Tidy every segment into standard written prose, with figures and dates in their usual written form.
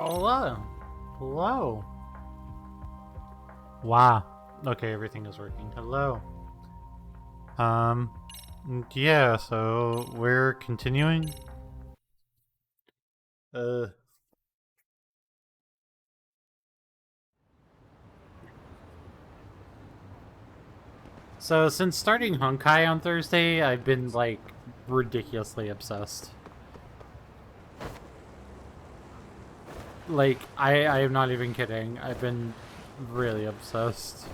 Hello. Hello. Wow. Okay, everything is working. Hello. Um, yeah, so we're continuing. Uh, so since starting Honkai on Thursday, I've been like ridiculously obsessed. Like, I am not even kidding. I've been really obsessed.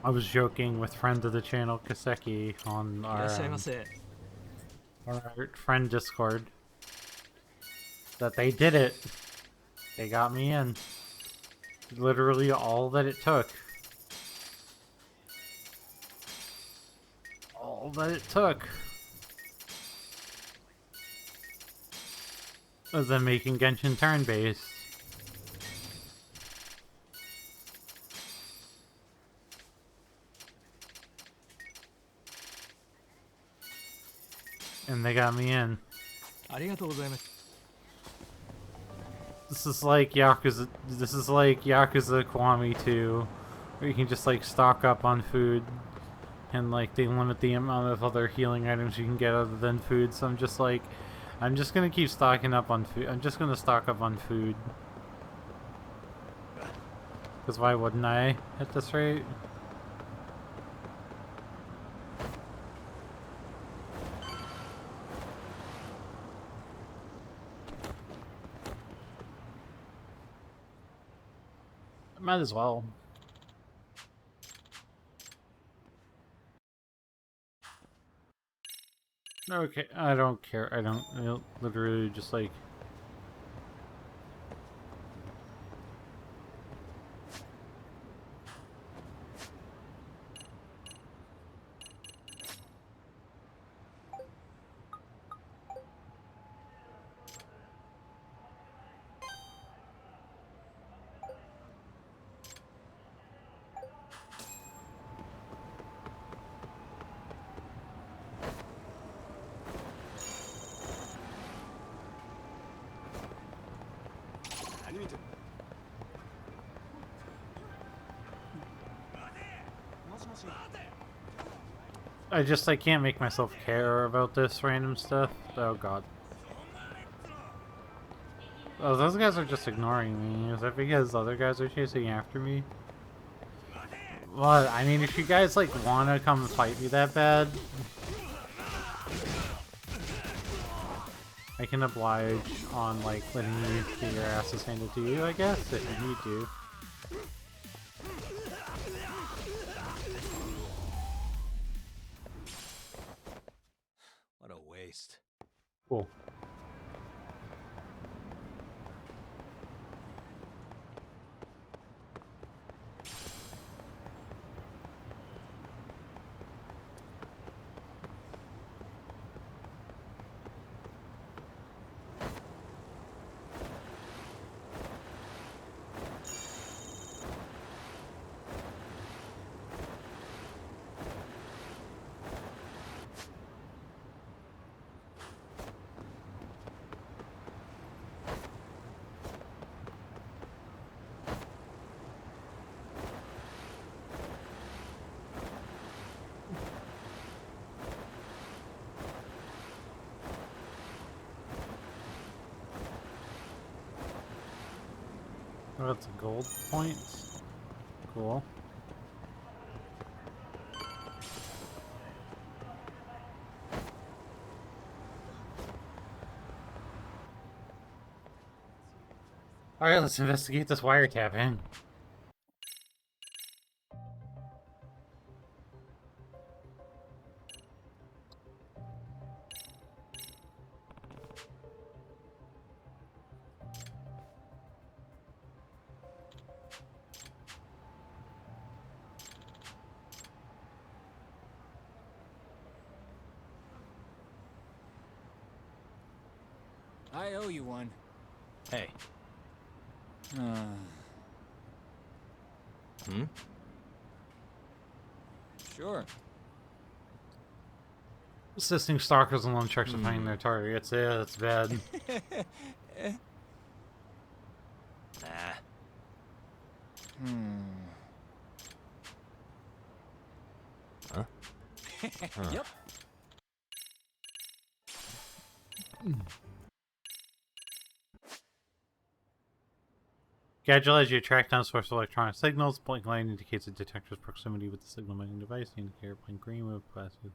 I was joking with friend of the channel Kaseki on our friend Discord that they did it. They got me in. Literally all that it took. All that it took was them making Genshin turn-based. And they got me in. This is like Yakuza. This is like Yakuza Kiwami 2, where you can just like stock up on food, and like they limit the amount of other healing items you can get other than food. So I'm just like, I'm just gonna keep stocking up on food. I'm just gonna stock up on food. Because why wouldn't I at this rate? Might as well. Okay, I don't care. I literally just like. I can't make myself care about this random stuff. Oh god. Oh, those guys are just ignoring me. Is that because other guys are chasing after me? Well, I mean, if you guys like want to come fight me that bad, I can oblige on like letting you get your asses handed to you, I guess, if you need to. What a waste. Cool. Oh, that's a gold point. Cool. Alright, let's investigate this wiretapping. I owe you one. Hey. Hmm? Sure. Assisting stalkers and lone sharks in finding their targets. Yeah, that's bad. Nah. Huh? Yep. Gadget as you track down source of electronic signals. Blinking light indicates a detector's proximity with the signal emitting device. The indicator blinking green with plastic.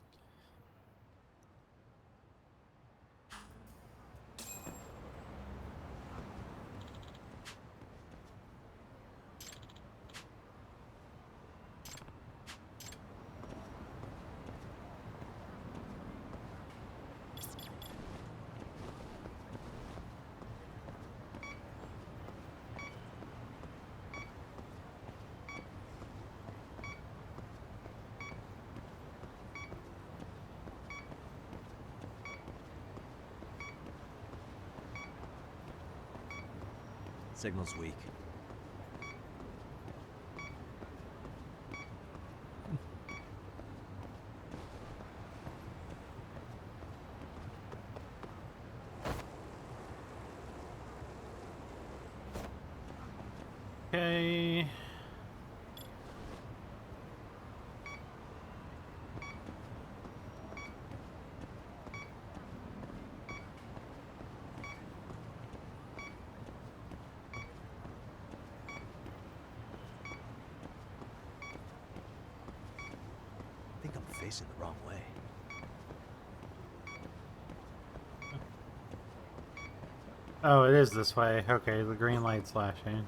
Signal's weak. Okay. I think I'm facing the wrong way. Oh, it is this way. Okay, the green light's flashing.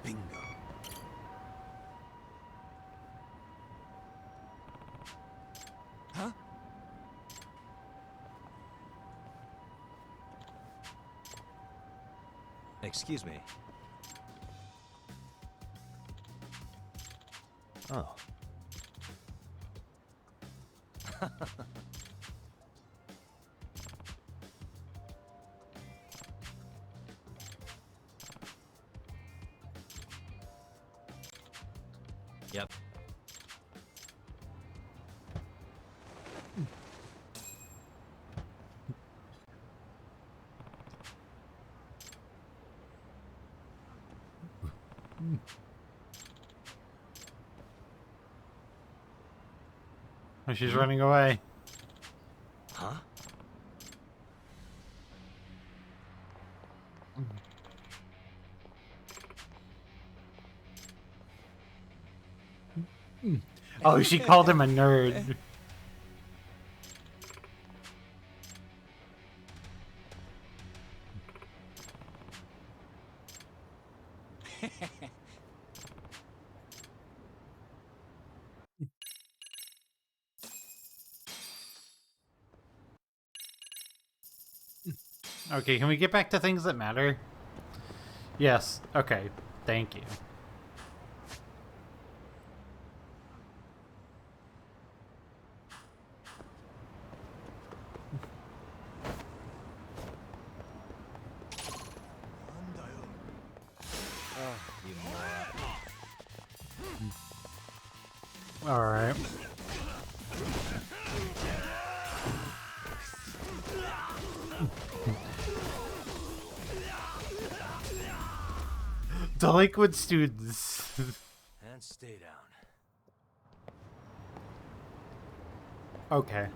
Bingo. Huh? Excuse me. Oh. Yep. Oh, she's running away. Huh? Oh, she called him a nerd. Okay, can we get back to things that matter? Yes. Okay. Thank you. You moron. All right. Delinquent students. And stay down. Okay.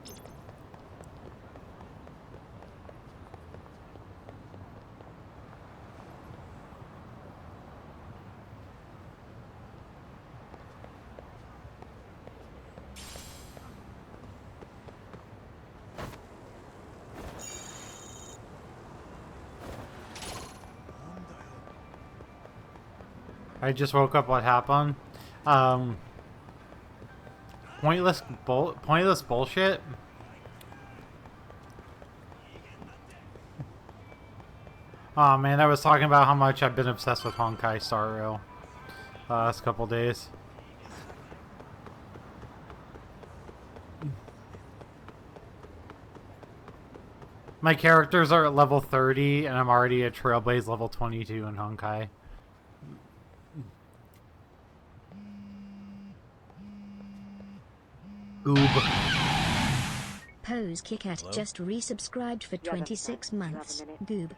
I just woke up. What happened? Pointless bullshit. Oh man, I was talking about how much I've been obsessed with Honkai Star Rail last couple days. My characters are at level 30, and I'm already at Trailblaze level 22 in Honkai. Goob. Pose Kick-At Hello? just resubscribed for 26 months. Goob.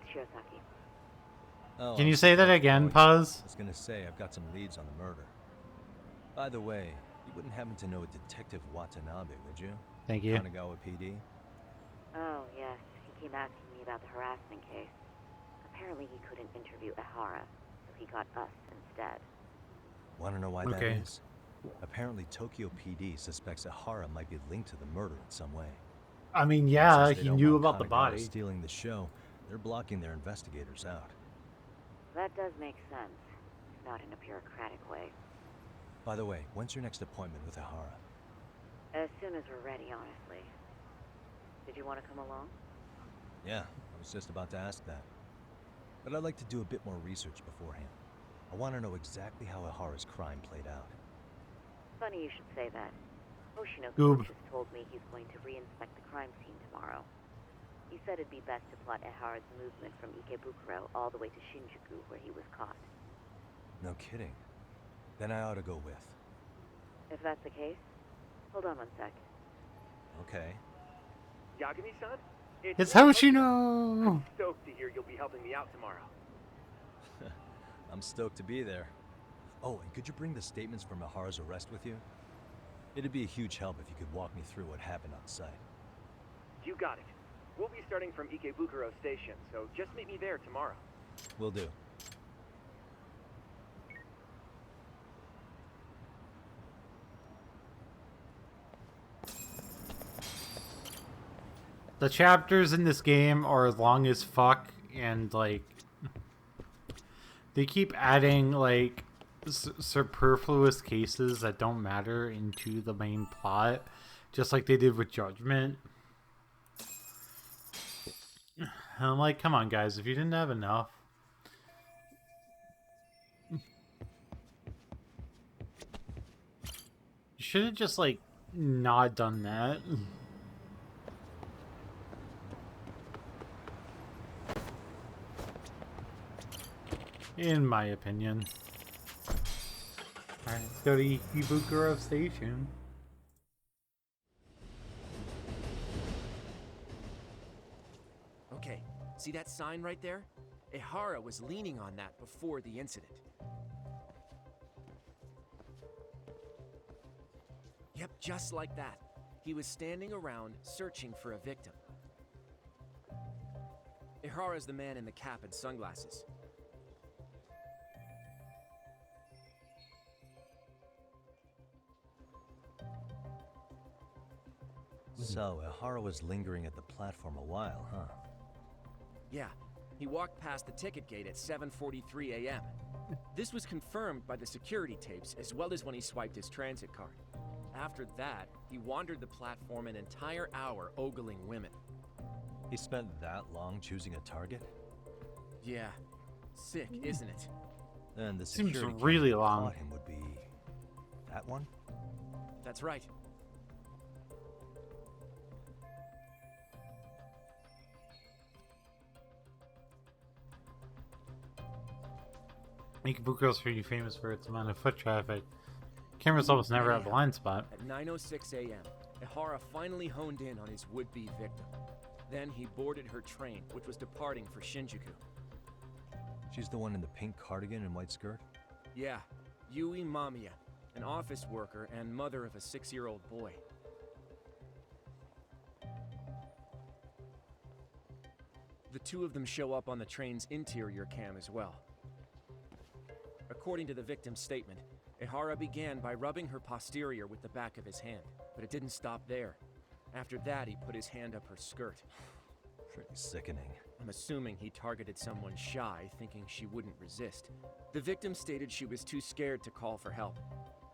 Oh, Can you say that again, Puz? I was gonna say, I've got some leads on the murder. By the way, you wouldn't happen to know a Detective Watanabe, would you? Thank you. Kanagawa PD? Oh, yes. He came asking me about the harassment case. Apparently he couldn't interview Ehara, so he got us instead. Wanna know why that Okay. is? Apparently Tokyo PD suspects Ehara might be linked to the murder in some way. I mean, And yeah, since they he don't knew want about the Kanagawa body. stealing the show, they're blocking their investigators out. That does make sense, if not in a bureaucratic way. By the way, when's your next appointment with Ehara? As soon as we're ready, honestly. Did you want to come along? Yeah, I was just about to ask that. But I'd like to do a bit more research beforehand. I want to know exactly how Ehara's crime played out. Funny you should say that. Hoshino Goob. just told me he's going to reinspect the crime scene tomorrow. He said it'd be best to plot Ehara's movement from Ikebukuro all the way to Shinjuku, where he was caught. No kidding. Then I ought to go with. If that's the case, hold on 1 sec. Okay. Yagami-san? It's Hoshino! I'm stoked to hear you'll be helping me out tomorrow. I'm stoked to be there. Oh, and could you bring the statements from Ehara's arrest with you? It'd be a huge help if you could walk me through what happened on site. You got it. We'll be starting from Ikebukuro Station, so just meet me there tomorrow. Will do. The chapters in this game are long as fuck, and like they keep adding like superfluous cases that don't matter into the main plot, just like they did with Judgment. And I'm like, come on, guys, if you didn't have enough. You should have just like not done that. In my opinion. Alright, let's go to Ikebukuro Station. Okay, see that sign right there? Ehara was leaning on that before the incident. Yep, just like that. He was standing around searching for a victim. Ehara's the man in the cap and sunglasses. So, Ehara was lingering at the platform a while, huh? Yeah, he walked past the ticket gate at 7:43 a.m. This was confirmed by the security tapes as well as when he swiped his transit card. After that, he wandered the platform an entire hour ogling women. He spent that long choosing a target? Yeah, sick, isn't it? And the Seems security really camera that long. caught him would be that one? That's right. Ikubukuro's pretty famous for its amount of foot traffic. Cameras almost never have a blind spot. At 9:06 a.m., Ehara finally honed in on his would-be victim. Then he boarded her train, which was departing for Shinjuku. She's the one in the pink cardigan and white skirt? Yeah, Yui Mamiya, an office worker and mother of a 6-year-old boy. The two of them show up on the train's interior cam as well. According to the victim's statement, Ehara began by rubbing her posterior with the back of his hand, but it didn't stop there. After that, he put his hand up her skirt. Pretty sickening. I'm assuming he targeted someone shy, thinking she wouldn't resist. The victim stated she was too scared to call for help,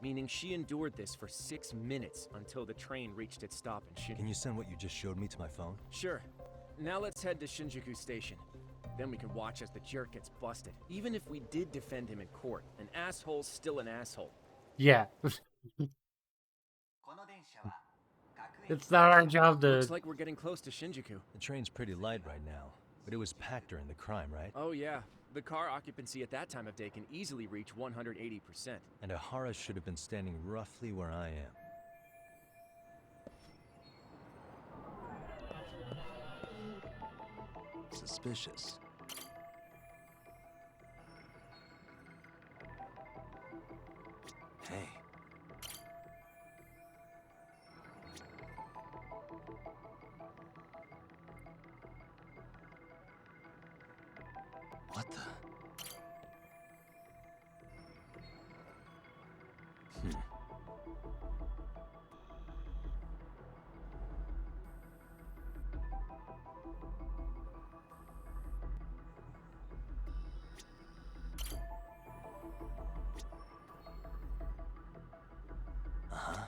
meaning she endured this for 6 minutes until the train reached its stop in Shinjuku. Can you send what you just showed me to my phone? Sure. Now let's head to Shinjuku Station. Then we can watch as the jerk gets busted. Even if we did defend him in court, an asshole's still an asshole. Yeah. この電車は各 It's not our job to. Looks like we're getting close to Shinjuku. The train's pretty light right now, but it was packed during the crime, right? Oh yeah, the car occupancy at that time of day can easily reach 180%. And Ihara should have been standing roughly where I am. Suspicious. Hey. What the? Uh-huh.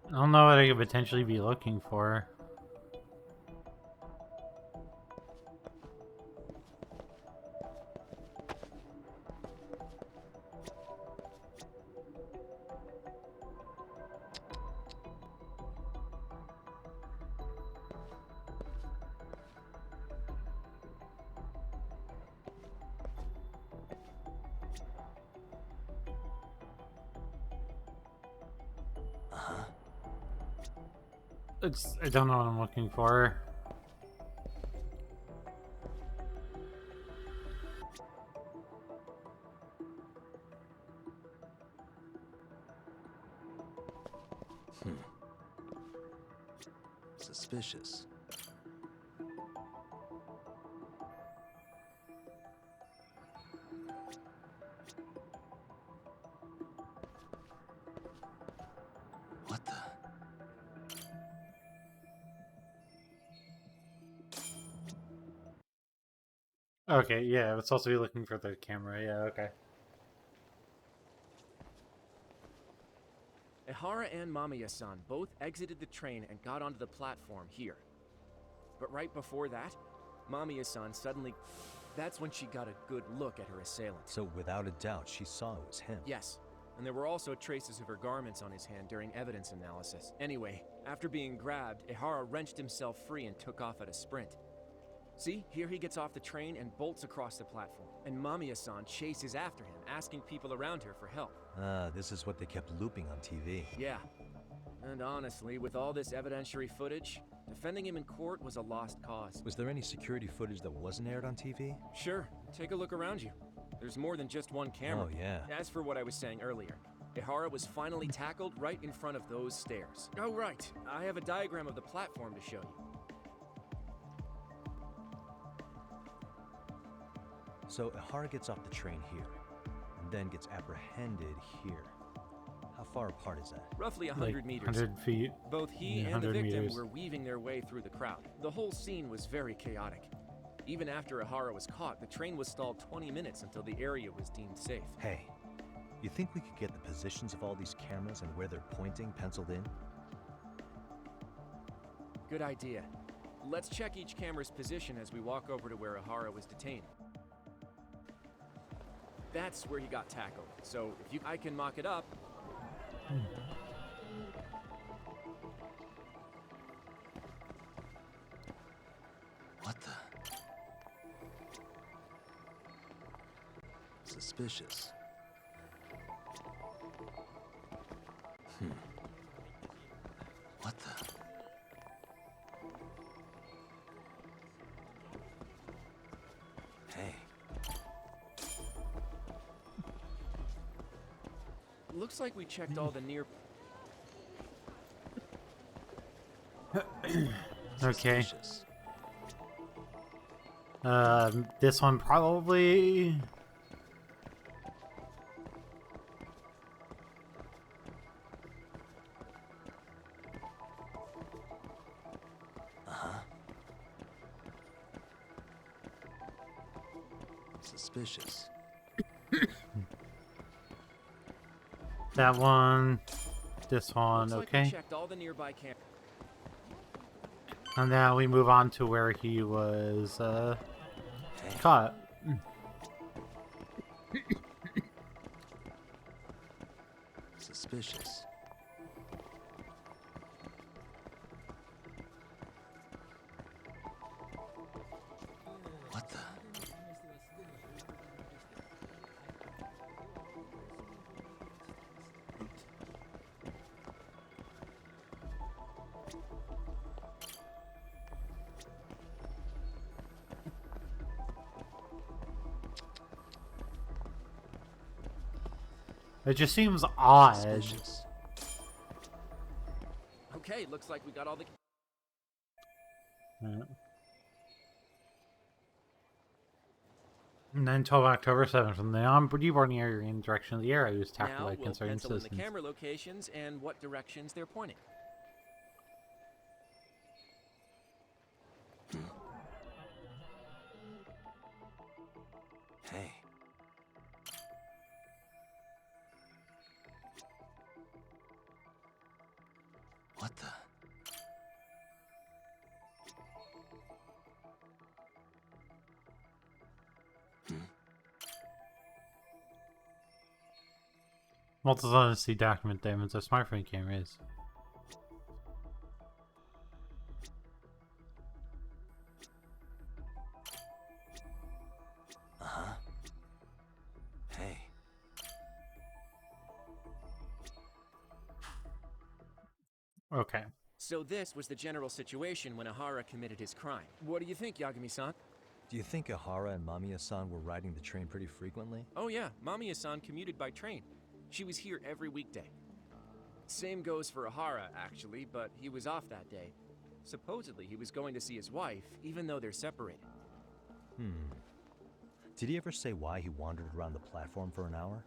I don't know what I could potentially be looking for. I don't know what I'm looking for. Suspicious. What the? Okay, yeah, I was supposed to be looking for the camera. Yeah, okay. Ihara and Mamiya-san both exited the train and got onto the platform here. But right before that, Mamiya-san suddenly... That's when she got a good look at her assailant. So without a doubt, she saw it was him. Yes, and there were also traces of her garments on his hand during evidence analysis. Anyway, after being grabbed, Ihara wrenched himself free and took off at a sprint. See, here he gets off the train and bolts across the platform. And Mamiya-san chases after him, asking people around her for help. Ah, this is what they kept looping on TV. Yeah. And honestly, with all this evidentiary footage, defending him in court was a lost cause. Was there any security footage that wasn't aired on TV? Sure, take a look around you. There's more than just one camera. Oh, yeah. As for what I was saying earlier, Ihara was finally tackled right in front of those stairs. Oh, right. I have a diagram of the platform to show you. So Ihara gets off the train here, and then gets apprehended here. How far apart is that? Roughly 100 like meters. 100 feet. Both he Yeah, and the 100 victim meters. were weaving their way through the crowd. The whole scene was very chaotic. Even after Ihara was caught, the train was stalled 20 minutes until the area was deemed safe. Hey, you think we could get the positions of all these cameras and where they're pointing penciled in? Good idea. Let's check each camera's position as we walk over to where Ihara was detained. That's where he got tackled. So if I can mock it up. What the? Suspicious. What the? Hey. Looks like we checked all the near... Okay. Suspicious. This one probably. Suspicious. That one. This one. Looks like we Okay. checked all the nearby And now we move on to where he was caught. Suspicious. What the? It just seems odd. Suspicious. Okay, looks like we got all the... Yeah. And then 12 October 7th, from the on-boarding area in the direction of the area was tackled Now by we'll concerned pencil in the citizens. camera locations and what directions they're pointing. Hey. What the? Multi-honesty document diamonds of smartphone cameras. Uh-huh. Hey. Okay. So this was the general situation when Ahara committed his crime. What do you think, Yagami-san? Do you think Ahara and Mamiya-san were riding the train pretty frequently? Oh yeah, Mamiya-san commuted by train. She was here every weekday. Same goes for Ahara, actually, but he was off that day. Supposedly, he was going to see his wife, even though they're separated. Did he ever say why he wandered around the platform for an hour?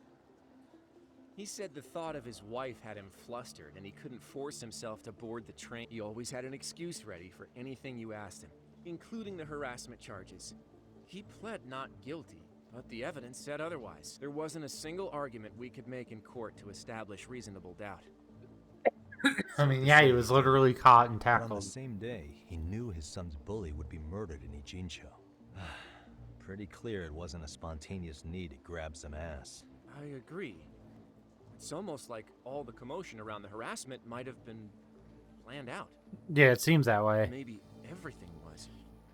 He said the thought of his wife had him flustered, and he couldn't force himself to board the train. He always had an excuse ready for anything you asked him, including the harassment charges. He pled not guilty, but the evidence said otherwise. There wasn't a single argument we could make in court to establish reasonable doubt. I mean, yeah, he was literally caught and But on the tackled. same day, he knew his son's bully would be murdered in Ijincho. Pretty clear it wasn't a spontaneous need to grab some ass. I agree. It's almost like all the commotion around the harassment might have been planned out. Yeah, it seems that way. Maybe everything was,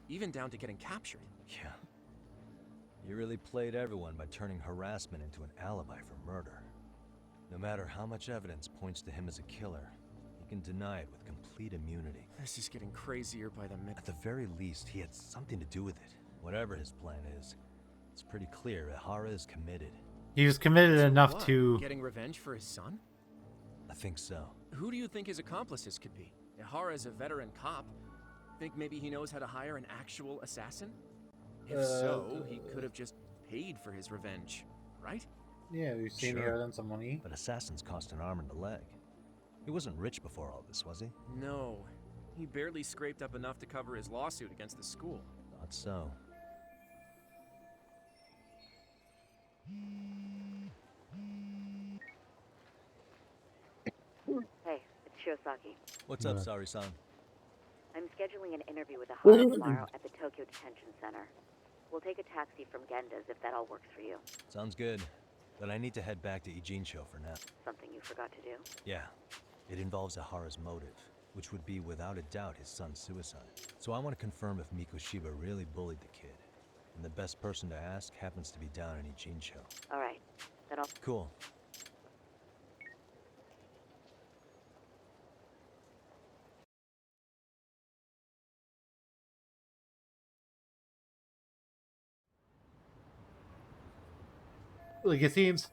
even down to getting captured. Yeah. He really played everyone by turning harassment into an alibi for murder. No matter how much evidence points to him as a killer, he can deny it with complete immunity. This is getting crazier by the minute. At the very least, he had something to do with it. Whatever his plan is, it's pretty clear Ahara is committed. He was committed So enough what? to... Getting revenge for his son? I think so. Who do you think his accomplices could be? Ihara's a veteran cop. Think maybe he knows how to hire an actual assassin? If so, he could have just paid for his revenge, right? Yeah, we've seen the evidence of money. But assassins cost an arm and a leg. He wasn't rich before all this, was he? No. He barely scraped up enough to cover his lawsuit against the school. Thought so. Hey, it's Shiosaki. What's up, Yeah. Sari-san? I'm scheduling an interview with Ahara tomorrow at the Tokyo Detention Center. We'll take a taxi from Genda's if that all works for you. Sounds good. But I need to head back to Ijincho for now. Something you forgot to do? Yeah. It involves Ahara's motive, which would be without a doubt his son's suicide. So I want to confirm if Mikoshiba really bullied the kid. And the best person to ask happens to be down in Ijincho. All right. Then I'll... Cool. Like it seems.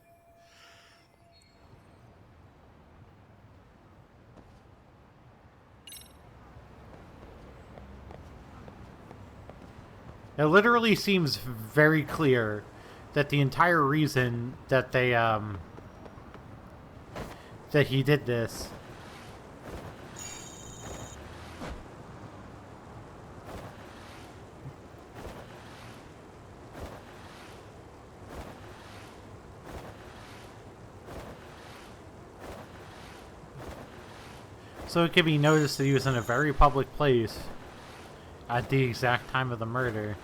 It literally seems very clear that the entire reason that they that he did this so it can be noticed that he was in a very public place at the exact time of the murder.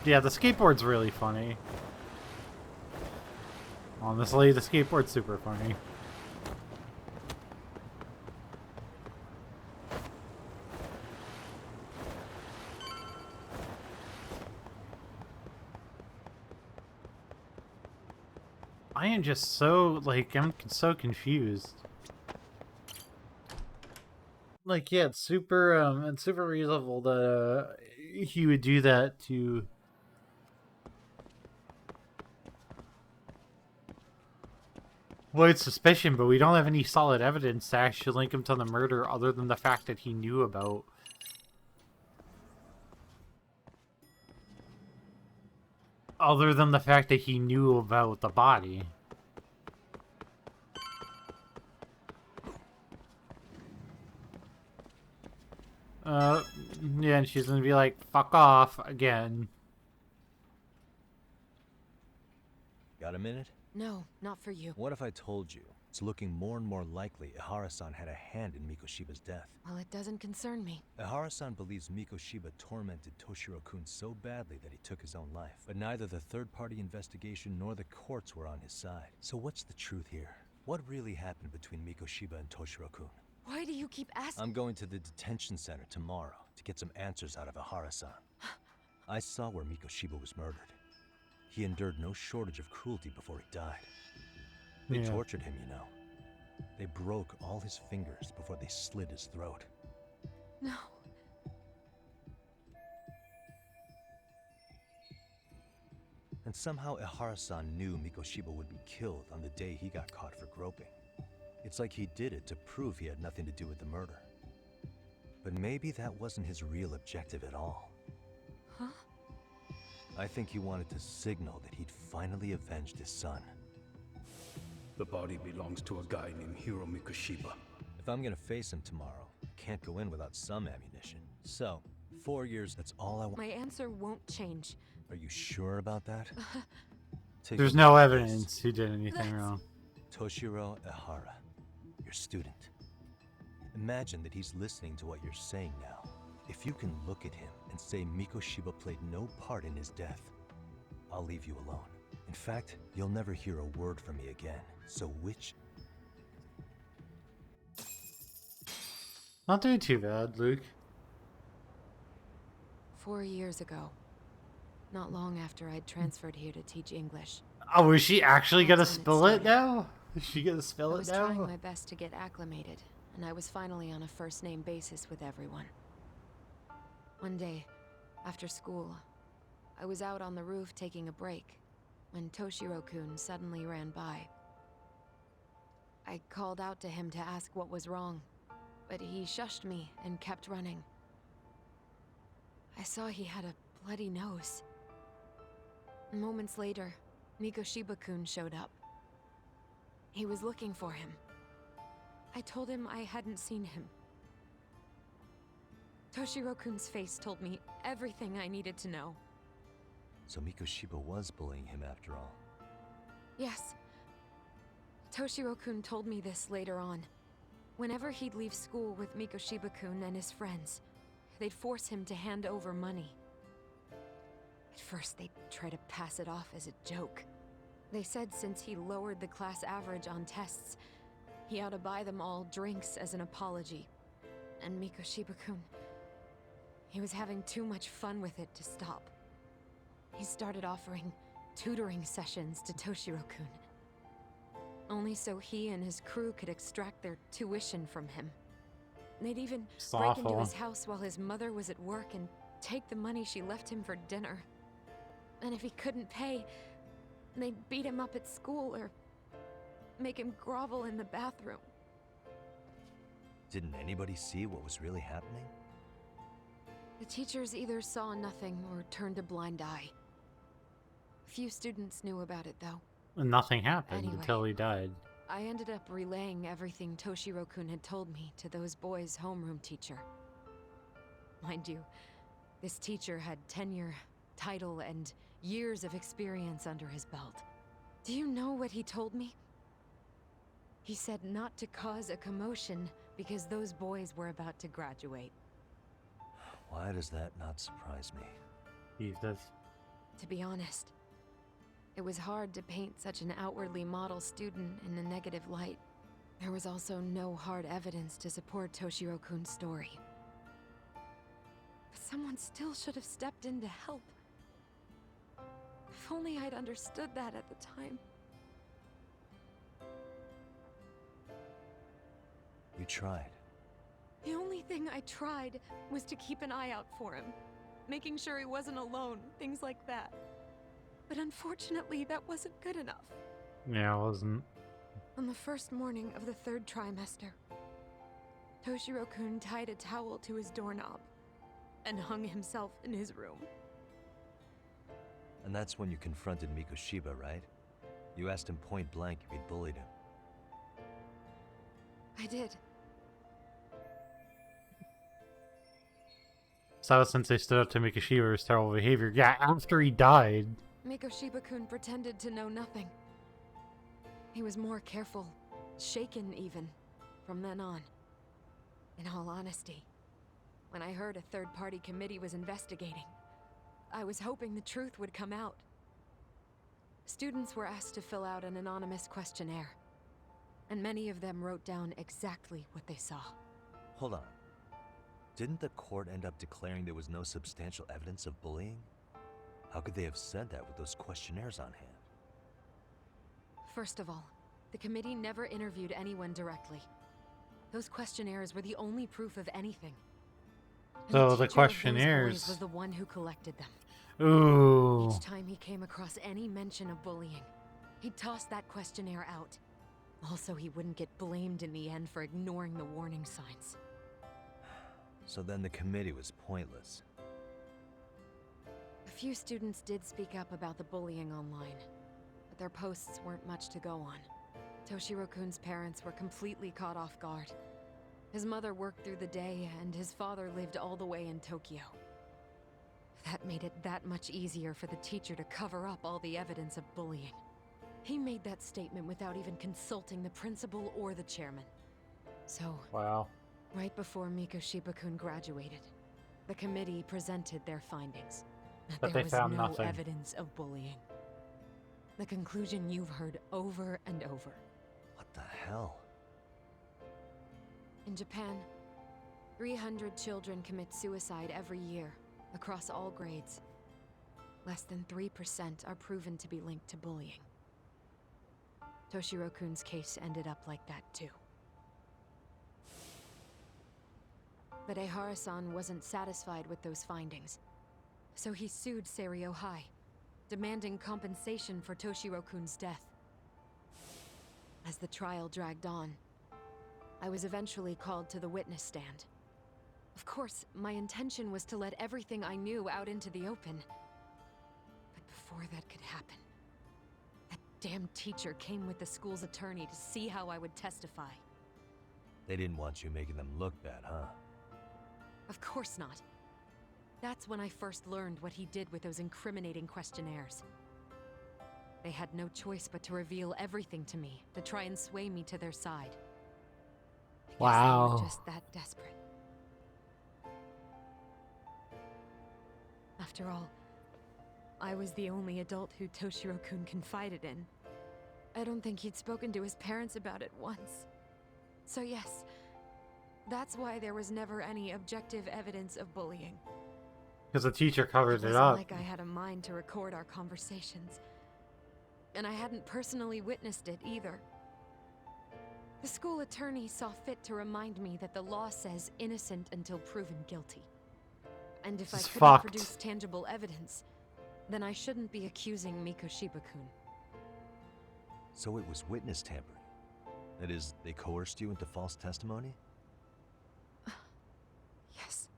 Yeah, the skateboard's really funny. Honestly, the skateboard's super funny. I am just so, like, I'm so confused. Like, yeah, it's super reasonable that he would do that to avoid suspicion, but we don't have any solid evidence to actually link him to the murder other than the fact that he knew about. Other than the fact that he knew about the body. Yeah, and she's gonna be like, fuck off again. Got a minute? No, not for you. What if I told you it's looking more and more likely Ihara-san had a hand in Mikoshiba's death? Well, it doesn't concern me. Ihara-san believes Mikoshiba tormented Toshiro-kun so badly that he took his own life. But neither the third-party investigation nor the courts were on his side. So what's the truth here? What really happened between Mikoshiba and Toshiro-kun? Why do you keep asking? I'm going to the detention center tomorrow to get some answers out of Ihara-san. I saw where Mikoshiba was murdered. He endured no shortage of cruelty before he died. They tortured him, you know. They broke all his fingers before they slit his throat. No. And somehow Ihara-san knew Mikoshiba would be killed on the day he got caught for groping. It's like he did it to prove he had nothing to do with the murder. But maybe that wasn't his real objective at all. Huh? I think he wanted to signal that he'd finally avenged his son. The body belongs to a guy named Hiro Mikoshiba. If I'm gonna face him tomorrow, I can't go in without some ammunition. So, 4 years, that's all I want. My answer won't change. Are you sure about that? There's no evidence he did anything wrong. Toshiro Ihara, your student. Imagine that he's listening to what you're saying now. If you can look at him and say Mikoshiba played no part in his death, I'll leave you alone. In fact, you'll never hear a word from me again. So which... Not doing too bad, Luke. 4 years ago. Not long after I'd transferred here to teach English. Oh, is she actually gonna That's when it spill it started. now? Is she gonna I spill it was trying now? my best to get acclimated, and I was finally on a first-name basis with everyone. One day, after school, I was out on the roof taking a break, when Toshiro-kun suddenly ran by. I called out to him to ask what was wrong, but he shushed me and kept running. I saw he had a bloody nose. Moments later, Mikoshiba-kun showed up. He was looking for him. I told him I hadn't seen him. Toshiro-kun's face told me everything I needed to know. So Mikoshiba was bullying him after all. Yes. Toshiro-kun told me this later on. Whenever he'd leave school with Mikoshiba-kun and his friends, they'd force him to hand over money. At first, they'd try to pass it off as a joke. They said since he lowered the class average on tests, he ought to buy them all drinks as an apology. And Mikoshiba-kun, he was having too much fun with it to stop. He started offering tutoring sessions to Toshiro-kun. Only so he and his crew could extract their tuition from him. They'd even It's break into awful. his house while his mother was at work and take the money she left him for dinner. And if he couldn't pay, they'd beat him up at school or make him grovel in the bathroom. Didn't anybody see what was really happening? The teachers either saw nothing or turned a blind eye. Few students knew about it, though. And nothing happened Anyway. until he died. I ended up relaying everything Toshiro-kun had told me to those boys' homeroom teacher. Mind you, this teacher had tenure, title, and years of experience under his belt. Do you know what he told me? He said not to cause a commotion because those boys were about to graduate. Why does that not surprise me? Jesus. To be honest, it was hard to paint such an outwardly model student in a negative light. There was also no hard evidence to support Toshiro-kun's story. But someone still should have stepped in to help. If only I'd understood that at the time. You tried. The only thing I tried was to keep an eye out for him, making sure he wasn't alone, things like that. But unfortunately, that wasn't good enough. Yeah, it wasn't. On the first morning of the 3rd trimester, Toshiro-kun tied a towel to his doorknob and hung himself in his room. And that's when you confronted Mikoshiba, right? You asked him point blank if he'd bullied him. I did. Sada-sensei stood up to Mikoshiba for his terrible behavior. Yeah, after he died. Mikoshiba-kun pretended to know nothing. He was more careful, shaken even, from then on. In all honesty, when I heard a 3rd-party committee was investigating, I was hoping the truth would come out. Students were asked to fill out an anonymous questionnaire, and many of them wrote down exactly what they saw. Hold on. Didn't the court end up declaring there was no substantial evidence of bullying? How could they have said that with those questionnaires on hand? First of all, the committee never interviewed anyone directly. Those questionnaires were the only proof of anything. And So the teacher of those questionnaires boys was the one who collected them. Ooh. Each time he came across any mention of bullying, he'd toss that questionnaire out. Also, he wouldn't get blamed in the end for ignoring the warning signs. So then the committee was pointless. A few students did speak up about the bullying online, but their posts weren't much to go on. Toshiro-kun's parents were completely caught off guard. His mother worked through the day, and his father lived all the way in Tokyo. That made it that much easier for the teacher to cover up all the evidence of bullying. He made that statement without even consulting the principal or the chairman. So, Wow. right before Mikoshiba-kun graduated, the committee presented their findings. That But there they was found no nothing. evidence of bullying. The conclusion you've heard over and over. What the hell? In Japan, 300 children commit suicide every year, across all grades. Less than 3% are proven to be linked to bullying. Toshiro-kun's case ended up like that too. But Ehara-san wasn't satisfied with those findings, so he sued Seiryo High, demanding compensation for Toshiro-kun's death. As the trial dragged on, I was eventually called to the witness stand. Of course, my intention was to let everything I knew out into the open. But before that could happen, that damn teacher came with the school's attorney to see how I would testify. They didn't want you making them look bad, huh? Of course not. That's when I first learned what he did with those incriminating questionnaires. They had no choice but to reveal everything to me, to try and sway me to their side. I guess they Wow. were just that desperate. After all, I was the only adult who Toshiro-kun confided in. I don't think he'd spoken to his parents about it once. So yes, that's why there was never any objective evidence of bullying. Because the teacher covered it Wasn't up. like I had a mind to record our conversations. And I hadn't personally witnessed it either. The school attorney saw fit to remind me that the law says innocent until proven guilty. And if I This is couldn't fucked. produce tangible evidence, then I shouldn't be accusing Mikoshiba-kun. So it was witness tampering. That is, they coerced you into false testimony? Yes.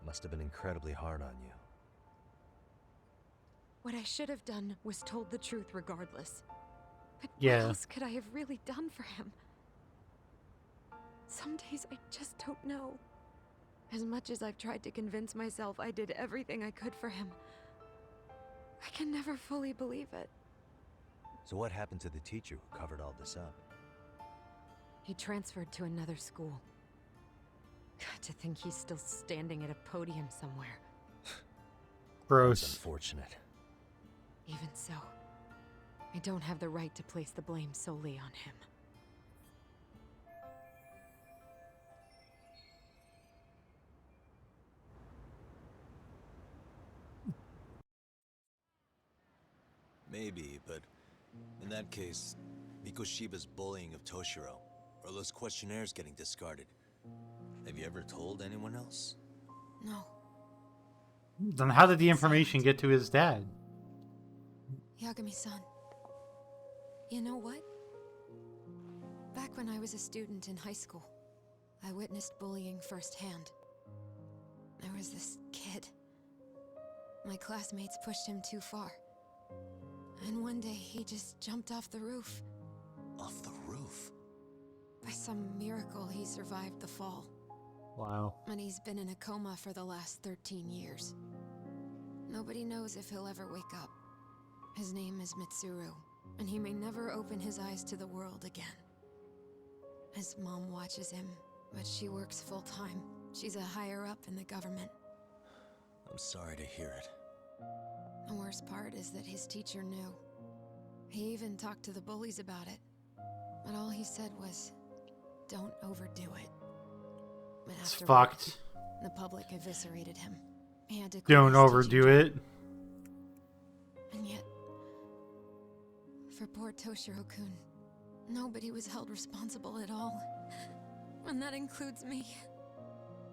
Must have been incredibly hard on you. What I should have done was told the truth regardless. But Yeah. what else could I have really done for him? Some days I just don't know. As much as I've tried to convince myself I did everything I could for him, I can never fully believe it. So what happened to the teacher who covered all this up? He transferred to another school. God, to think he's still standing at a podium somewhere. That's Gross. unfortunate. Even so, I don't have the right to place the blame solely on him. Maybe, but in that case, Mikoshiba's bullying of Toshiro, or those questionnaires getting discarded. Have you ever told anyone else? No. Then how did the information get to his dad? Yagami-san. You know what? Back when I was a student in high school, I witnessed bullying firsthand. There was this kid. My classmates pushed him too far. And one day he just jumped off the roof. Off the roof? By some miracle, he survived the fall. Wow. And he's been in a coma for the last 13 years. Nobody knows if he'll ever wake up. His name is Mitsuru, and he may never open his eyes to the world again. His mom watches him, but she works full-time. She's a higher-up in the government. I'm sorry to hear it. The worst part is that his teacher knew. He even talked to the bullies about it. But all he said was, don't overdo it. But It's afterward, fucked. the public eviscerated him. He had to quit Don't his overdo teaching it. job. And yet, for poor Toshiro-kun, nobody was held responsible at all. And that includes me.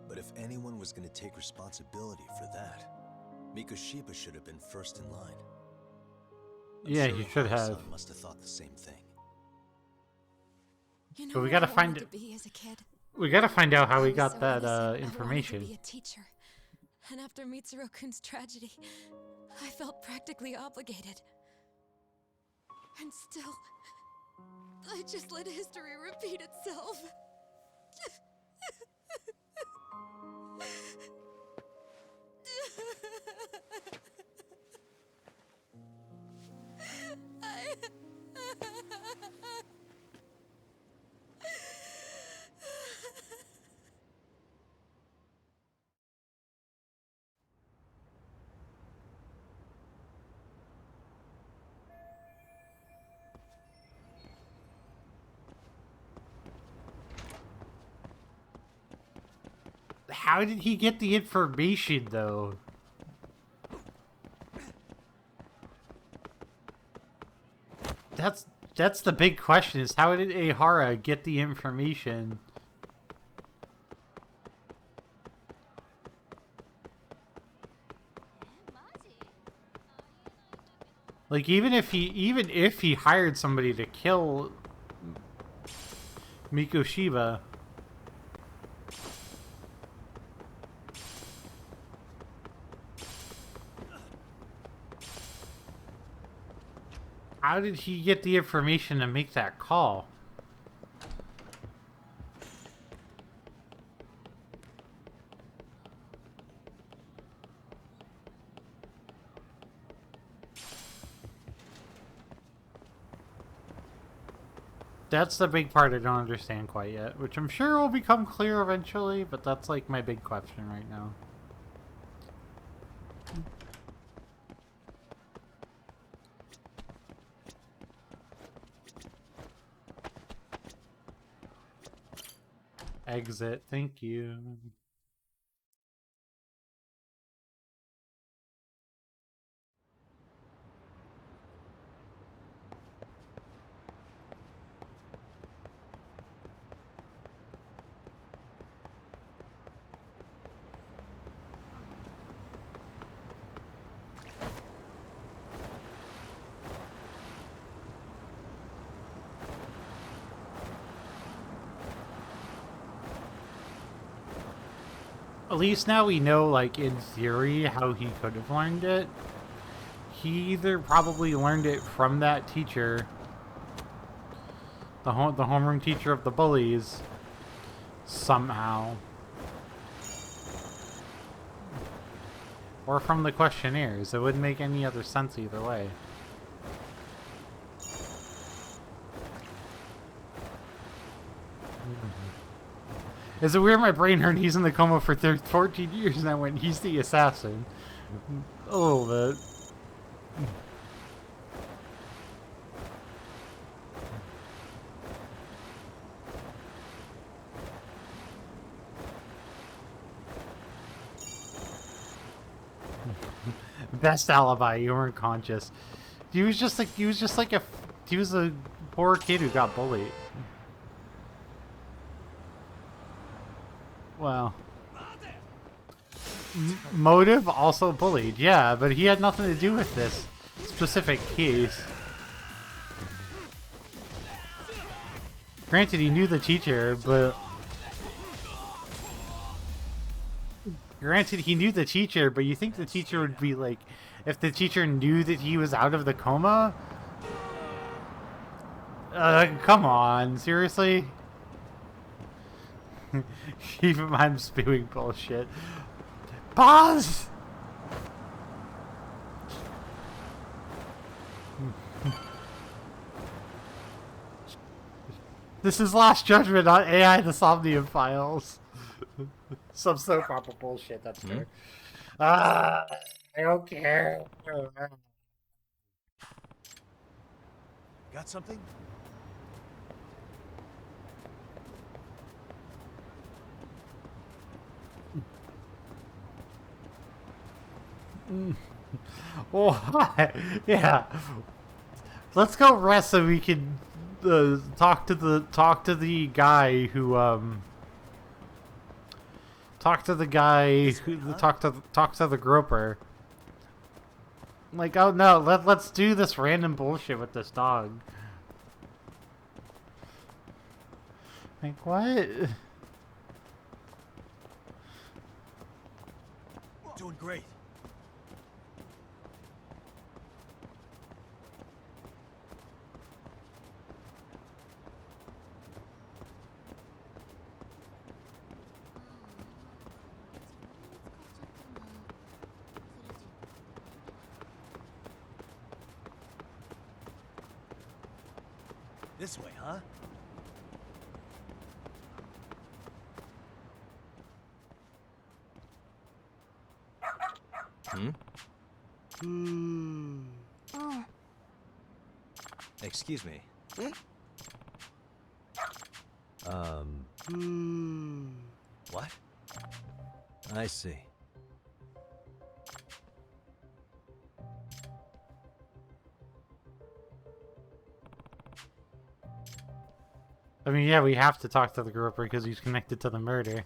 But if anyone was going to take responsibility for that, Mikoshiba should have been first in line. I'm Yeah, sure he should have. Ohara-san must have thought the same thing. You know But we what gotta I find wanted it. to be as a kid? We gotta find out how I he was got so that innocent. I wanted to information. be a teacher. And after Mitsuru-kun's tragedy, I felt practically obligated. And still, I just let history repeat itself. How did he get the information, though? That's the big question, is how did Ehara get the information? Like, even if he hired somebody to kill Mikoshiba, how did he get the information to make that call? That's the big part I don't understand quite yet, which I'm sure will become clear eventually, but that's like my big question right now. Exit, thank you. At least now we know, like, in theory, how he could have learned it. He either probably learned it from that teacher, the homeroom teacher of the bullies, somehow. Or from the questionnaires. It wouldn't make any other sense either way. Is it weird my brain heard he's in the coma for 14 years now when he's the assassin? A little bit. Best alibi, you weren't conscious. He was just like he was a poor kid who got bullied. Well, motive also bullied, yeah, but he had nothing to do with this specific case. Granted, he knew the teacher, but you think the teacher would be like, if the teacher knew that he was out of the coma? Come on, seriously? Even I'm spewing bullshit. Pause! This is Last Judgment, not AI the Somnium Files. Some soap opera bullshit, that's fair. I don't care. Got something? Well, yeah. Let's go rest so we can talk to the guy who talk to the groper. Like, oh no, let's do this random bullshit with this dog. Like, what? Doing great. This way, huh? Excuse me. What? I see. I mean, yeah, we have to talk to the groper because he's connected to the murder.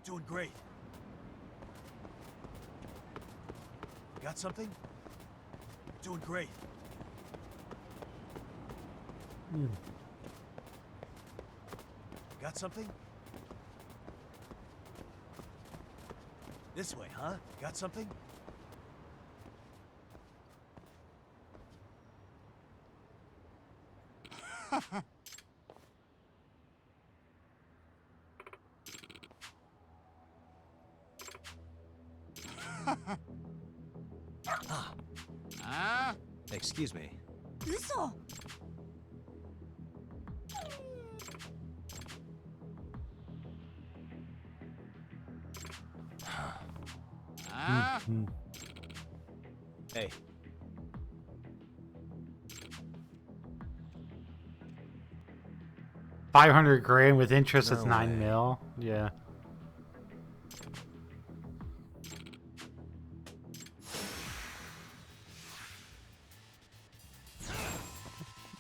Doing great. Got something? Doing great. Got something? This way, huh? Got something? Excuse me. Hey. $500,000 with interest is No 9 way. mil. Yeah.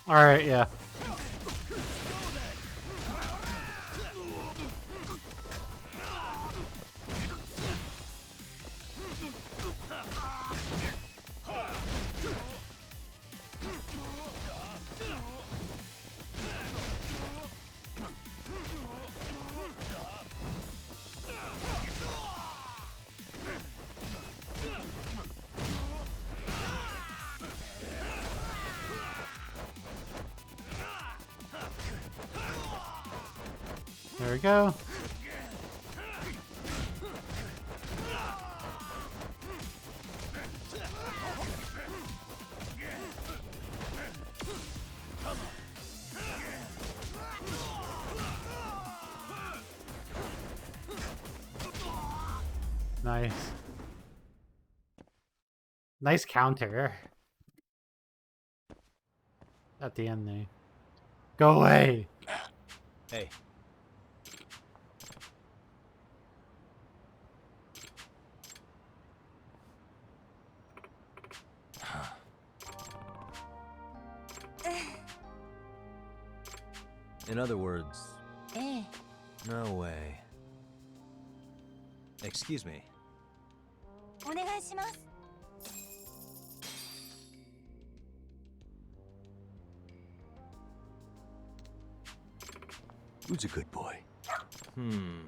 All right, yeah. There we go. Nice. Nice counter. At the end there. Go away! Hey. In other words, no way. Excuse me. Who's a good boy? Hmm.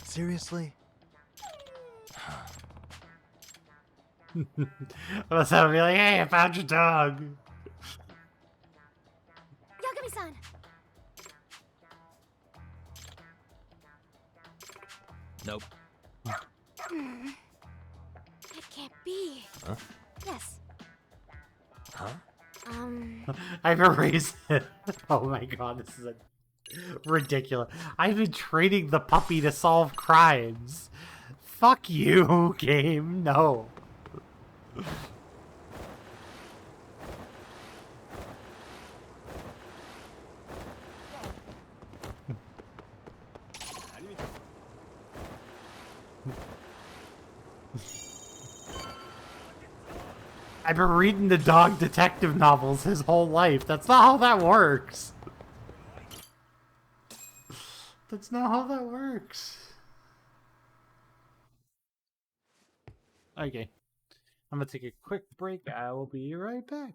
Seriously? Let's have him be like, hey, I found your dog. Yagami-san! Nope. It can't be. Huh? Yes. Huh? I've erased it. Oh my god, this is ridiculous. I've been training the puppy to solve crimes. Fuck you, game. No. I've been reading the dog detective novels his whole life. That's not how that works. That's not how that works. Okay. I'm gonna take a quick break. I will be right back.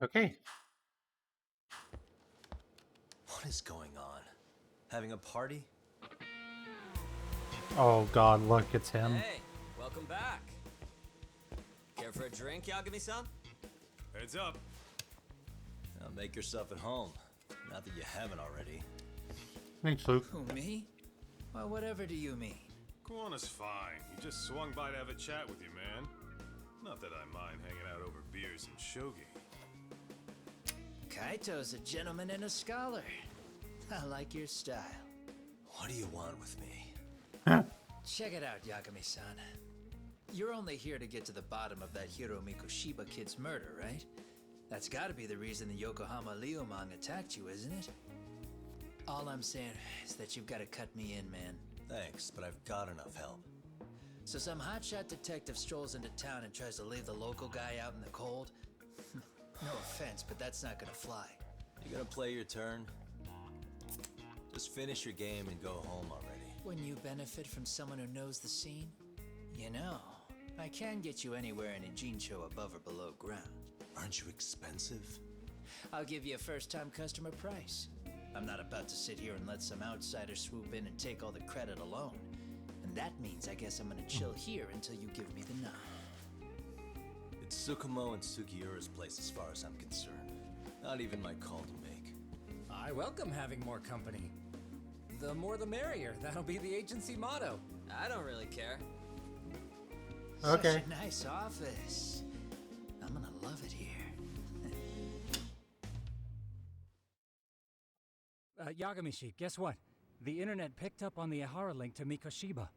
Okay. What is going on? Having a party? Oh god, look, it's him. Hey, welcome back. Care for a drink, Yagami-san? Heads up. Now make yourself at home. Not that you haven't already. Thanks, Luke. Who, me? Well, whatever do you mean? Kuwana's fine. He just swung by to have a chat with you, man. Not that I mind hanging out over beers and shogi. Kaito's a gentleman and a scholar. I like your style. What do you want with me? Check it out, Yagami-san. You're only here to get to the bottom of that Hiro Mikoshiba kid's murder, right? That's gotta be the reason the Yokohama Liumang attacked you, isn't it? All I'm saying is that you've gotta cut me in, man. Thanks, but I've got enough help. So some hotshot detective strolls into town and tries to leave the local guy out in the cold? No offense, but that's not gonna fly. You gonna play your turn? Just finish your game and go home already. When you benefit from someone who knows the scene? You know, I can get you anywhere in Ijincho above or below ground. Aren't you expensive? I'll give you a first-time customer price. I'm not about to sit here and let some outsider swoop in and take all the credit alone. And that means I guess I'm gonna chill here until you give me the nod. It's Tsukumo and Sugiura's place as far as I'm concerned. Not even my call to make. I welcome having more company. The more the merrier. That'll be the agency motto. I don't really care. Okay. Such a nice office. I'm gonna love it here. Yagamishi, guess what? The internet picked up on the Ehara link to Mikoshiba.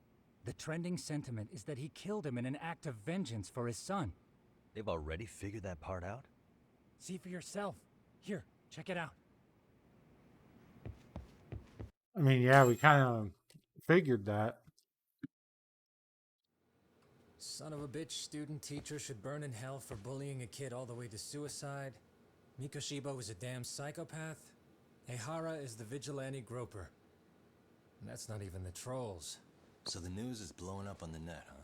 The trending sentiment is that he killed him in an act of vengeance for his son. They've already figured that part out? See for yourself. Here, check it out. I mean, yeah, we kind of figured that. Son of a bitch student teacher should burn in hell for bullying a kid all the way to suicide. Mikoshiba was a damn psychopath. Ehara is the vigilante groper. And that's not even the trolls. So the news is blowing up on the net, huh?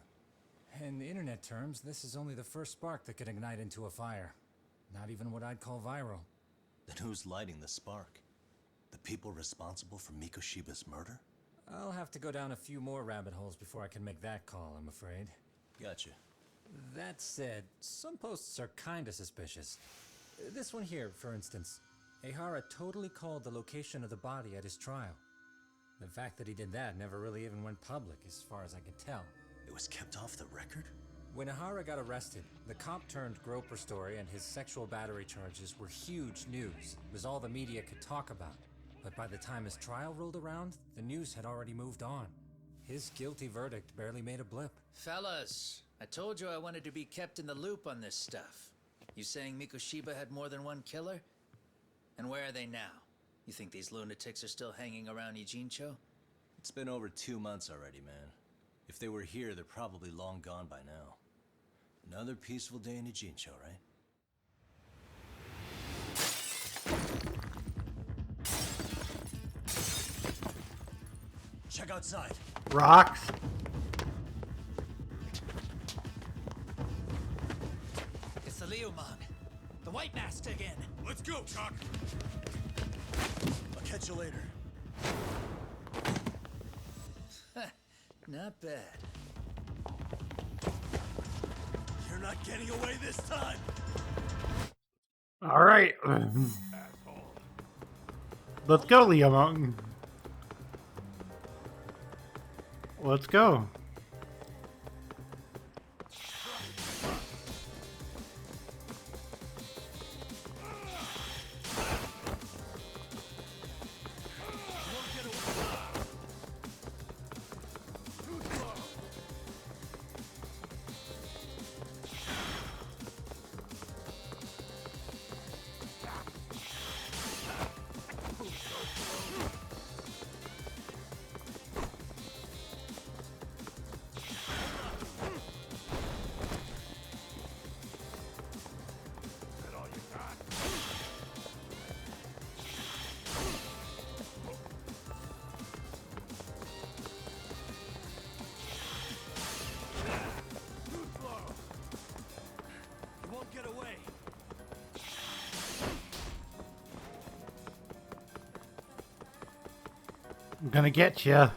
In internet terms, this is only the first spark that could ignite into a fire. Not even what I'd call viral. Then who's lighting the spark? The people responsible for Mikoshiba's murder? I'll have to go down a few more rabbit holes before I can make that call, I'm afraid. Gotcha. That said, some posts are kinda suspicious. This one here, for instance. Ehara totally called the location of the body at his trial. The fact that he did that never really even went public, as far as I can tell. It was kept off the record? When Ehara got arrested, the cop-turned-groper story and his sexual battery charges were huge news. It was all the media could talk about. But by the time his trial rolled around, the news had already moved on. His guilty verdict barely made a blip. Fellas, I told you I wanted to be kept in the loop on this stuff. You saying Mikoshiba had more than one killer? And where are they now? You think these lunatics are still hanging around Ijincho? It's been over 2 months already, man. If they were here, they're probably long gone by now. Another peaceful day in Ijincho, right? Check outside. Rocks. It's the Liumang. The White Mask again. Let's go, Cock! I'll catch you later. Not bad. You're not getting away this time! All right. Let's go, Liumang. Let's go. I'm gonna get you.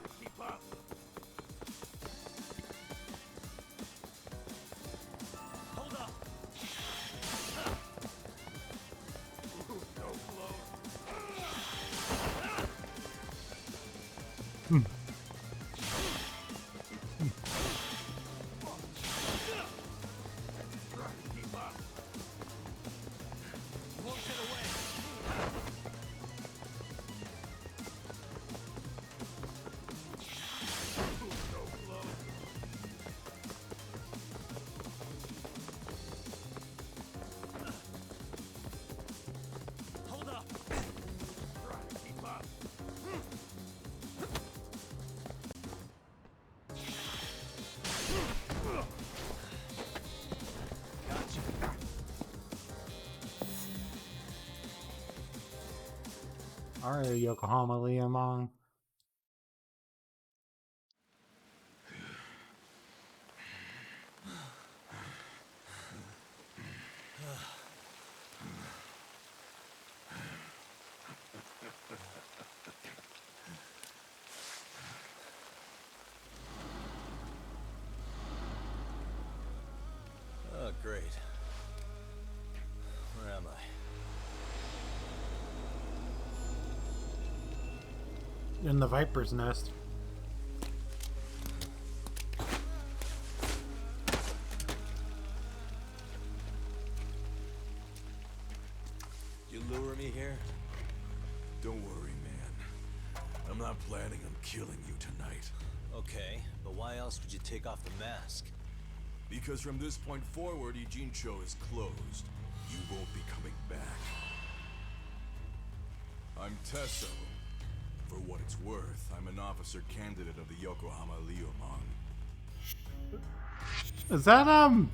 Alright, Yokohama Leomong. Oh, great. Where am I? In the Viper's Nest. You lure me here? Don't worry, man. I'm not planning on killing you tonight. Okay, but why else would you take off the mask? Because from this point forward, Ijincho is closed. You won't be coming back. I'm Tesso. For what it's worth, I'm an officer candidate of the Yokohama Leomong. Is that, I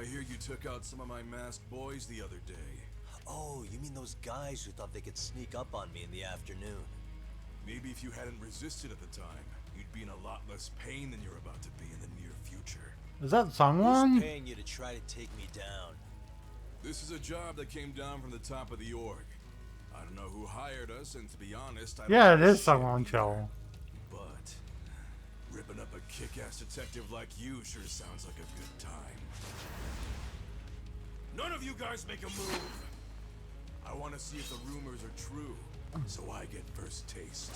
hear you took out some of my masked boys the other day. Oh, you mean those guys who thought they could sneak up on me in the afternoon? Maybe if you hadn't resisted at the time, you'd be in a lot less pain than you're about to be in the near future. is that Sungwon? Who's paying you to try to take me down? This is a job that came down from the top of the org. I don't know who hired us, and to be honest, I don't Yeah, it know is shit Sungwon either. Cho. But ripping up a kick-ass detective like you sure sounds like a good time. None of you guys make a move. I want to see if the rumors are true, so I get first taste.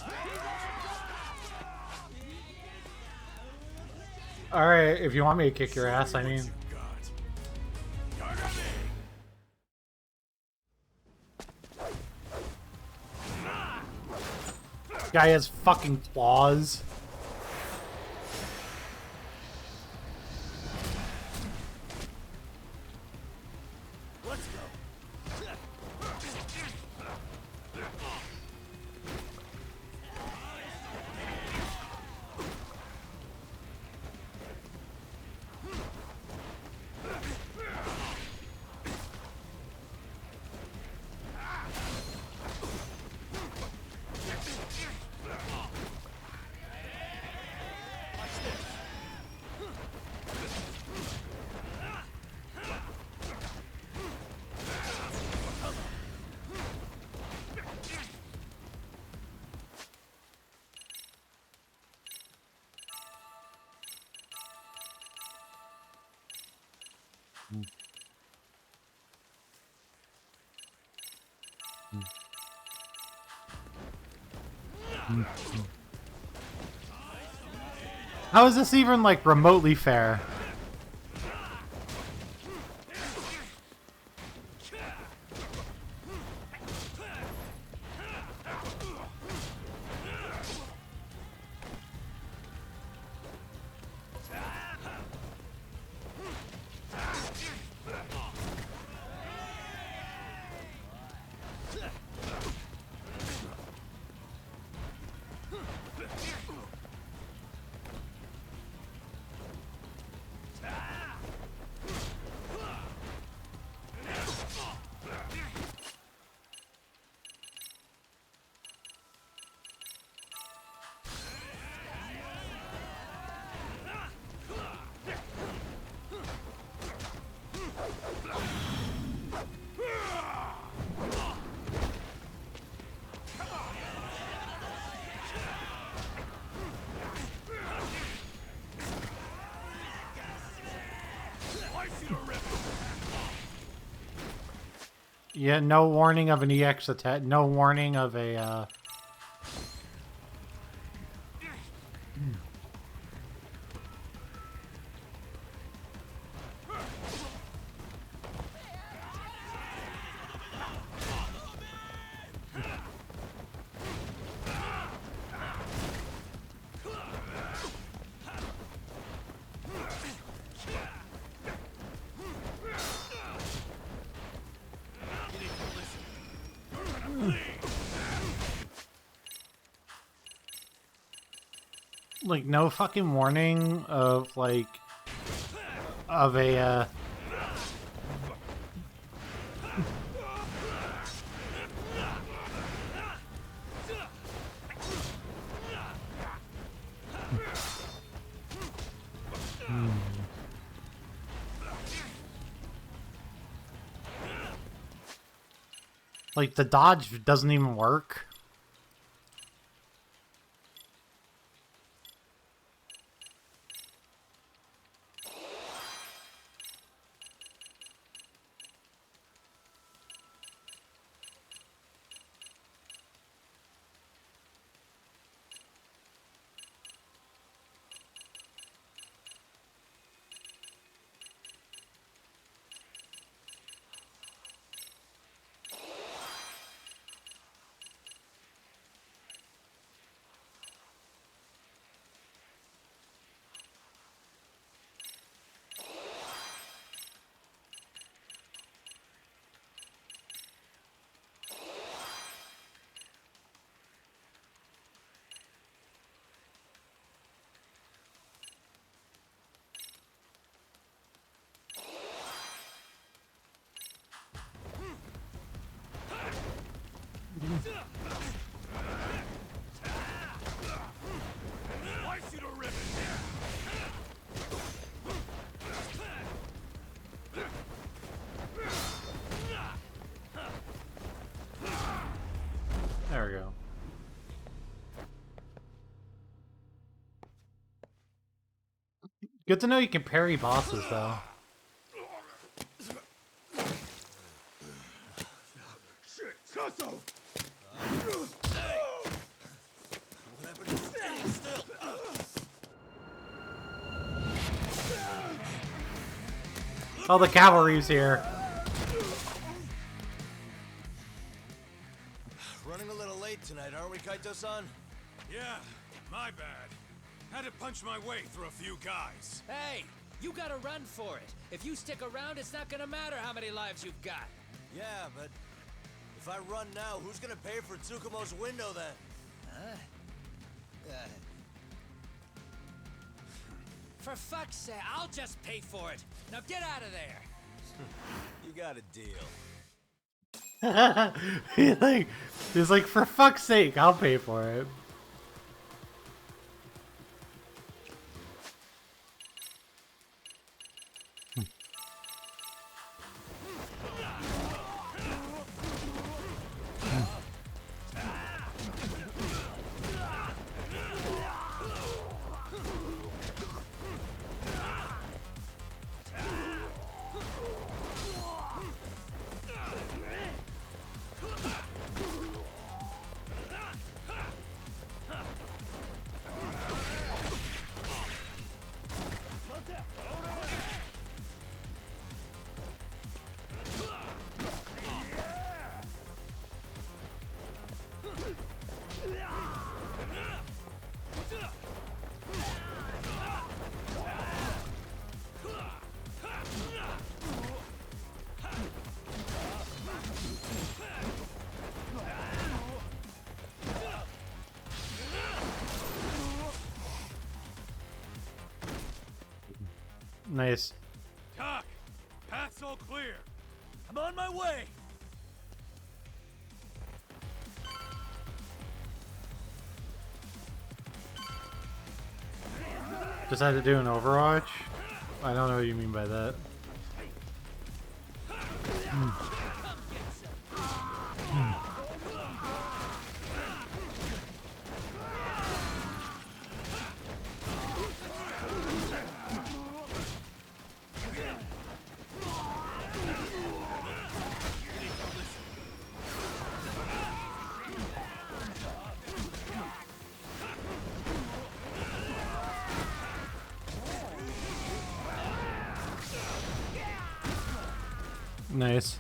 Alright, if you want me to kick your ass, I mean. Guy has fucking claws. Let's go. How is this even, like, remotely fair? Yeah, no warning of an EX attack. No warning of a. Like, no fucking warning of, like, of a, Like, the dodge doesn't even work. There we go. Good to know you can parry bosses, though. Oh, the cavalry's here. Running a little late tonight, aren't we, Kaito-san? Yeah, my bad. Had to punch my way through a few guys. Hey, you gotta run for it. If you stick around, it's not gonna matter how many lives you've got. Yeah, but if I run now, who's gonna pay for Tsukumo's window then? Huh? For fuck's sake, I'll just pay for it. Now get out of there. You got a deal. He's like, for fuck's sake, I'll pay for it. Nice. Talk! Path's all clear. I'm on my way! Just had to do an Overwatch? I don't know what you mean by that. Nice.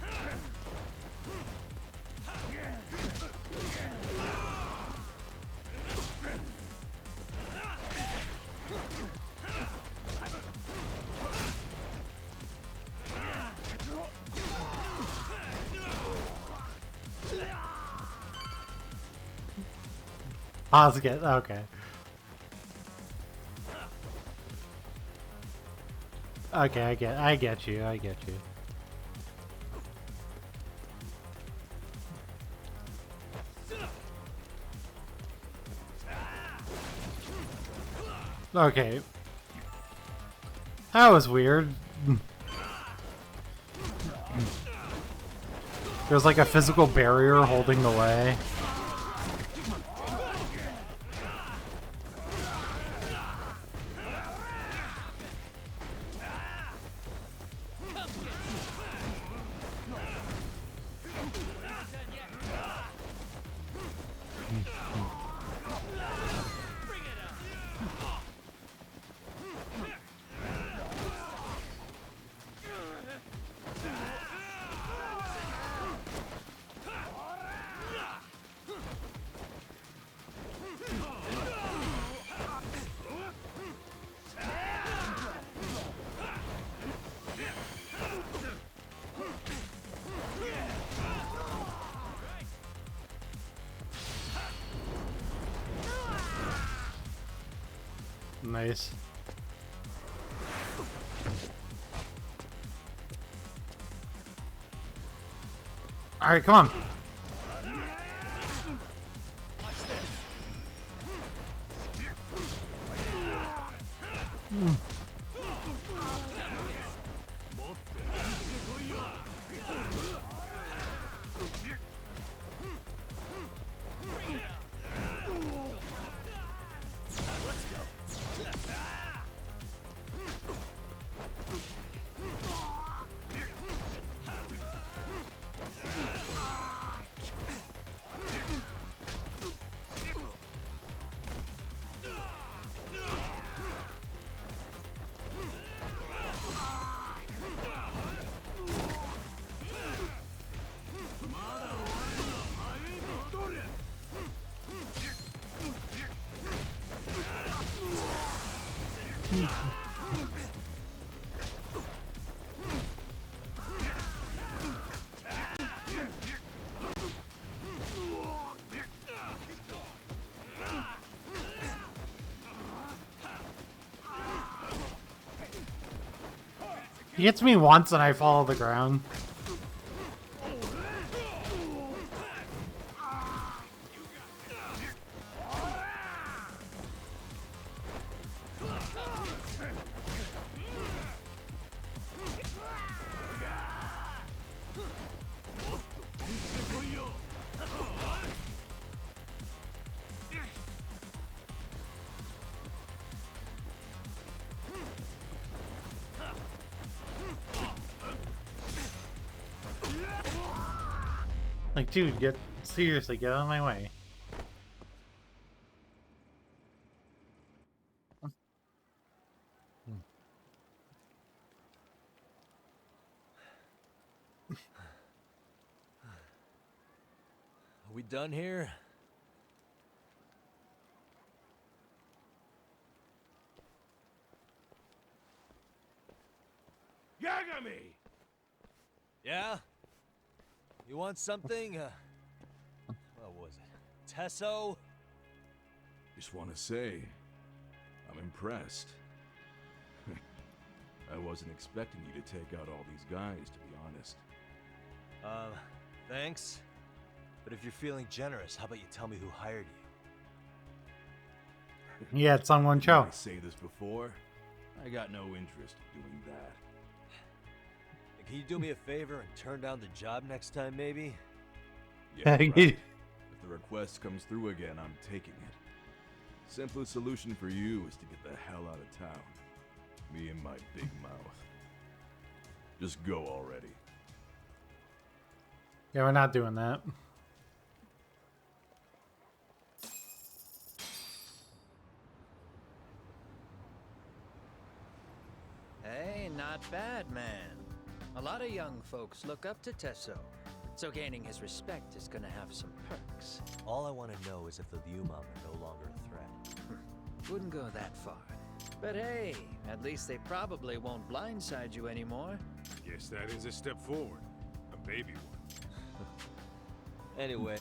Pause get okay. Okay, I get you. Okay. That was weird. There's like a physical barrier holding the way. Nice. Alright, come on. He hits me once and I fall to the ground. Like, dude, seriously, get out of my way. Are we done here? Yagami! Yeah? You want something? What was it? Tesso? Just want to say, I'm impressed. I wasn't expecting you to take out all these guys, to be honest. Thanks. But if you're feeling generous, how about you tell me who hired you? Yeah, it's on one show. I say this before. I got no interest in doing that. Can you do me a favor and turn down the job next time, maybe? Yeah, right. If the request comes through again, I'm taking it. Simplest solution for you is to get the hell out of town. Me and my big mouth. Just go already. Yeah, we're not doing that. Hey, not bad, man. A lot of young folks look up to Tesso, so gaining his respect is gonna have some perks. All I want to know is if the Liumang are no longer a threat. Wouldn't go that far. But hey, at least they probably won't blindside you anymore. Guess that is a step forward. A baby one. Anyway.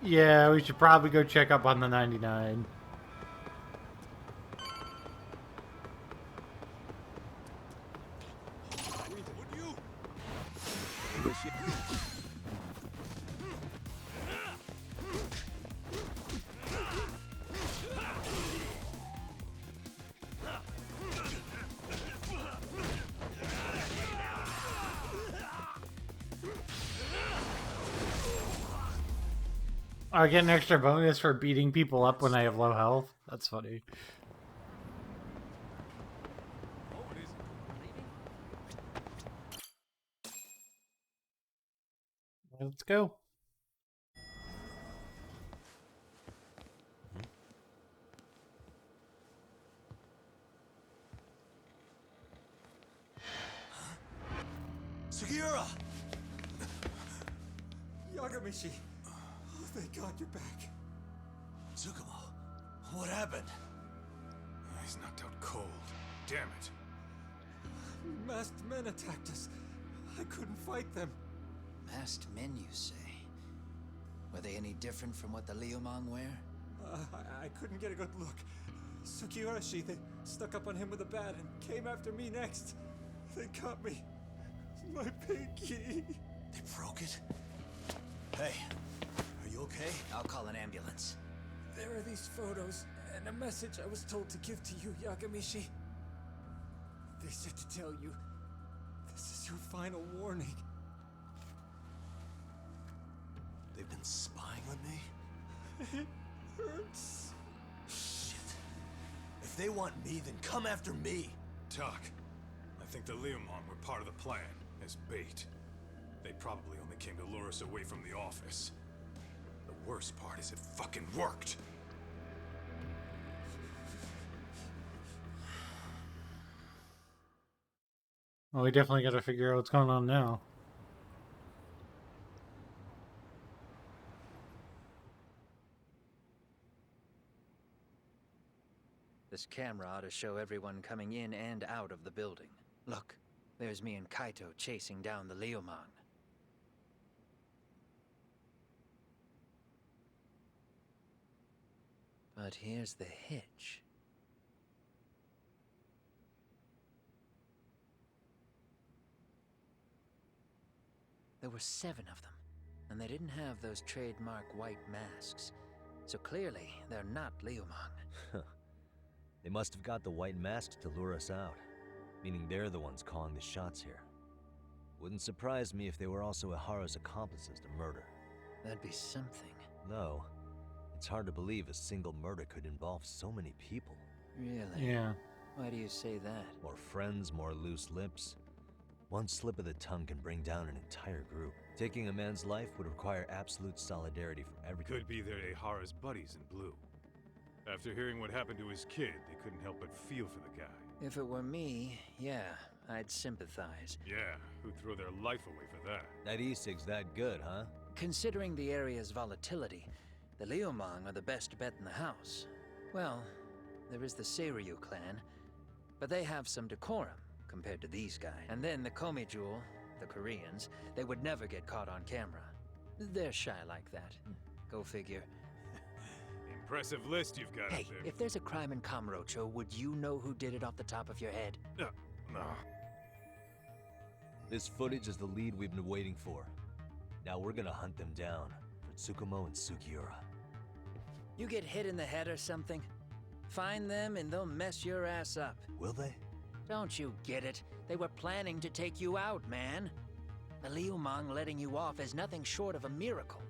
Yeah, we should probably go check up on the 99. I get an extra bonus for beating people up when I have low health. That's funny. Let's go. Sugiura! Yagamishi! Oh, thank God you're back. Tsukumo, what happened? He's knocked out cold. Damn it. Masked men attacked us. I couldn't fight them. Masked men, you say? Were they any different from what the Liumang wear? I couldn't get a good look. Sugiurashi, they stuck up on him with a bat and came after me next. They caught me. My pinky. They broke it? Hey, are you okay? I'll call an ambulance. There are these photos and a message I was told to give to you, Yagamishi. They said to tell you, this is your final warning. They've been spying on me? It hurts. Shit. If they want me, then come after me. Talk. I think the Liumang were part of the plan, as bait. They probably only came to lure us away from the office. The worst part is it fucking worked. Well, we definitely got to figure out what's going on now. This camera ought to show everyone coming in and out of the building. Look, there's me and Kaito chasing down the Liumang. But here's the hitch. There were 7 of them, and they didn't have those trademark white masks. So clearly, they're not Liumang. They must have got the white masks to lure us out, meaning they're the ones calling the shots here. Wouldn't surprise me if they were also Ihara's accomplices to murder. That'd be something. Though, it's hard to believe a single murder could involve so many people. Really? Yeah. Why do you say that? More friends, more loose lips. One slip of the tongue can bring down an entire group. Taking a man's life would require absolute solidarity from everyone. Could be they're Ihara's buddies in blue. After hearing what happened to his kid, they couldn't help but feel for the guy. If it were me, yeah, I'd sympathize. Yeah, who'd throw their life away for that? That e-cig's that good, huh? Considering the area's volatility, the Liumang are the best bet in the house. Well, there is the Seiryu clan, but they have some decorum compared to these guys. And then the Komijul, the Koreans, they would never get caught on camera. They're shy like that. Go figure. Impressive list you've got Hey, up there. if there's a crime in Kamurocho, would you know who did it off the top of your head? No. This footage is the lead we've been waiting for. Now we're gonna hunt them down for Tsukumo and Sugiura. You get hit in the head or something? Find them and they'll mess your ass up. Will they? Don't you get it? They were planning to take you out, man. The Liumang letting you off is nothing short of a miracle.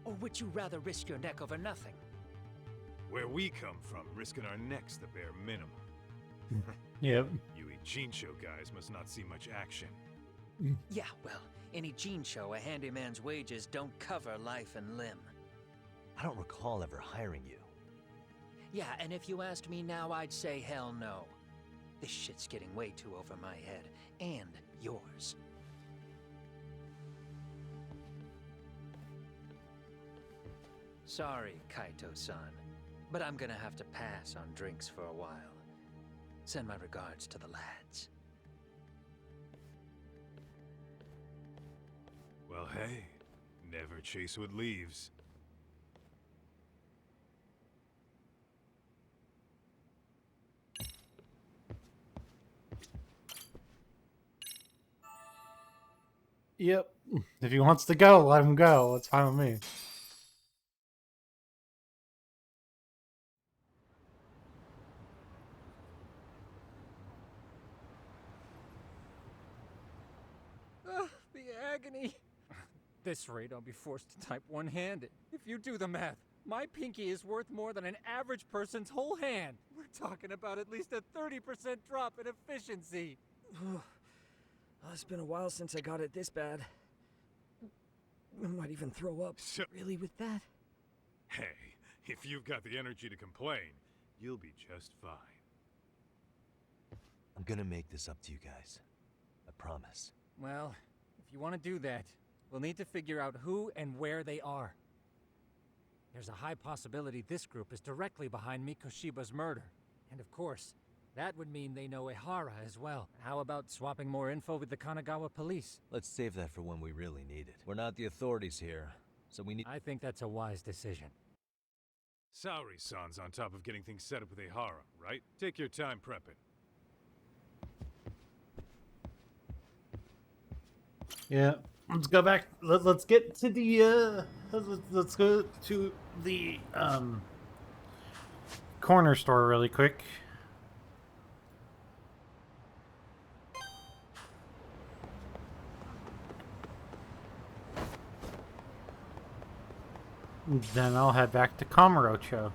Or would you rather risk your neck over nothing? Where we come from, risking our necks the bare minimum. Yep. You Ijincho guys must not see much action. Yeah, well, in Ijincho, a handyman's wages don't cover life and limb. I don't recall ever hiring you. Yeah, and if you asked me now, I'd say hell no. This shit's getting way too over my head. And yours. Sorry, Kaito-san, but I'm gonna have to pass on drinks for a while. Send my regards to the lads. Well, hey, never chase what leaves. Yep. If he wants to go, let him go. It's fine with me. The agony. This rate, I'll be forced to type one-handed. If you do the math, my pinky is worth more than an average person's whole hand. We're talking about at least a 30% drop in efficiency. It's been a while since I got it this bad. I might even throw up. Really with that? Hey, if you've got the energy to complain, you'll be just fine. I'm gonna make this up to you guys. I promise. Well, if you want to do that, we'll need to figure out who and where they are. There's a high possibility this group is directly behind Mikoshiba's murder. And of course, that would mean they know Ehara as well. How about swapping more info with the Kanagawa police? Let's save that for when we really need it. We're not the authorities here, so we need— I think that's a wise decision. Saori-san's on top of getting things set up with Ehara, right? Take your time prepping. Yeah. Let's go back. Let's get to the let's go to the corner store really quick. Then I'll head back to Kamurocho.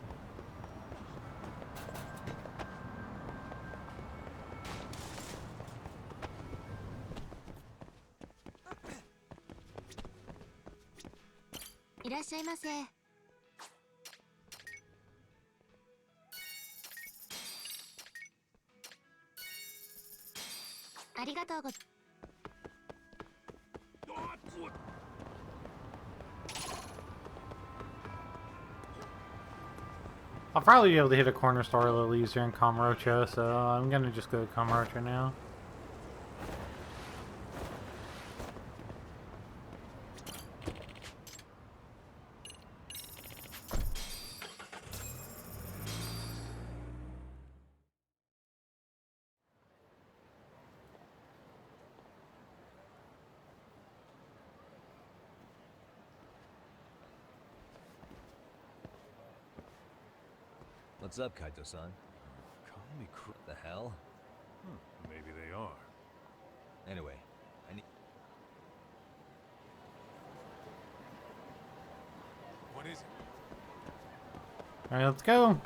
I'll probably be able to hit a corner store a little easier in Kamurocho, so I'm gonna just go to Kamurocho now. What's up, Kaito-san? Call me The hell? Maybe they are. Anyway, I need— What is it? Alright, let's go.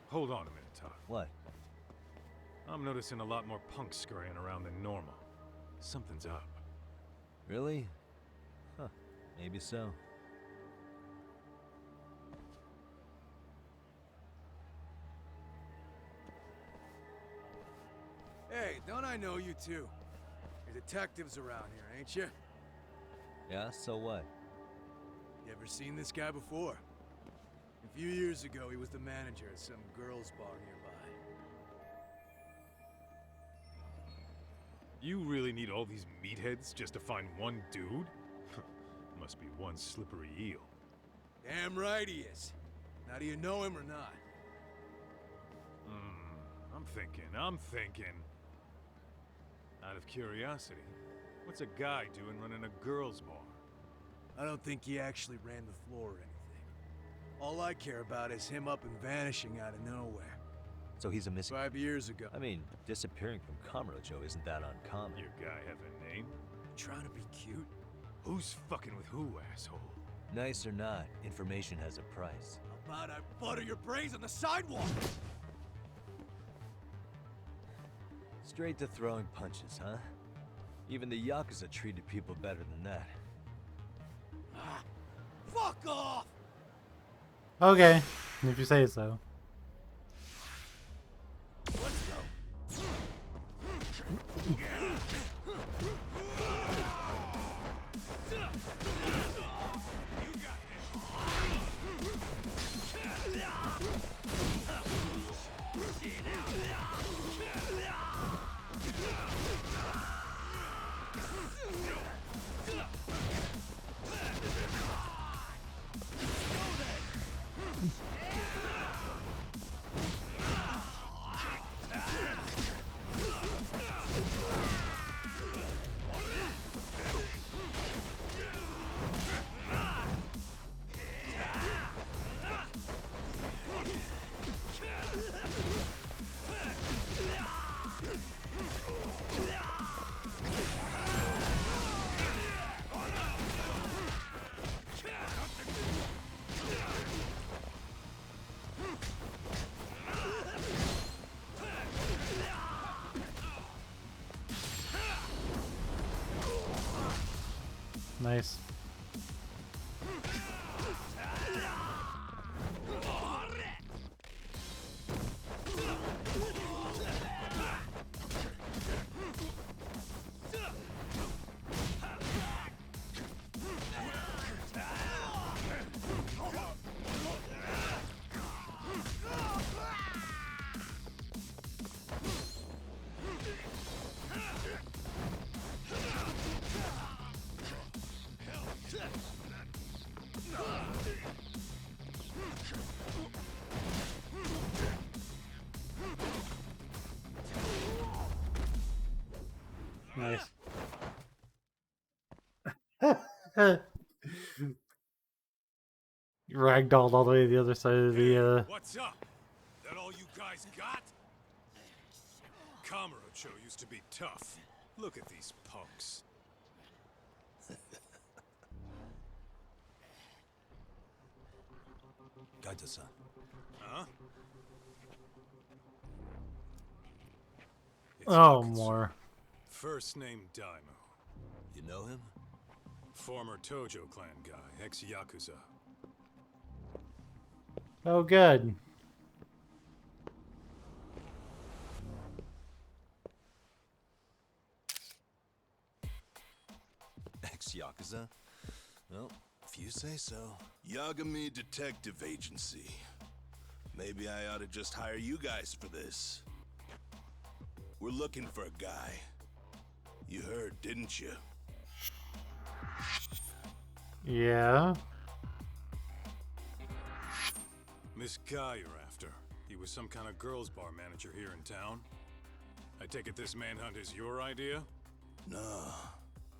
Hold on a minute, Todd. What? I'm noticing a lot more punks scurrying around than normal. Something's up. Really? Huh. Maybe so. Hey, don't I know you two? You're detectives around here, ain't you? Yeah, so what? You ever seen this guy before? A few years ago, he was the manager at some girls' bar nearby. You really need all these meatheads just to find one dude? Must be one slippery eel. Damn right he is. Now, do you know him or not? I'm thinking. Out of curiosity, what's a guy doing running a girls' bar? I don't think he actually ran the floor or anything. All I care about is him up and vanishing out of nowhere. So he's a missing— 5 years ago. I mean, disappearing from Kamurocho isn't that uncommon. Your guy have a name? Trying to be cute? Who's fucking with who, asshole? Nice or not, information has a price. How about I butter your brains on the sidewalk? Straight to throwing punches, huh? Even the Yakuza treated people better than that. Fuck off! Okay, if you say so. Let's go. Nice. Nice. Ragdolled all the way to the other side of the What's up? That all you guys got? Kamurocho used to be tough. Look at these punks. Kaito-san. Huh? Oh, more. First name Daimyo. You know him? Former Tojo clan guy, ex-Yakuza. Oh, good. Ex-Yakuza? Well, if you say so. Yagami Detective Agency. Maybe I ought to just hire you guys for this. We're looking for a guy. You heard, didn't you? Yeah. This guy you're after, he was some kind of girls' bar manager here in town? I take it this manhunt is your idea? Nah.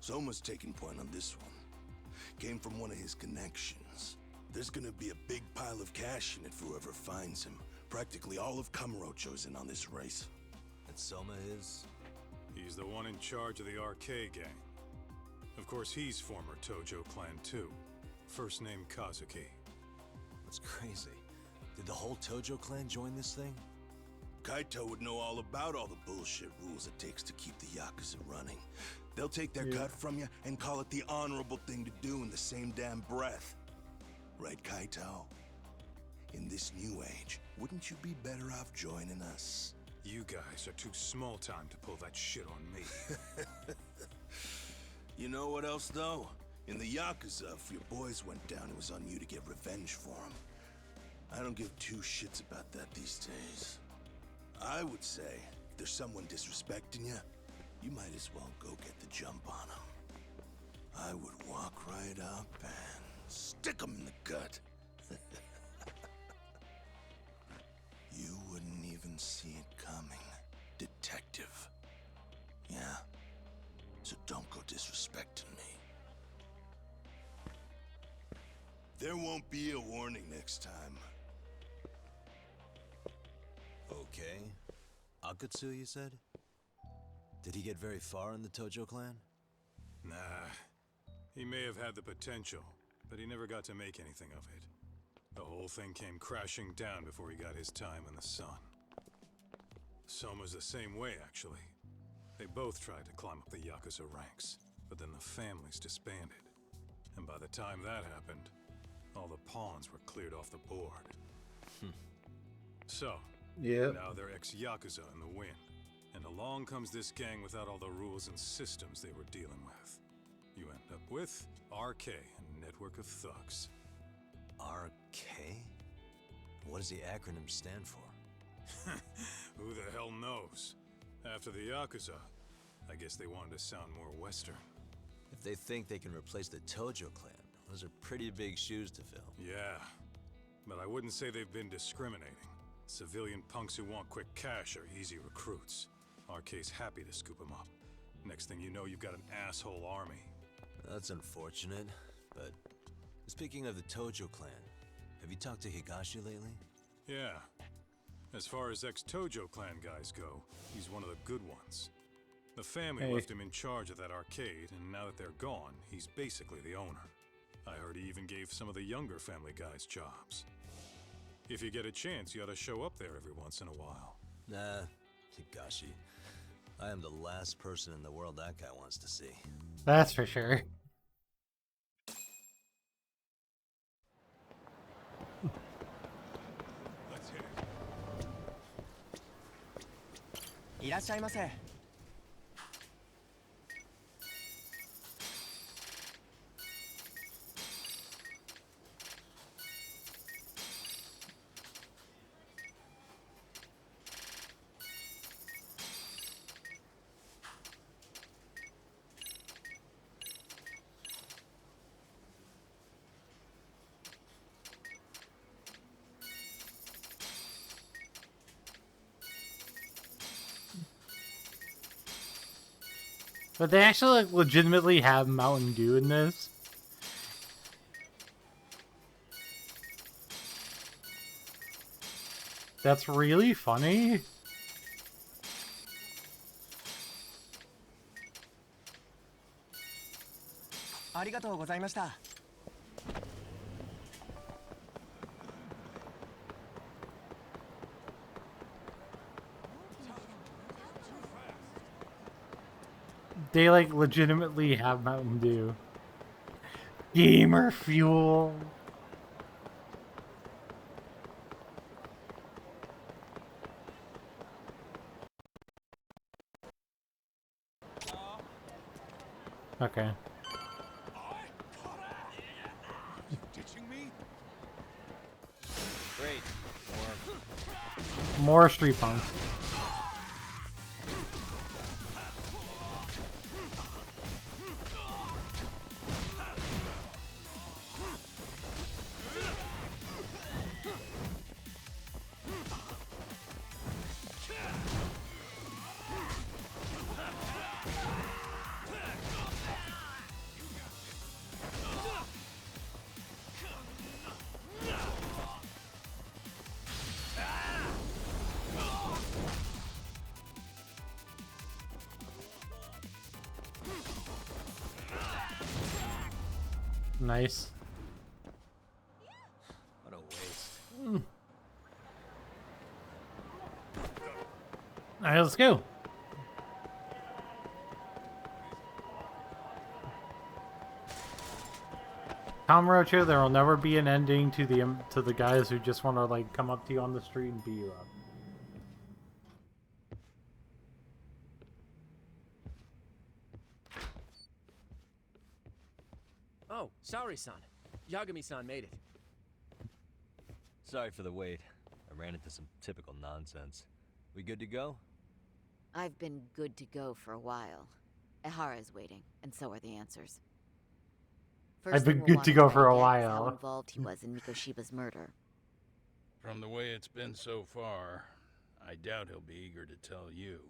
Soma's taking point on this one. Came from one of his connections. There's gonna be a big pile of cash in it for whoever finds him. Practically all of Kamurocho's in on this race. And Soma is? He's the one in charge of the RK gang. Of course, he's former Tojo clan too. First name Kazuki. That's crazy. Did the whole Tojo clan join this thing? Kaito would know all about all the bullshit rules it takes to keep the Yakuza running. They'll take their cut from you and call it the honorable thing to do in the same damn breath. Right, Kaito? In this new age, wouldn't you be better off joining us? You guys are too small time to pull that shit on me. You know what else, though? In the Yakuza, if your boys went down, it was on you to get revenge for them. I don't give two shits about that these days. I would say, if there's someone disrespecting you, you might as well go get the jump on them. I would walk right up and stick them in the gut. You wouldn't even see it coming, detective. Yeah? So don't go disrespecting me. There won't be a warning next time. Okay. Akutsu, you said? Did he get very far in the Tojo clan? Nah. He may have had the potential, but he never got to make anything of it. The whole thing came crashing down before he got his time in the sun. Soma's the same way, actually. They both tried to climb up the Yakuza ranks, but then the families disbanded. And by the time that happened, all the pawns were cleared off the board. So, now they're ex-Yakuza in the wind. And along comes this gang without all the rules and systems they were dealing with. You end up with RK, a network of thugs. RK? What does the acronym stand for? Who the hell knows? After the Yakuza, I guess they wanted to sound more Western. If they think they can replace the Tojo clan, those are pretty big shoes to fill. Yeah, but I wouldn't say they've been discriminating. Civilian punks who want quick cash are easy recruits. RK's happy to scoop them up. Next thing you know, you've got an asshole army. That's unfortunate, but speaking of the Tojo clan, have you talked to Higashi lately? Yeah. As far as ex-Tojo clan guys go, he's one of the good ones. The family left him in charge of that arcade, and now that they're gone, he's basically the owner. I heard he even gave some of the younger family guys jobs. If you get a chance, you ought to show up there every once in a while. Nah, Higashi. I am the last person in the world that guy wants to see. That's for sure. Let's hit it. いらっしゃいませ。But they actually like legitimately have Mountain Dew in this. That's really funny. They like legitimately have Mountain Dew. Gamer fuel. Okay. Ditching me? Great. More street punks. Nice. What a waste. Alright, let's go. Kamurocho, there will never be an ending to the guys who just want to like come up to you on the street and beat you up. Oh, Saori-san. Yagami-san made it. Sorry for the wait. I ran into some typical nonsense. We good to go? I've been good to go for a while. Ehara's waiting, and so are the answers. I've been good to go for a while. How involved he was in Mikoshiba's murder. From the way it's been so far, I doubt he'll be eager to tell you.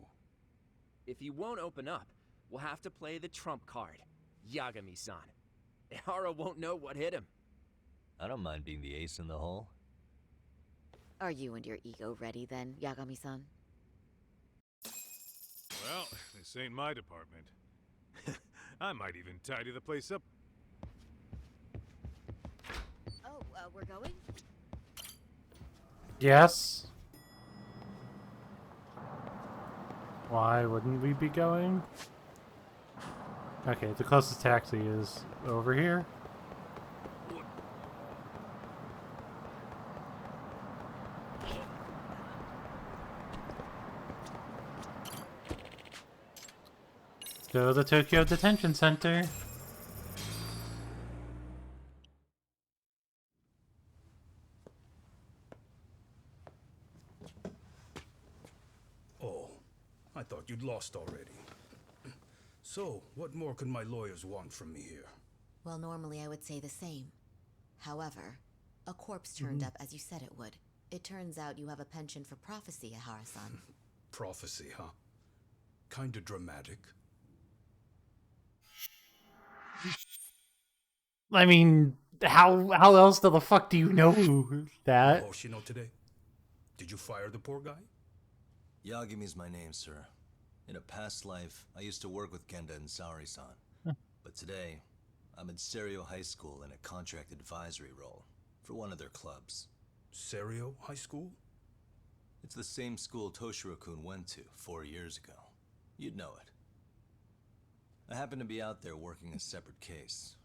If he won't open up, we'll have to play the trump card. Yagami-san. Ehara won't know what hit him. I don't mind being the ace in the hole. Are you and your ego ready then, Yagami-san? Well, this ain't my department. I might even tidy the place up. Oh, we're going? Yes. Why wouldn't we be going? Okay, the closest taxi is over here. Let's go to the Tokyo Detention Center. Oh, I thought you'd lost already. So, what more could my lawyers want from me here? Well, normally I would say the same. However, a corpse turned up as you said it would. It turns out you have a penchant for prophecy, Ahara-san. Prophecy, huh? Kinda dramatic. I mean, how else the fuck do you know that? Hoshino today? Did you fire the poor guy? Yagami's my name, sir. In a past life, I used to work with Genda and Saori-san. But today, I'm at Serio High School in a contract advisory role for one of their clubs. Serio High School? It's the same school Toshiro-kun went to 4 years ago. You'd know it. I happened to be out there working a separate case.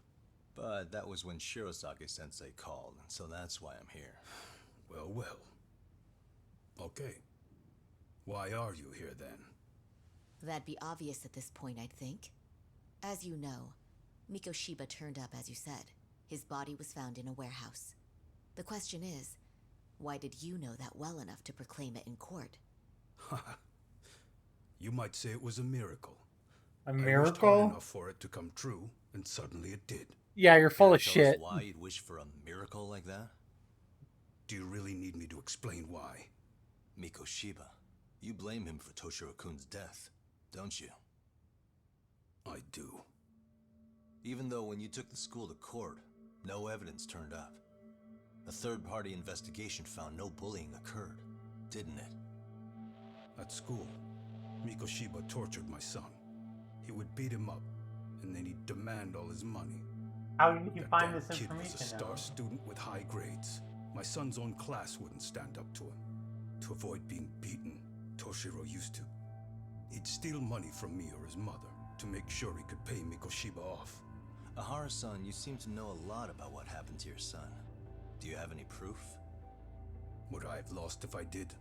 But that was when Shirosake-sensei called, so that's why I'm here. Well, well. Okay. Why are you here then? That'd be obvious at this point, I'd think. As you know, Mikoshiba turned up as you said. His body was found in a warehouse. The question is, why did you know that well enough to proclaim it in court? You might say it was a miracle. A I wished miracle? hard enough for it to come true, and suddenly it did. Yeah, you're full Can of you tell us shit. why you'd wish for a miracle like that? Do you really need me to explain why? Mikoshiba, you blame him for Toshiro-kun's death, don't you? I do. Even though when you took the school to court, no evidence turned up. A third-party investigation found no bullying occurred, didn't it? At school, Mikoshiba tortured my son. He would beat him up, and then he'd demand all his money. How did you That find damn this kid was information a star out? student with high grades. My son's own class wouldn't stand up to him. To avoid being beaten, Toshiro used to. He'd steal money from me or his mother to make sure he could pay Mikoshiba off. Ahara-san, you seem to know a lot about what happened to your son. Do you have any proof? Would I have lost if I did?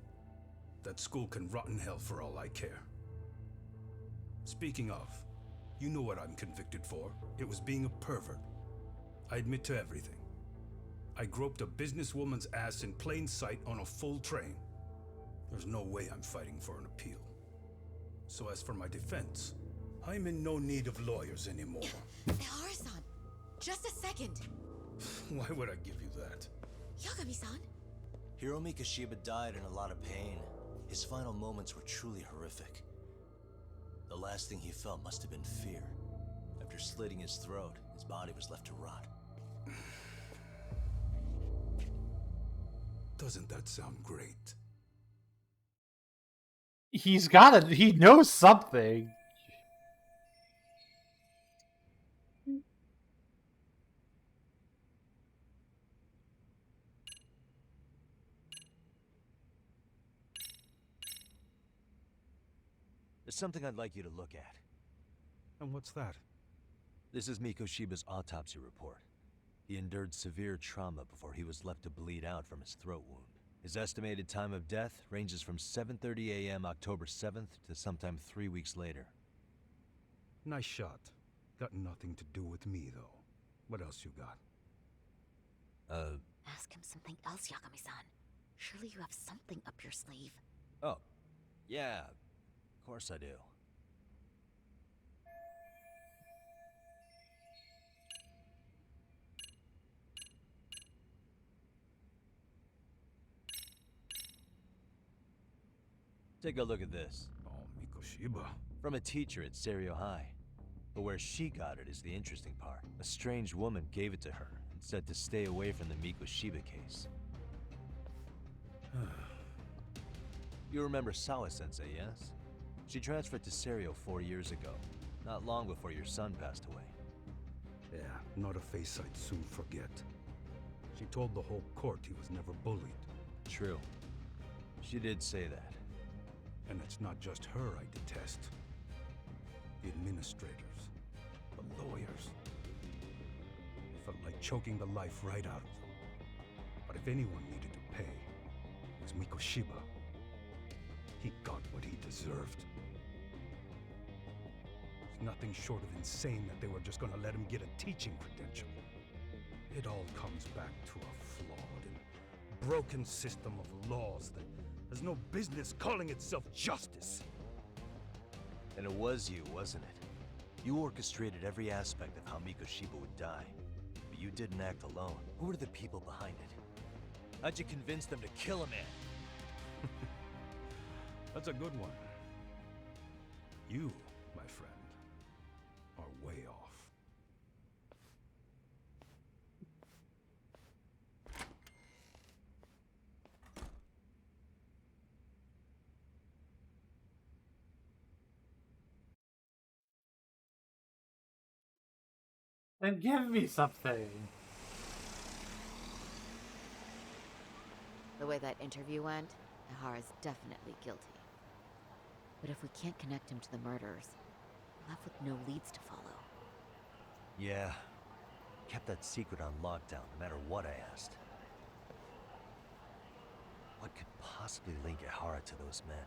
That school can rot in hell for all I care. Speaking of, you know what I'm convicted for. It was being a pervert. I admit to everything. I groped a businesswoman's ass in plain sight on a full train. There's no way I'm fighting for an appeal. So as for my defense, I'm in no need of lawyers anymore. Ahara-san, just a second. Why would I give you that? Yagami-san? Hiro Mikoshiba died in a lot of pain. His final moments were truly horrific. The last thing he felt must have been fear. After slitting his throat, his body was left to rot. Doesn't that sound great? He knows something. There's something I'd like you to look at. And what's that? This is Mikoshiba's autopsy report. He endured severe trauma before he was left to bleed out from his throat wound. His estimated time of death ranges from 7:30 a.m. October 7th to sometime 3 weeks later. Nice shot. Got nothing to do with me, though. What else you got? Ask him something else, Yagami-san. Surely you have something up your sleeve. Oh, yeah, of course I do. Take a look at this. Oh, Mikoshiba. From a teacher at Serio High. But where she got it is the interesting part. A strange woman gave it to her and said to stay away from the Mikoshiba case. You remember Sawa-sensei, yes? She transferred to Serio 4 years ago, not long before your son passed away. Yeah, not a face I'd soon forget. She told the whole court he was never bullied. True. She did say that. And it's not just her I detest. The administrators, the lawyers. It felt like choking the life right out of them. But if anyone needed to pay, it was Mikoshiba. He got what he deserved. It's nothing short of insane that they were just gonna let him get a teaching credential. It all comes back to a flawed and broken system of laws that has no business calling itself justice. And it was you, wasn't it? You orchestrated every aspect of how Mikoshiba would die. But you didn't act alone. Who were the people behind it? How'd you convince them to kill a man? That's a good one. You, my friend, are way off. Then give me something. The way that interview went, Ihara's definitely guilty. But if we can't connect him to the murderers, we're left with no leads to follow. Yeah. Kept that secret on lockdown, no matter what I asked. What could possibly link Ihara to those men?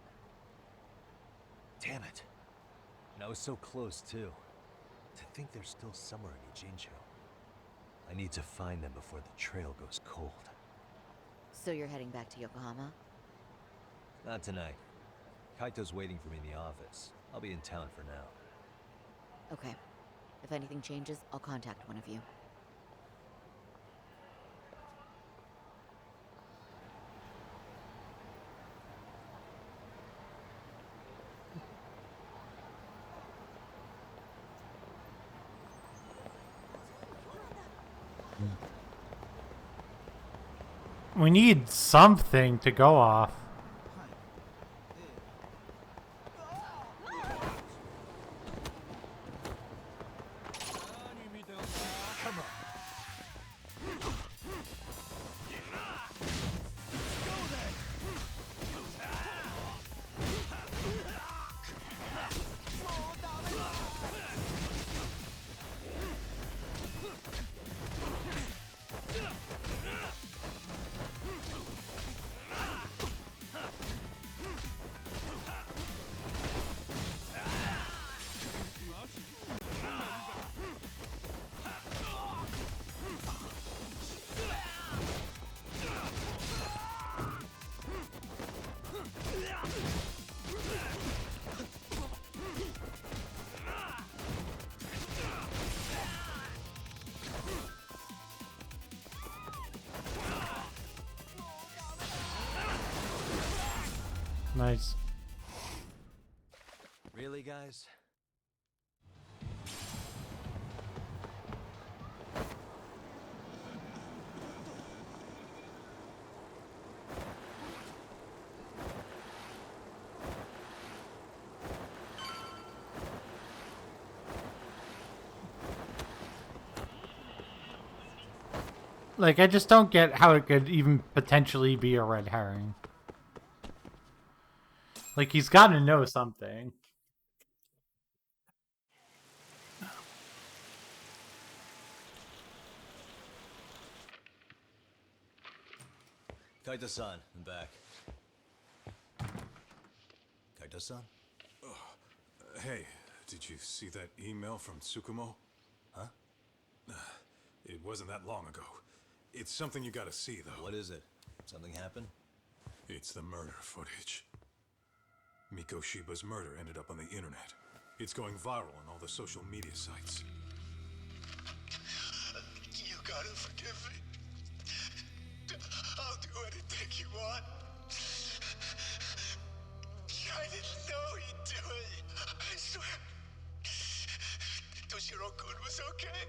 Damn it. And I was so close, too. To think they're still somewhere in Ijincho. I need to find them before the trail goes cold. So you're heading back to Yokohama? Not tonight. Kaito's waiting for me in the office. I'll be in town for now. Okay. If anything changes, I'll contact one of you. We need something to go off. Nice. Really, guys? Like, I just don't get how it could even potentially be a red herring. Like, he's got to know something. Kaito-san, I'm back. Kaito-san? Hey, did you see that email from Tsukumo? Huh? It wasn't that long ago. It's something you gotta see, though. What is it? Something happened? It's the murder footage. Mikoshiba's murder ended up on the internet. It's going viral on all the social media sites. You gotta forgive me. I'll do anything you want. I didn't know he'd do it. I swear. Toshiro-kun was okay.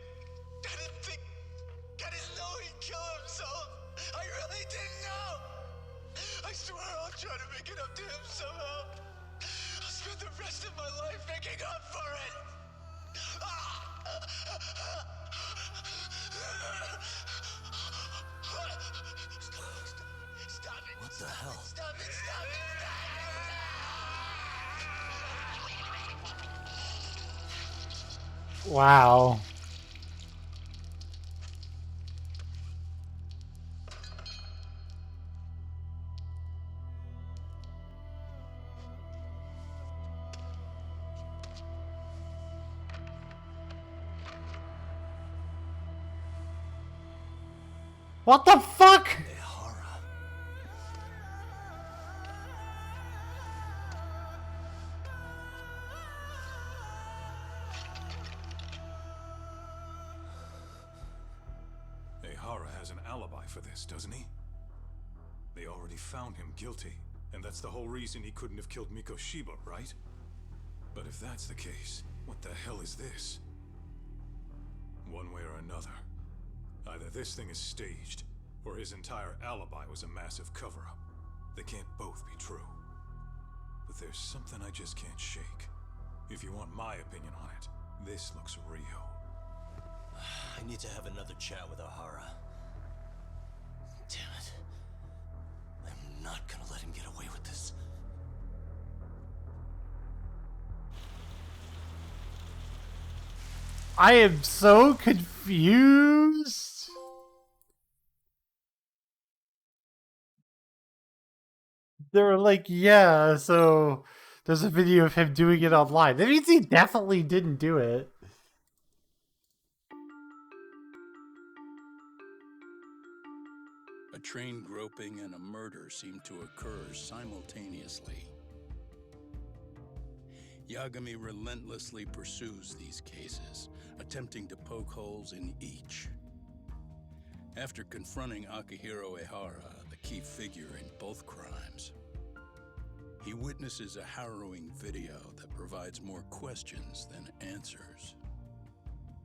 I didn't know he'd kill himself. I really didn't know. I swear I'll try to make it up to him somehow. I'll spend the rest of my life making up for it. Stop it. What the hell? Stop it. Stop it. Stop it. Wow. What the fuck? Ehara has an alibi for this, doesn't he? They already found him guilty, and that's the whole reason he couldn't have killed Mikoshiba, right? But if that's the case, what the hell is this? One way or another, either this thing is staged, or his entire alibi was a massive cover-up. They can't both be true. But there's something I just can't shake. If you want my opinion on it, this looks real. I need to have another chat with Ehara. Damn it. I'm not gonna let him get away with this. I am so confused. They're like, yeah, so there's a video of him doing it online. That means he definitely didn't do it. A train groping and a murder seem to occur simultaneously. Yagami relentlessly pursues these cases, attempting to poke holes in each. After confronting Akihiro Ehara, the key figure in both crimes, he witnesses a harrowing video that provides more questions than answers.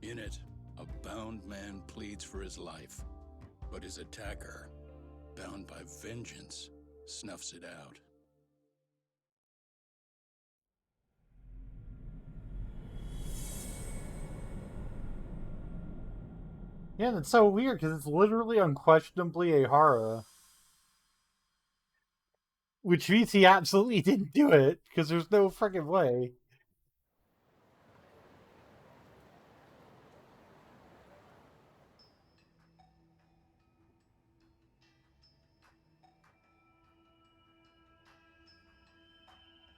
In it, a bound man pleads for his life, but his attacker, bound by vengeance, snuffs it out. Yeah, that's so weird because it's literally unquestionably Ehara. Which means he absolutely didn't do it because there's no freaking way.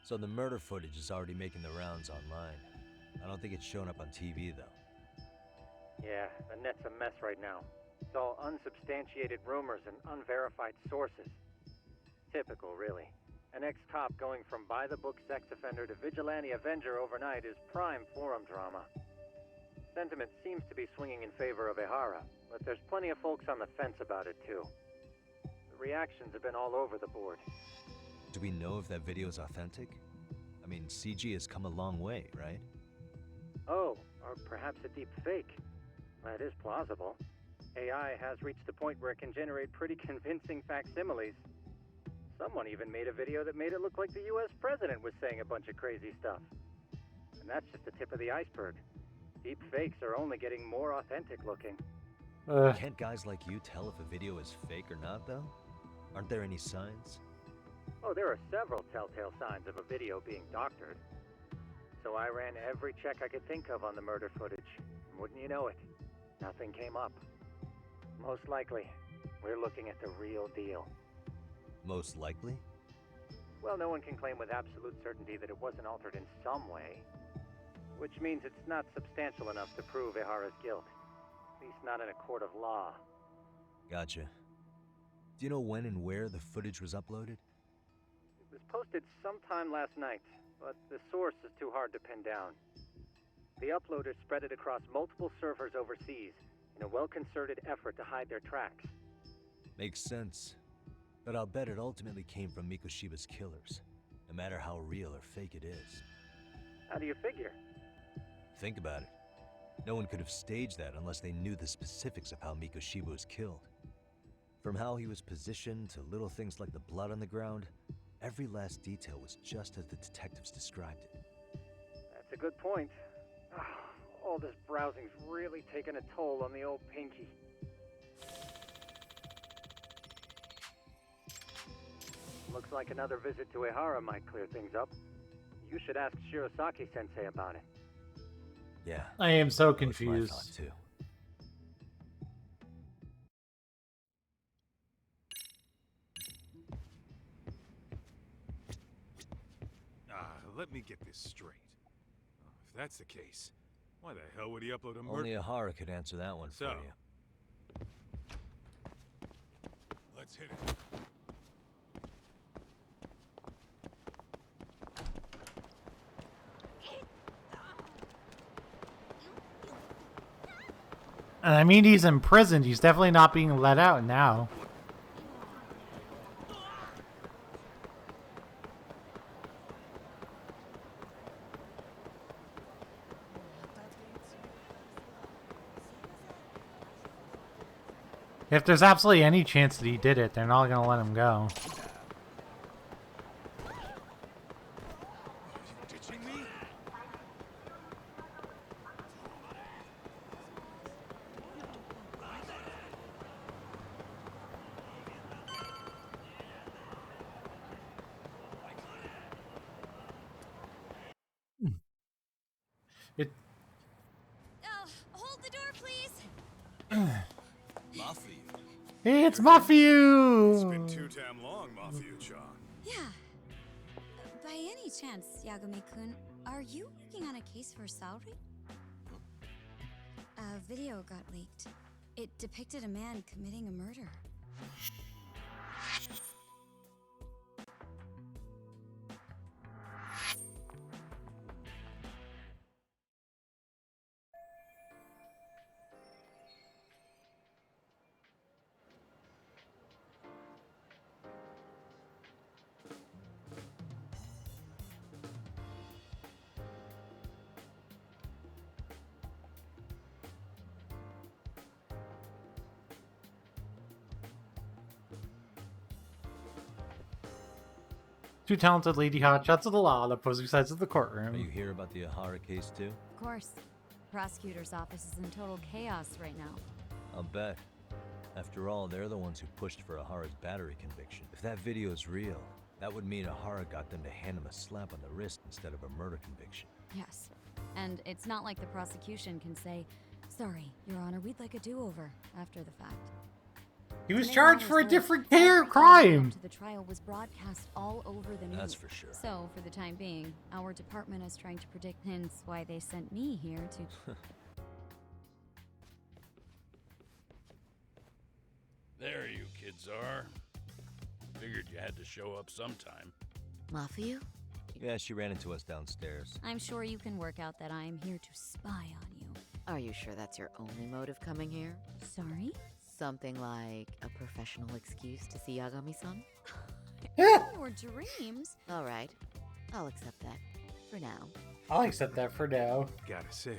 So the murder footage is already making the rounds online. I don't think it's showing up on TV, though. Yeah, the net's a mess right now. It's all unsubstantiated rumors and unverified sources. Typical, really. An ex-cop going from by-the-book sex offender to vigilante avenger overnight is prime forum drama. Sentiment seems to be swinging in favor of Ehara, but there's plenty of folks on the fence about it, too. The reactions have been all over the board. Do we know if that video is authentic? I mean, CG has come a long way, right? Oh, or perhaps a deep fake. That is plausible. AI has reached the point where it can generate pretty convincing facsimiles. Someone even made a video that made it look like the US president was saying a bunch of crazy stuff. And that's just the tip of the iceberg. Deep fakes are only getting more authentic looking. Can't guys like you tell if a video is fake or not, though? Aren't there any signs? Oh, there are several telltale signs of a video being doctored. So I ran every check I could think of on the murder footage. And wouldn't you know it, nothing came up. Most likely, we're looking at the real deal. Most likely? Well, no one can claim with absolute certainty that it wasn't altered in some way. Which means it's not substantial enough to prove Ehara's guilt. At least not in a court of law. Gotcha. Do you know when and where the footage was uploaded? It was posted sometime last night, but the source is too hard to pin down. The uploaders spread it across multiple servers overseas in a well-concerted effort to hide their tracks. Makes sense. But I'll bet it ultimately came from Mikoshiba's killers, no matter how real or fake it is. How do you figure? Think about it. No one could have staged that unless they knew the specifics of how Mikoshiba was killed. From how he was positioned to little things like the blood on the ground, every last detail was just as the detectives described it. That's a good point. All this browsing's really taken a toll on the old pinky. Looks like another visit to Ehara might clear things up. You should ask Shirosaki-sensei about it. Yeah. I am so that was my confused. thought, too. Let me get this straight. If that's the case, why the hell would he upload a murder? Only Ahara could answer that one for So, you. let's hit it. And I mean, he's imprisoned. He's definitely not being let out now. If there's absolutely any chance that he did it, they're not going to let him go. Ditching me? It. Hold the door, please. Mafia. Hey, it's Mafia! It's been too damn long, Mafia-chan. Yeah. By any chance, Yagami-kun, are you working on a case for Saori? A video got leaked. It depicted a man committing a murder. Two talented lady hotshots of the law on opposing sides of the courtroom. Are you hear about the Ahara case too? Of course. Prosecutor's office is in total chaos right now. I'll bet. After all, they're the ones who pushed for Ahara's battery conviction. If that video is real, that would mean Ahara got them to hand him a slap on the wrist instead of a murder conviction. Yes. And it's not like the prosecution can say, "Sorry, Your Honor, we'd like a do-over," after the fact. He was To make charged matters for a worse, different everything crime. leading up to the trial was broadcast all over the news. That's for sure. So, for the time being, our department is trying to predict, hence why they sent me here to... There you kids are. Figured you had to show up sometime. Mafia? Yeah, she ran into us downstairs. I'm sure you can work out that I'm here to spy on you. Are you sure that's your only motive coming here? Sorry? Something like a professional excuse to see Yagami-san? Your dreams? All right. I'll accept that. For now. I'll accept that for now. Gotta say,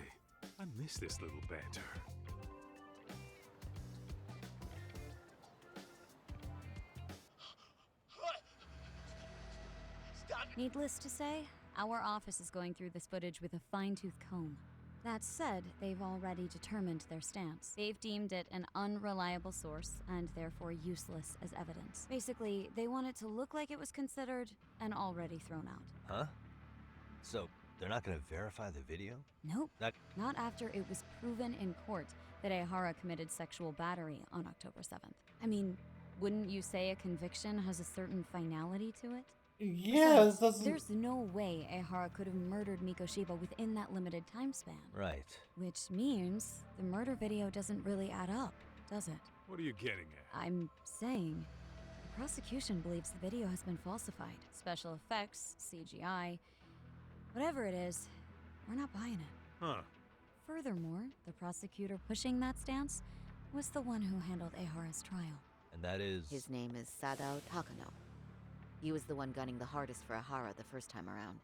I miss this little banter. Needless to say, our office is going through this footage with a fine-tooth comb. That said, they've already determined their stance. They've deemed it an unreliable source, and therefore useless as evidence. Basically, they want it to look like it was considered and already thrown out. Huh? So, they're not gonna verify the video? Nope. That... Not after it was proven in court that Ehara committed sexual battery on October 7th. I mean, wouldn't you say a conviction has a certain finality to it? Yes, Besides, there's no way Ehara could have murdered Mikoshiba within that limited time span. Right. Which means the murder video doesn't really add up, does it? What are you getting at? I'm saying the prosecution believes the video has been falsified. Special effects, CGI, whatever it is, we're not buying it. Huh. Furthermore, the prosecutor pushing that stance was the one who handled Ehara's trial. And that is... His name is Sadao Takano. He was the one gunning the hardest for Ahara the first time around,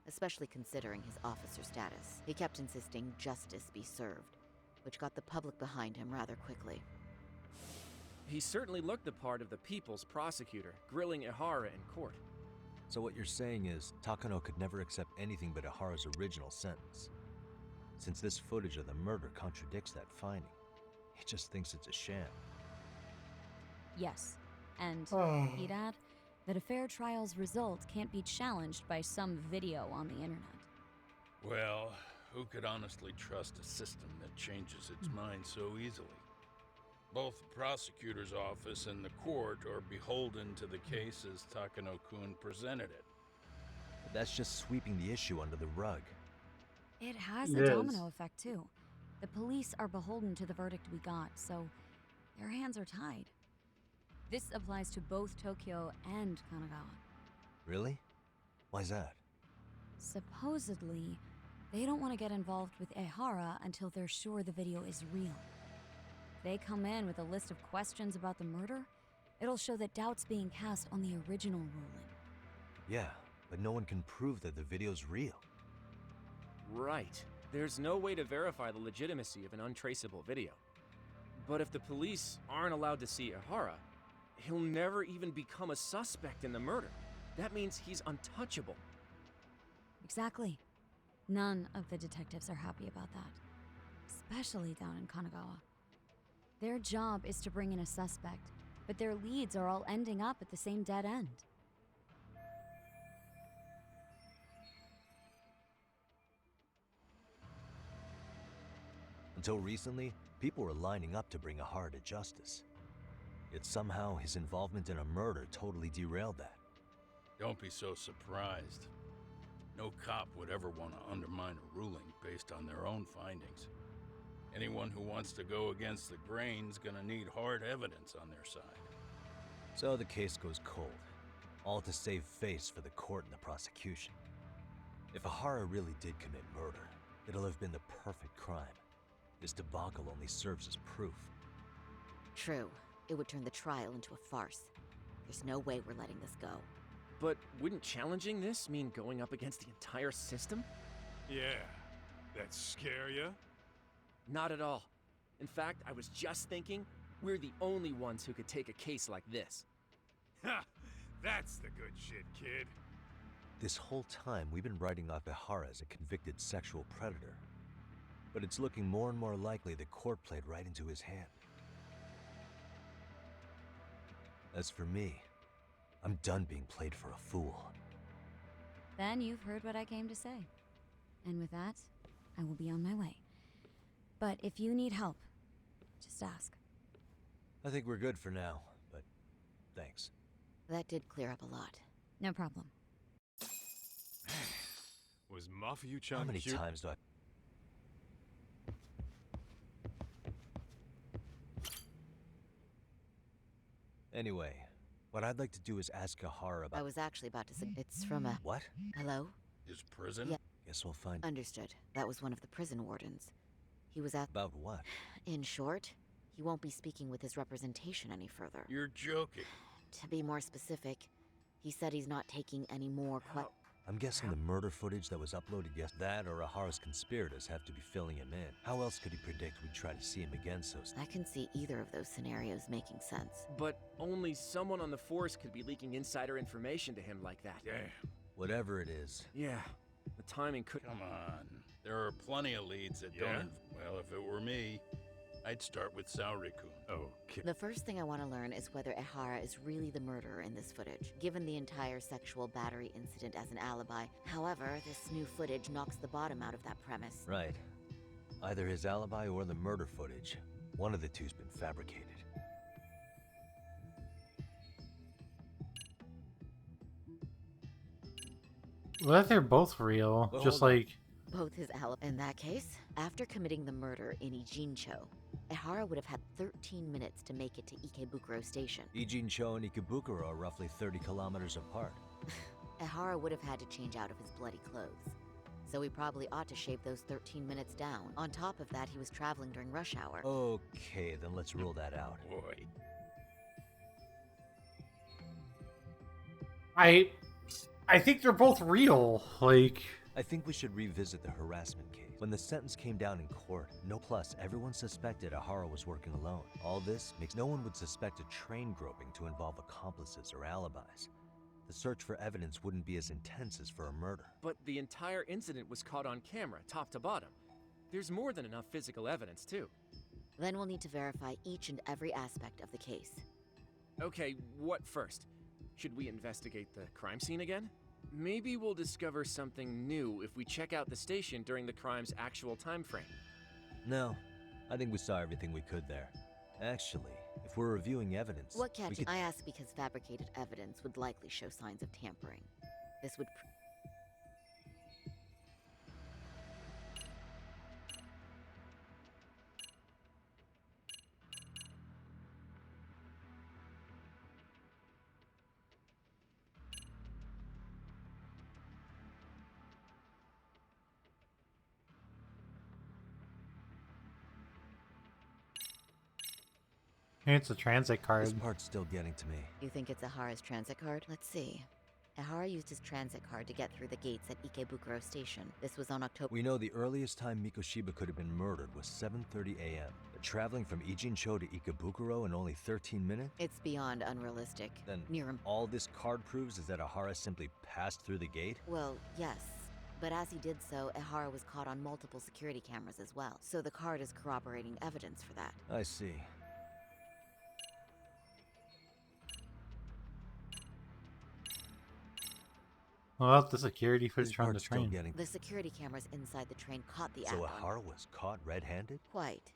especially considering his officer status. He kept insisting justice be served, which got the public behind him rather quickly. He certainly looked the part of the people's prosecutor, grilling Ehara in court. So what you're saying is, Takano could never accept anything but Ahara's original sentence. Since this footage of the murder contradicts that finding, he just thinks it's a sham. Yes, and he'd add that a fair trial's result can't be challenged by some video on the internet. Well, who could honestly trust a system that changes its mind so easily? Both the prosecutor's office and the court are beholden to the case as Takano-kun presented it. That's just sweeping the issue under the rug. It has a domino effect, too. The police are beholden to the verdict we got, so their hands are tied. This applies to both Tokyo and Kanagawa. Really? Why's that? Supposedly, they don't want to get involved with Ehara until they're sure the video is real. They come in with a list of questions about the murder, it'll show that doubt's being cast on the original ruling. Yeah, but no one can prove that the video's real. Right. There's no way to verify the legitimacy of an untraceable video. But if the police aren't allowed to see Ehara, he'll never even become a suspect in the murder. That means he's untouchable. Exactly. None of the detectives are happy about that. Especially down in Kanagawa. Their job is to bring in a suspect, but their leads are all ending up at the same dead end. Until recently, people were lining up to bring Ehara to justice. Yet somehow his involvement in a murder totally derailed that. Don't be so surprised. No cop would ever want to undermine a ruling based on their own findings. Anyone who wants to go against the grain's gonna need hard evidence on their side. So the case goes cold, all to save face for the court and the prosecution. If Ehara really did commit murder, it'll have been the perfect crime. This debacle only serves as proof. True. It would turn the trial into a farce. There's no way we're letting this go. But wouldn't challenging this mean going up against the entire system? Yeah. That scare ya? Not at all. In fact, I was just thinking, we're the only ones who could take a case like this. Ha! That's the good shit, kid. This whole time, we've been writing off Ehara as a convicted sexual predator. But it's looking more and more likely the court played right into his hand. As for me, I'm done being played for a fool. Then you've heard what I came to say. And with that, I will be on my way. But if you need help, just ask. I think we're good for now, but thanks. That did clear up a lot. No problem. Was Mafuyu-chan How many times do I... Anyway, what I'd like to do is ask Ehara about... I was actually about to say... It's from a... What? Hello? His prison? Yeah. Guess we'll find... Understood. That was one of the prison wardens. He was at... About what? In short, he won't be speaking with his representation any further. You're joking. To be more specific, he said he's not taking any more I'm guessing the murder footage that was uploaded yesterday, that or Ahara's conspirators have to be filling him in. How else could he predict we'd try to see him again so soon? I can see either of those scenarios making sense. But only someone on the force could be leaking insider information to him like that. Damn. Whatever it is. Yeah, the timing could... Come on. There are plenty of leads that don't... Well, if it were me, I'd start with Saori-kun. Okay. The first thing I want to learn is whether Ehara is really the murderer in this footage, given the entire sexual battery incident as an alibi. However, this new footage knocks the bottom out of that premise. Right. Either his alibi or the murder footage. One of the two's been fabricated. Well, they're both real, Well, just hold on. like... Both his alibi. In that case, after committing the murder in Ijincho, Ehara would have had 13 minutes to make it to Ikebukuro Station. Ijincho and Ikebukuro are roughly 30 kilometers apart. Ehara would have had to change out of his bloody clothes. So he probably ought to shave those 13 minutes down. On top of that, he was traveling during rush hour. Okay, then let's rule that out. Boy. I think they're both real, like... I think we should revisit the harassment case. When the sentence came down in court, everyone suspected Ehara was working alone. All this makes no one would suspect a train groping to involve accomplices or alibis. The search for evidence wouldn't be as intense as for a murder. But the entire incident was caught on camera, top to bottom. There's more than enough physical evidence, too. Then we'll need to verify each and every aspect of the case. Okay, what first? Should we investigate the crime scene again? maybe we'll discover something new if we check out the station during the crime's actual time frame. No, I think we saw everything we could there. Actually, if we're reviewing evidence, What we catches? could... I ask because fabricated evidence would likely show signs of tampering. This would. It's a transit card. This part's still getting to me. You think it's Ahara's transit card? Let's see. Ahara used his transit card to get through the gates at Ikebukuro Station. This was on October. We know the earliest time Mikoshiba could have been murdered was 7:30 a.m. But traveling from Ijincho to Ikebukuro in only 13 minutes? It's beyond unrealistic. Then Near all this card proves is that Ahara simply passed through the gate? Well, yes. But as he did so, Ahara was caught on multiple security cameras as well. So the card is corroborating evidence for that. I see. Well, the security footage from the train. The security cameras inside the train caught the So add-on. Ahara was caught red-handed? Quite.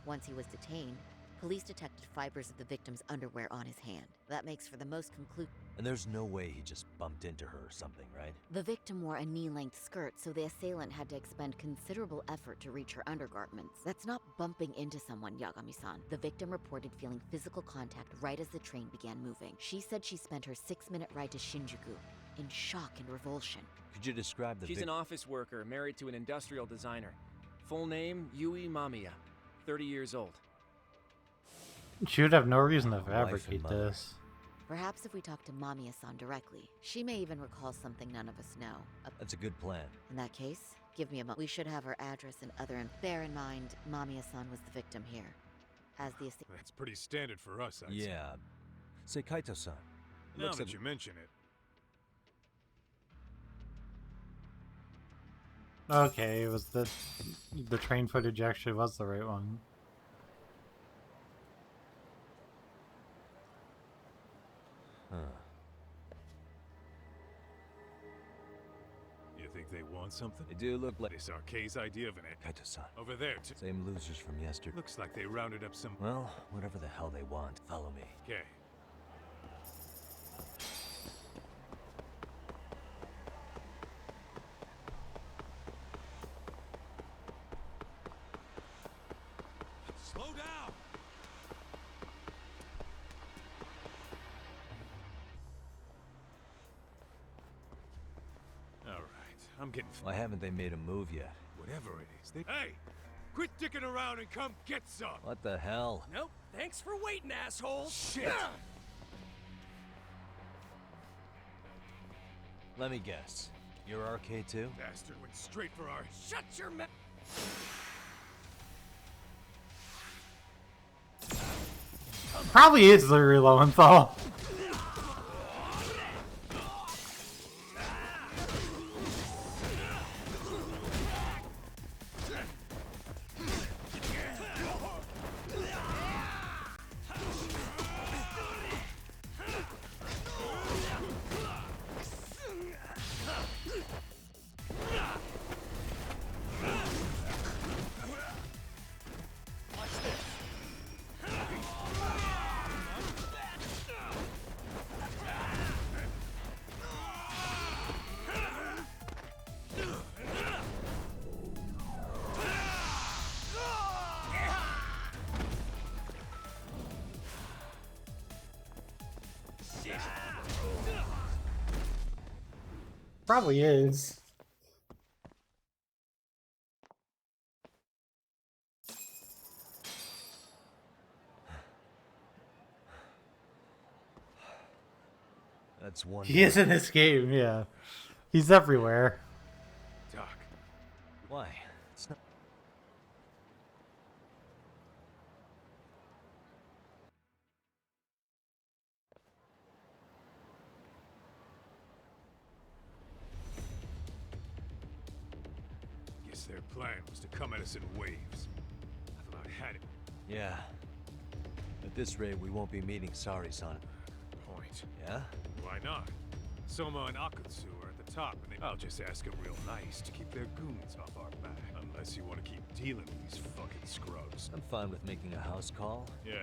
Once he was detained, police detected fibers of the victim's underwear on his hand. That makes for the most conclusive. And there's no way he just bumped into her or something, right? The victim wore a knee-length skirt, so the assailant had to expend considerable effort to reach her undergarments. That's not bumping into someone, Yagami-san. The victim reported feeling physical contact right as the train began moving. She said she spent her 6-minute ride to Shinjuku in shock and revulsion. Could you describe the She's an office worker married to an industrial designer. Full name, Yui Mamiya. 30 years old. She would have no reason to fabricate this. Perhaps if we talk to Mamiya-san directly, she may even recall something none of us know. That's a good plan. In that case, give me a moment. We should have her address and other. Bear in mind, Mamiya-san was the victim here. As the That's pretty standard for us, I'd say. Yeah. Say Kaito-san. Now that you mention it. Okay, it was the train footage actually was the right one. Huh. You think they want something? They do look like This Arcade's idea of an Kaito-san. over there, too. Same losers from yesterday. Looks like they rounded up some. Well, whatever the hell they want, follow me. Okay. Slow down! All right, I'm getting. Why haven't they made a move yet? Whatever it is, they. Hey, quit dicking around and come get some. What the hell? Nope. Thanks for waiting, asshole. Shit. Let me guess. You're RK too? Bastard went straight for our. Shut your mouth. Probably is Larry Lowenthal. Probably is. That's one. He is in this game, yeah. He's everywhere. Doc. Why? It's not. Guess their plan was to come at us in waves. I've about had it. Yeah. At this rate, we won't be meeting Sari-san. Point. Yeah? Why not? Soma and Akutsu are at top, and I'll just ask them real nice to keep their goons off our back. Unless you want to keep dealing with these fucking scrubs. I'm fine with making a house call. Yeah,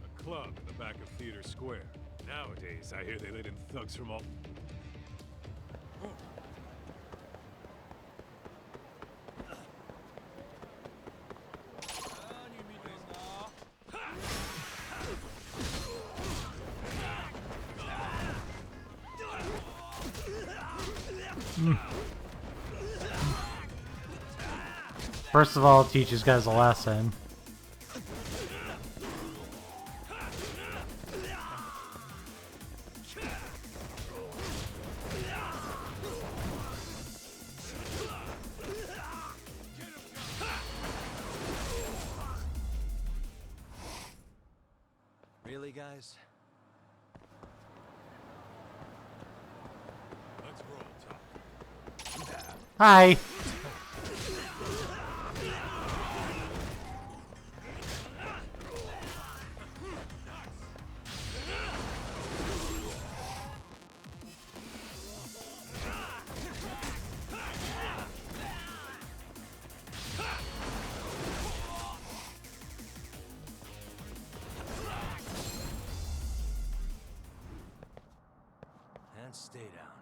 a club in the back of Theater Square. Nowadays, I hear they let in thugs from all... First of all, it teaches guys a lesson. Really, guys? Let's roll, Top. Hi. And stay down.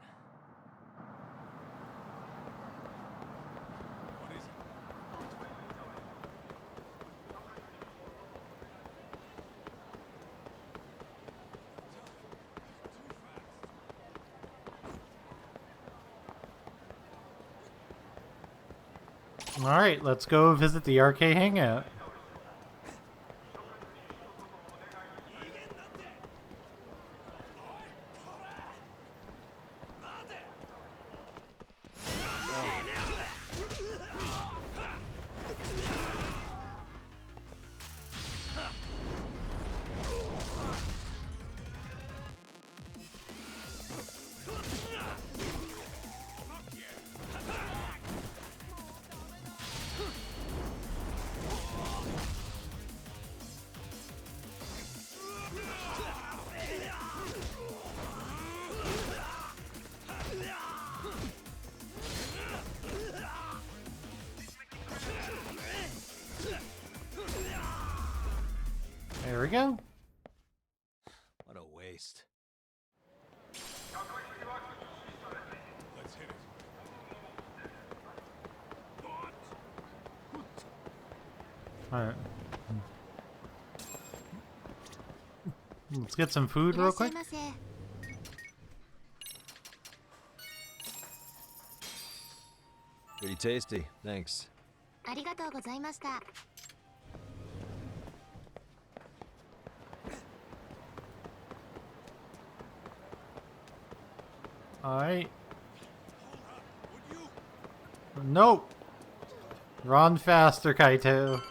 Alright, let's go visit the RK Hangout. There we go. What a waste. Let's hit it. Alright. Let's get some food real quick. Pretty tasty. Thanks. ありがとうございました。 Alright. Nope. Run faster, Kaito.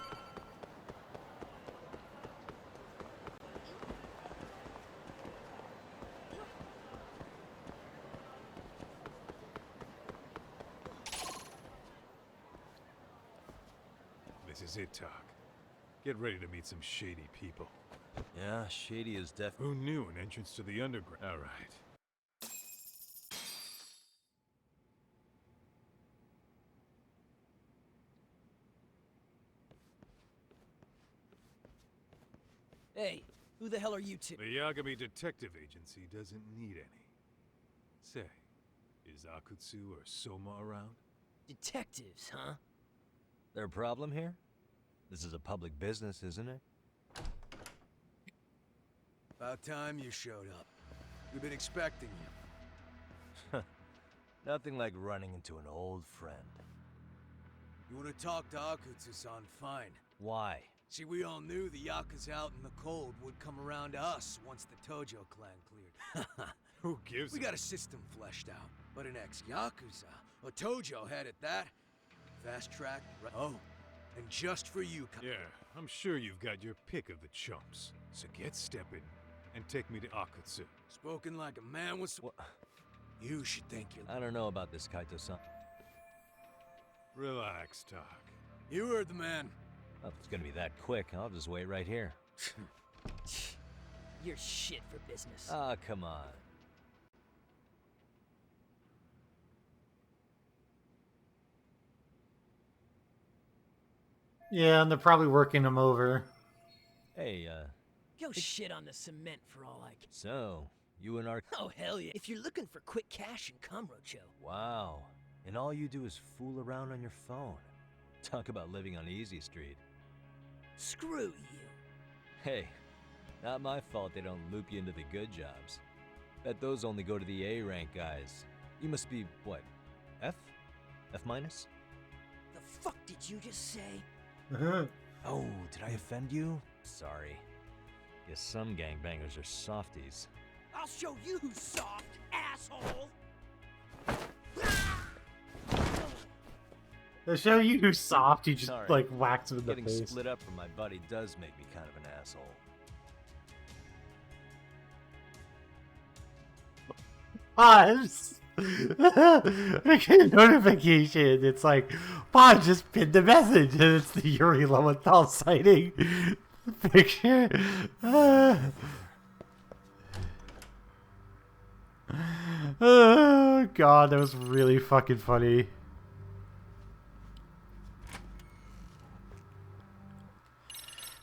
This is it, Talk. Get ready to meet some shady people. Yeah, shady is Who knew an entrance to the underground? All right. Hey, who the hell are you two? The Yagami Detective Agency doesn't need any. Say, is Akutsu or Soma around? Detectives, huh? there a problem here? This is a public business, isn't it? About time you showed up. We've been expecting you. Nothing like running into an old friend. You want to talk to Akutsu-san, fine. Why? See, we all knew the Yakuza out in the cold would come around to us once the Tojo clan cleared. Who gives We got a system fleshed out, but an ex-Yakuza, a Tojo head at that. Fast track, right? Oh, and just for you. Yeah, I'm sure you've got your pick of the chumps. So get stepping and take me to Akutsu. Spoken like a man with... You should think you're... I don't know about this, Kaito-san. Relax, Doc. You heard the man. Well, if it's gonna be that quick, I'll just wait right here. You're shit for business. Ah, come on. Yeah, and they're probably working him over. Hey, Go shit on the cement for all I can. so, you and our... Oh, hell yeah. If you're looking for quick cash in Kamurocho. Wow. And all you do is fool around on your phone. Talk about living on Easy Street. Screw you. Hey, not my fault they don't loop you into the good jobs. Bet those only go to the A-rank guys. You must be, what, F? F minus? The fuck did you just say? Oh, did I offend you? Sorry. Guess some gangbangers are softies. I'll show you who's soft, asshole! They show you who's soft, you just Sorry. like whacks him in the Getting face. split up from my buddy does make me kind of an asshole. Pause. I get a notification. It's like, Pause just pinned the message, and it's the Yuri Lowenthal sighting picture. Oh god, that was really fucking funny.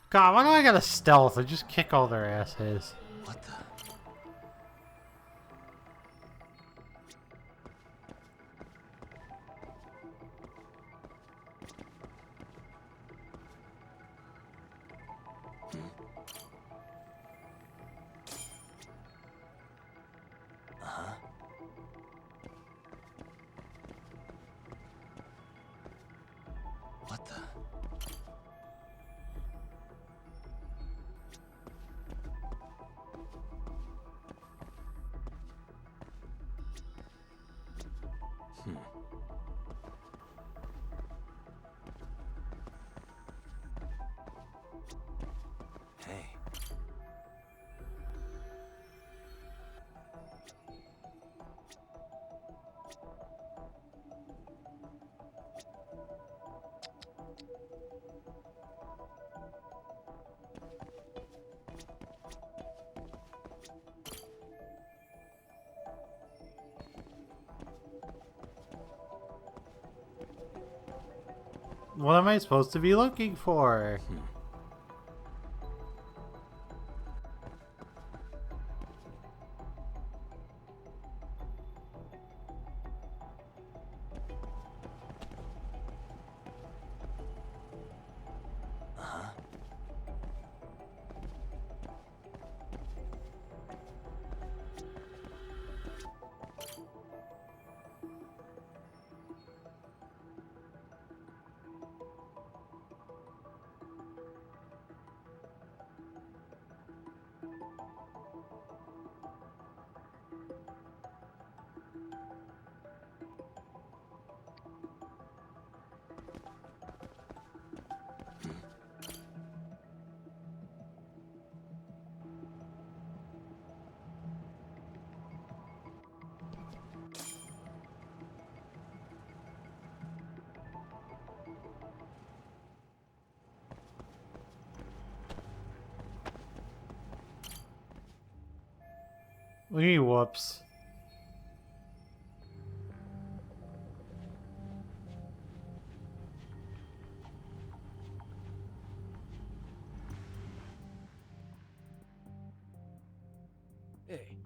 God, why do I gotta stealth? I just kick all their asses. What the? Uh-huh. What the? Hey. What am I supposed to be looking for? Uh-huh. Whoops. Hey,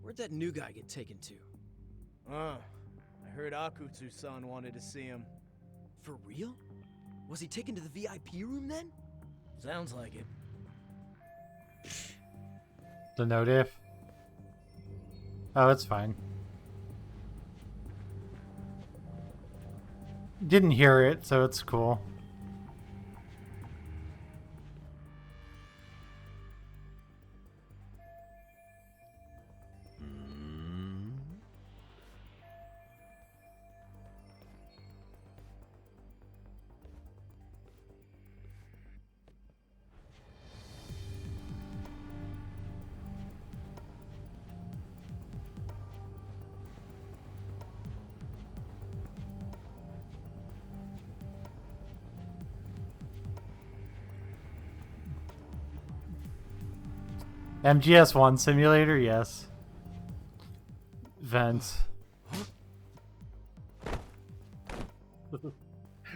where'd that new guy get taken to? I heard Akutsu-san wanted to see him. For real? Was he taken to the VIP room then? Sounds like it. The no diff. Oh, it's fine. Didn't hear it, so it's cool. MGS1 simulator, yes. Vents.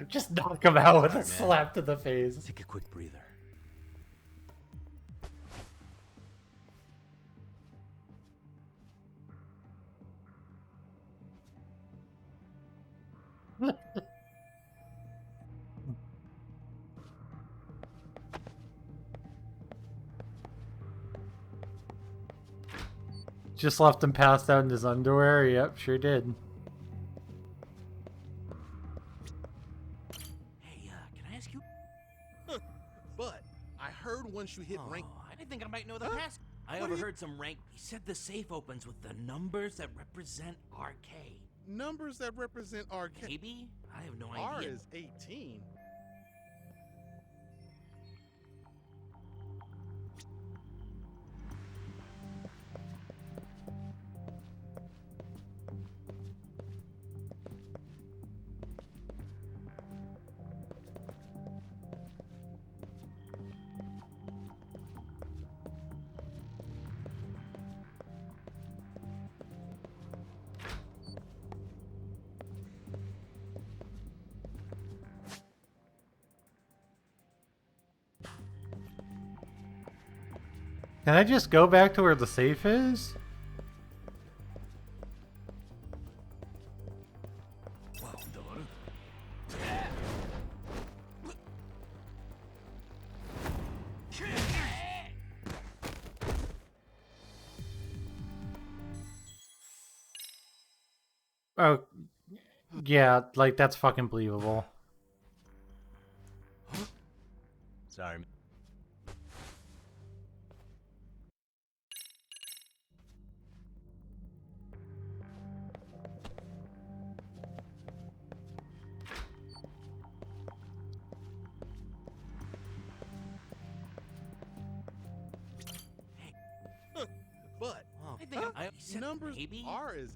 Just knock him out with a Man, slap to the face. Take a quick breather. Just left him passed out in his underwear. Yep, sure did. Hey, can I ask you? But I heard once you hit rank. I didn't think I might know the pass. I overheard some rank. He said the safe opens with the numbers that represent RK. Numbers that represent RK. Maybe? I have no R idea. is 18. Can I just go back to where the safe is? Oh, yeah, like that's fucking believable. Sorry. But I think I said Numbers maybe? R is.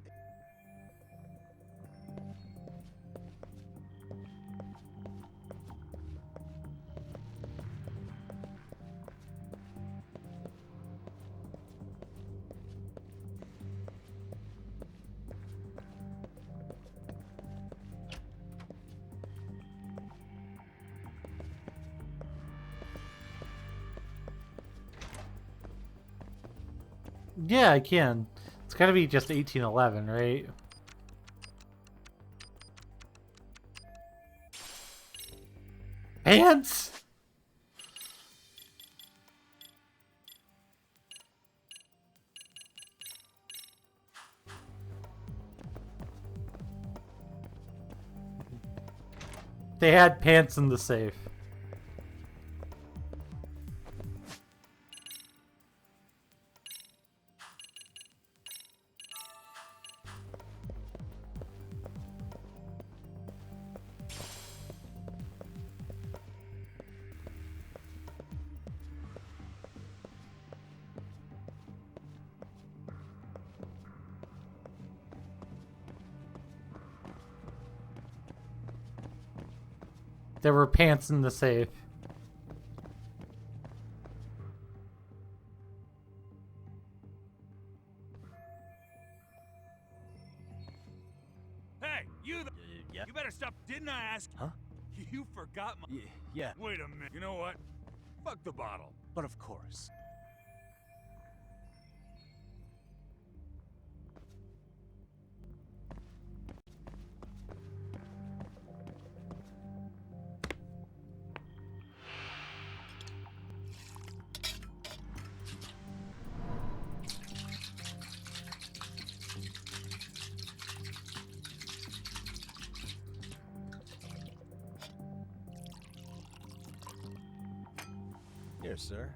Yeah, I can. It's gotta be just 1811, right? Pants! They had pants in the safe. There were pants in the safe. Hey, you! Yeah. You better stop! Didn't I ask? Huh? You forgot my. Yeah. Wait a minute. You know what? Fuck the bottle. But of course. Here, sir.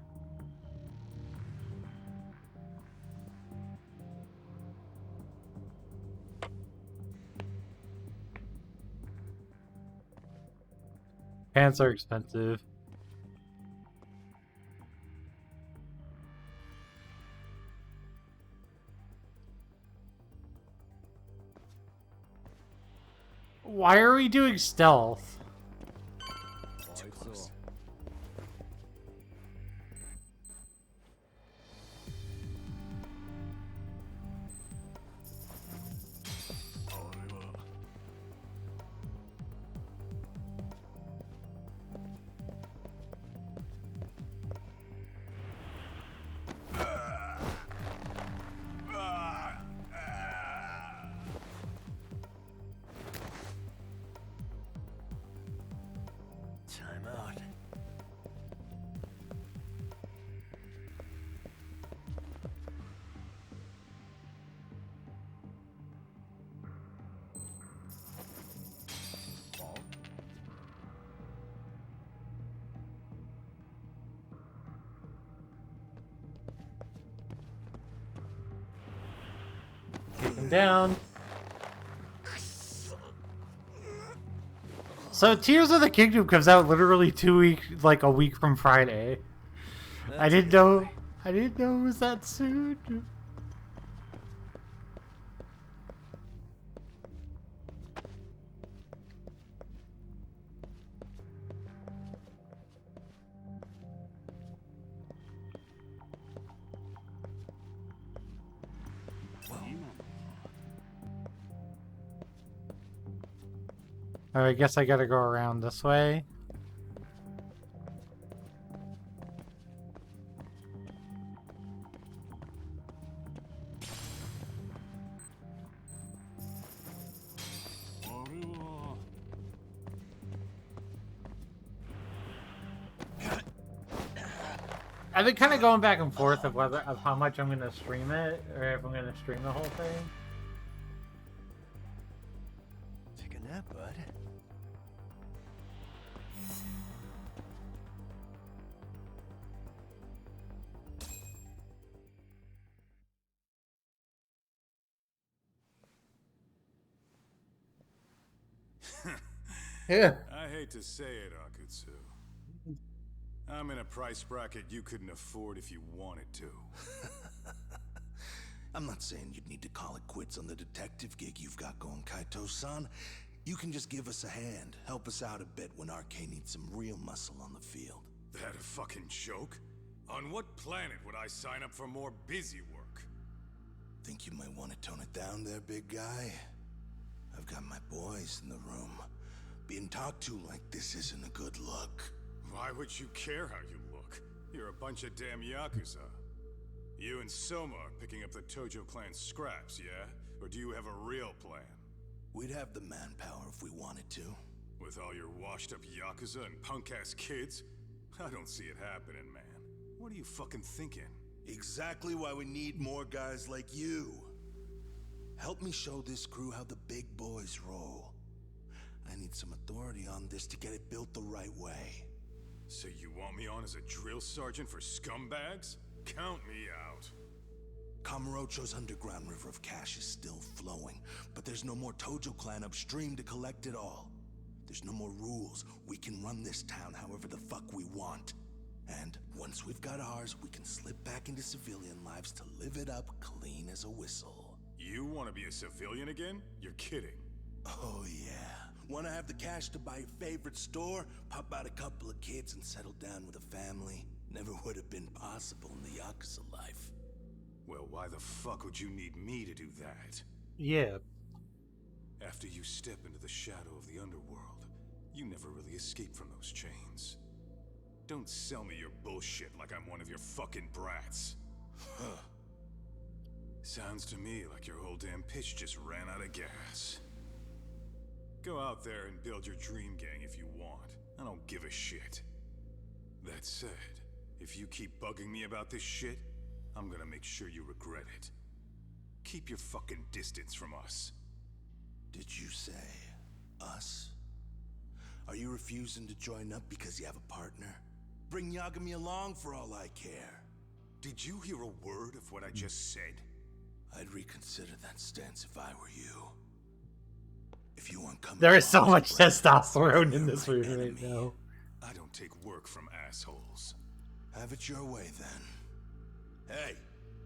Pants are expensive. Why are we doing stealth? Too close. Take him down. So Tears of the Kingdom comes out literally a week from Friday. I didn't know it was that soon. I guess I gotta go around this way. I've been kind of going back and forth of how much I'm gonna stream it, or if I'm gonna stream the whole thing. Take a nap, bud. Yeah. I hate to say it, Akutsu. I'm in a price bracket you couldn't afford if you wanted to. I'm not saying you'd need to call it quits on the detective gig you've got going, Kaito-san. You can just give us a hand, help us out a bit when RK needs some real muscle on the field. That a fucking joke? On what planet would I sign up for more busy work? Think you might want to tone it down there, big guy? I've got my boys in the room. Being talked to like this isn't a good look. Why would you care how you look? You're a bunch of damn Yakuza. You and Soma are picking up the Tojo clan scraps, yeah? Or do you have a real plan? We'd have the manpower if we wanted to. With all your washed-up Yakuza and punk-ass kids? I don't see it happening, man. What are you fucking thinking? Exactly why we need more guys like you. Help me show this crew how the big boys roll. I need some authority on this to get it built the right way. So you want me on as a drill sergeant for scumbags? Count me out. Kamurocho's underground river of cash is still flowing, but there's no more Tojo clan upstream to collect it all. There's no more rules. We can run this town however the fuck we want. And once we've got ours, we can slip back into civilian lives to live it up clean as a whistle. You want to be a civilian again? You're kidding. Oh yeah. Want to have the cash to buy your favorite store, pop out a couple of kids and settle down with a family? Never would have been possible in the Yakuza life. Well, why the fuck would you need me to do that? Yeah. After you step into the shadow of the underworld, you never really escape from those chains. Don't sell me your bullshit like I'm one of your fucking brats. Huh. Sounds to me like your whole damn pitch just ran out of gas. Go out there and build your dream gang if you want. I don't give a shit. That said, if you keep bugging me about this shit, I'm gonna make sure you regret it. Keep your fucking distance from us. Did you say us? Are you refusing to join up because you have a partner? Bring Yagami along for all I care. Did you hear a word of what I just said? I'd reconsider that stance if I were you. If you want coming, there is so much testosterone in this room right now. I don't take work from assholes. Have it your way then. Hey,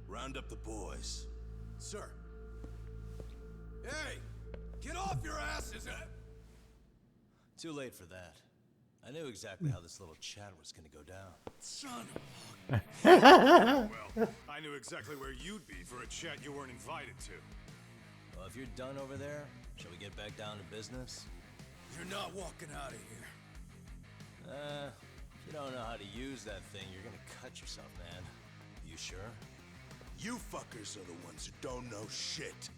round up the boys. Sir. Hey, get off your asses! Too late for that. I knew exactly how this little chat was gonna go down. Son Well, I knew exactly where you'd be for a chat you weren't invited to. Well, if you're done over there, shall we get back down to business? You're not walking out of here. If you don't know how to use that thing, you're gonna cut yourself, man. You sure? You fuckers are the ones who don't know shit.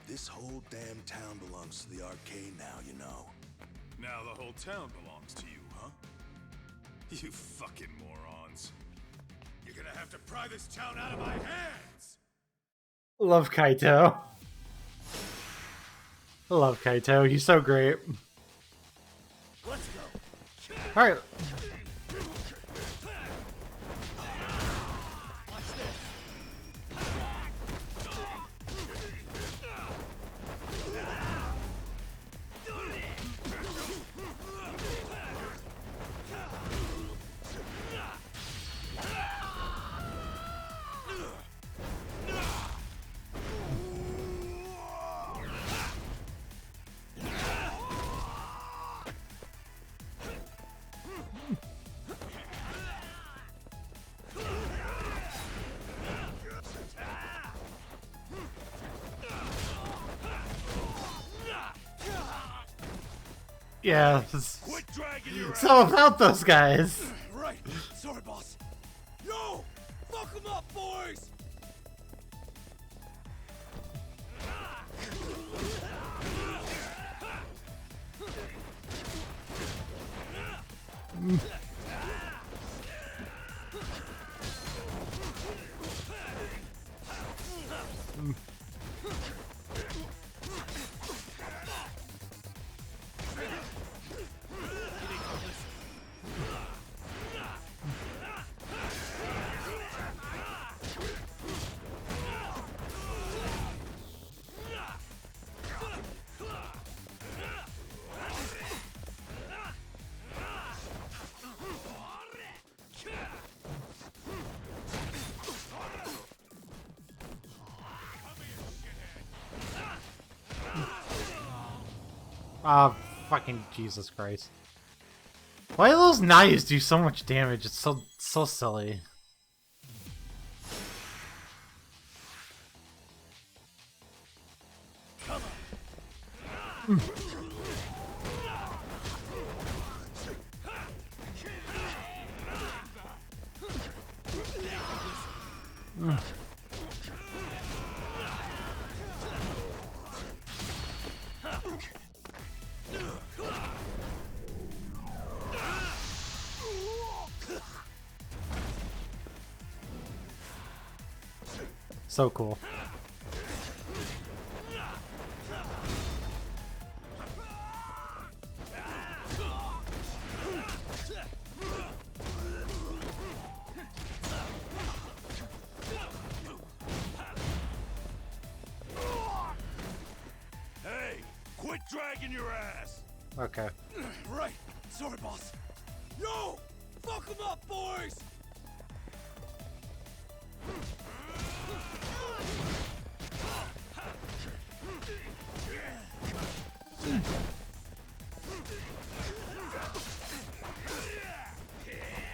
This whole damn town belongs to the arcade now, you know. Now the whole town belongs to you, huh? You fucking morons. You're gonna have to pry this town out of my hands! Love Kaito. I love Kaito. He's so great. Let's go. Alright. Yeah. So about those guys. Right. Sorry, boss. Yo! Fuck them up, boys! Ah, fucking Jesus Christ. Why do those knives do so much damage? It's so silly. So cool. Hey, quit dragging your ass. Okay. Right. Sorry, boss. Yo! Fuck them up, boys!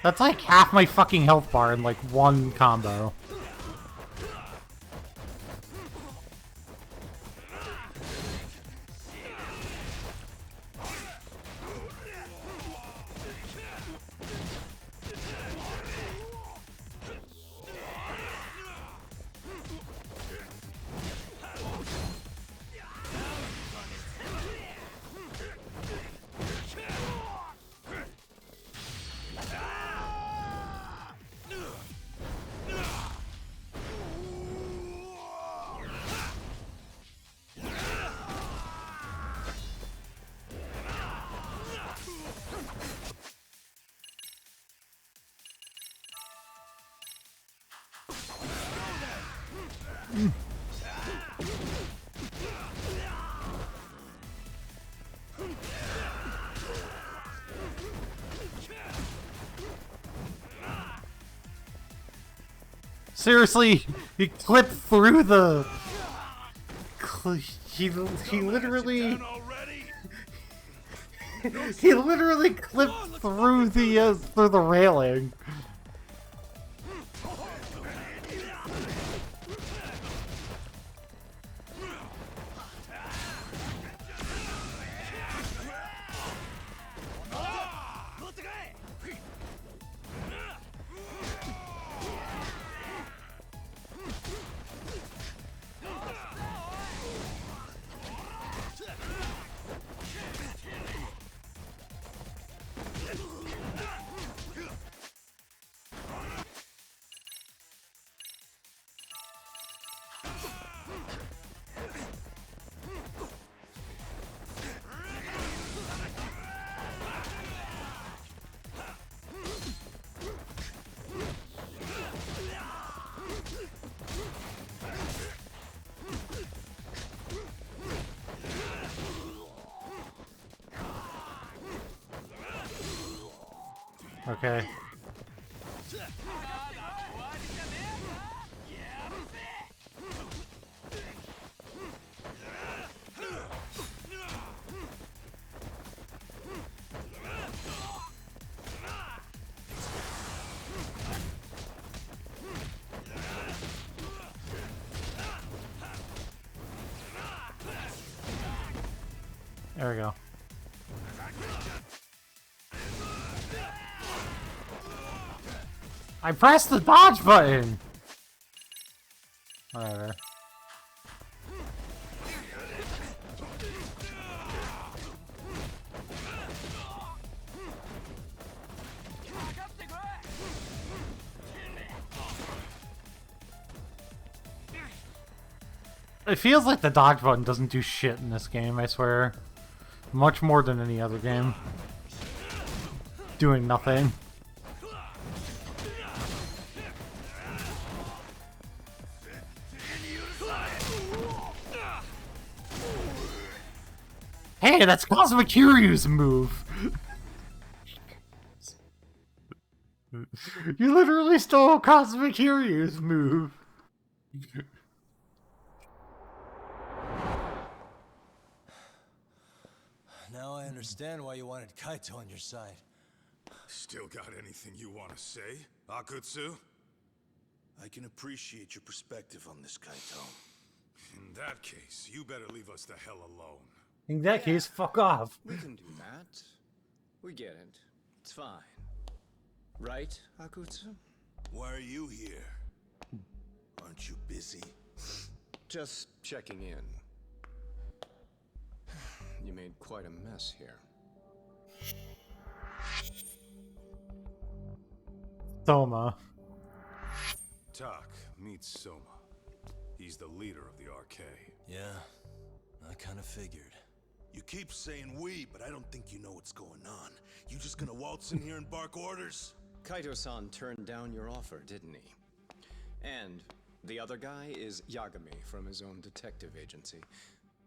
That's like half my fucking health bar in like one combo. Seriously, he clipped through the. He literally. He literally clipped through the railing. Okay. There we go. I pressed the dodge button! Whatever. It feels like the dodge button doesn't do shit in this game, I swear. Much more than any other game. Doing nothing. Hey, that's Cosmic Kiryu's move! You literally stole Cosmic Kiryu's move! Now I understand why you wanted Kaito on your side. Still got anything you want to say, Akutsu? I can appreciate your perspective on this, Kaito. In that case, you better leave us the hell alone. In that case, fuck off. We can do that. We get it. It's fine. Right, Akutsu? Why are you here? Aren't you busy? Just checking in. You made quite a mess here. Soma. Tak meets Soma. He's the leader of the RK. Yeah, I kind of figured. You keep saying we, but I don't think you know what's going on. You just gonna waltz in here and bark orders? Kaito-san turned down your offer, didn't he? And the other guy is Yagami from his own detective agency.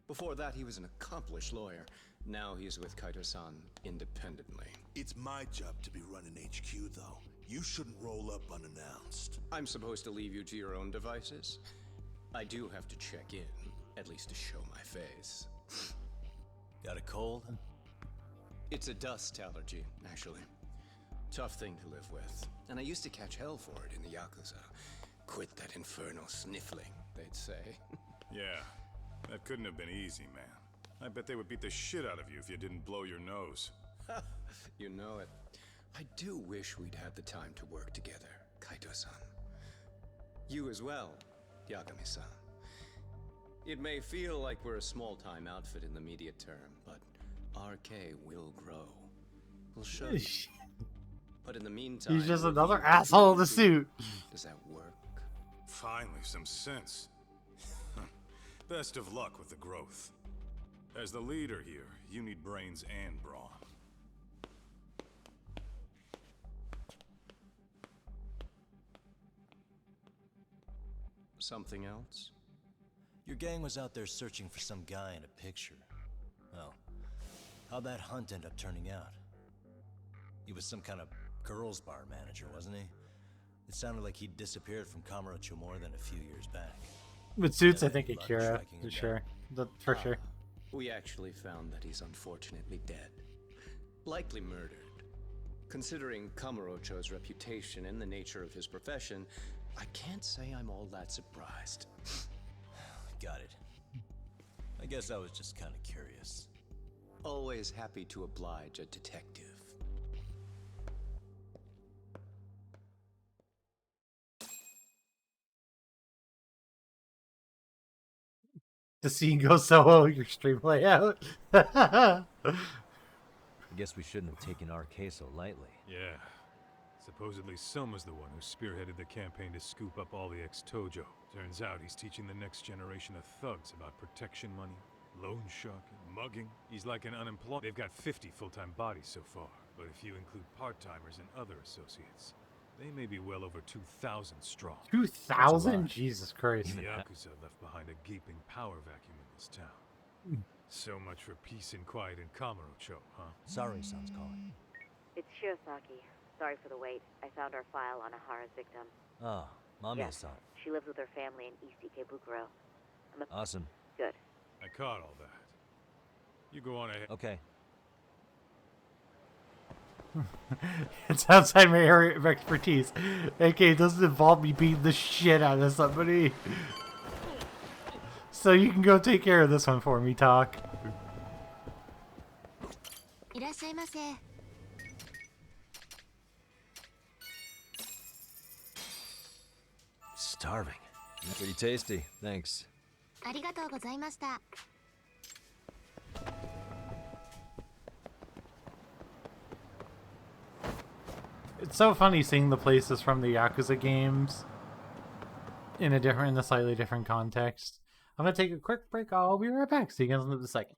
Before that, he was an accomplished lawyer. Now he's with Kaito-san independently. It's my job to be running HQ, though. You shouldn't roll up unannounced. I'm supposed to leave you to your own devices? I do have to check in, at least to show my face. Got a cold? It's a dust allergy, actually. Tough thing to live with. And I used to catch hell for it in the Yakuza. Quit that infernal sniffling, they'd say. Yeah, that couldn't have been easy, man. I bet they would beat the shit out of you if you didn't blow your nose. You know it. I do wish we'd had the time to work together, Kaito-san. You as well, Yagami-san. It may feel like we're a small-time outfit in the immediate term, but RK will grow. We'll show you. But in the meantime... He's just another asshole in the suit. Does that work? Finally, some sense. Best of luck with the growth. As the leader here, you need brains and brawn. Something else? Your gang was out there searching for some guy in a picture. Well, how'd that hunt end up turning out? He was some kind of girls' bar manager, wasn't he? It sounded like he'd disappeared from Kamurocho more than a few years back. With suits, I think Akira, for sure. For sure. We actually found that he's unfortunately dead. Likely murdered. Considering Kamurocho's reputation and the nature of his profession, I can't say I'm all that surprised. Got it. I guess I was just kind of curious. Always happy to oblige a detective. The scene goes solo, your stream layout. I guess we shouldn't have taken RK so lightly. Yeah. Supposedly Soma's the one who spearheaded the campaign to scoop up all the ex-Tojo. Turns out he's teaching the next generation of thugs about protection money, loan sharking, mugging. He's like an unemployed... They've got 50 full-time bodies so far, but if you include part-timers and other associates, they may be well over 2,000 strong. 2,000? Jesus Christ. The Yakuza left behind a gaping power vacuum in this town. So much for peace and quiet in Kamurocho, huh? Sari-san's calling. It's Shiosaki. Sorry for the wait. I found our file on Ahara's victim. Oh, Mamiya-san. She lives with her family in East Ikebukuro. Awesome. Good. I caught all that. You go on ahead. Okay. It's outside my area of expertise. Okay, it doesn't involve me beating the shit out of somebody. So you can go take care of this one for me, Tak. いらっしゃいませ。starving. Pretty tasty, thanks. ありがとうございました。 It's so funny seeing the places from the Yakuza games in a slightly different context. I'm gonna take a quick break. I'll be right back. See you guys in a second.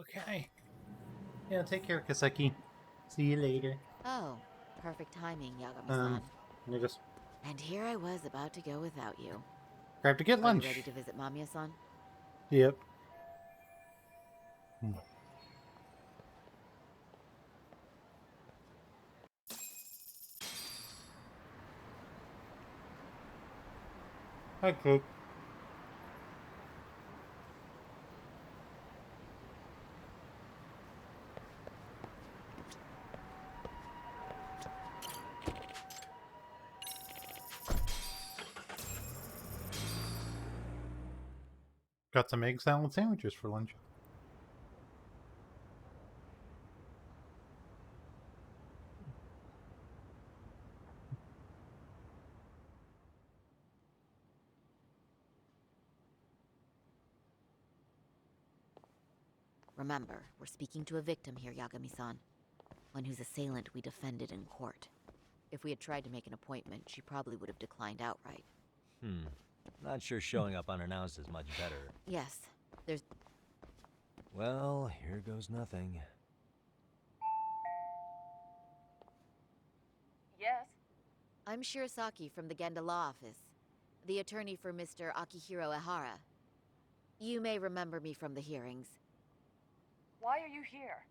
Okay. Yeah, take care, Kaseki. See you later. Oh, perfect timing, Yagami-san. You just And here I was about to go without you. grab to get lunch. Are you ready to visit Mamiya-san? Yep. Hi, Cook. Got some egg salad sandwiches for lunch. Remember, we're speaking to a victim here, Yagami-san. One whose assailant we defended in court. If we had tried to make an appointment, she probably would have declined outright. Not sure showing up unannounced is much better. Yes, there's... Well, here goes nothing. Yes? I'm Shirasaki from the Genda Law Office, the attorney for Mr. Akihiro Ehara. You may remember me from the hearings. Why are you here?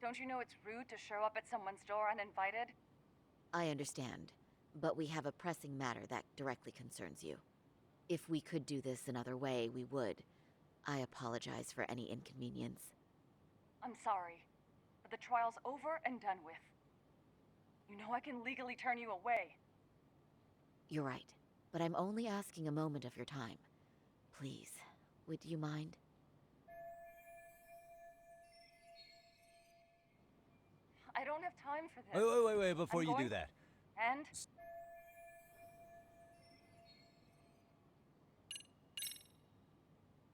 Don't you know it's rude to show up at someone's door uninvited? I understand, but we have a pressing matter that directly concerns you. If we could do this another way, we would. I apologize for any inconvenience. I'm sorry, but the trial's over and done with. You know I can legally turn you away. You're right, but I'm only asking a moment of your time. Please, would you mind? I don't have time for this. Wait, before you do that. And?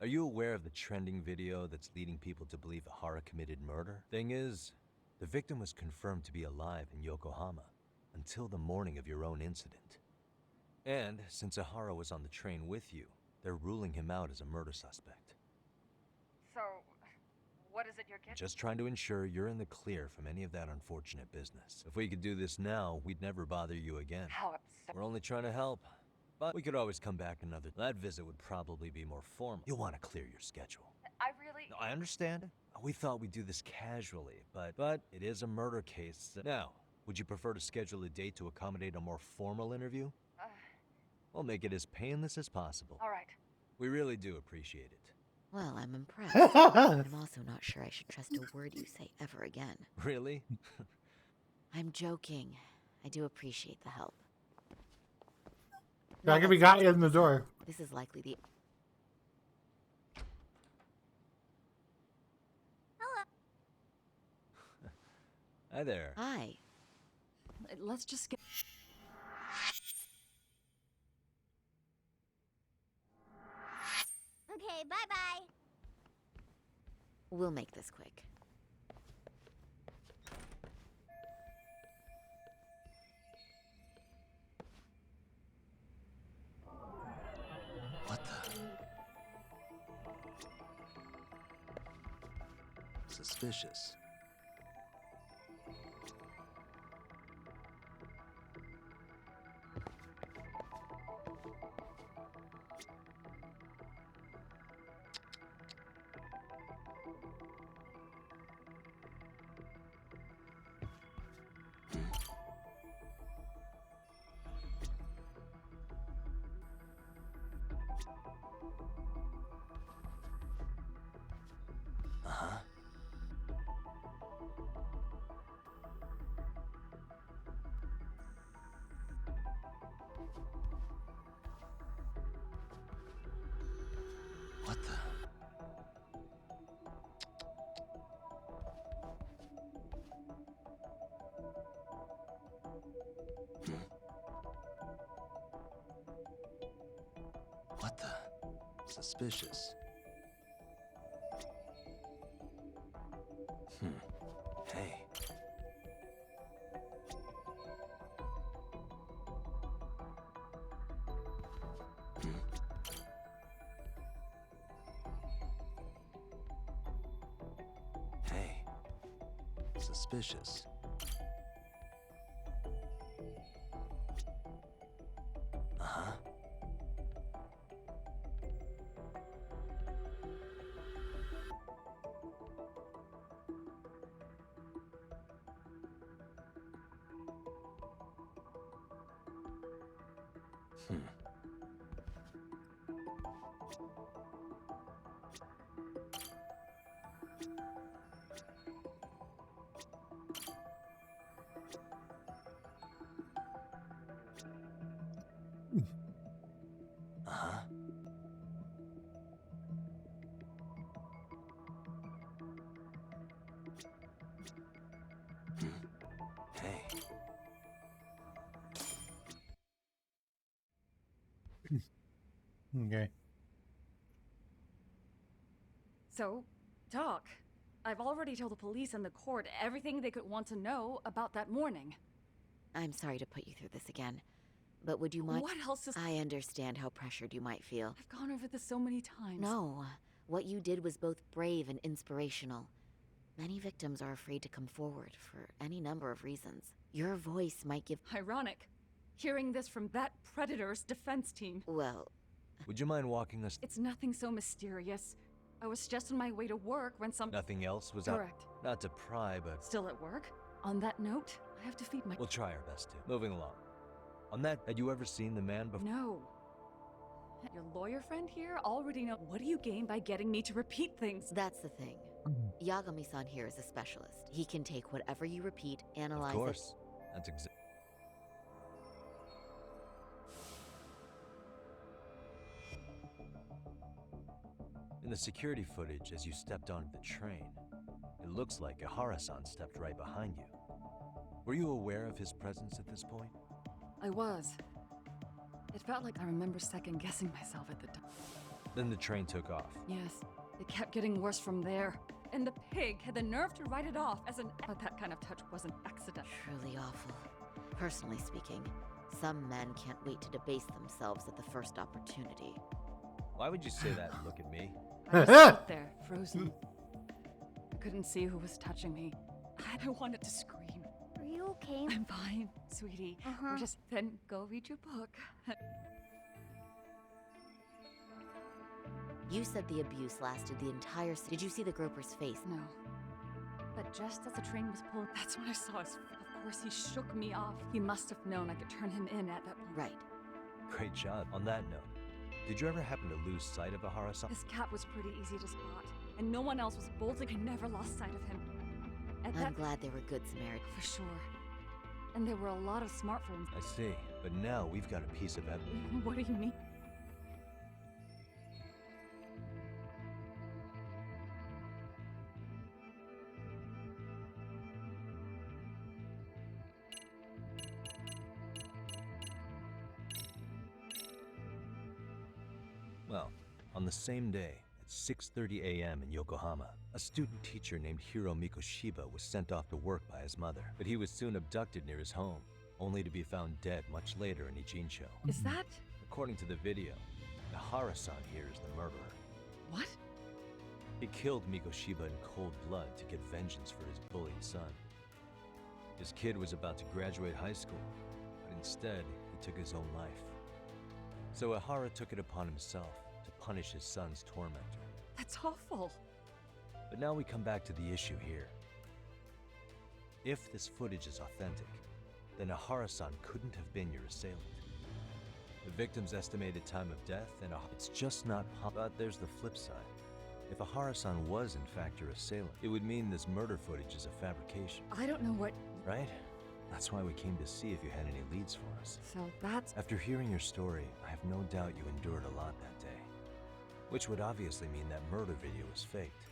Are you aware of the trending video that's leading people to believe Ehara committed murder? Thing is, the victim was confirmed to be alive in Yokohama until the morning of your own incident. And since Ehara was on the train with you, they're ruling him out as a murder suspect. So, what is it you're getting? Just trying to ensure you're in the clear from any of that unfortunate business. If we could do this now, we'd never bother you again. How upset. We're only trying to help. But we could always come back another. That visit would probably be more formal. You'll want to clear your schedule. I really... No, I understand. We thought we'd do this casually, but it is a murder case. Now, would you prefer to schedule a date to accommodate a more formal interview? We'll make it as painless as possible. All right. We really do appreciate it. Well, I'm impressed. But I'm also not sure I should trust a word you say ever again. Really? I'm joking. I do appreciate the help. I we got you in the door. This is likely the... Hi there. Hi. Let's just get... Okay, bye-bye. We'll make this quick. What the? Suspicious. What the? What the? Suspicious. Hey. Hey. Suspicious. Uh-huh. Uh-huh. Hey. Okay. So, Doc, I've already told the police and the court everything they could want to know about that morning. I'm sorry to put you through this again, but would you mind... What else is... I understand how pressured you might feel. I've gone over this so many times. No, what you did was both brave and inspirational. Many victims are afraid to come forward for any number of reasons. Your voice might give... Ironic. Hearing this from that Predator's defense team. Well... Would you mind walking us... It's nothing so mysterious. I was just on my way to work when some... Nothing else was Correct. Not to pry, but... Still at work? On that note, I have to feed my... We'll try our best to. Moving along. On that, had you ever seen the man before? No. Your lawyer friend here already know... What do you gain by getting me to repeat things? That's the thing. Yagami-san here is a specialist. He can take whatever you repeat, analyze it... Of course. That's exactly... In the security footage, as you stepped onto the train, it looks like Ihara-san stepped right behind you. Were you aware of his presence at this point? I was. It felt like I remember second-guessing myself at the time. Then the train took off. Yes, it kept getting worse from there. And the pig had the nerve to write it off as an... But that kind of touch wasn't accidental. Truly awful. Personally speaking, some men can't wait to debase themselves at the first opportunity. Why would you say that and look at me? I was out there, frozen. I couldn't see who was touching me. I wanted to scream. Are you okay? I'm fine, sweetie. We're just... Then go read your book. You said the abuse lasted the entire Did you see the groper's face? No. But just as the train was pulled, that's when I saw his... Of course, he shook me off. He must have known I could turn him in at that point. Right. Great job. On that note, did you ever happen to lose sight of Ahara-san? His cat was pretty easy to spot, and no one else was bolting. I never lost sight of him. I'm glad they were good Samaritans. For sure. And there were a lot of smartphones. I see. But now we've got a piece of evidence. What do you mean? Well, on the same day, at 6:30 a.m. in Yokohama, a student teacher named Hiro Mikoshiba was sent off to work by his mother, but he was soon abducted near his home, only to be found dead much later in Ijincho. Is that... According to the video, Ahara-san here is the murderer. What? He killed Mikoshiba in cold blood to get vengeance for his bullied son. His kid was about to graduate high school, but instead, he took his own life. So Ahara took it upon himself to punish his son's tormentor. That's awful. But now we come back to the issue here. If this footage is authentic, then Ahara-san couldn't have been your assailant. The victim's estimated time of death, and it's just not But there's the flip side. If Ahara-san was in fact your assailant, it would mean this murder footage is a fabrication. I don't know what... Right? That's why we came to see if you had any leads for us. So that's... After hearing your story, I have no doubt you endured a lot that day. Which would obviously mean that murder video was faked.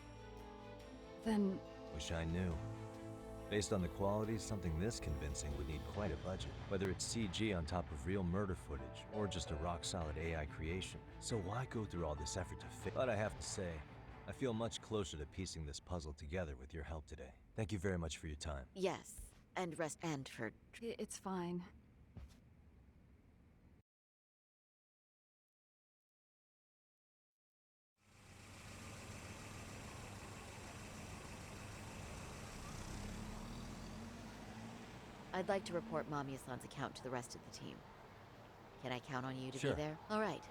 Then... Wish I knew. Based on the quality, something this convincing would need quite a budget. Whether it's CG on top of real murder footage, or just a rock-solid AI creation. So why go through all this effort to fix? But I have to say, I feel much closer to piecing this puzzle together with your help today. Thank you very much for your time. Yes. And rest and for... It's fine. I'd like to report Mamiya-san's account to the rest of the team. Can I count on you to Sure. be there? All right.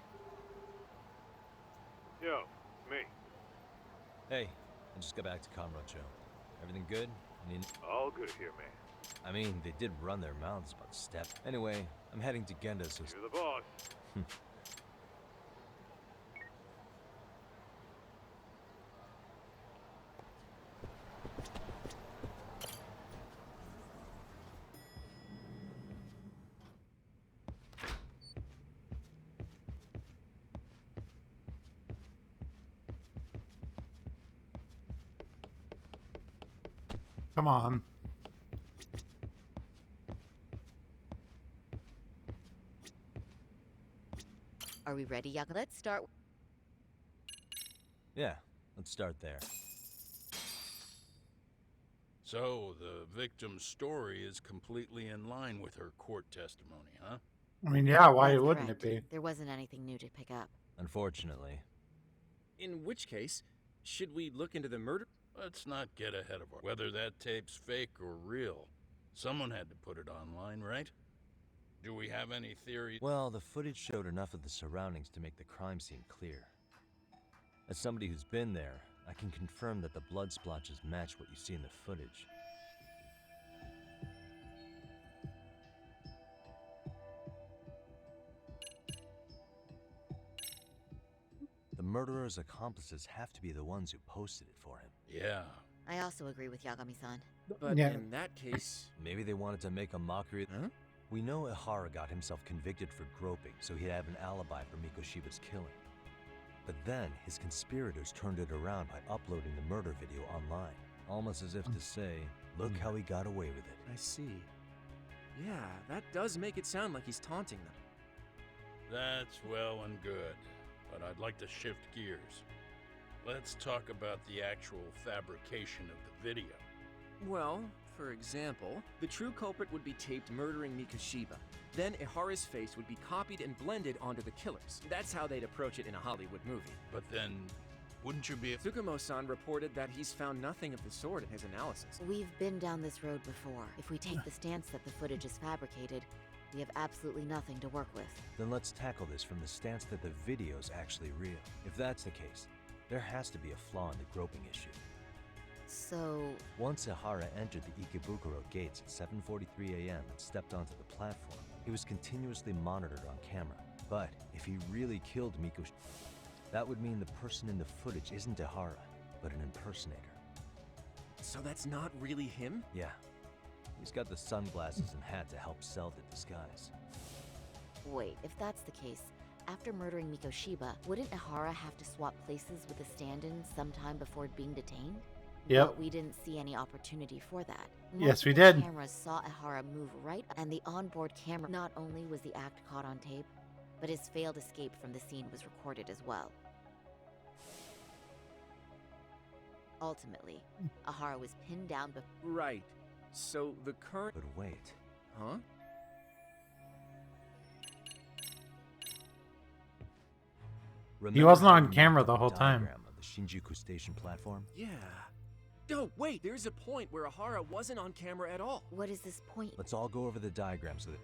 Yo, me. Hey, I just got back to Kamurocho. Everything good? All good here, man. I mean, they did run their mouths about step. Anyway, I'm heading to Genda, so... You're the boss. Come on. Are we ready, Yaka? Let's start. Yeah, let's start there. So, the victim's story is completely in line with her court testimony, huh? I mean, yeah, why That's wouldn't correct. it be? There wasn't anything new to pick up. Unfortunately. In which case, should we look into the murder? Let's not get ahead of whether that tape's fake or real. Someone had to put it online, right? Do we have any theory? Well, the footage showed enough of the surroundings to make the crime scene clear. As somebody who's been there, I can confirm that the blood splotches match what you see in the footage. The murderer's accomplices have to be the ones who posted it for him. Yeah. I also agree with Yagami-san. But in that case... Maybe they wanted to make a mockery. Huh? We know Ihara got himself convicted for groping, so he'd have an alibi for Mikoshiba's killing. But then, his conspirators turned it around by uploading the murder video online. Almost as if to say, look how he got away with it. I see. Yeah, that does make it sound like he's taunting them. That's well and good, but I'd like to shift gears. Let's talk about the actual fabrication of the video. Well, for example, the true culprit would be taped murdering Mikoshiba. Then Ihara's face would be copied and blended onto the killers. That's how they'd approach it in a Hollywood movie. But then, wouldn't you be... Tsukumo-san reported that he's found nothing of the sort in his analysis. We've been down this road before. If we take the stance that the footage is fabricated, We have absolutely nothing to work with. Then let's tackle this from the stance that the video's actually real. If that's the case, there has to be a flaw in the groping issue. So... Once Ihara entered the Ikebukuro gates at 7:43 a.m. and stepped onto the platform, he was continuously monitored on camera. But if he really killed Mikoshi, that would mean the person in the footage isn't Ihara, but an impersonator. So that's not really him? Yeah. He's got the sunglasses and hat to help sell the disguise. Wait, if that's the case, after murdering Mikoshiba, wouldn't Ihara have to swap places with the stand-in sometime before being detained? Yep. But we didn't see any opportunity for that. Yes, we Multiple did. Cameras saw Ihara move right, and the onboard camera. Not only was the act caught on tape, but his failed escape from the scene was recorded as well. Ultimately, Ihara was pinned down before. Right. So the current. But wait. Huh? He wasn't on camera the whole time. Diagram of the Shinjuku Station platform? Yeah. No, wait, there's a point where Ihara wasn't on camera at all. What is this point? Let's all go over the diagram so that...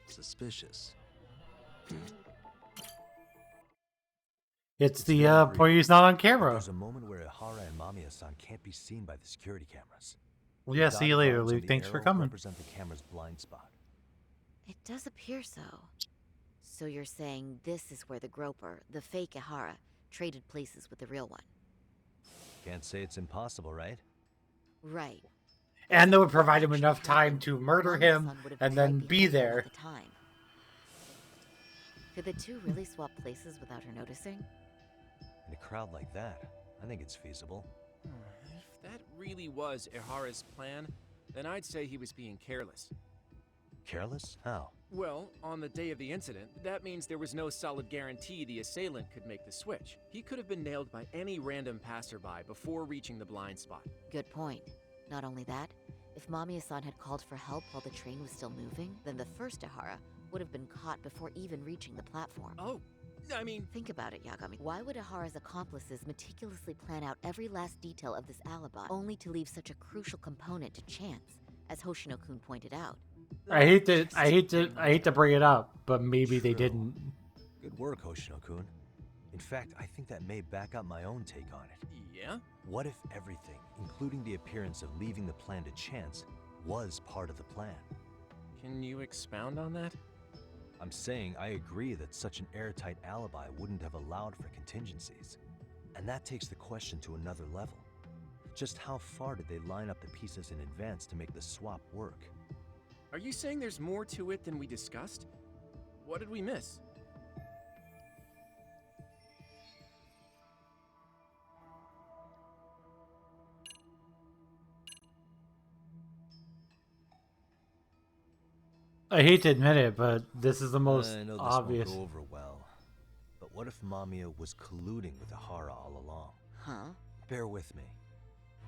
Suspicious. It's the point he's not on camera. There's a moment where Ihara and Mamiya-san can't be seen by the security cameras. Well, yeah, see you later, Diagrams on Luke. the Thanks for arrow coming. represent the camera's blind spot. It does appear so. So you're saying this is where the groper, the fake Ihara, traded places with the real one? Can't say it's impossible, right? Right. And that would provide him enough time to murder him and then be there. At the time. Could the two really swap places without her noticing? In a crowd like that, I think it's feasible. If that really was Ihara's plan, then I'd say he was being careless. Careless? How? Well, on the day of the incident, that means there was no solid guarantee the assailant could make the switch. He could have been nailed by any random passerby before reaching the blind spot. Good point. Not only that, if Mamiya-san had called for help while the train was still moving, then the first Ihara would have been caught before even reaching the platform. Oh, I mean... Think about it, Yagami. Why would Ihara's accomplices meticulously plan out every last detail of this alibi, only to leave such a crucial component to chance, as Hoshino-kun pointed out? I hate to bring it up, but maybe they didn't. Good work, Hoshino-kun. In fact, I think that may back up my own take on it. Yeah? What if everything, including the appearance of leaving the plan to chance, was part of the plan? Can you expound on that? I'm saying I agree that such an airtight alibi wouldn't have allowed for contingencies. And that takes the question to another level. Just how far did they line up the pieces in advance to make the swap work? Are you saying there's more to it than we discussed? What did we miss? I hate to admit it, but this is the most I know this obvious. won't go over well. But what if Mamiya was colluding with Ihara all along? Huh? Bear with me.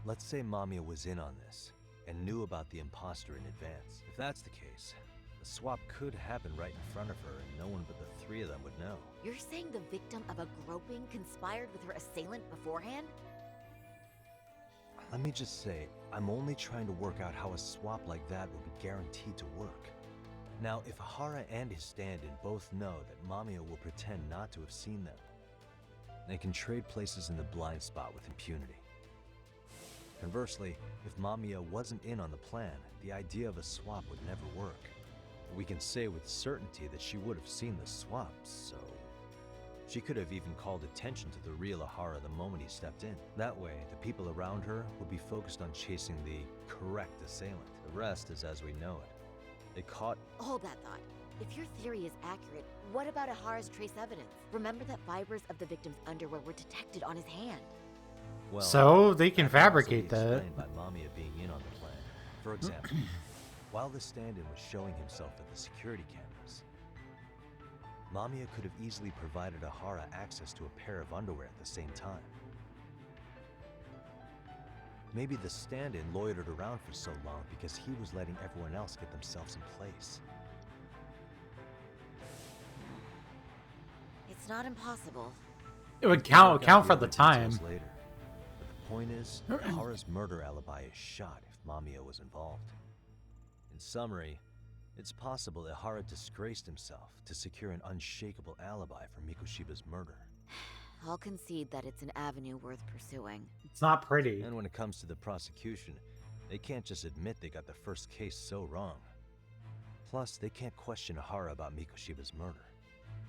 Let's say Mamiya was in on this and knew about the imposter in advance. If that's the case, the swap could happen right in front of her and no one but the three of them would know. You're saying the victim of a groping conspired with her assailant beforehand? Let me just say, I'm only trying to work out how a swap like that would be guaranteed to work. Now, if Ihara and his stand-in both know that Mamiya will pretend not to have seen them, they can trade places in the blind spot with impunity. Conversely, if Mamiya wasn't in on the plan, the idea of a swap would never work. We can say with certainty that she would have seen the swap, so... She could have even called attention to the real Ihara the moment he stepped in. That way, the people around her would be focused on chasing the correct assailant. The rest is as we know it. They caught... Hold that thought. If your theory is accurate, what about Ihara's trace evidence? Remember that fibers of the victim's underwear were detected on his hand. Well, So they can that fabricate can also be that. explained by Mamiya being in on the plan. For example, while the stand-in was showing himself at the security cameras, Mamiya could have easily provided Ihara access to a pair of underwear at the same time. Maybe the stand-in loitered around for so long because he was letting everyone else get themselves in place. It's not impossible. It would We can work count out for the the other time. details later. But the point is, Ihara's murder alibi is shot if Mamiya was involved. In summary, It's possible that Hara disgraced himself to secure an unshakable alibi for Mikoshiba's murder. I'll concede that it's an avenue worth pursuing. It's not pretty. And when it comes to the prosecution, they can't just admit they got the first case so wrong. Plus, they can't question Hara about Mikoshiba's murder.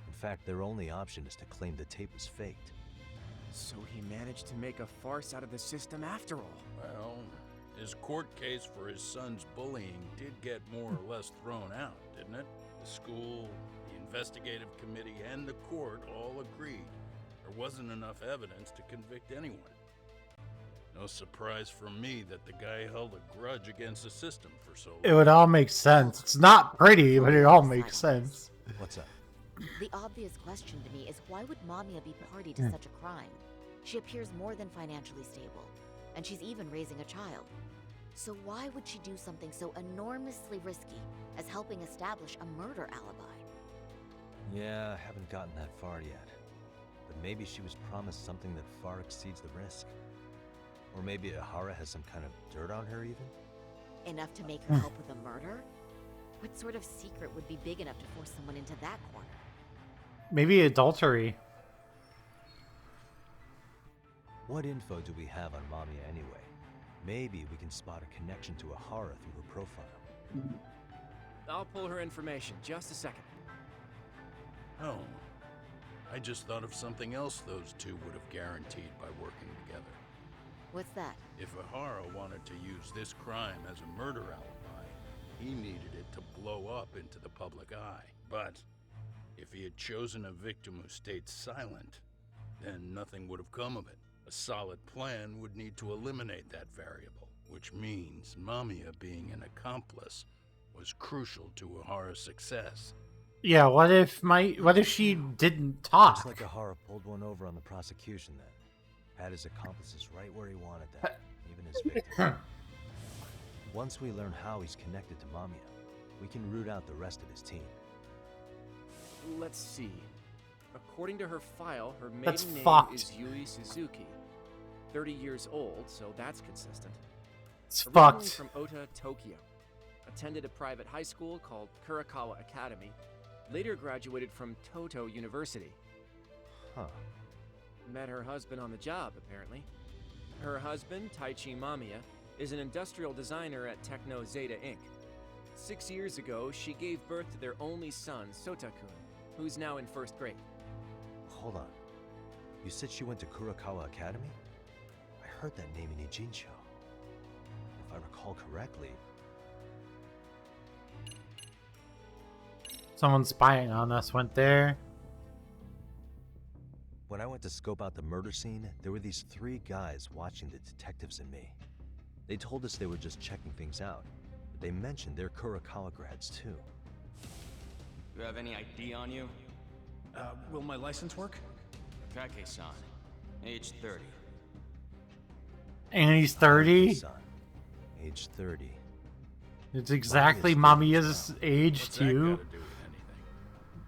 In fact, their only option is to claim the tape was faked. So he managed to make a farce out of the system after all. Well, his court case for his son's bullying did get more or less thrown out, didn't it? The school, the investigative committee, and the court all agreed there wasn't enough evidence to convict anyone. No surprise for me that the guy held a grudge against the system for so long. It would all make sense. It's not pretty, but it all makes sense. What's up? The obvious question to me is why would Mamiya be party to such a crime? She appears more than financially stable, and she's even raising a child. So why would she do something so enormously risky as helping establish a murder alibi? Yeah, I haven't gotten that far yet. But maybe she was promised something that far exceeds the risk. Or maybe Hara has some kind of dirt on her even? Enough to make her help with a murder? What sort of secret would be big enough to force someone into that corner? Maybe adultery. What info do we have on Mamiya anyway? Maybe we can spot a connection to Hara through her profile. I'll pull her information. Just a second. Oh, I just thought of something else those two would have guaranteed by working together. What's that? If Hara wanted to use this crime as a murder alibi, he needed it to blow up into the public eye. But if he had chosen a victim who stayed silent, then nothing would have come of it. A solid plan would need to eliminate that variable, which means Mamiya being an accomplice was crucial to Hara's success. Yeah, what if she didn't talk? Looks like Hara pulled one over on the prosecution then. Had his accomplices right where he wanted them, even his victim. Once we learn how he's connected to Mamiya, we can root out the rest of his team. Let's see. According to her file, her That's maiden name fucked. is Yui Suzuki. 30 years old, so that's consistent. It's Originally fucked. from Ota, Tokyo. Attended a private high school called Kurakawa Academy. Later graduated from Toto University. Huh. Met her husband on the job, apparently. Her husband, Taichi Mamiya, is an industrial designer at Techno Zeta Inc. 6 years ago, she gave birth to their only son, Sota-kun, who's now in first grade. Hold on. You said she went to Kurakawa Academy? I heard that name in Ijincho. If I recall correctly... Someone spying on us went there. When I went to scope out the murder scene, there were these 3 guys watching the detectives and me. They told us they were just checking things out, but they mentioned they're Kurakawa grads too. You have any ID on you? Will my license work? Kake-san, age 30. And he's 30? Age 30. It's exactly Mamiya's age What's that too. gotta do with anything?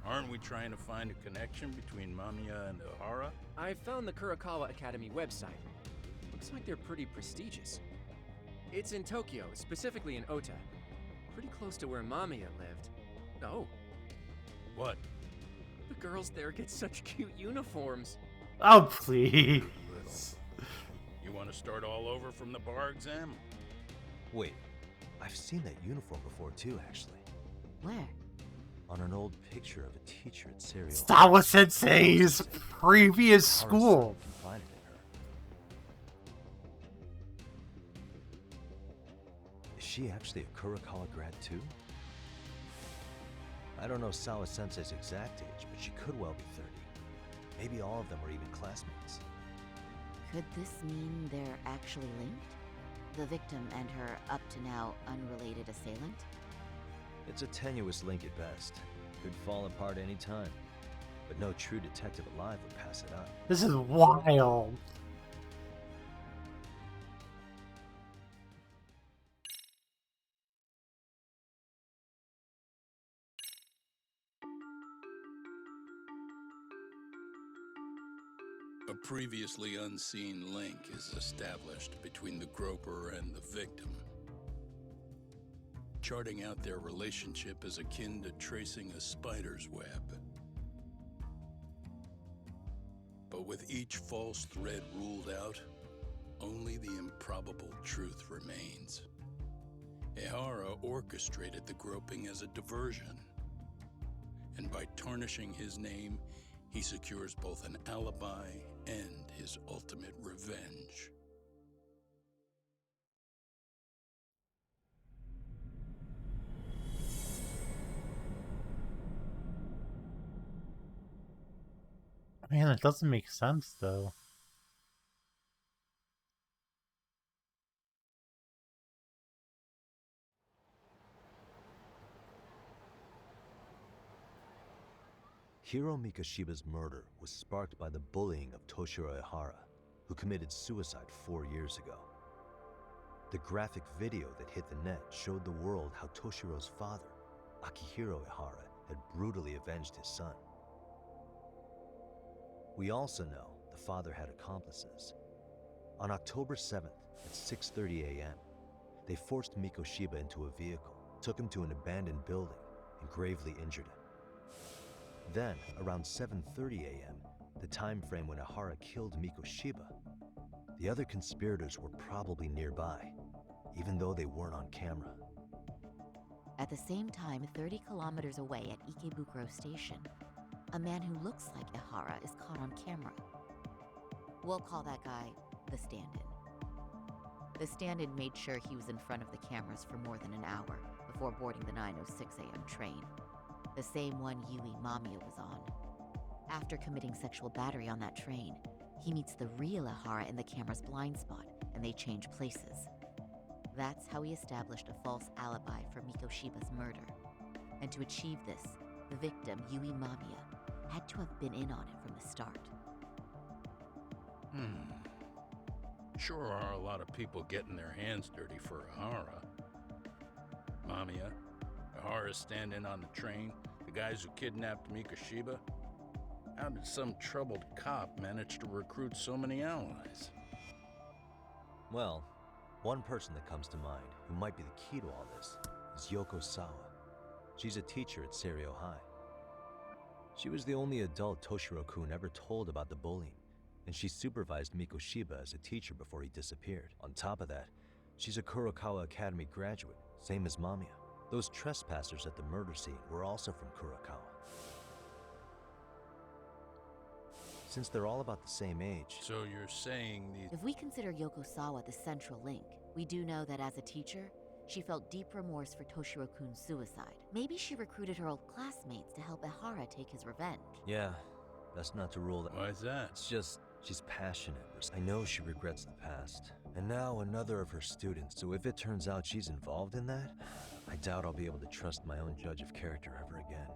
Aren't we trying to find a connection between Mamiya and Hara? I found the Kurakawa Academy website. Looks like they're pretty prestigious. It's in Tokyo, specifically in Ota. Pretty close to where Mamiya lived. Oh. What? The girls there get such cute uniforms. Oh, please. You want to start all over from the bar exam? Wait, I've seen that uniform before too, actually. Where? On an old picture of a teacher at Serial. Sawa Sensei's previous school. Confided in her. Is she actually a Kurakawa grad too? I don't know Sawa Sensei's exact age, but she could well be 30. Maybe all of them are even classmates. Could this mean they're actually linked? The victim and her up to now unrelated assailant? It's a tenuous link at best. Could fall apart any time. But no true detective alive would pass it up. This is wild. A previously unseen link is established between the groper and the victim. Charting out their relationship is akin to tracing a spider's web. But with each false thread ruled out, only the improbable truth remains. Ehara orchestrated the groping as a diversion. And by tarnishing his name, he secures both an alibi and his ultimate revenge. Man, it doesn't make sense, though. Hiro Mikoshiba's murder was sparked by the bullying of Toshiro Ehara, who committed suicide 4 years ago. The graphic video that hit the net showed the world how Toshiro's father, Akihiro Ehara, had brutally avenged his son. We also know the father had accomplices. On October 7th at 6:30 a.m., they forced Mikoshiba into a vehicle, took him to an abandoned building, and gravely injured him. Then, around 7:30 a.m., the time frame when Ehara killed Mikoshiba, the other conspirators were probably nearby, even though they weren't on camera. At the same time, 30 kilometers away at Ikebukuro Station, a man who looks like Ehara is caught on camera. We'll call that guy the stand-in. The stand-in made sure he was in front of the cameras for more than an hour before boarding the 9:06 a.m. train, the same one Yui Mamiya was on. After committing sexual battery on that train, he meets the real Ehara in the camera's blind spot, and they change places. That's how he established a false alibi for Mikoshiba's murder. And to achieve this, the victim, Yui Mamiya, had to have been in on it from the start. Sure are a lot of people getting their hands dirty for Ehara. Mamiya, Ehara's stand-in on the train, the guys who kidnapped Mikoshiba. How did some troubled cop manage to recruit so many allies? Well, one person that comes to mind who might be the key to all this is Yoko Sawa. She's a teacher at Seiryo High. She was the only adult Toshiro-kun ever told about the bullying, and she supervised Mikoshiba as a teacher before he disappeared. On top of that, she's a Kurokawa Academy graduate, same as Mamiya. Those trespassers at the murder scene were also from Kurokawa. Since they're all about the same age... So you're saying these... If we consider Yoko Sawa the central link, we do know that as a teacher, she felt deep remorse for Toshiro-kun's suicide. Maybe she recruited her old classmates to help Ehara take his revenge. Yeah, best not to rule that. Why is that? It's just, she's passionate. I know she regrets the past. And now another of her students, so if it turns out she's involved in that, I doubt I'll be able to trust my own judge of character ever again.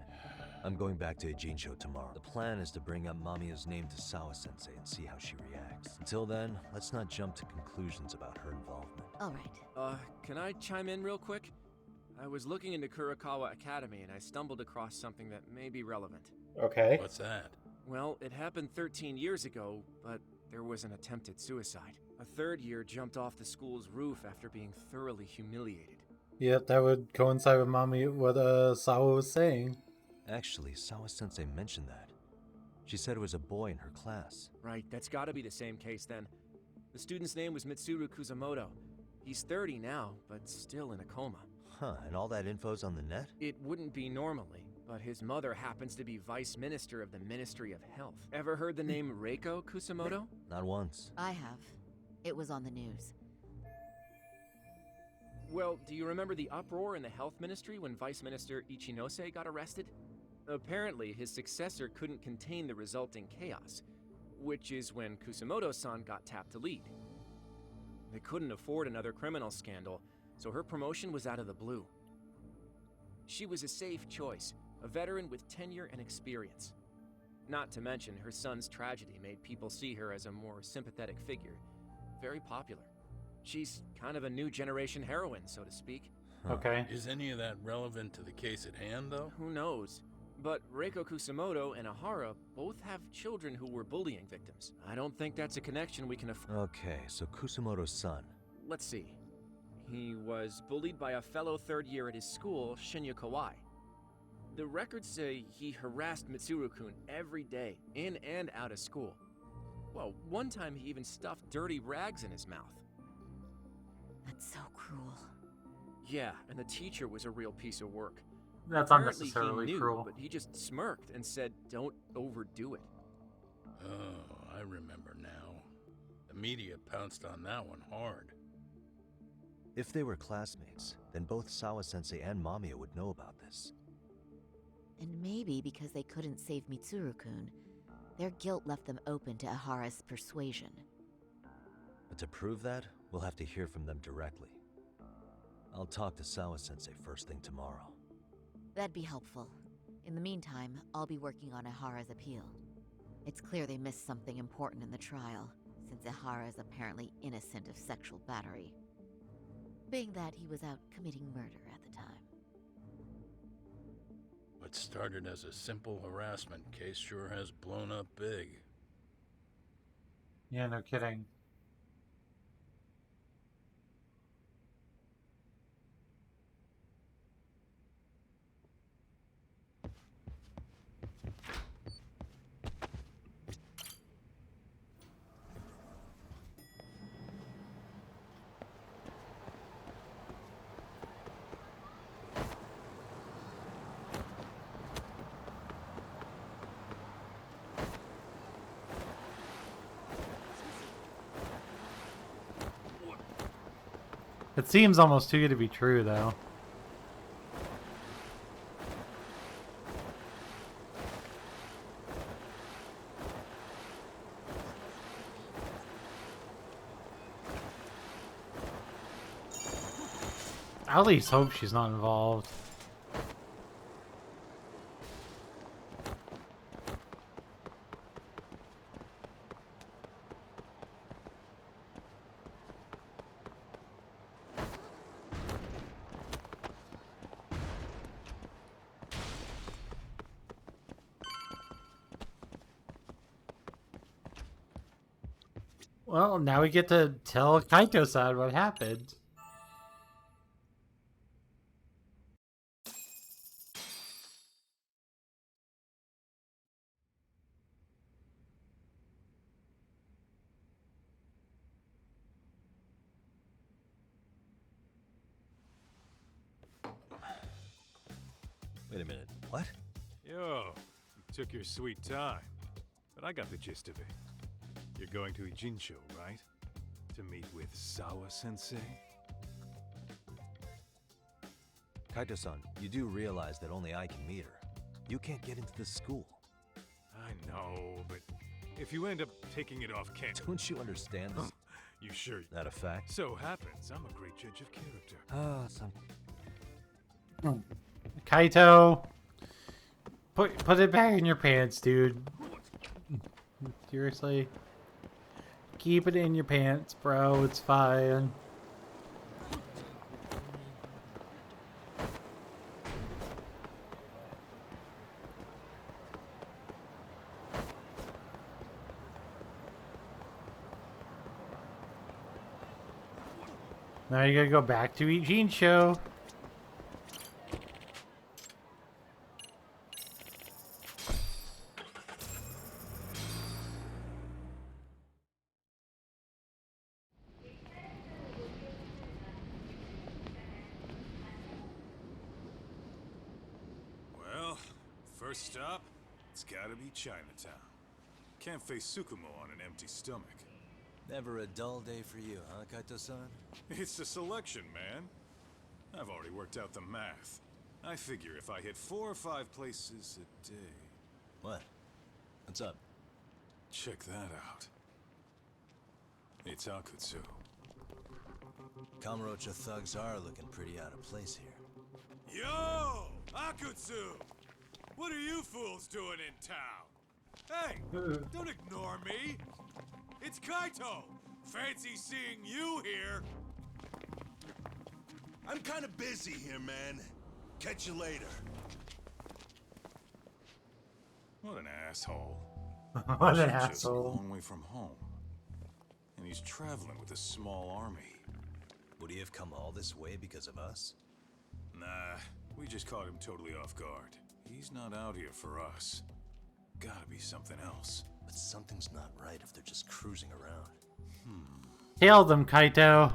I'm going back to Ijincho tomorrow. The plan is to bring up Mamiya's name to Sawa-sensei and see how she reacts. Until then, let's not jump to conclusions about her involvement. All right. Can I chime in real quick? I was looking into Kurokawa Academy and I stumbled across something that may be relevant. Okay. What's that? Well, it happened 13 years ago, but there was an attempted suicide. A third year jumped off the school's roof after being thoroughly humiliated. Yep, that would coincide with what Sawa was saying. Actually, Sawa-sensei mentioned that. She said it was a boy in her class. Right, that's gotta be the same case then. The student's name was Mitsuru Kusamoto. He's 30 now, but still in a coma. Huh, and all that info's on the net? It wouldn't be normally, but his mother happens to be Vice Minister of the Ministry of Health. Ever heard the name Reiko Kusamoto? Not once. I have. It was on the news. Well, do you remember the uproar in the Health Ministry when Vice Minister Ichinose got arrested? Apparently, his successor couldn't contain the resulting chaos, which is when Kusamoto-san got tapped to lead. They couldn't afford another criminal scandal, so her promotion was out of the blue. She was a safe choice, a veteran with tenure and experience. Not to mention, her son's tragedy made people see her as a more sympathetic figure. Very popular. She's kind of a new generation heroine, so to speak. Okay. Is any of that relevant to the case at hand, though? Who knows? But Reiko Kusamoto and Ehara both have children who were bullying victims. I don't think that's a connection we can afford. Okay, so Kusamoto's son. Let's see. He was bullied by a fellow third year at his school, Shinya Kawai. The records say he harassed Mitsuru-kun every day, in and out of school. Well, one time he even stuffed dirty rags in his mouth. That's so cruel. Yeah, and the teacher was a real piece of work. That's Apparently unnecessarily he knew, cruel. but he just smirked and said, "Don't overdo it." Oh, I remember now. The media pounced on that one hard. If they were classmates, then both Sawa-sensei and Mamiya would know about this. And maybe because they couldn't save Mitsuru-kun, their guilt left them open to Ihara's persuasion. But to prove that, we'll have to hear from them directly. I'll talk to Sawa-sensei first thing tomorrow. That'd be helpful. In the meantime, I'll be working on Ihara's appeal. It's clear they missed something important in the trial, since Ihara is apparently innocent of sexual battery. Being that he was out committing murder at the time. What started as a simple harassment case sure has blown up big. Yeah, no kidding. It seems almost too good to be true, though. I at least hope she's not involved. Well, now we get to tell Kaito-san what happened. Wait a minute, what? Yo, you took your sweet time, but I got the gist of it. You're going to Ijincho, right? To meet with Sawa-sensei? Kaito-san, you do realize that only I can meet her. You can't get into this school. I know, but if you end up taking it off camera... Don't you understand this? You sure? That a fact? So happens, I'm a great judge of character. Kaito, put it back in your pants, dude. Seriously. Keep it in your pants, bro. It's fine. Now you gotta go back to Ijincho. Well, first stop, it's gotta be Chinatown. Can't face Tsukumo on an empty stomach. Never a dull day for you, huh, Kaito-san? It's the selection, man. I've already worked out the math. I figure if I hit 4 or 5 places a day... What? What's up? Check that out. It's Akutsu. Kamurocho thugs are looking pretty out of place here. Yo! Akutsu! What are you fools doing in town? Hey! Don't ignore me! It's Kaito! Fancy seeing you here! I'm kind of busy here, man. Catch you later. What an asshole. What an Shinjo's asshole. a long way from home. And he's traveling with a small army. What do you have come all this way because of us? Nah, we just caught him totally off guard. He's not out here for us. Gotta be something else. But something's not right if they're just cruising around. Hail them, Kaito.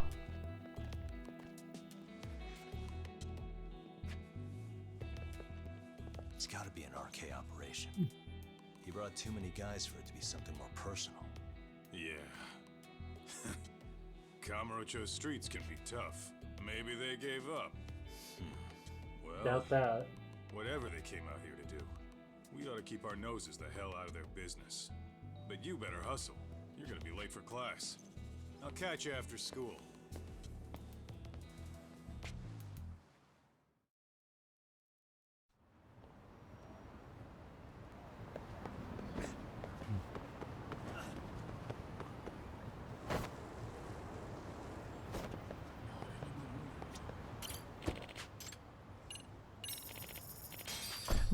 It's gotta be an RK operation. He brought too many guys for it to be something more personal. Yeah. Kamurocho streets can be tough. Maybe they gave up. Well, Doubt that. whatever they came out here to do, we ought to keep our noses the hell out of their business. But you better hustle. You're gonna be late for class. I'll catch you after school.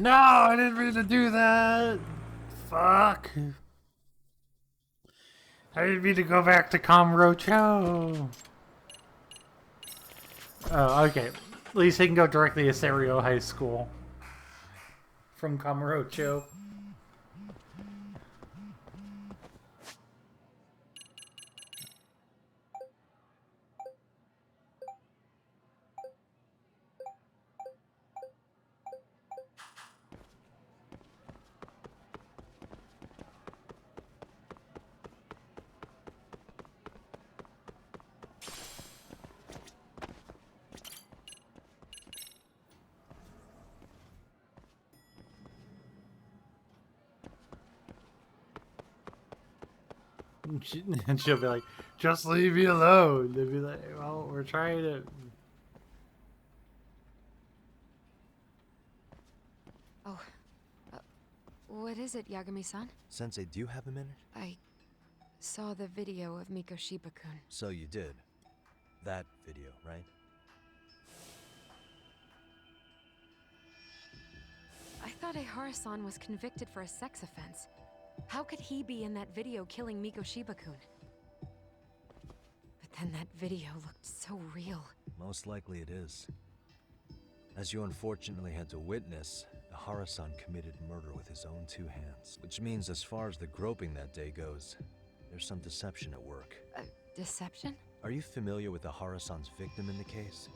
No, I didn't mean to do that. Fuck. I didn't mean to go back to Kamurocho. Oh, okay. At least he can go directly to Serio High School from Kamurocho. And she'll be like, just leave me alone. They'll be like, well, we're trying to... Oh, what is it, Yagami-san? Sensei, do you have a minute? I saw the video of Mikoshiba-kun. So you did. That video, right? I thought Ehara-san was convicted for a sex offense. How could he be in that video killing Mikoshiba-kun? But then that video looked so real. Most likely it is. As you unfortunately had to witness, Ehara-san committed murder with his own two hands. Which means as far as the groping that day goes, there's some deception at work. Deception? Are you familiar with Ehara-san's victim in the case?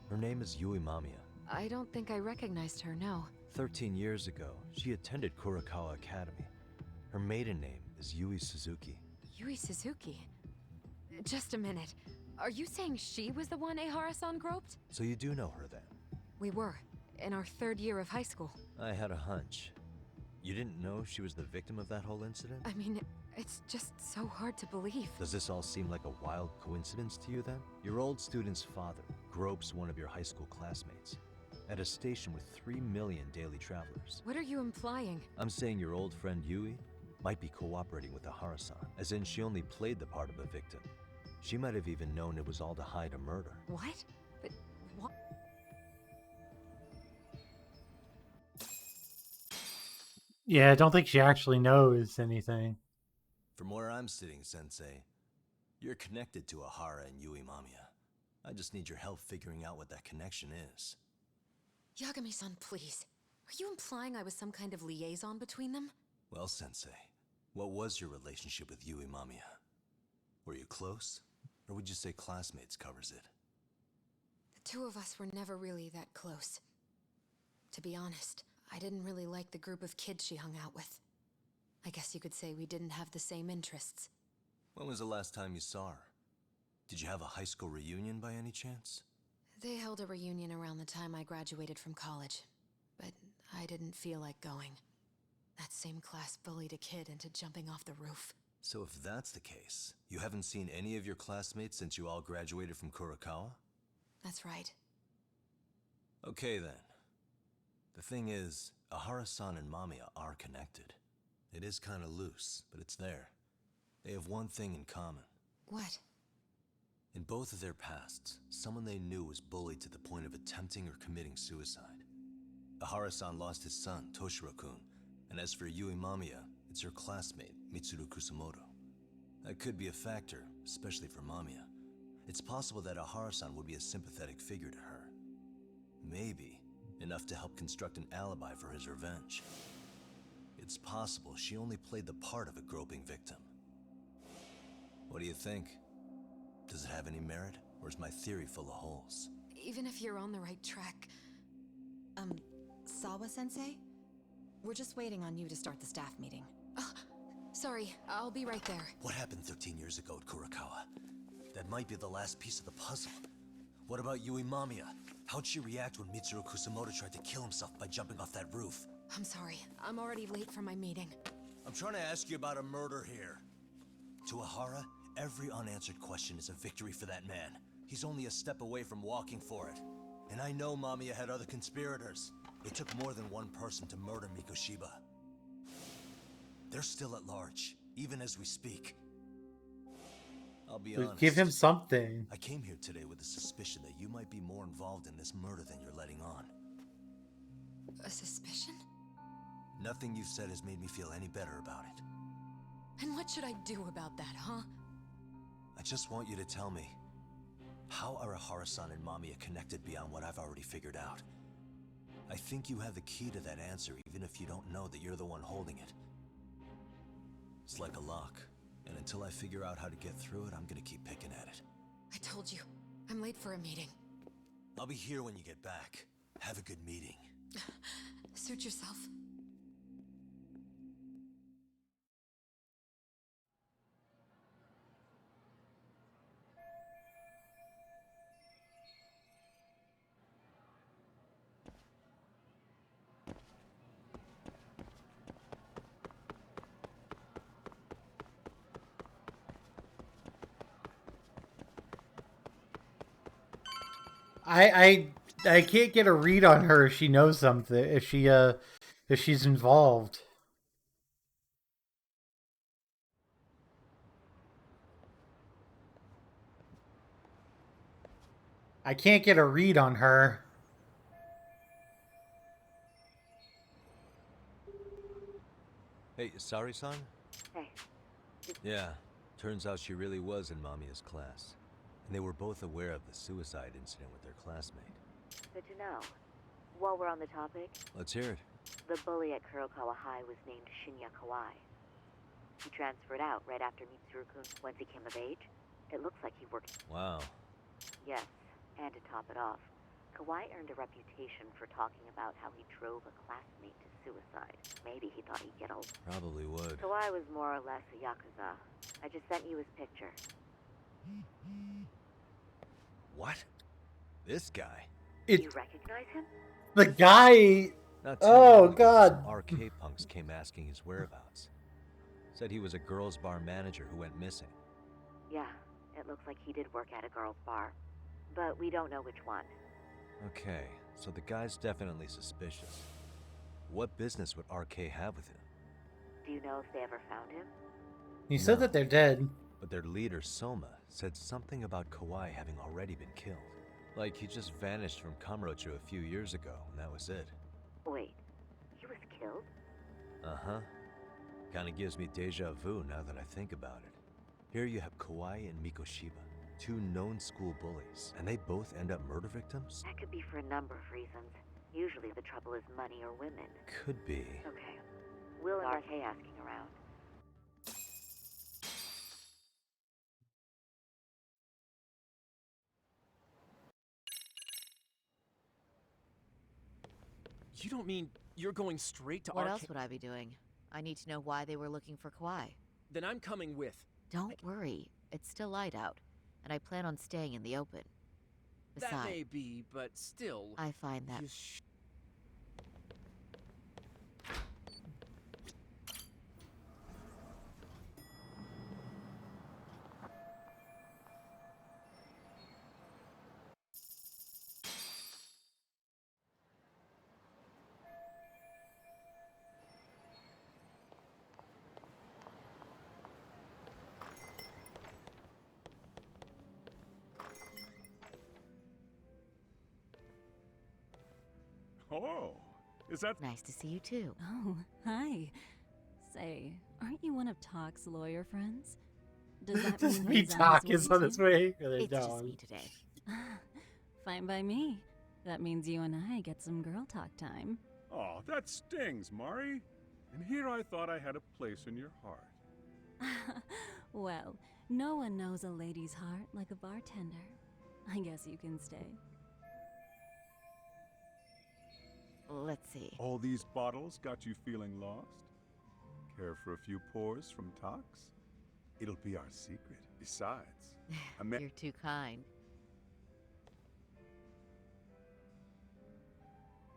Her name is Yui Mamiya. I don't think I recognized her, no. 13 years ago, she attended Kurakawa Academy. Her maiden name is Yui Suzuki. Yui Suzuki? Just a minute. Are you saying she was the one Ehara-san groped? So you do know her then? We were, in our 3rd year of high school. I had a hunch. You didn't know she was the victim of that whole incident? I mean, it's just so hard to believe. Does this all seem like a wild coincidence to you then? Your old student's father gropes one of your high school classmates at a station with 3 million daily travelers. What are you implying? I'm saying your old friend Yui might be cooperating with Ehara-san, as in she only played the part of a victim. She might have even known it was all to hide a murder. What? But what? Yeah, I don't think she actually knows anything. From where I'm sitting, Sensei, you're connected to Ehara and Yui Mamiya. I just need your help figuring out what that connection is. Yagami-san, please. Are you implying I was some kind of liaison between them? Well, Sensei, what was your relationship with Yui Mamiya? Were you close? Or would you say classmates covers it? The two of us were never really that close. To be honest, I didn't really like the group of kids she hung out with. I guess you could say we didn't have the same interests. When was the last time you saw her? Did you have a high school reunion by any chance? They held a reunion around the time I graduated from college, but I didn't feel like going. That same class bullied a kid into jumping off the roof. So if that's the case, you haven't seen any of your classmates since you all graduated from Kurakawa? That's right. Okay then. The thing is, Ehara-san and Mamiya are connected. It is kinda loose, but it's there. They have one thing in common. What? In both of their pasts, someone they knew was bullied to the point of attempting or committing suicide. Ehara-san lost his son, Toshiro-kun, and as for Yui Mamiya, it's her classmate, Mitsuru Kusamoto. That could be a factor, especially for Mamiya. It's possible that Ahara-san would be a sympathetic figure to her. Maybe enough to help construct an alibi for his revenge. It's possible she only played the part of a groping victim. What do you think? Does it have any merit, or is my theory full of holes? Even if you're on the right track... Sawa-sensei? We're just waiting on you to start the staff meeting. Sorry, I'll be right there. What happened 13 years ago at Kurakawa? That might be the last piece of the puzzle. What about Yui Mamiya? How'd she react when Mitsuru Kusamoto tried to kill himself by jumping off that roof? I'm sorry, I'm already late for my meeting. I'm trying to ask you about a murder here. To Ahara, every unanswered question is a victory for that man. He's only a step away from walking for it. And I know Mamiya had other conspirators. It took more than one person to murder Mikoshiba. They're still at large, even as we speak. I'll be honest. Give him something. I came here today with a suspicion that you might be more involved in this murder than you're letting on. A suspicion? Nothing you've said has made me feel any better about it. And what should I do about that, huh? I just want you to tell me, how are Ahara-san and Mamiya connected beyond what I've already figured out? I think you have the key to that answer, even if you don't know that you're the one holding it. It's like a lock, and until I figure out how to get through it, I'm gonna keep picking at it. I told you, I'm late for a meeting. I'll be here when you get back. Have a good meeting. Suit yourself. I can't get a read on her if she knows something, if she's involved. I can't get a read on her. Hey, Sari-san? Hey. Yeah, turns out she really was in Mamiya's class. And they were both aware of the suicide incident with their classmate. Good to know. While we're on the topic, Let's hear it. the bully at Kurokawa High was named Shinya Kawai. He transferred out right after Mitsuru-kun. Once he came of age, it looks like he worked... Wow. Yes, and to top it off, Kawai earned a reputation for talking about how he drove a classmate to suicide. Maybe he thought he'd get old. Probably would. Kawai was more or less a Yakuza. I just sent you his picture. What? This guy? Do you recognize him? The guy... Not too Oh, long ago, God. some arcade punks came asking his whereabouts. Said he was a girls' bar manager who went missing. Yeah, it looks like he did work at a girl's bar. But we don't know which one. Okay, so the guy's definitely suspicious. What business would RK have with him? Do you know if they ever found him? He said that they're dead. But their leader, Soma, said something about Kawai having already been killed. Like he just vanished from Kamurocho a few years ago, and that was it. Wait, he was killed? Uh-huh. Kinda gives me deja vu now that I think about it. Here you have Kawai and Mikoshiba, two known school bullies, and they both end up murder victims? That could be for a number of reasons. Usually the trouble is money or women. Could be. Okay. Will and RK asking around. You don't mean you're going straight to What RK? else would I be doing? I need to know why they were looking for Kawai. Then I'm coming with. Don't worry. It's still light out, and I plan on staying in the open. Besides, That may be, but still. I find that... Oh, is that... Nice to see you too. Oh, hi. Say, aren't you one of Talk's lawyer friends? Does that Does mean me he's talk his is way on his too? way? Or they It's just don't? me today. Fine by me. That means you and I get some girl talk time. Oh, that stings, Mari. And here I thought I had a place in your heart. Well, no one knows a lady's heart like a bartender. I guess you can stay. Let's see. All these bottles got you feeling lost? Care for a few pours from Tox? It'll be our secret. Besides, You're too kind.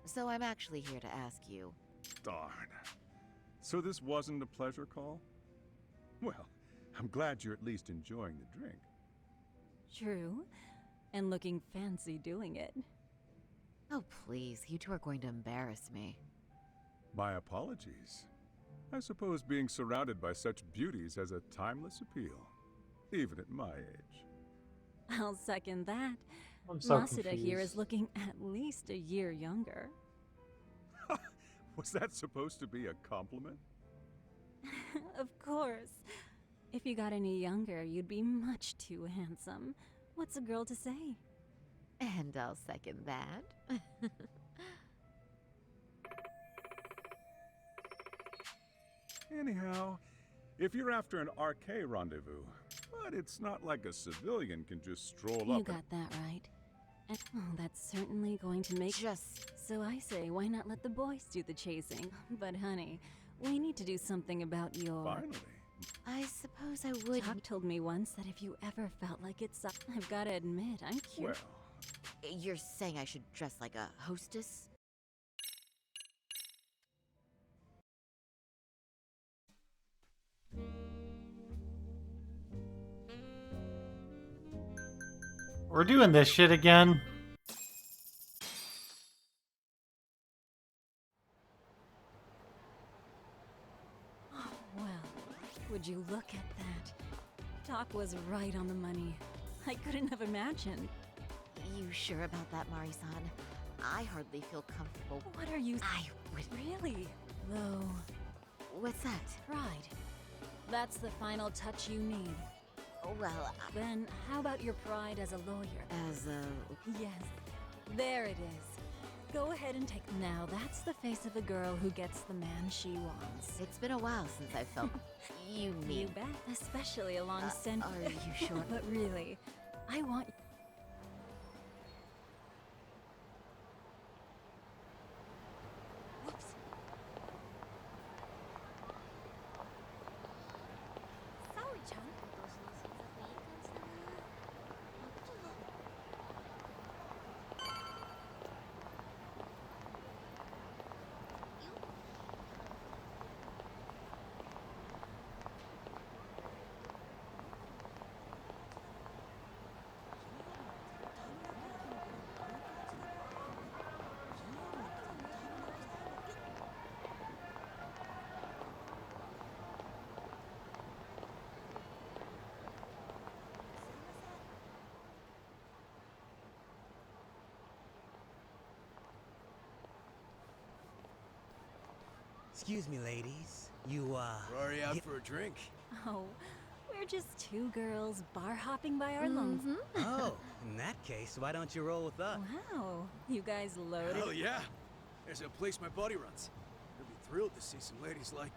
So I'm actually here to ask you. Darn. So this wasn't a pleasure call? Well, I'm glad you're at least enjoying the drink. True. And looking fancy doing it. Oh, please. You two are going to embarrass me. My apologies. I suppose being surrounded by such beauties has a timeless appeal, even at my age. I'll second that. I'm so Masuda here is confused. looking at least a year younger. Was that supposed to be a compliment? Of course. If you got any younger, you'd be much too handsome. What's a girl to say? And I'll second that. Anyhow, if you're after an RK rendezvous, but it's not like a civilian can just stroll You up got that right. And that's certainly going to make So I say, why not let the boys do the chasing? But honey, we need to do something about your... Finally. I suppose I would... Doc told me once that if you ever felt like it's... I've got to admit, I'm curious. You're saying I should dress like a hostess? We're doing this shit again. Well, would you look at that? Doc was right on the money. I couldn't have imagined. You sure about that, Mari-san? I hardly feel comfortable. What are you... I would... Really? Though... What's that? Pride. That's the final touch you need. Well, Then, how about your pride as a lawyer? As a... Yes. There it is. Go ahead and take... Now, that's the face of a girl who gets the man she wants. It's been a while since I felt... You mean... You bet. Especially along Are you sure? But really, I want... Whoops. Saori-chan? Excuse me, ladies. You, We're already out for a drink. Oh, we're just two girls bar hopping by our lonesome. Oh, in that case, why don't you roll with us? Wow, you guys loaded. Hell yeah! There's a place my buddy runs. He'll be thrilled to see some ladies like...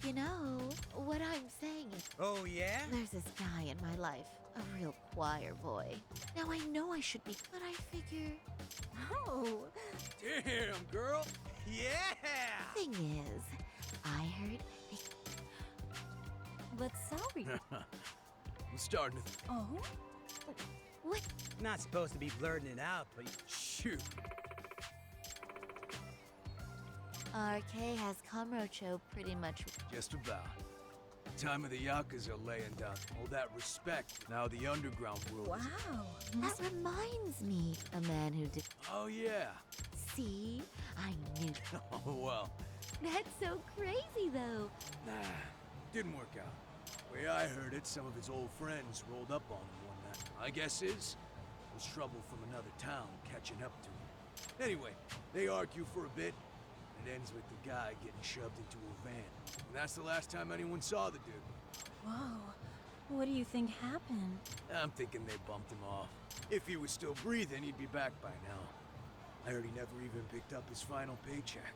You know, what I'm saying is... Oh, yeah? There's this guy in my life. A real choir boy. Now, I know I should be, but I figure... Oh! Damn, girl! Yeah! Thing is, I heard... But sorry. I'm starting to... Oh? What? Not supposed to be blurting it out, but... Shoot. RK has Kamurocho pretty much... Just about. Time of the Yakuza laying down all that respect. Now the underground world is... Wow. That reminds me. A man who did... Oh, yeah. See? I knew... Oh, well. That's so crazy, though. Nah, didn't work out. Way I heard it, some of his old friends rolled up on him one night. My guess is, it was trouble from another town catching up to him. Anyway, they argue for a bit. It ends with the guy getting shoved into a van. And that's the last time anyone saw the dude. Whoa. What do you think happened? I'm thinking they bumped him off. If he was still breathing, he'd be back by now. I heard he never even picked up his final paycheck.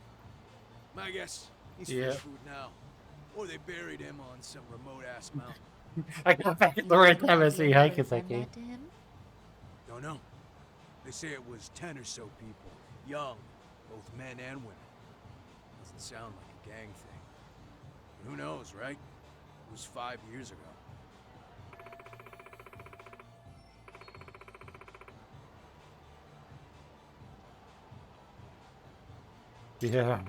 My guess, he's fish food now. Or they buried him on some remote-ass mountain. I got back at the right time as he Hikiseki. Don't know. They say it was 10 or so people. Young, both men and women. Doesn't sound like a gang thing. But who knows, right? It was 5 years ago. Yeah.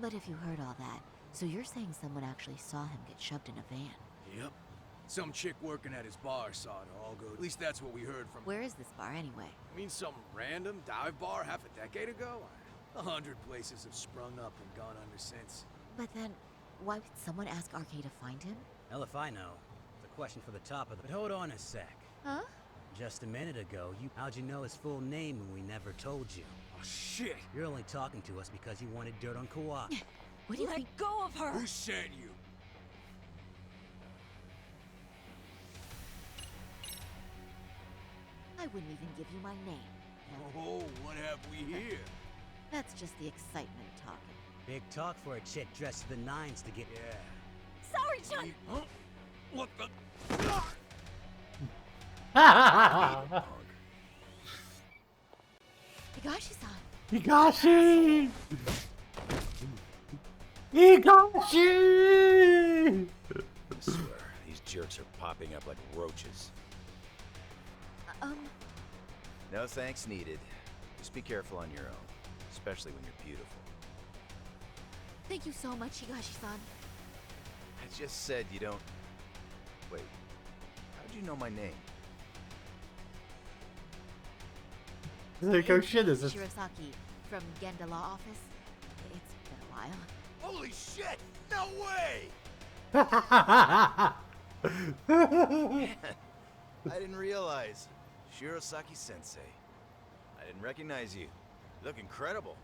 But if you heard all that, so you're saying someone actually saw him get shoved in a van? Yep. Some chick working at his bar saw it all go. At least that's what we heard from. Where is this bar anyway? I mean, some random dive bar half a decade ago? 100 places have sprung up and gone under since. But then, why would someone ask RK to find him? Hell if I know. It's a question for the top of the... But hold on a sec. Huh? Just a minute ago, how'd you know his full name when we never told you? Oh, shit! You're only talking to us because you wanted dirt on Kawhi. What do you think? Let go of her! Who sent you? I wouldn't even give you my name. Oh, what have we here? That's just the excitement talking. Big talk for a chick dressed to the nines to get... Yeah. Sorry, Chun! Huh? What the... Higashi-san! Higashi! Higashi! I swear, these jerks are popping up like roaches. No thanks needed. Just be careful on your own, especially when you're beautiful. Thank you so much, Higashi-san. I just said you don't... Wait, how'd you know my name? Like, oh shit, is this... Shirosaki, from Genda Law Office. It's been a while. Holy shit! No way! I didn't realize. Shirosaki Sensei. I didn't recognize you. You look incredible.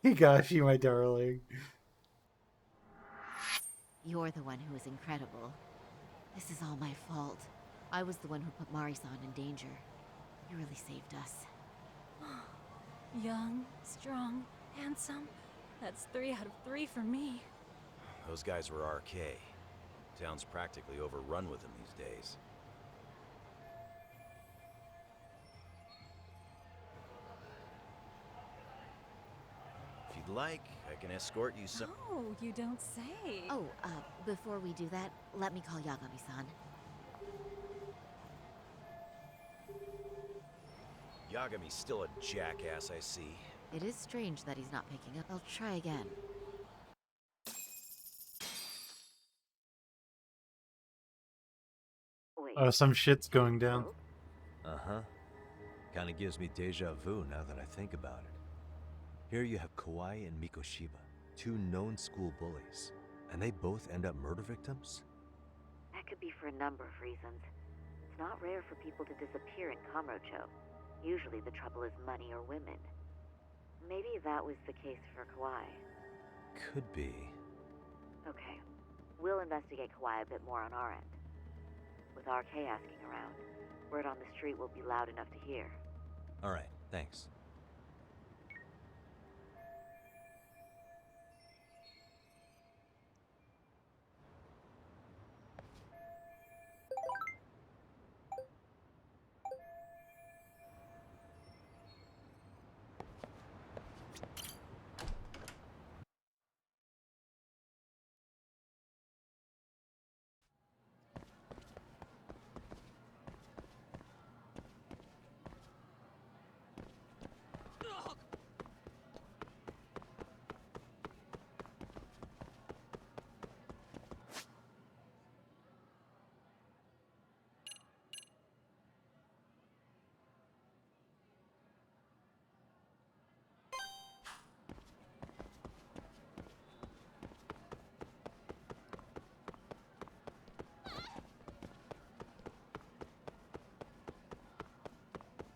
Higashi, my darling. You're the one who is incredible. This is all my fault. I was the one who put Mari-san in danger. You really saved us. Young, strong, handsome. That's 3 out of 3 for me. Those guys were RK. Town's practically overrun with them these days. If you'd like, I can escort you some... Oh, you don't say. Oh, before we do that, let me call Yagami-san. Yagami's still a jackass, I see. It is strange that he's not picking up. I'll try again. Wait. Oh, some shit's going down. Uh-huh. Kinda gives me deja vu now that I think about it. Here you have Kawai and Mikoshiba, 2 known school bullies, and they both end up murder victims? That could be for a number of reasons. It's not rare for people to disappear in Kamurocho. Usually the trouble is money or women. Maybe that was the case for Kawai. Could be. Okay. We'll investigate Kawai a bit more on our end. With RK asking around, word on the street will be loud enough to hear. Alright, thanks.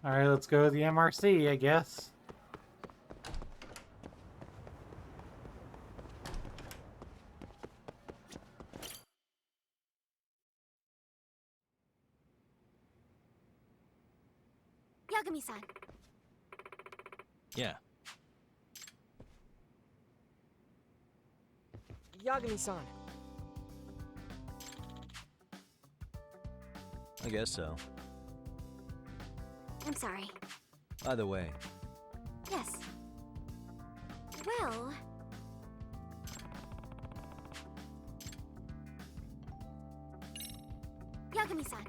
Alright, let's go to the MRC, I guess. Yagami-san. Yeah. Yagami-san. I guess so. I'm sorry. By the way, Yes. Well... Yagami-san.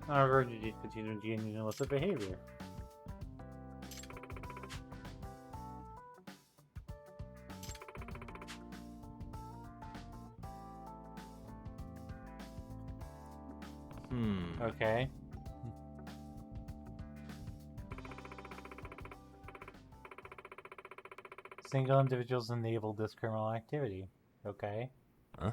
I urge you to continue engaging in illicit behavior. Okay. Single individuals enable this criminal activity. Okay. Huh?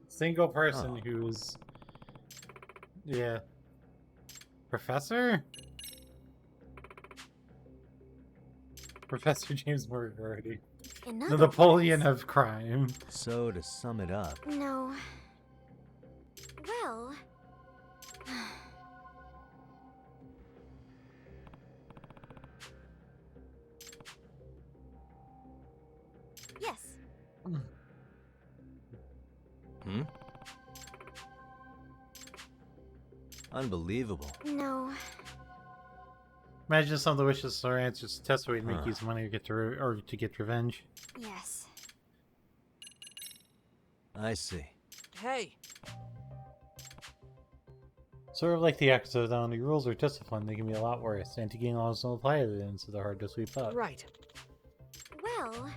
Single person who's... Yeah. Professor? Professor James Moriarty. The Napoleon of crime. So to sum it up, No. Well... yes. Unbelievable. No. Imagine some of the wishes or answers to test would make use money to get to get revenge. Yes. I see. Hey. Sort of like the Yakuza, though, the rules are disciplined, they can be a lot worse. Anti-gang laws don't apply to them, so they're hard to sweep up. Right. Well...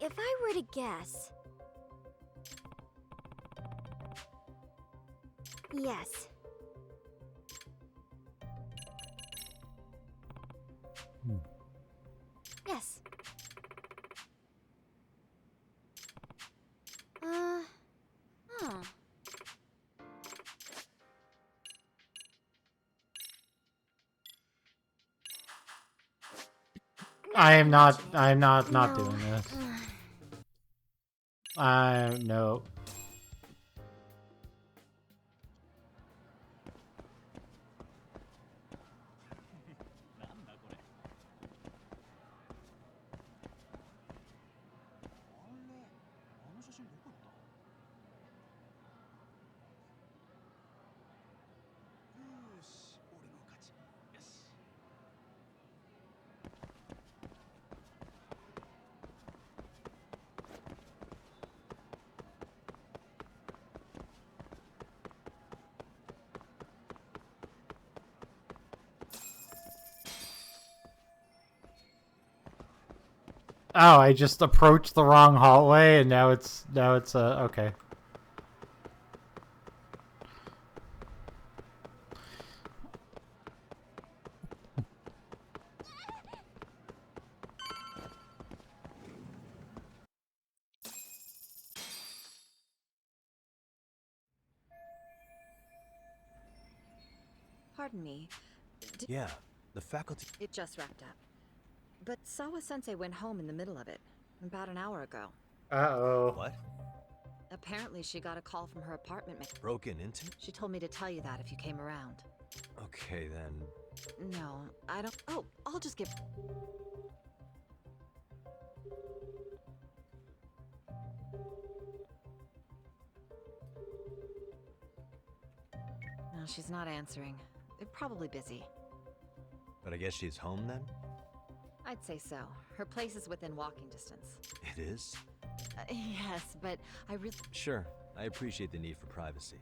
If I were to guess... Yes. Yes. Huh. I'm not No. doing this. No. Oh, I just approached the wrong hallway, and now it's okay. Pardon me. Yeah, the faculty... It just wrapped up. But Sawa-sensei went home in the middle of it, about an hour ago. Uh-oh. What? Apparently she got a call from her apartment mate. Broken into? She told me to tell you that if you came around. Okay, then... No, I don't... Oh, I'll just give... No, she's not answering. They're probably busy. But I guess she's home then? I'd say so. Her place is within walking distance. It is? Yes, but I really... Sure, I appreciate the need for privacy.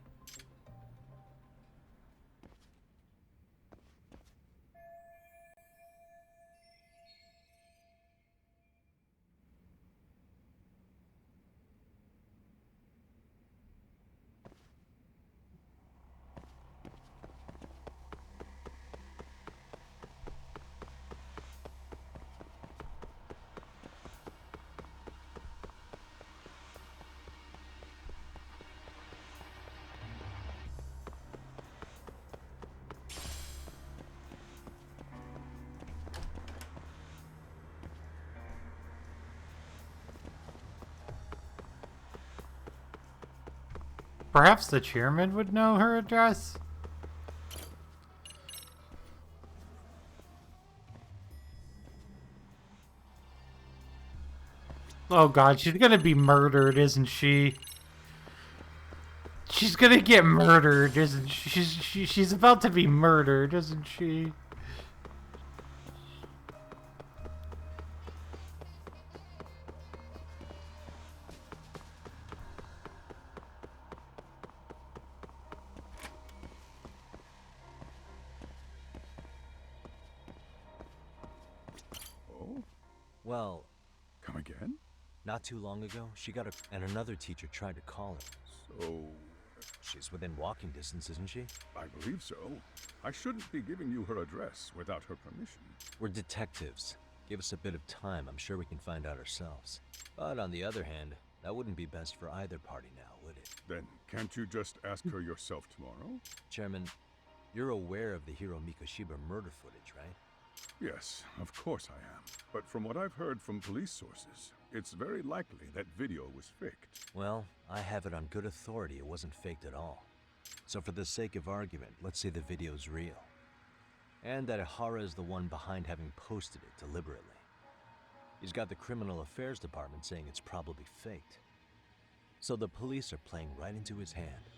Perhaps the chairman would know her address? Oh god, she's gonna be murdered, isn't she? She's gonna get murdered, isn't she? She's about to be murdered, isn't she? Oh? Well... Come again? Not too long ago, she got and another teacher tried to call her. So... She's within walking distance, isn't she? I believe so. I shouldn't be giving you her address without her permission. We're detectives. Give us a bit of time, I'm sure we can find out ourselves. But on the other hand, that wouldn't be best for either party now, would it? Then, can't you just ask her yourself tomorrow? Chairman, you're aware of the Hiro Mikoshiba murder footage, right? Yes, of course I am. But from what I've heard from police sources, it's very likely that video was faked. Well, I have it on good authority it wasn't faked at all. So for the sake of argument, let's say the video's real. And that Ihara is the one behind having posted it deliberately. He's got the Criminal Affairs Department saying it's probably faked. So the police are playing right into his hand.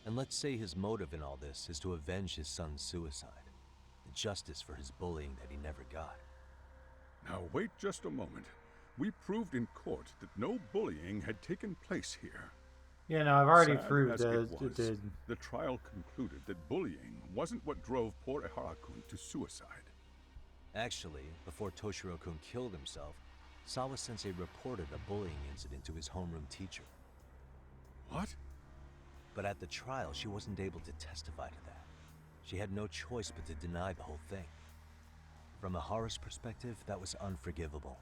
And let's say his motive in all this is to avenge his son's suicide. The justice for his bullying that he never got. Now wait just a moment. We proved in court that no bullying had taken place here. Yeah, no, I've already Sad proved as that it it was, did. The trial concluded that bullying wasn't what drove poor Ihara-kun to suicide. Actually, before Toshiro-kun killed himself, Sawa-sensei reported a bullying incident to his homeroom teacher. What? But at the trial, she wasn't able to testify to that. She had no choice but to deny the whole thing. From Ihara's perspective, that was unforgivable.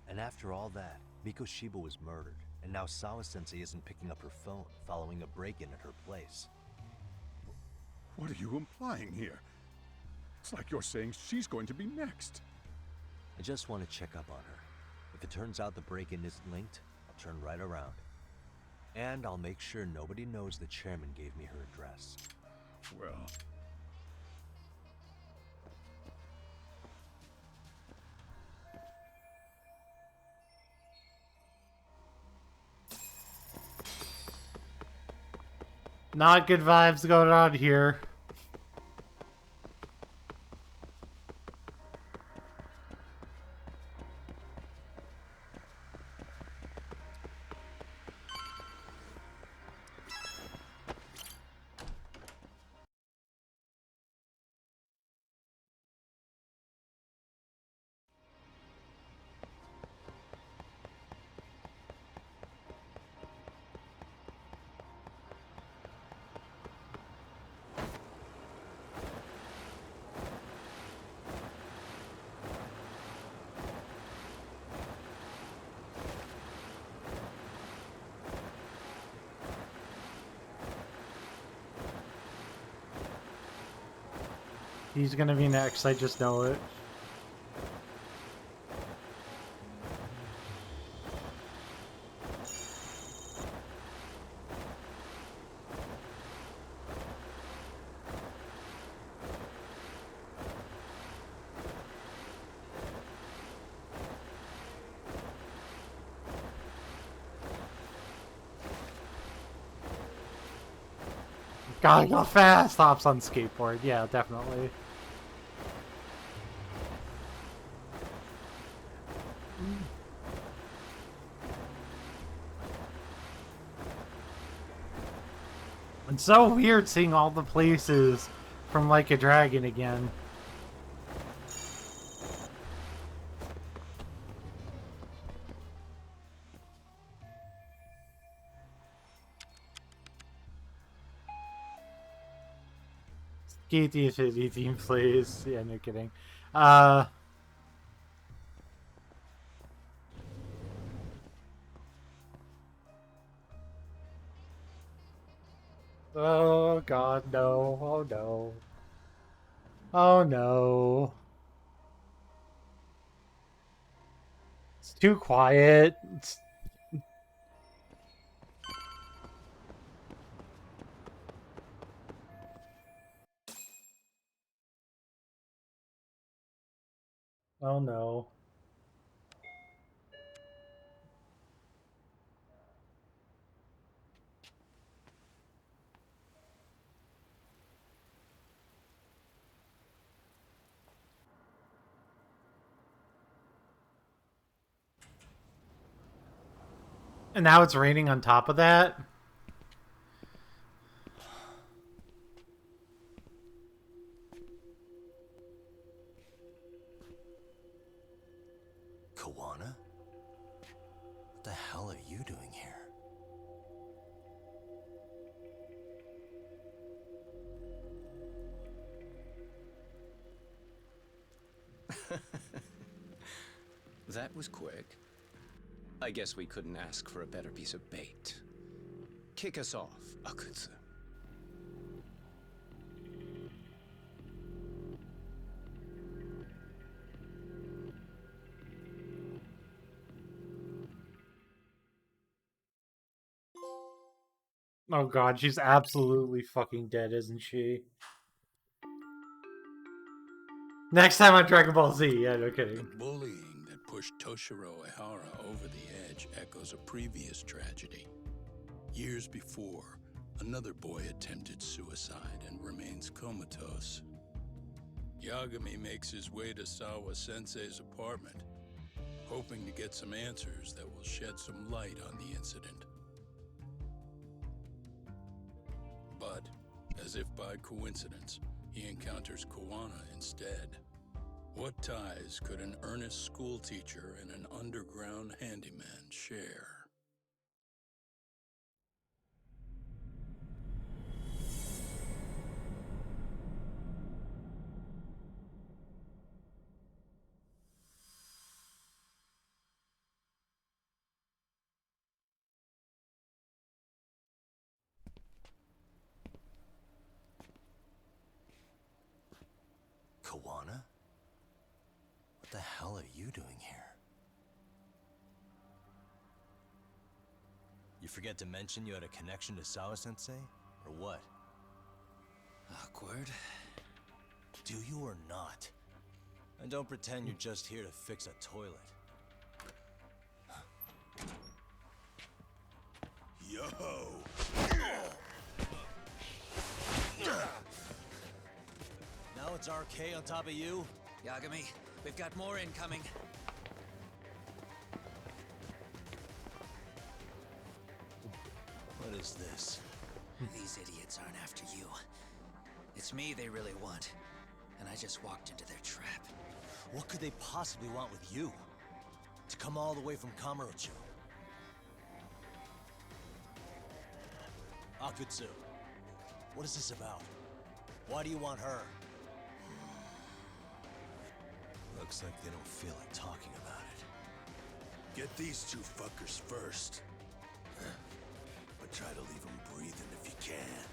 And after all that, Mikoshiba was murdered, and now Sawa-sensei isn't picking up her phone following a break-in at her place. What are you implying here? It's like you're saying she's going to be next. I just want to check up on her. If it turns out the break-in isn't linked, I'll turn right around. And I'll make sure nobody knows the chairman gave me her address. Well... Not good vibes going on here. He's gonna be next, I just know it. Gotta go fast! Hops on skateboard, yeah, definitely. It's so weird seeing all the places from Like a Dragon again. GT50 team plays. Yeah, no kidding. Oh god, no. Oh no. Oh no. It's too quiet. Oh no. And now it's raining on top of that? Kawana? What the hell are you doing here? That was quick. I guess we couldn't ask for a better piece of bait. Kick us off, Akutsu. Oh god, she's absolutely fucking dead, isn't she? Next time on Dragon Ball Z, yeah, no kidding. The bullying that pushed Toshiro Ehara over the edge echoes a previous tragedy. Years before, another boy attempted suicide and remains comatose. Yagami makes his way to Sawa-sensei's apartment, hoping to get some answers that will shed some light on the incident. But, as if by coincidence, he encounters Kawana instead. What ties could an earnest schoolteacher and an underground handyman share? Kawana? What the hell are you doing here? You forget to mention you had a connection to Sawa-sensei? Or what? Awkward. Do you or not? And don't pretend you're just here to fix a toilet. Yo! Now it's RK on top of you? Yagami, we've got more incoming. What is this? These idiots aren't after you. It's me they really want. And I just walked into their trap. What could they possibly want with you? To come all the way from Kamurocho? Akutsu, what is this about? Why do you want her? Looks like they don't feel like talking about it. Get these two fuckers first. But try to leave them breathing if you can.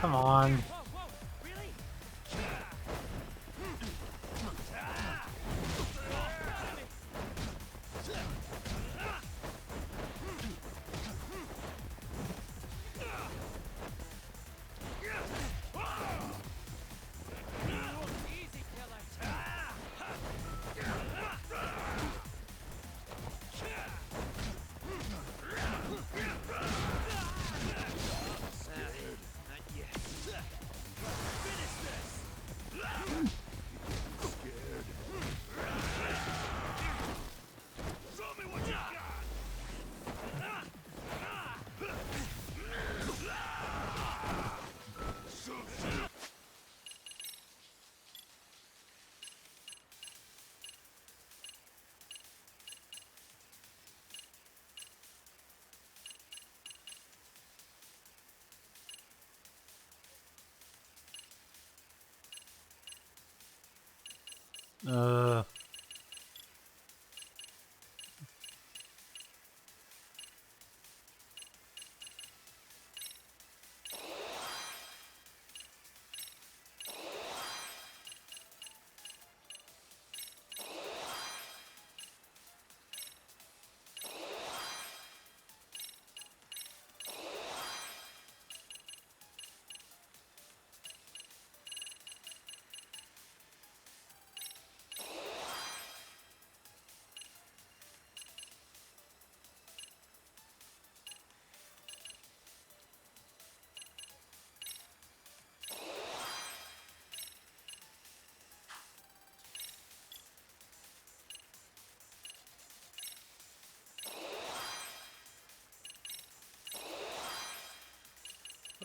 Come on.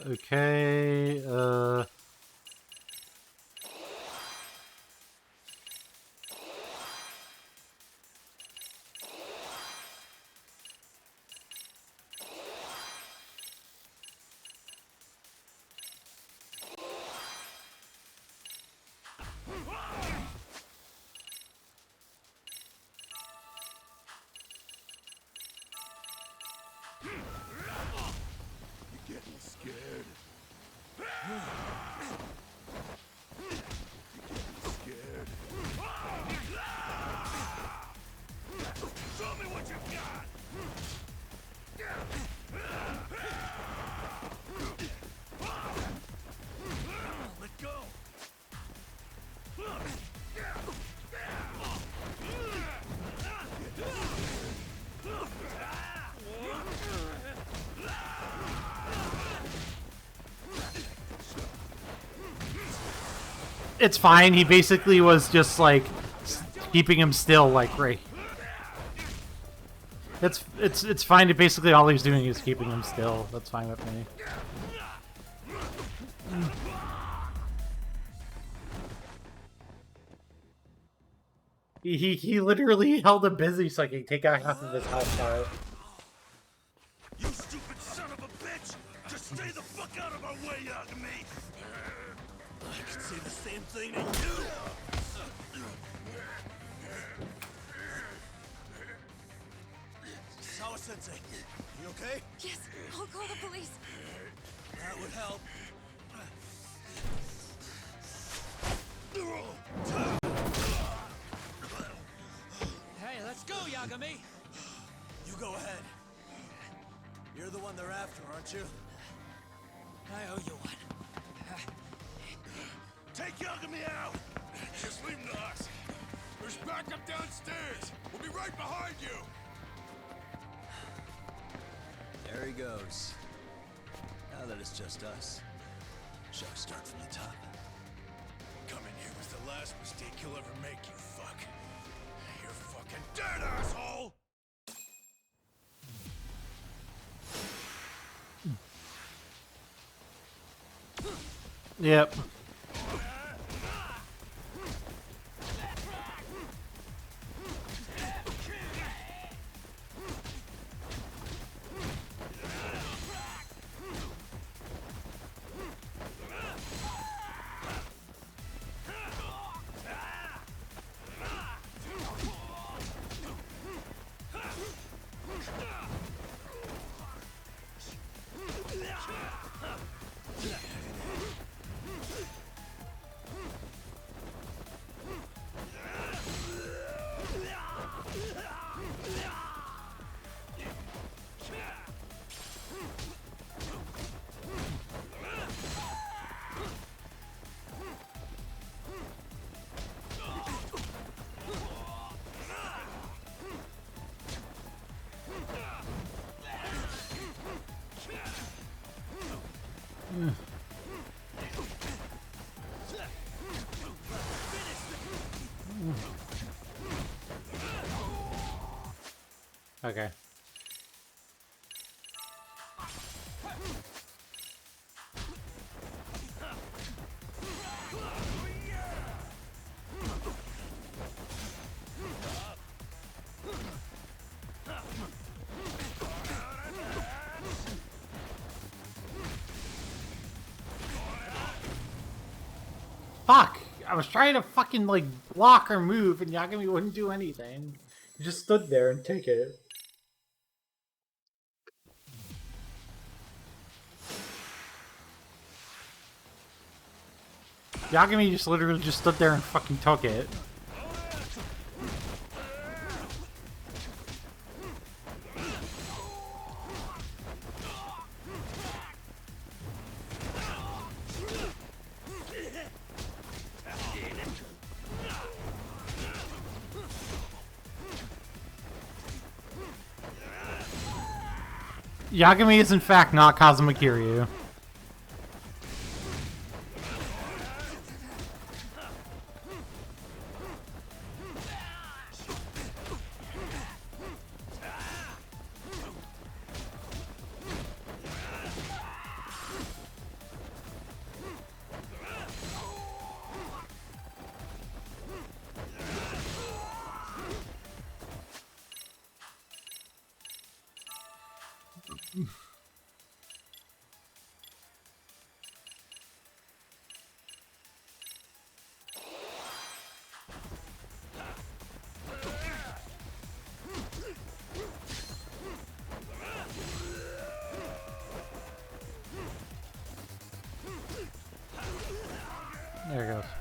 Okay, You're getting scared. Show me what you got! Let go! it's fine. He basically was just like keeping him still, like right. It's fine. Basically, all he's doing is keeping him still. That's fine with me. He literally held him busy so I could take out half of his health bar. You stupid son of a bitch! Just stay the fuck out of our way, Yagami! I could say the same thing to you! Sawa-sensei, you okay? Yes, I'll call the police. That would help. Hey, let's go, Yagami! You go ahead. You're the one they're after, aren't you? I owe you one. Take Yagami out! Just leave him to us. There's backup downstairs. We'll be right behind you. There he goes. Now that it's just us, shall we start from the top? Coming here was the last mistake you'll ever make, you fuck. You're fucking dead, asshole! Yep. Okay. Fuck! I was trying to fucking like block or move, and Yagami wouldn't do anything. He just stood there and took it. Yagami just literally just stood there and fucking took it. Yagami is in fact not Kazuma Kiryu. There it goes.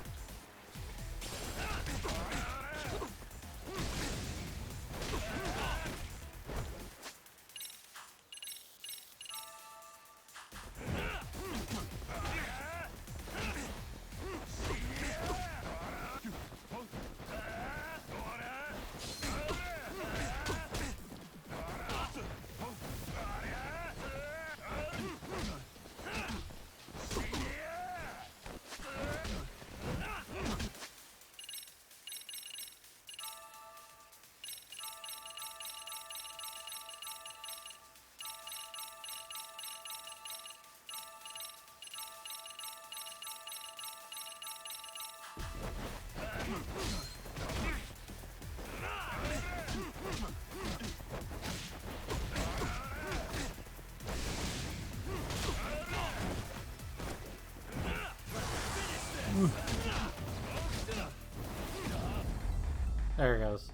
There it goes.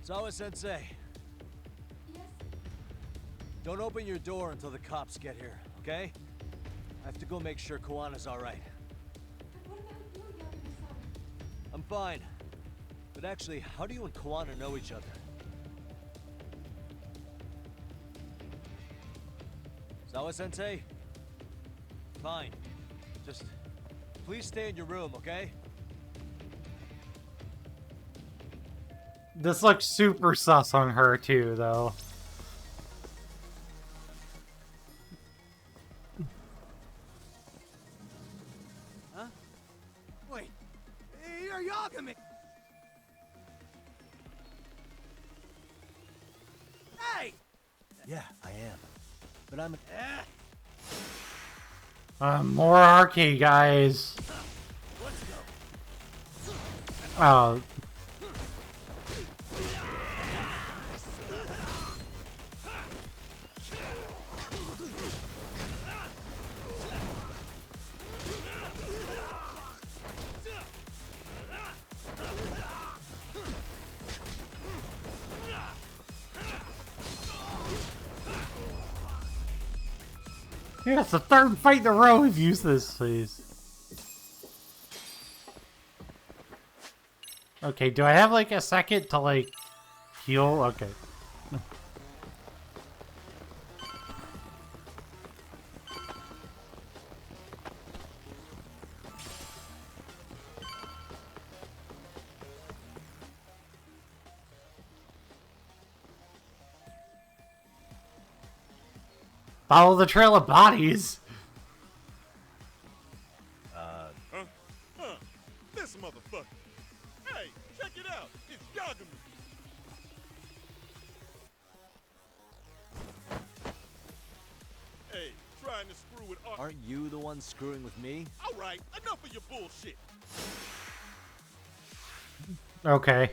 Sawa-sensei. Yes? Don't open your door until the cops get here, okay? I have to go make sure Koana's alright. But what about you, Yagami-san? I'm fine. But actually, how do you and Koana know each other? Sawa-sensei? Fine. Just please stay in your room, okay? This looks super sus on her too, though. Huh? Wait, you're Yagami! Hey! Yeah, I am. But I'm More arcade guys. Let's go. Oh. Yeah, it's the third fight in a row we've used this, please. Okay, do I have like a second to like heal? Okay. Follow the trail of bodies. This motherfucker. Hey, check it out. It's Yagami. Hey, trying to screw with our... Aren't you the one screwing with me? All right, enough of your bullshit. Okay.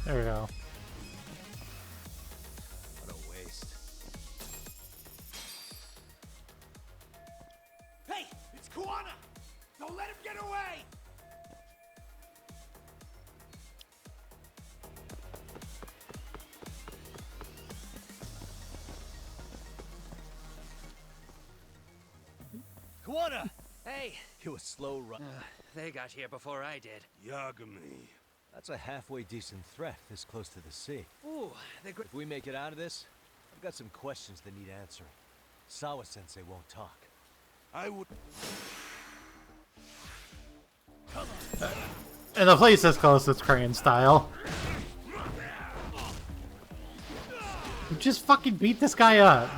There we go. What a waste. Hey, it's Kuana! Don't let him get away! Kuana! Hey! You a slow run. They got here before I did. Yagami. That's a halfway decent threat this close to the sea. Ooh, If we make it out of this, I've got some questions that need answering. Sawa-sensei won't talk. I would... And the place is close, it's Crane style. Just fucking beat this guy up.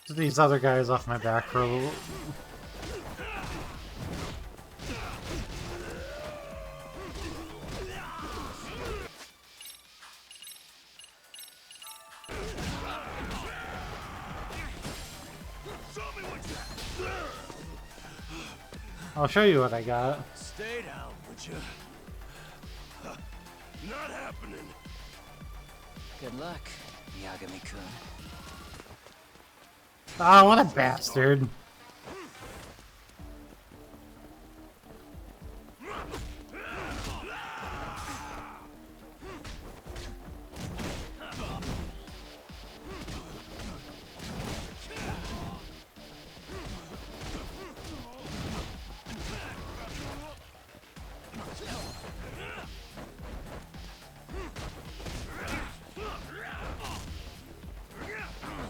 These other guys off my back for a little. I'll show you what I got. Stay down, would you? Not happening. Good luck, Yagami-kun. Ah, what a bastard.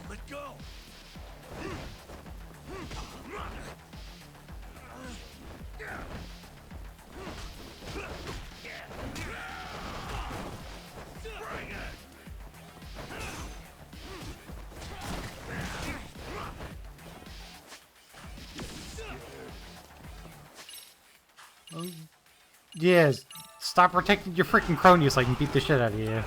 Let go. Yes, stop protecting your freaking cronies so I can beat the shit out of you.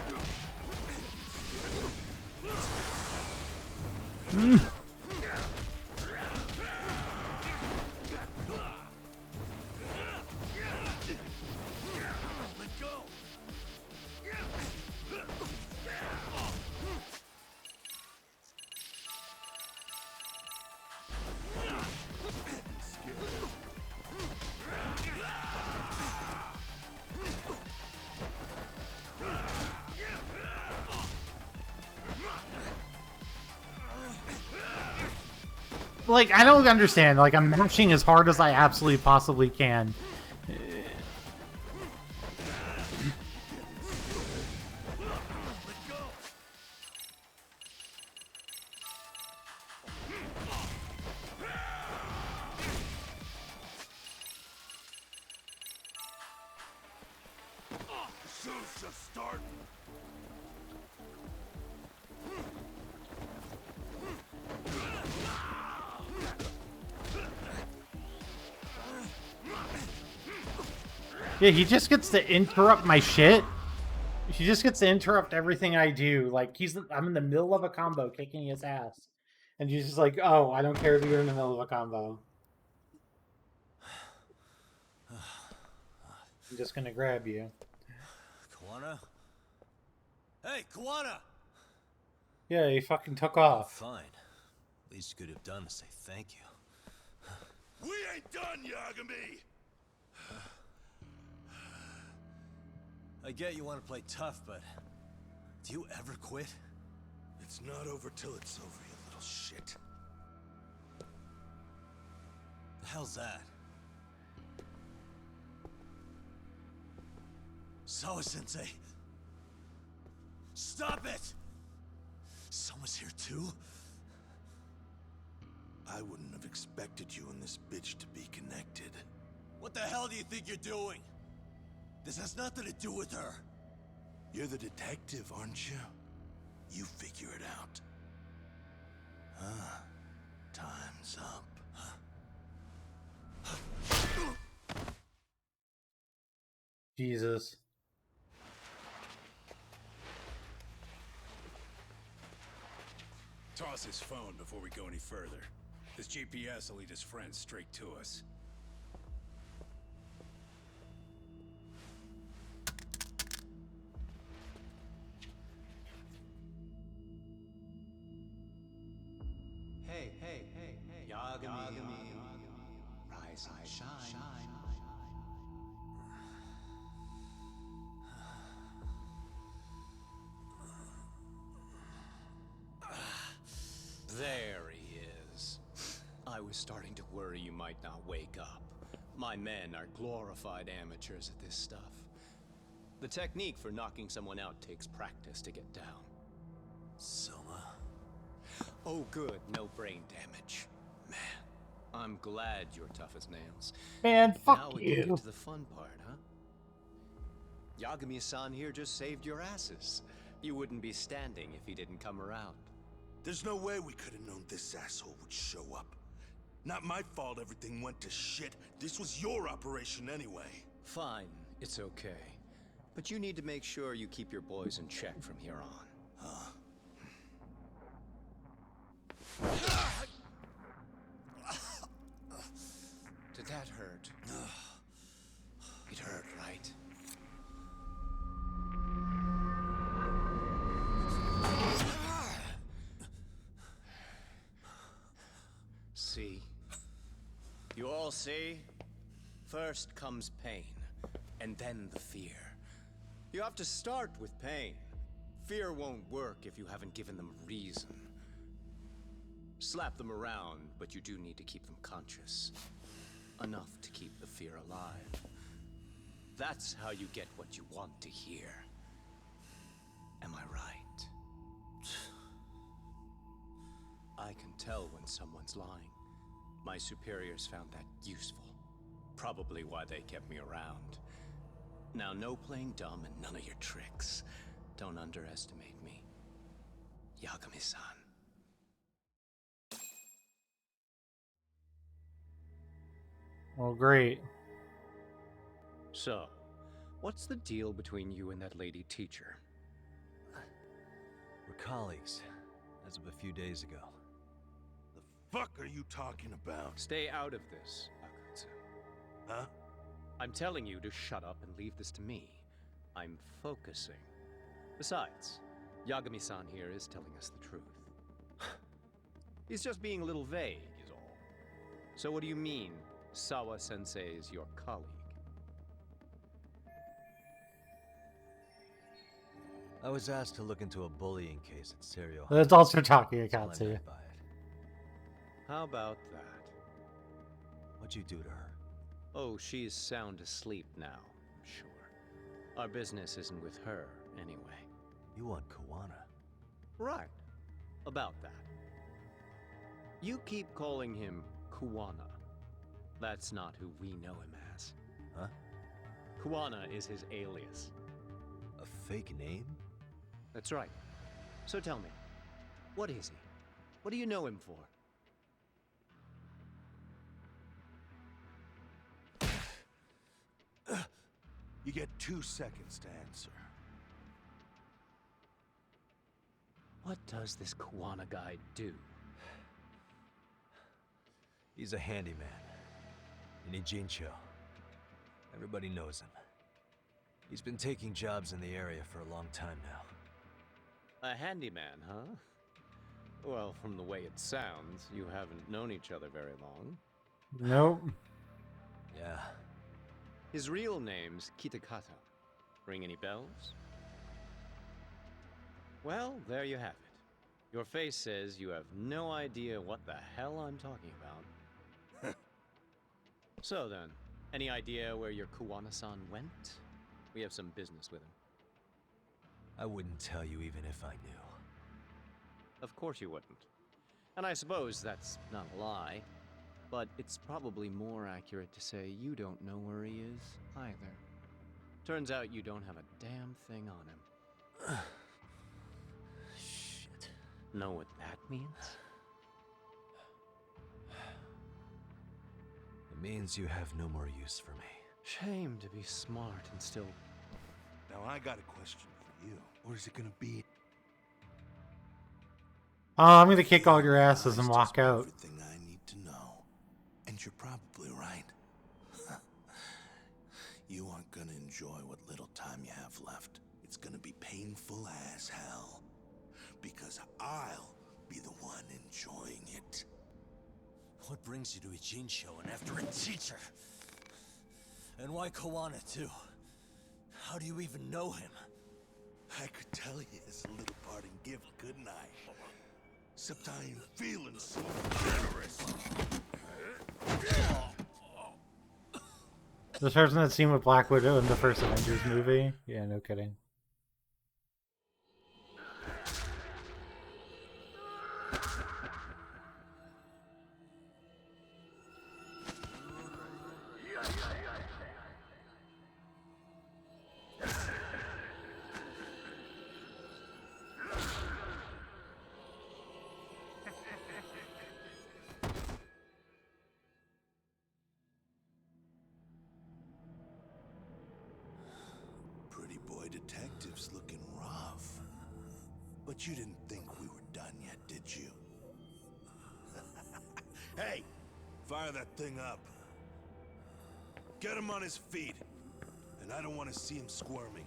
Like, I don't understand. Like, I'm mashing as hard as I absolutely possibly can. Soon Battle's just starting. Yeah, he just gets to interrupt my shit. He just gets to interrupt everything I do. Like, I'm in the middle of a combo kicking his ass. And he's just like, oh, I don't care if you're in the middle of a combo. I'm just gonna grab you. Kawana? Hey, Kawana! Yeah, he fucking took off. Fine. Least you could have done is say thank you. We ain't done, Yagami! I get you want to play tough, but do you ever quit? It's not over till it's over, you little shit. The hell's that? Sawa-sensei! Stop it! Someone's here too? I wouldn't have expected you and this bitch to be connected. What the hell do you think you're doing? This has nothing to do with her. You're the detective, aren't you? You figure it out. Time's up. Jesus. Toss his phone before we go any further. This GPS will lead his friends straight to us. Hey, Yagami. Rise and shine. There he is. I was starting to worry you might not wake up. My men are glorified amateurs at this stuff. The technique for knocking someone out takes practice to get down. Soma? Oh good, no brain damage. Man, I'm glad you're tough as nails. Man, fuck now we you. can get to the fun part, huh? Yagami-san here just saved your asses. You wouldn't be standing if he didn't come around. There's no way we could have known this asshole would show up. Not my fault everything went to shit. This was your operation anyway. Fine, it's okay. But you need to make sure you keep your boys in check from here on. Huh? Did that hurt? It hurt, right? See? You all see? First comes pain, and then the fear. You have to start with pain. Fear won't work if you haven't given them a reason. Slap them around, but you do need to keep them conscious. Enough to keep the fear alive. That's how you get what you want to hear. Am I right? I can tell when someone's lying. My superiors found that useful. Probably why they kept me around. Now, no playing dumb and none of your tricks. Don't underestimate me. Yagami-san. Well, great. So, what's the deal between you and that lady teacher? We're colleagues, as of a few days ago. The fuck are you talking about? Stay out of this, Akutsu. Huh? I'm telling you to shut up and leave this to me. I'm focusing. Besides, Yagami-san here is telling us the truth. He's just being a little vague, is all. So what do you mean, Sawa-sensei is your colleague? I was asked to look into a bullying case at Serio. That's also talking That's all I Akatsu. meant by it. How about that? What'd you do to her? Oh, she's sound asleep now, I'm sure. Our business isn't with her, anyway. You want Kawana? Right. About that. You keep calling him Kuwana. That's not who we know him as. Huh? Kuwana is his alias. A fake name? That's right. So tell me, what is he? What do you know him for? You get 2 seconds to answer. What does this Kuwana guy do? He's a handyman. In Ijincho. Everybody knows him. He's been taking jobs in the area for a long time now. A handyman, huh? Well, from the way it sounds, you haven't known each other very long. Nope. Yeah. His real name's Kitakata. Ring any bells? Well, there you have it. Your face says you have no idea what the hell I'm talking about. So then, any idea where your Kuwana-san went? We have some business with him. I wouldn't tell you even if I knew. Of course you wouldn't. And I suppose that's not a lie. But it's probably more accurate to say you don't know where he is, either. Turns out you don't have a damn thing on him. Shit. Know what that means? It means you have no more use for me. Shame to be smart and still... Now I got a question for you. Or is it gonna be... I'm gonna kick all your asses and walk out. Everything I need to know. And you're probably right. You aren't gonna enjoy what little time you have left. It's gonna be painful as hell. Because I'll be the one enjoying it. What brings you to Ijincho and after a teacher? And why Kuwana too? How do you even know him? I could tell you as a little parting gift, couldn't I? Except I ain't feeling so generous. This person had seen with Black Widow in the first Avengers movie. Yeah, no kidding. Pretty boy detectives looking rough. But you didn't think we were done yet, did you? Hey! Fire that thing up. Get him on his feet. And I don't want to see him squirming.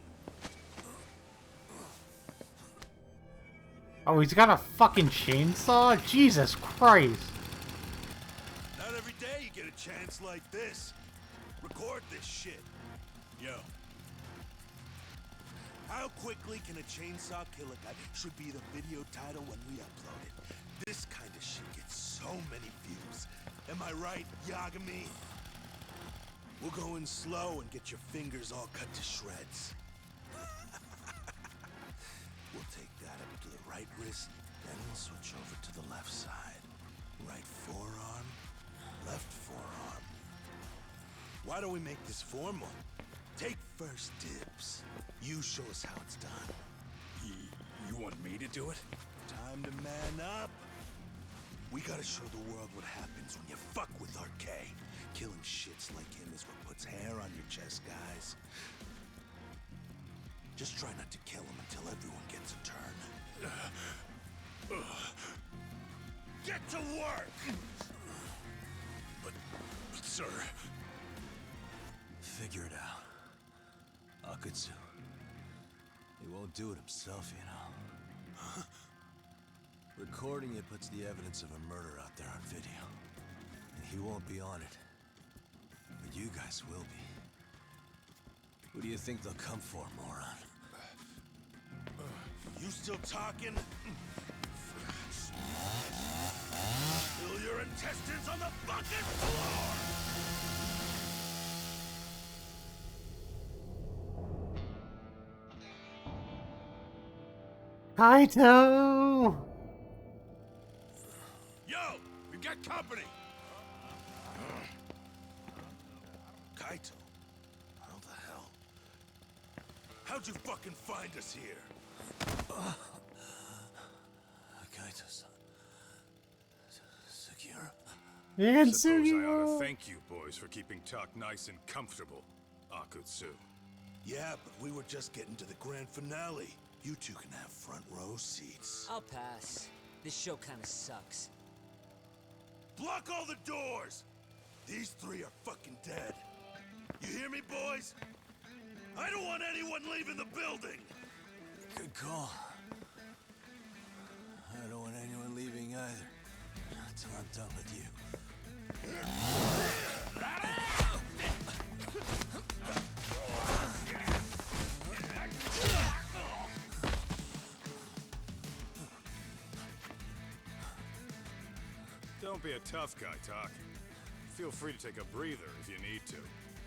Oh, he's got a fucking chainsaw? Jesus Christ. Not every day you get a chance like this. Record this shit. Yo. How quickly can a chainsaw kill a guy should be the video title when we upload it. This kind of shit gets so many views. Am I right, Yagami? We'll go in slow and get your fingers all cut to shreds. We'll take that up to the right wrist, then we'll switch over to the left side. Right forearm, left forearm. Why don't we make this formal? Take first dibs. You show us how it's done. You want me to do it? Time to man up. We gotta show the world what happens when you fuck with RK. Killing shits like him is what puts hair on your chest, guys. Just try not to kill him until everyone gets a turn. Get to work! But sir... Figure it out. Akutsu. He won't do it himself, you know. Huh? Recording it puts the evidence of a murder out there on video. And he won't be on it. But you guys will be. Who do you think they'll come for, moron? You still talking? Spill your intestines on the fucking floor! Kaito! Yo! We've got company! Kaito? How the hell? How'd you fucking find us here? Kaito-san. Sugiura. And Suppose I ought Sugio. to thank you boys for keeping talk nice and comfortable, Akutsu. Yeah, but we were just getting to the grand finale. You two can have front row seats. I'll pass. This show kinda sucks. Block all the doors! These three are fucking dead. You hear me, boys? I don't want anyone leaving the building! Good call. I don't want anyone leaving either. Until I'm done with you. Don't be a tough guy, Talk. Feel free to take a breather if you need to.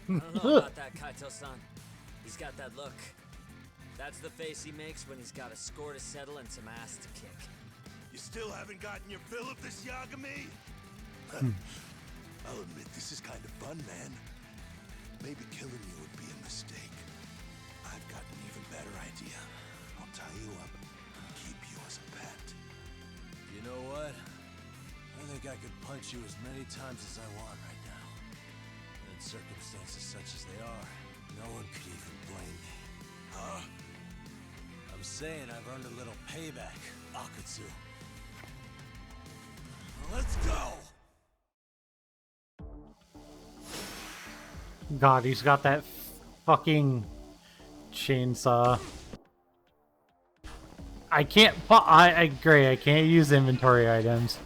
I don't know about that, Kaito-san. He's got that look. That's the face he makes when he's got a score to settle and some ass to kick. You still haven't gotten your fill of this, Yagami? I'll admit, this is kind of fun, man. Maybe killing you would be a mistake. I've got an even better idea. I'll tie you up and keep you as a pet. You know what? I think I could punch you as many times as I want right now. And in circumstances such as they are, no one could even blame me. Huh? I'm saying I've earned a little payback, Akutsu. Let's go! God, he's got that fucking chainsaw. I can't. I agree. I can't use inventory items.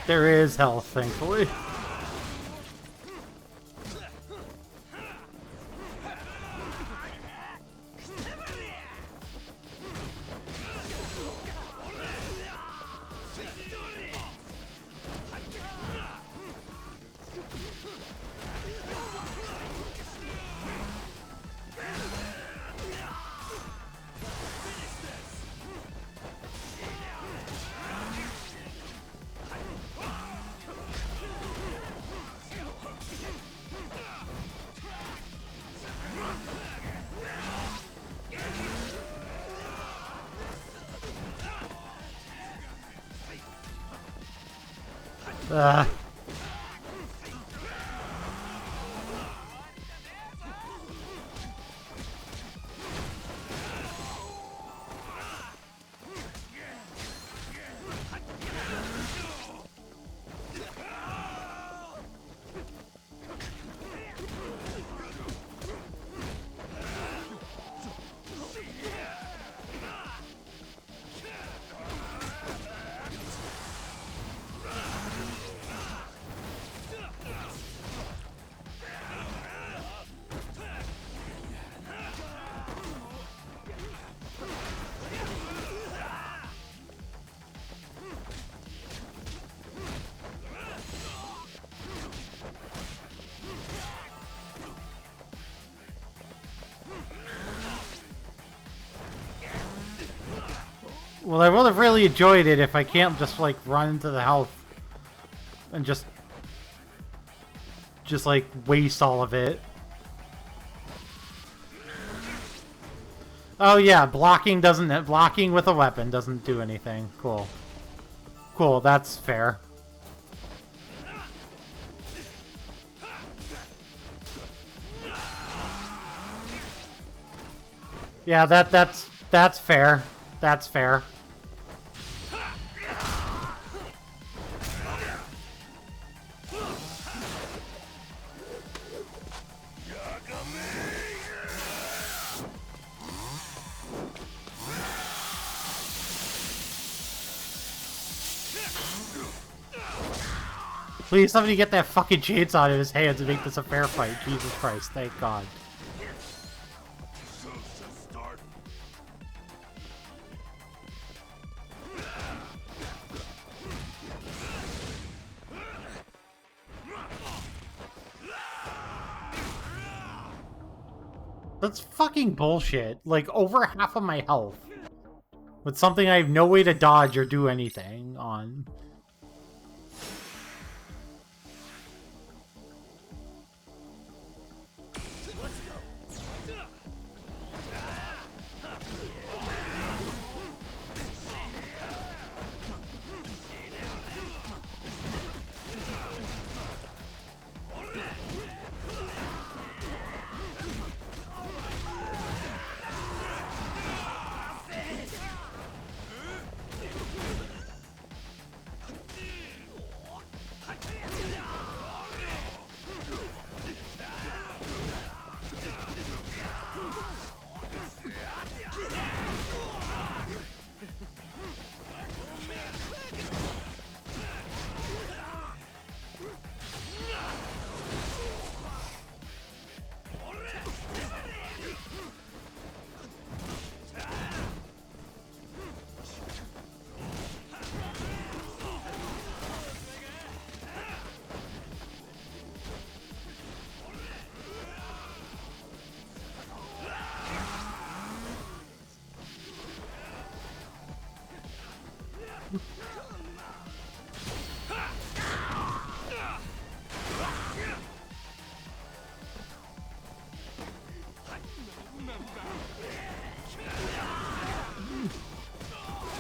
There is health, thankfully. Well, I would have really enjoyed it if I can't just like run into the health and just like waste all of it. Oh yeah, blocking with a weapon doesn't do anything. Cool. Cool, that's fair. Yeah, that's fair. That's fair. Please, somebody get that fucking chainsaw out of his hands and make this a fair fight. Jesus Christ, thank God. That's fucking bullshit. Like, over half of my health. With something I have no way to dodge or do anything on.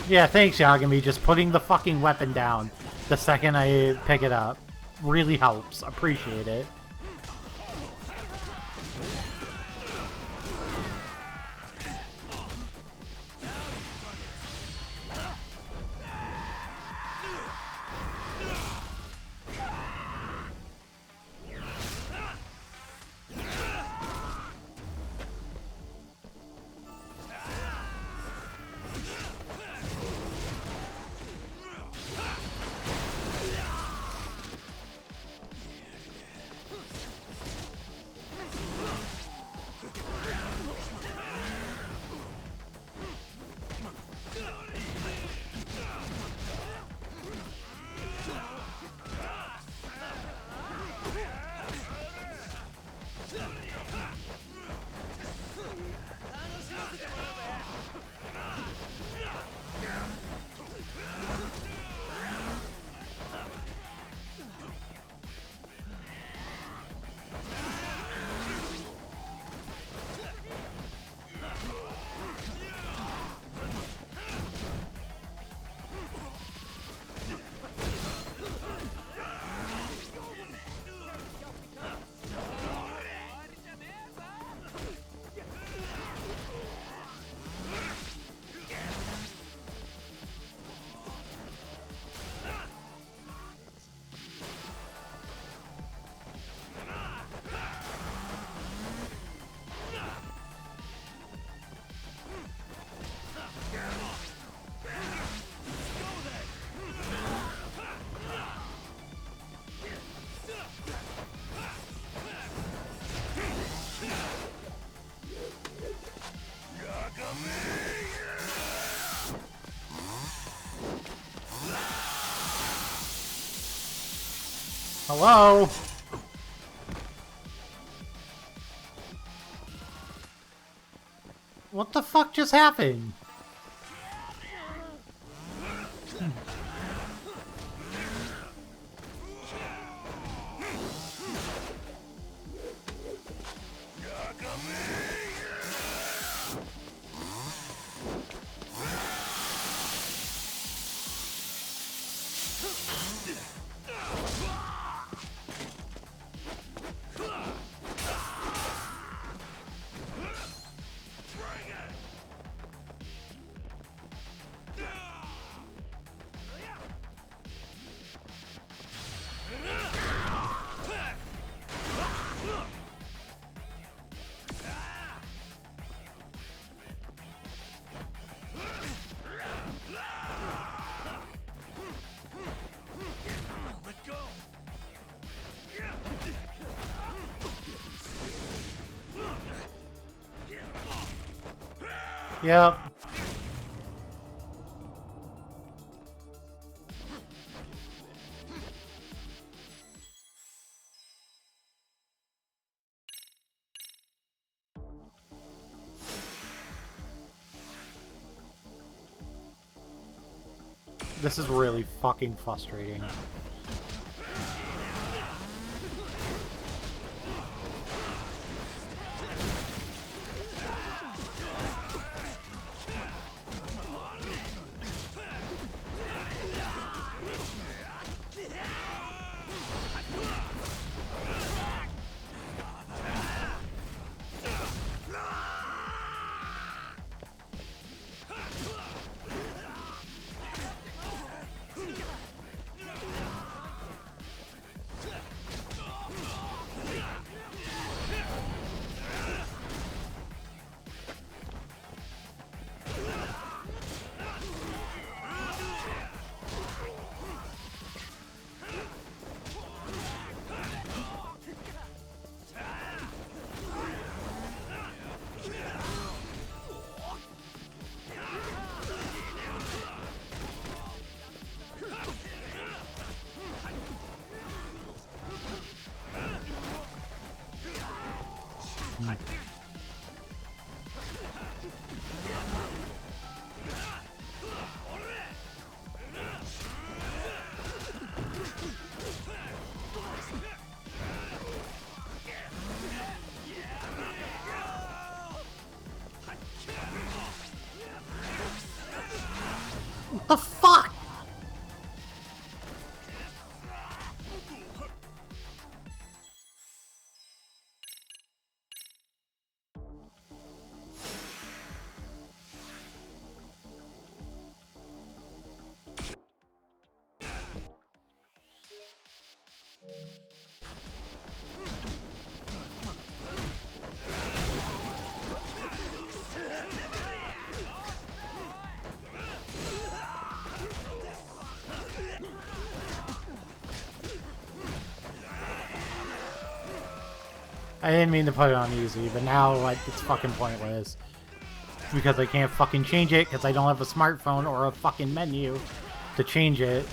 Yeah, thanks, Yagami. Just putting the fucking weapon down the second I pick it up really helps. Appreciate it. Hello? What the fuck just happened? Yep. This is really fucking frustrating. What the fuck? I didn't mean to put it on easy, but now, like, it's fucking pointless. Because I can't fucking change it, because I don't have a smartphone or a fucking menu to change it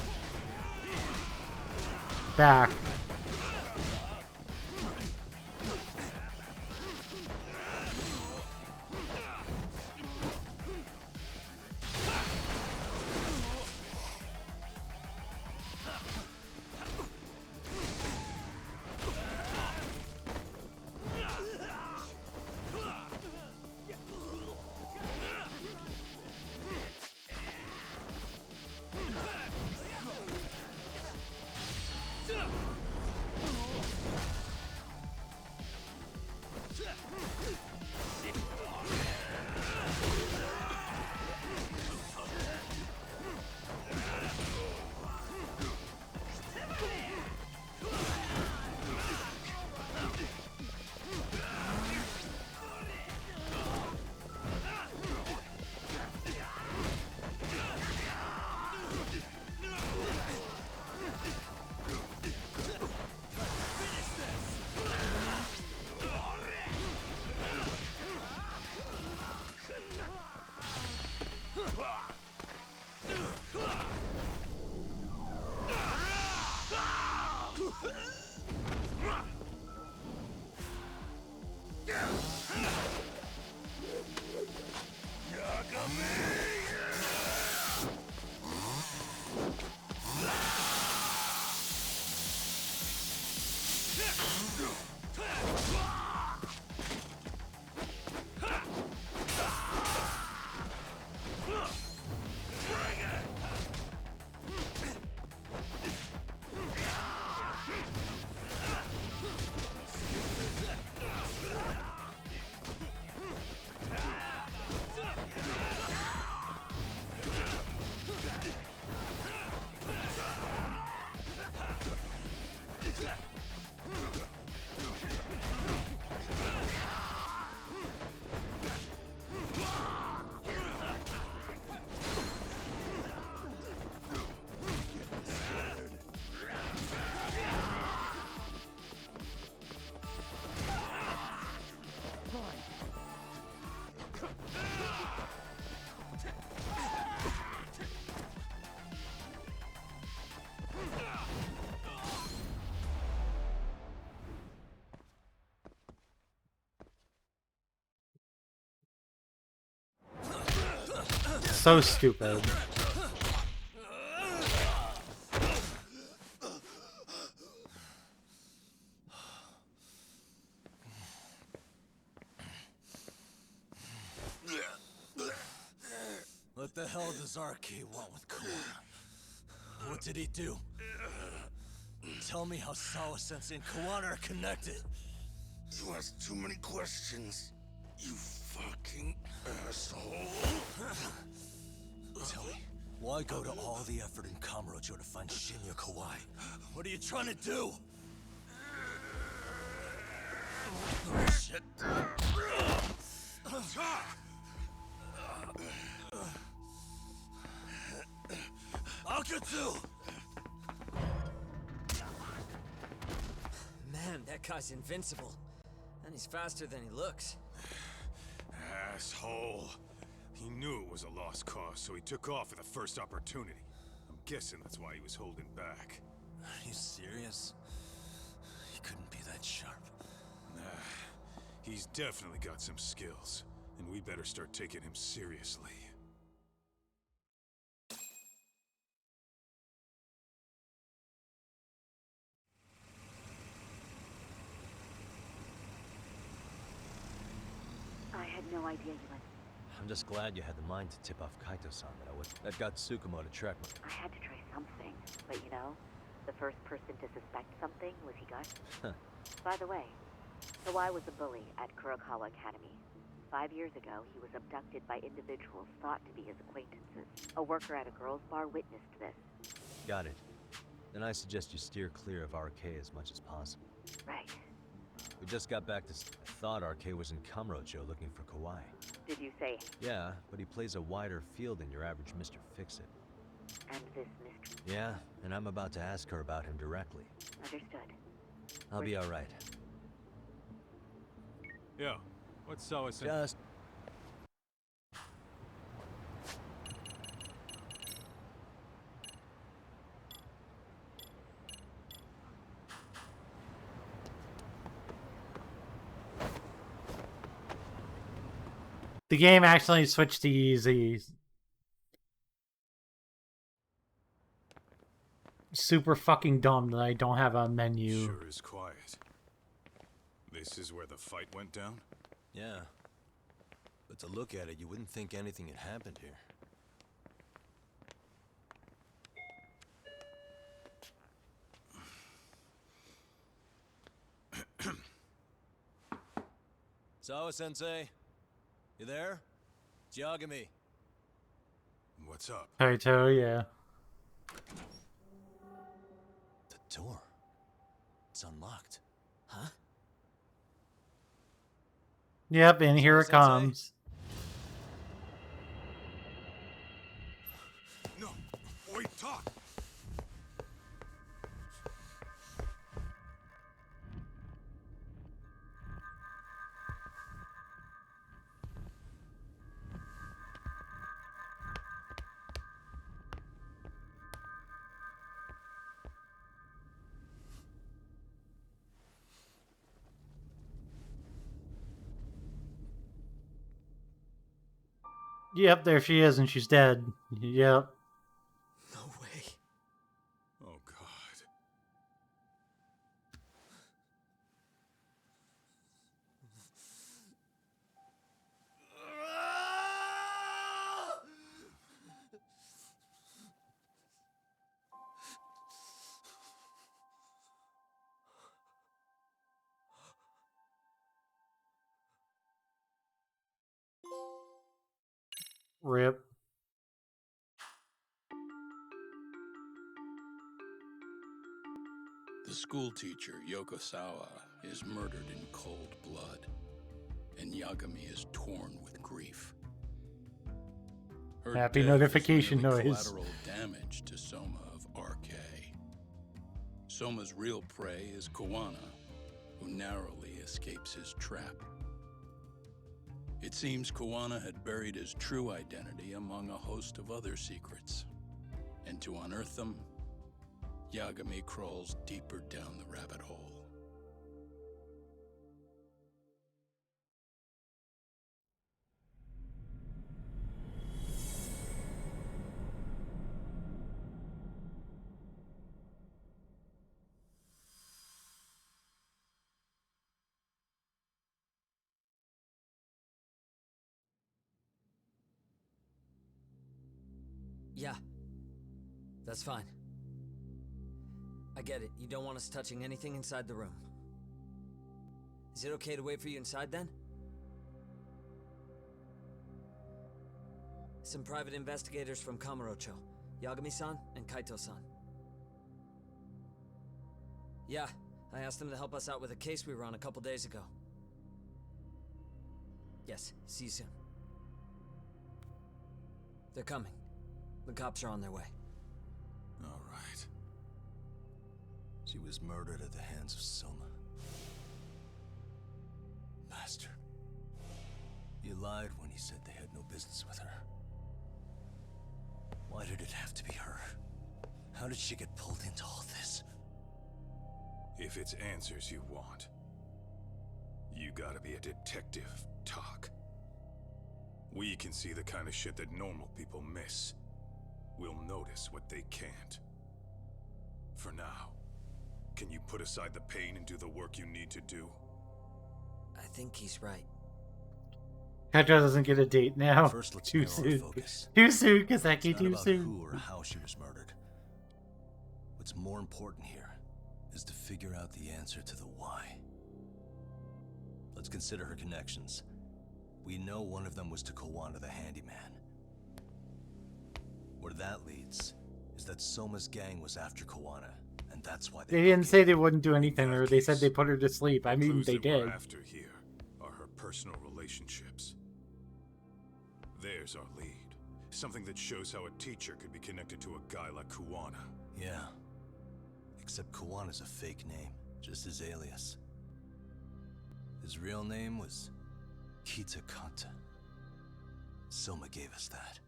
back. so stupid. What the hell does RK want with Kawana? What did he do? Tell me how Sawa-sensei and Kawana are connected. You ask too many questions, you fucking asshole. Tell me, why go to all the effort in Kamurocho to find Shinya Kawai? What are you trying to do? Shit. Akatsu! Man, that guy's invincible. And he's faster than he looks. Asshole. He knew it was a lost cause, so he took off at the first opportunity. I'm guessing that's why he was holding back. Are you serious? He couldn't be that sharp. Nah, he's definitely got some skills, and we better start taking him seriously. I had no idea you went. I'm just glad you had the mind to tip off Kaito-san that got Tsukumo to track me. I had to try something, but you know, the first person to suspect something was Higashi. By the way, Kawai was a bully at Kurokawa Academy. 5 years ago, he was abducted by individuals thought to be his acquaintances. A worker at a girls' bar witnessed this. Got it. Then I suggest you steer clear of RK as much as possible. Right. We just got back to... I thought RK was in Kamurocho looking for Kawai. Did you say? Yeah, but he plays a wider field than your average Mr. Fix-It. And this mystery? Yeah, and I'm about to ask her about him directly. Understood. I'll be alright. Yo, what's Sawa-sensei? Just... The game actually switched to easy. Super fucking dumb that I don't have a menu. Sure is quiet. This is where the fight went down? Yeah. But to look at it, you wouldn't think anything had happened here. Sawa-sensei? You there? It's Yagami. What's up? Kaito, yeah. The door. It's unlocked. Huh? Yep, and here it comes. No, wait, talk. Yep, there she is, and she's dead. Yep. No way. Oh, God. Rip. The school teacher, Yoko Sawa, is murdered in cold blood, and Yagami is torn with grief. Her Happy death notification is merely noise. collateral damage to Soma of RK. Soma's real prey is Kawana, who narrowly escapes his trap. It seems Kawana had buried his true identity among a host of other secrets. And to unearth them, Yagami crawls deeper down the rabbit hole. Yeah. That's fine. I get it. You don't want us touching anything inside the room. Is it okay to wait for you inside then? Some private investigators from Kamurocho. Yagami-san and Kaito-san. Yeah, I asked them to help us out with a case we were on a couple days ago. Yes, see you soon. They're coming. The cops are on their way. All right. She was murdered at the hands of Soma. Bastard. You lied when you said they had no business with her. Why did it have to be her? How did she get pulled into all this? If it's answers you want, you gotta be a detective, Talk. We can see the kind of shit that normal people miss. We'll notice what they can't. For now, can you put aside the pain and do the work you need to do? I think he's right. Kaito doesn't get a date now. First, let's Too narrow our soon. focus. Too soon, Kazaki, It's not too about soon. who or how she was murdered. What's more important here is to figure out the answer to the why. Let's consider her connections. We know one of them was to Kawana the handyman. Where that leads is that Soma's gang was after Kawana, and that's why They didn't say they wouldn't do anything, or they said they put her to sleep. I mean, Clues they that we're did. after here are her personal relationships. There's our lead. Something that shows how a teacher could be connected to a guy like Kawana. Yeah. Except Kawana's a fake name, just his alias. His real name was Kitakata. Soma gave us that.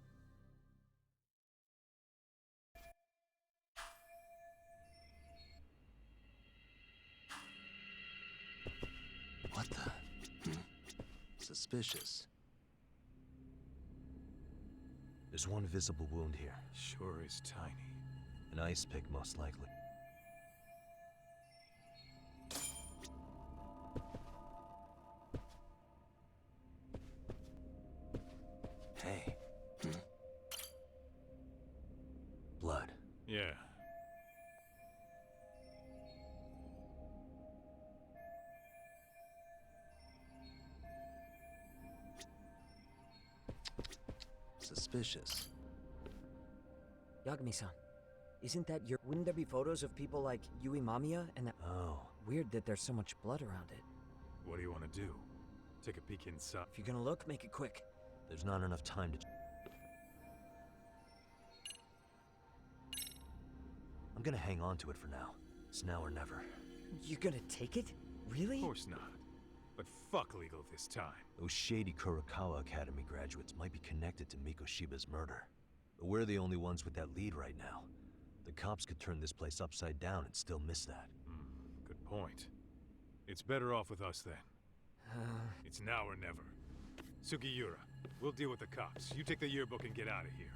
What the? Suspicious. There's one visible wound here. Sure is tiny. An ice pick, most likely. Hey. Blood. Yeah. Suspicious. Yagami-san, isn't that your... Wouldn't there be photos of people like Yui Mamiya and that... Oh. Weird that there's so much blood around it. What do you want to do? Take a peek inside. If you're gonna look, make it quick. There's not enough time to... I'm gonna hang on to it for now. It's now or never. You're gonna take it? Really? Of course not. But fuck legal this time. Those shady Kurokawa Academy graduates might be connected to Mikoshiba's murder. But we're the only ones with that lead right now. The cops could turn this place upside down and still miss that. Good point. It's better off with us then. It's now or never. Sugiura, we'll deal with the cops. You take the yearbook and get out of here.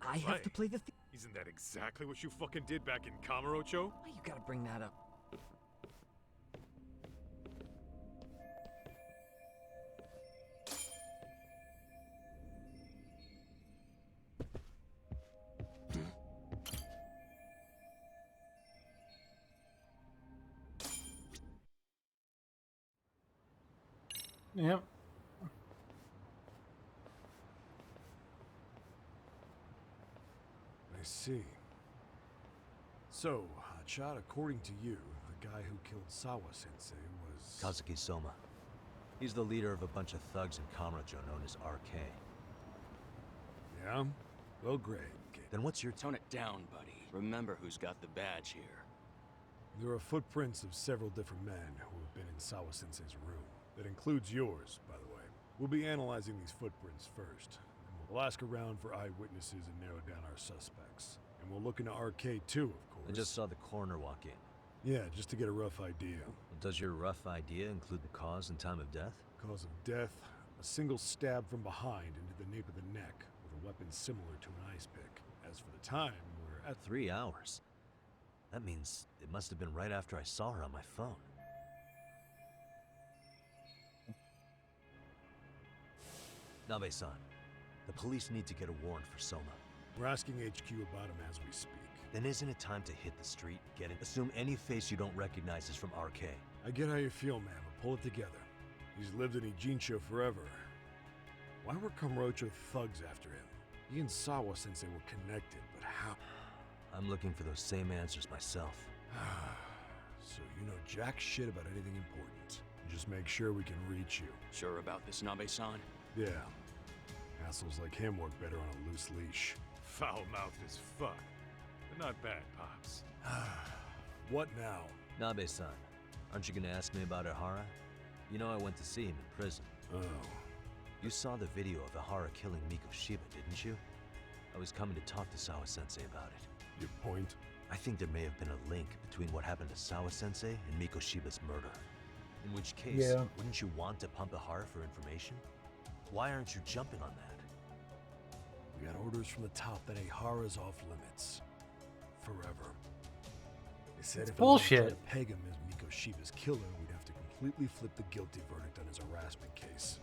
I have to play the... Isn't that exactly what you fucking did back in Kamurocho? Why you gotta bring that up? Yep. I see. So, Hotshot, according to you, the guy who killed Sawa-sensei was... Kazuki Soma. He's the leader of a bunch of thugs in Kamurocho known as RK. Yeah? Well, great. Then what's your... Tone it down, buddy. Remember who's got the badge here. There are footprints of several different men who have been in Sawa-sensei's room. That includes yours, by the way. We'll be analyzing these footprints first. And we'll ask around for eyewitnesses and narrow down our suspects. And we'll look into RK too, of course. I just saw the coroner walk in. Yeah, just to get a rough idea. Does your rough idea include the cause and time of death? Cause of death, a single stab from behind into the nape of the neck with a weapon similar to an ice pick. As for the time, we're at 3 hours. That means it must have been right after I saw her on my phone. Nabe-san, The police need to get a warrant for Soma. We're asking HQ about him as we speak. Then isn't it time to hit the street, get it? Assume any face you don't recognize is from RK. I get how you feel, man, but pull it together. He's lived in Ijincho forever. Why were Kamurocho thugs after him? He and Sawa-sensei were connected, but how? I'm looking for those same answers myself. So you know jack shit about anything important. Just make sure we can reach you. Sure about this, Nabe-san? Yeah. Assholes like him work better on a loose leash. Foul-mouthed as fuck. But not bad, Pops. What now? Nabe-san, aren't you gonna ask me about Ihara? You know I went to see him in prison. Oh. You saw the video of Ihara killing Mikoshiba, didn't you? I was coming to talk to Sawa-sensei about it. Your point? I think there may have been a link between what happened to Sawa-sensei and Mikoshiba's murder. In which case, wouldn't you want to pump Ihara for information? Why aren't you jumping on that? We got orders from the top that Ihara's off limits. Forever. They said if bullshit. I wanted to peg him as Mikoshiba's killer, we'd have to completely flip the guilty verdict on his harassment case.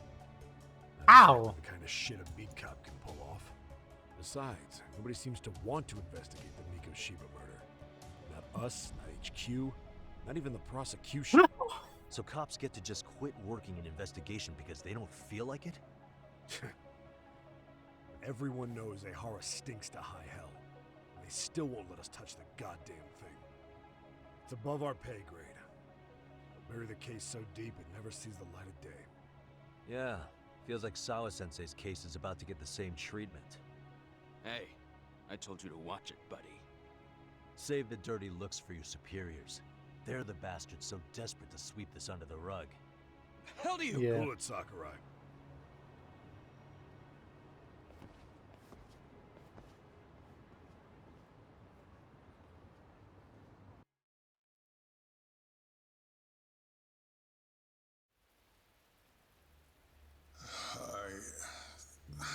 Ow! The kind of shit a beat cop can pull off. Besides, nobody seems to want to investigate the Mikoshiba murder. Not us, not HQ, not even the prosecution. So cops get to just quit working an investigation because they don't feel like it? Everyone knows Ihara stinks to high hell, and they still won't let us touch the goddamn thing. It's above our pay grade. They'll bury the case so deep it never sees the light of day. Yeah, feels like Sawa-sensei's case is about to get the same treatment. Hey, I told you to watch it, buddy. Save the dirty looks for your superiors. They're the bastards so desperate to sweep this under the rug. Hell do you? Cool it, Sakurai.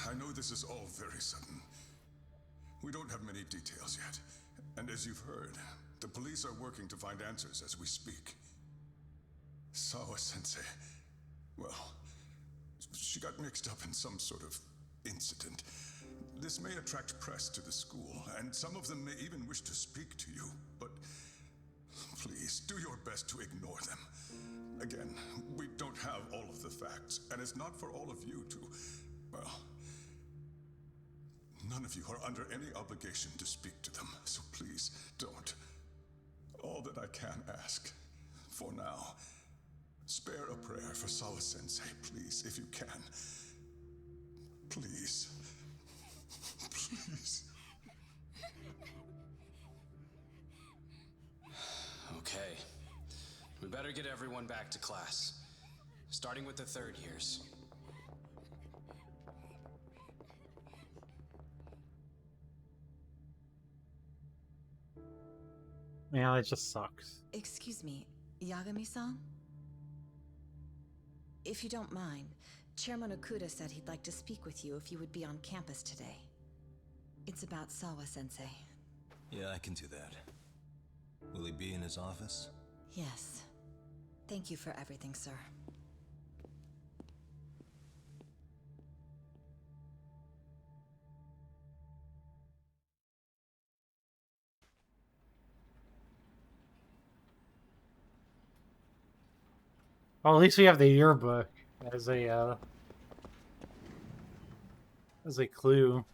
I know this is all very sudden. We don't have many details yet. And as you've heard, the police are working to find answers as we speak. Sawa-sensei, well, she got mixed up in some sort of incident. This may attract press to the school, and some of them may even wish to speak to you, but please, do your best to ignore them. Again, we don't have all of the facts, and it's not for all of you to, well, none of you are under any obligation to speak to them, so please don't. All that I can ask, for now, spare a prayer for Sawa-sensei, please, if you can. Please. Please. Okay. We better get everyone back to class. Starting with the third years. Yeah, it just sucks. Excuse me, Yagami-san? If you don't mind, Chairman Okuda said he'd like to speak with you if you would be on campus today. It's about Sawa-sensei. Yeah, I can do that. Will he be in his office? Yes. Thank you for everything, sir. Well, at least we have the yearbook as a clue.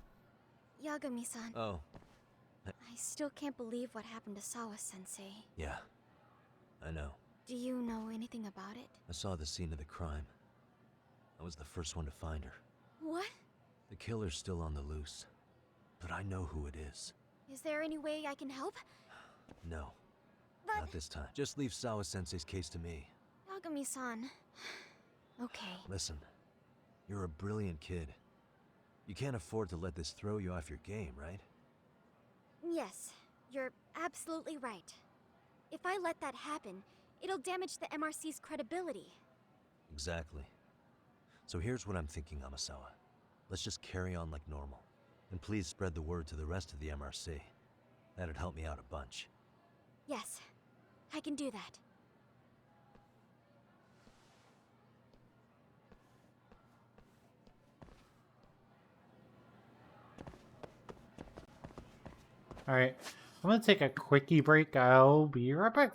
Yagami-san. Oh. I still can't believe what happened to Sawa-sensei. Yeah. I know. Do you know anything about it? I saw the scene of the crime. I was the first one to find her. What? The killer's still on the loose. But I know who it is. Is there any way I can help? No. Not this time. Just leave Sawa-sensei's case to me. Yagami-san. Okay. Listen. You're a brilliant kid. You can't afford to let this throw you off your game, right? Yes, you're absolutely right. If I let that happen, it'll damage the MRC's credibility. Exactly. So here's what I'm thinking, Amasawa. Let's just carry on like normal. And please spread the word to the rest of the MRC. That'd help me out a bunch. Yes, I can do that. Alright, I'm gonna take a quickie break. I'll be right back.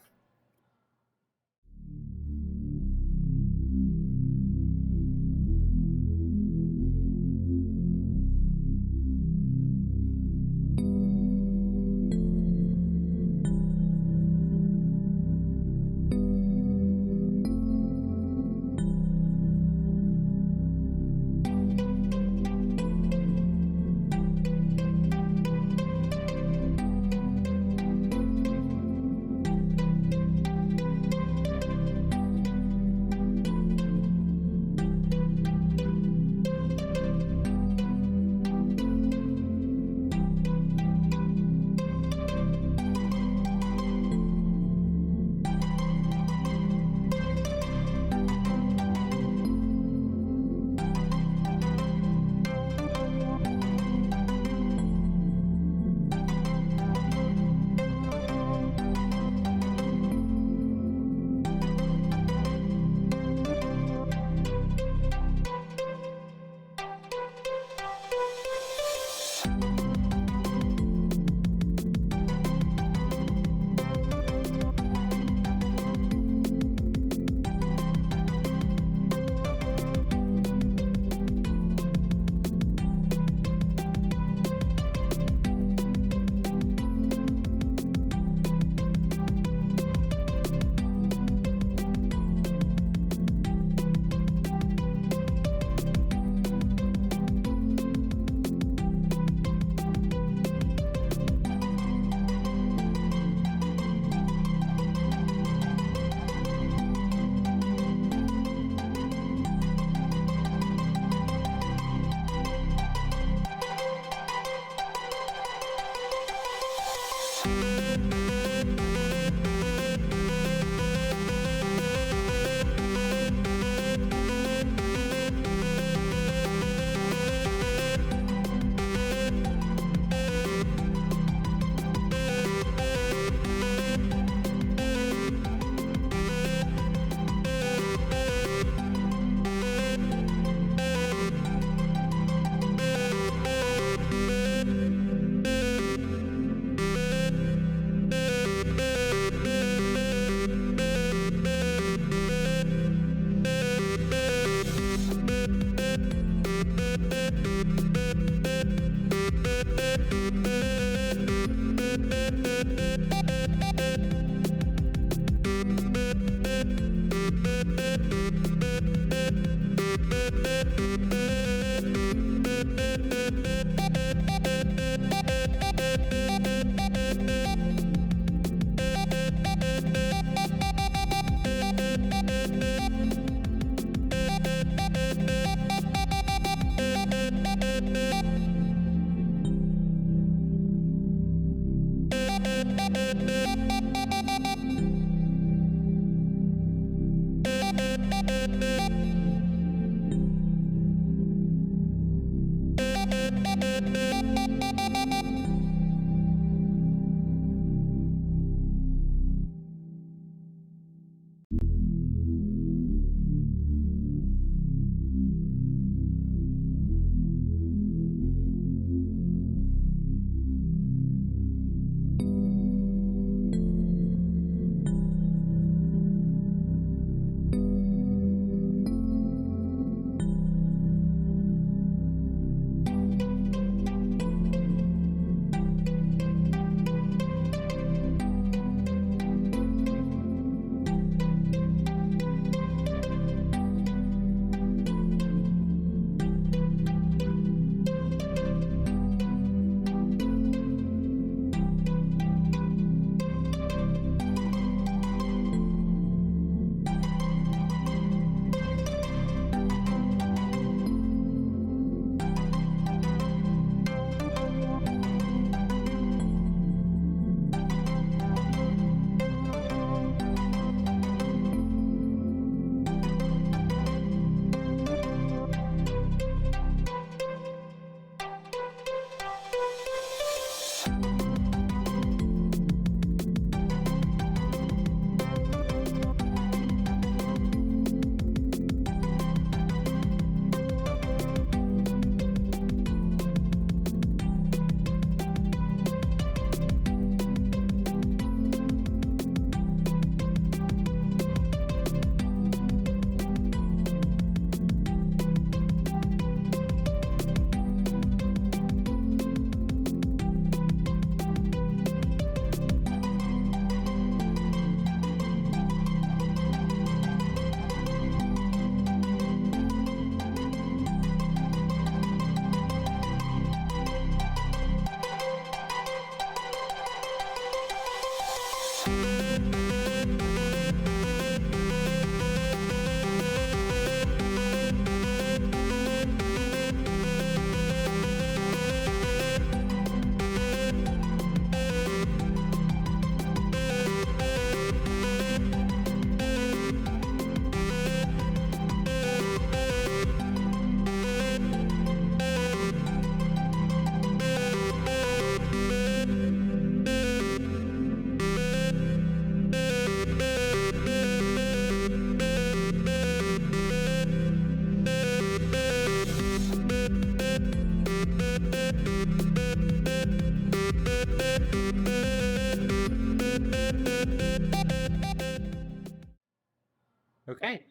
Okay.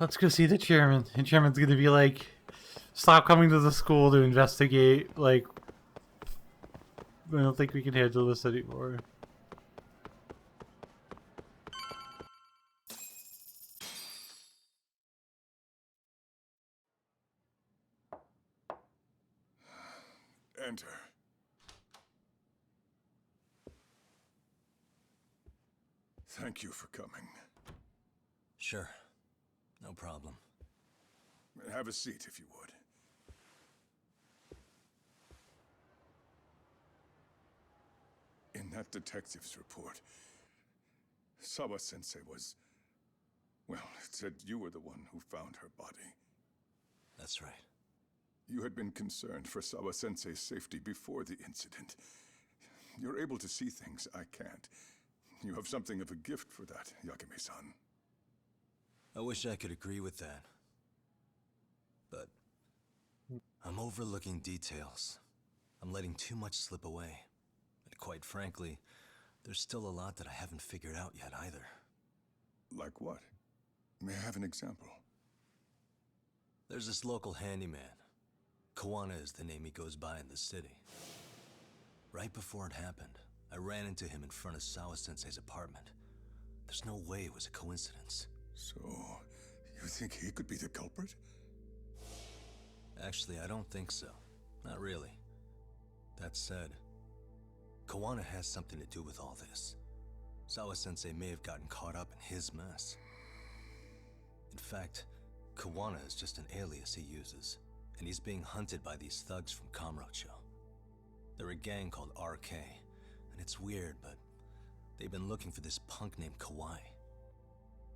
Let's go see the chairman. And chairman's gonna be like, stop coming to the school to investigate. Like, I don't think we can handle this anymore. Enter. Thank you for coming. Sure. No problem. Have a seat, if you would. In that detective's report, Sawa-sensei was... well, it said you were the one who found her body. That's right. You had been concerned for Sawa-sensei's safety before the incident. You're able to see things I can't. You have something of a gift for that, Yakume-san. I wish I could agree with that. But I'm overlooking details. I'm letting too much slip away. And quite frankly, there's still a lot that I haven't figured out yet either. Like what? May I have an example? There's this local handyman. Kawana is the name he goes by in the city. Right before it happened, I ran into him in front of Sawa-sensei's apartment. There's no way it was a coincidence. So, you think he could be the culprit? Actually, I don't think so. Not really. That said, Kawana has something to do with all this. Sawa-sensei may have gotten caught up in his mess. In fact, Kawana is just an alias he uses, and he's being hunted by these thugs from Kamurocho. They're a gang called RK, and it's weird, but they've been looking for this punk named Kawai.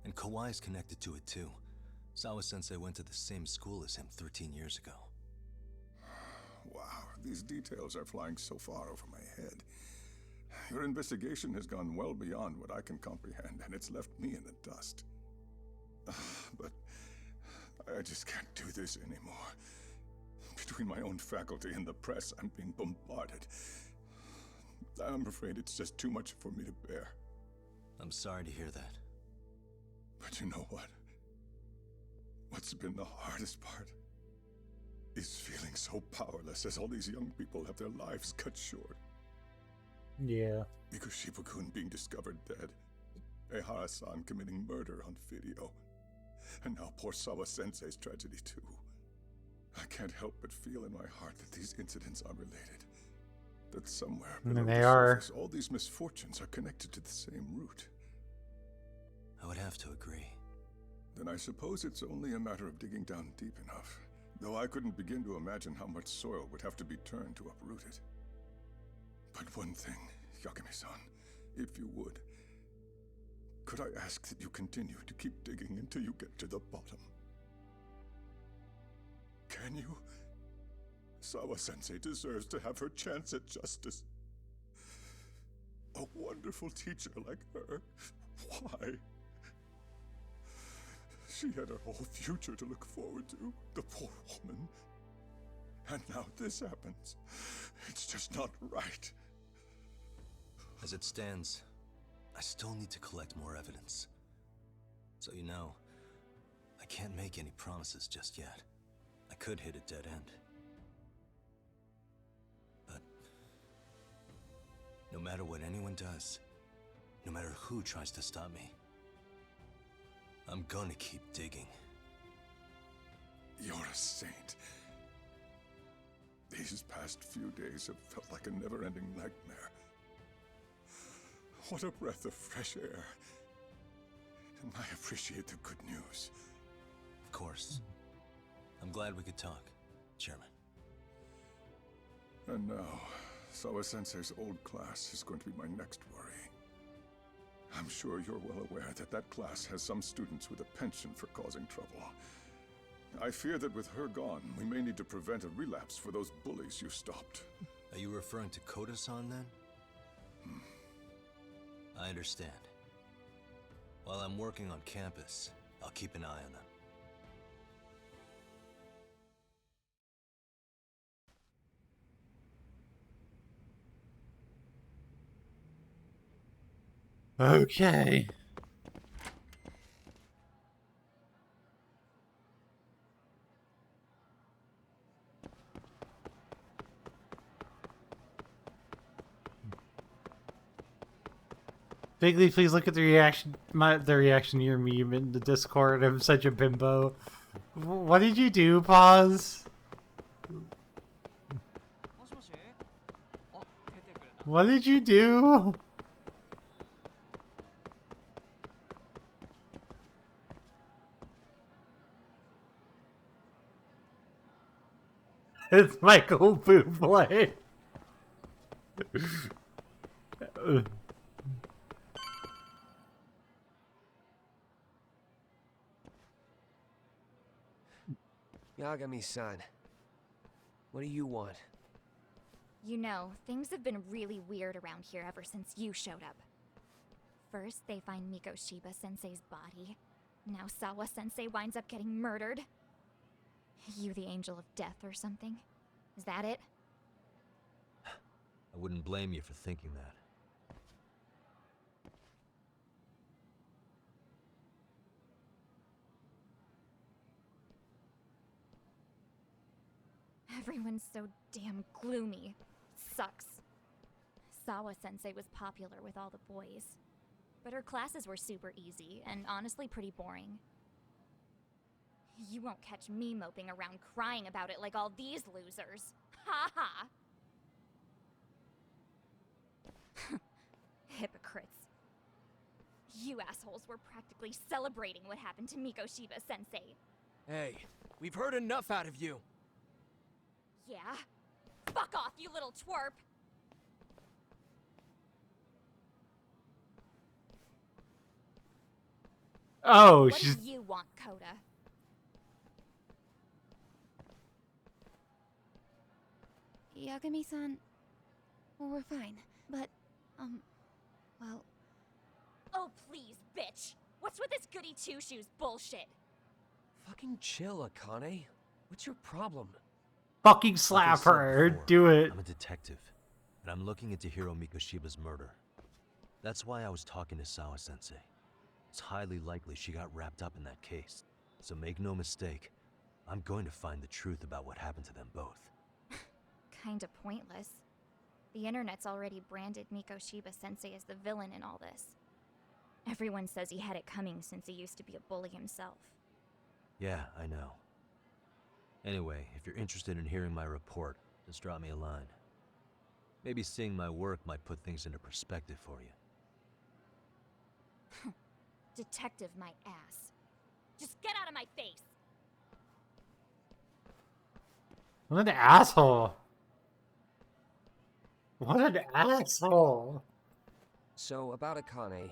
And Kawai's connected to it too. Sawa-sensei went to the same school as him 13 years ago. Wow, these details are flying so far over my head. Your investigation has gone well beyond what I can comprehend, and it's left me in the dust. But I just can't do this anymore. Between my own faculty and the press, I'm being bombarded. I'm afraid it's just too much for me to bear. I'm sorry to hear that. But you know what? What's been the hardest part is feeling so powerless as all these young people have their lives cut short. Yeah. Ikushima-kun being discovered dead. Ehara-san committing murder on video. And now poor Sawa-sensei's tragedy too. I can't help but feel in my heart that these incidents are related. That somewhere below they the are. surface, all these misfortunes are connected to the same root. I would have to agree. Then I suppose it's only a matter of digging down deep enough. Though I couldn't begin to imagine how much soil would have to be turned to uproot it. But one thing, Yakume-san, if you would, could I ask that you continue to keep digging until you get to the bottom? Can you? Sawa-sensei deserves to have her chance at justice. A wonderful teacher like her. Why? She had her whole future to look forward to, the poor woman. And now this happens. It's just not right. As it stands, I still need to collect more evidence. So you know, I can't make any promises just yet. I could hit a dead end. But no matter what anyone does, no matter who tries to stop me, I'm gonna keep digging. You're a saint. These past few days have felt like a never-ending nightmare. What a breath of fresh air. And I appreciate the good news. Of course. I'm glad we could talk, Chairman. And now, Sawa-sensei's old class is going to be my next worry. I'm sure you're well aware that that class has some students with a penchant for causing trouble. I fear that with her gone, we may need to prevent a relapse for those bullies you stopped. Are you referring to Koda-san then? I understand. While I'm working on campus, I'll keep an eye on them. Okay. Bigley, please look at the reaction to your meme in the Discord. I'm such a bimbo. What did you do, Pause? What did you do? It's Michael Bublé. Yagami-san, what do you want? You know, things have been really weird around here ever since you showed up. First, they find Mikoshiba-sensei's body. Now Sawa-sensei winds up getting murdered. You the angel of death or something? Is that it? I wouldn't blame you for thinking that. Everyone's so damn gloomy. Sucks. Sawa-sensei was popular with all the boys. But her classes were super easy, and honestly pretty boring. You won't catch me moping around crying about it like all these losers. Ha ha! Hypocrites. You assholes were practically celebrating what happened to Mikoshiba-sensei. Hey, we've heard enough out of you. Yeah? Fuck off, you little twerp! Oh, what she's... do you want, Coda? Yagami-san... Well, we're fine, but, well... Oh, please, bitch! What's with this goody two-shoes bullshit? Fucking chill, Akane. What's your problem? Fucking slap her. Do it. I'm a detective, and I'm looking into Hiro Mikoshiba's murder. That's why I was talking to Sawa-sensei. It's highly likely she got wrapped up in that case. So make no mistake, I'm going to find the truth about what happened to them both. Kinda pointless. The internet's already branded Mikoshiba-sensei as the villain in all this. Everyone says he had it coming since he used to be a bully himself. Yeah, I know. Anyway, if you're interested in hearing my report, just drop me a line. Maybe seeing my work might put things into perspective for you. Detective my ass. Just get out of my face! What an asshole. What an asshole. So, about Akane.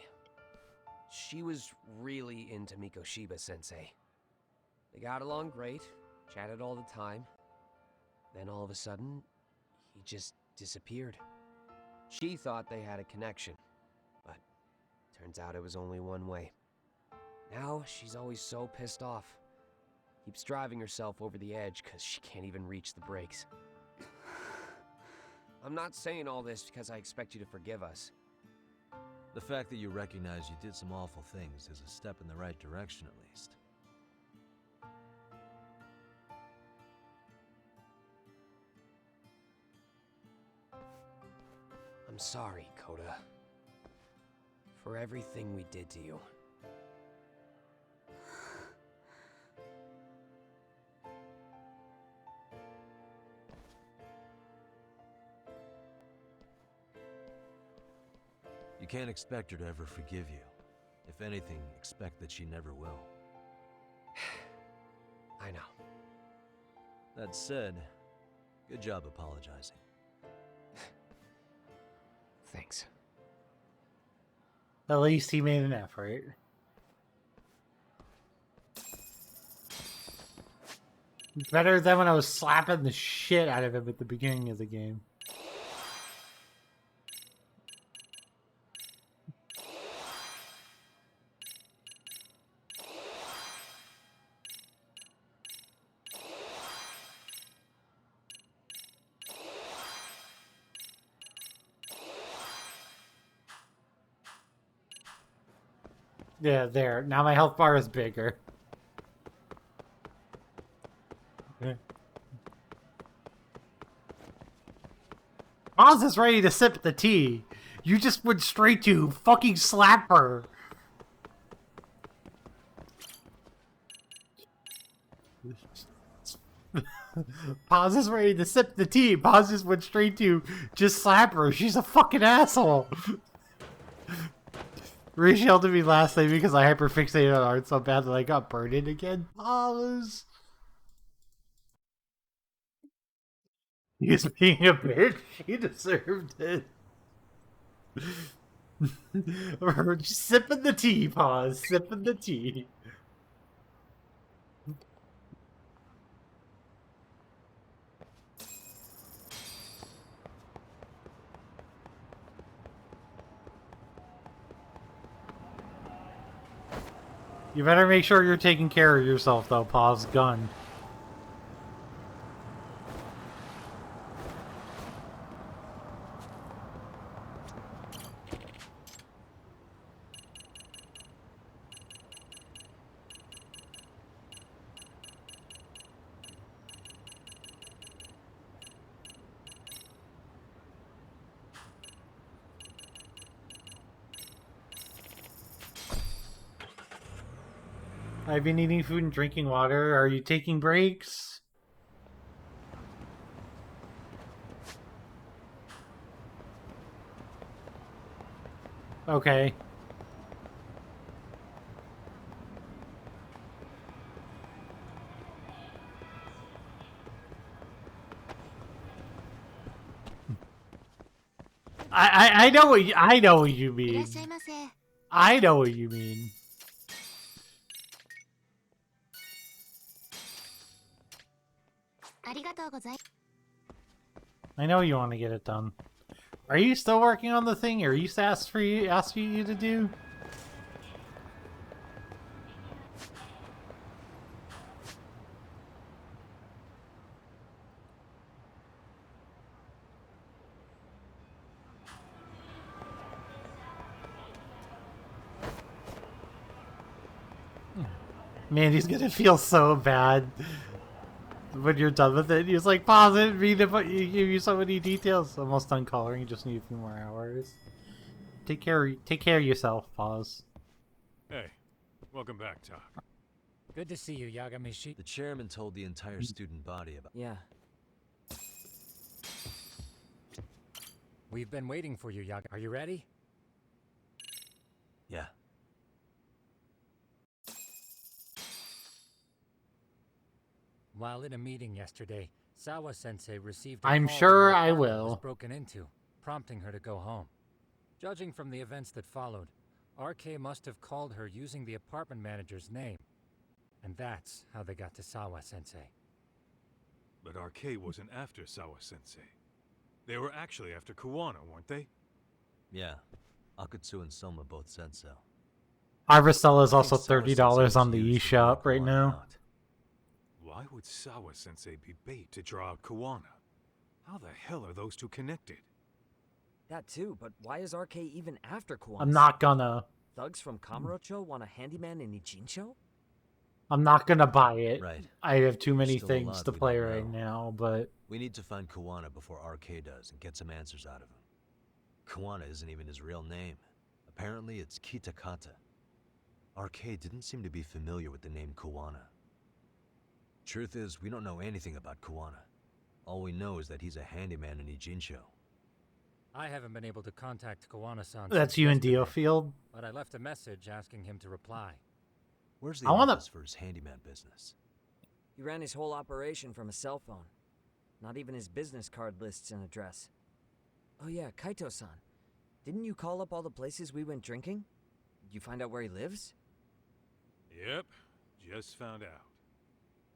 She was really into Mikoshiba-sensei. They got along great, chatted all the time. Then all of a sudden, he just disappeared. She thought they had a connection, but turns out it was only one way. Now she's always so pissed off. Keeps driving herself over the edge because she can't even reach the brakes. I'm not saying all this because I expect you to forgive us. The fact that you recognize you did some awful things is a step in the right direction, at least. I'm sorry, Coda. For everything we did to you. You can't expect her to ever forgive you. If anything, expect that she never will. I know. That said, good job apologizing. Thanks. At least he made an effort. Better than when I was slapping the shit out of him at the beginning of the game. Yeah, there. Now my health bar is bigger. Okay. Oz is ready to sip the tea. You just went straight to fucking slap her. Paz is ready to sip the tea. Paz just went straight to just slap her. She's a fucking asshole. Reach yelled at me last night because I hyperfixated on art so bad that I got burned in again. Paz. He's being a bitch. He deserved it. We're just sipping the tea, Paz. Sipping the tea. You better make sure you're taking care of yourself, though, Paz. Gun. I've been eating food and drinking water. Are you taking breaks? Okay. I know what I know what you mean. I know what you mean. I know you want to get it done. Are you still working on the thing, or you asked you to do? Man, he's gonna feel so bad when you're done with it. He's like, pause it, read it, but you give you so many details. Almost done coloring, you just need a few more hours. Take care of yourself, pause. Hey, welcome back, Tom. Good to see you, Yagami-shi. The chairman told the entire student body about... Yeah. We've been waiting for you, Yaga. Are you ready? Yeah. While in a meeting yesterday, Sawa-sensei received a I'm call sure that her I apartment will. was broken into, prompting her to go home. Judging from the events that followed, RK must have called her using the apartment manager's name. And that's how they got to Sawa-sensei. But RK wasn't after Sawa-sensei. They were actually after Kuwana, weren't they? Yeah. Akutsu and Soma both said so. Harvestella is also $30 on the eShop right now. Why would Sawa-sensei be bait to draw out Kuwana? How the hell are those two connected? That too, but why is RK even after Kuwana? I'm not gonna. Thugs from Kamurocho want a handyman in Ijincho? I'm not gonna buy it. Right. I have too many Still a things lot to we play don't right know. now, but... We need to find Kuwana before RK does and get some answers out of him. Kuwana isn't even his real name. Apparently it's Kitakata. RK didn't seem to be familiar with the name Kuwana. Truth is, we don't know anything about Kuwana. All we know is that he's a handyman in Ijincho. I haven't been able to contact Kawana-san. That's since you in yesterday, Diofield? But I left a message asking him to reply. Where's the I wanna- office for his handyman business? He ran his whole operation from a cell phone. Not even his business card lists an address. Oh yeah, Kaito-san. Didn't you call up all the places we went drinking? Did you find out where he lives? Yep, just found out.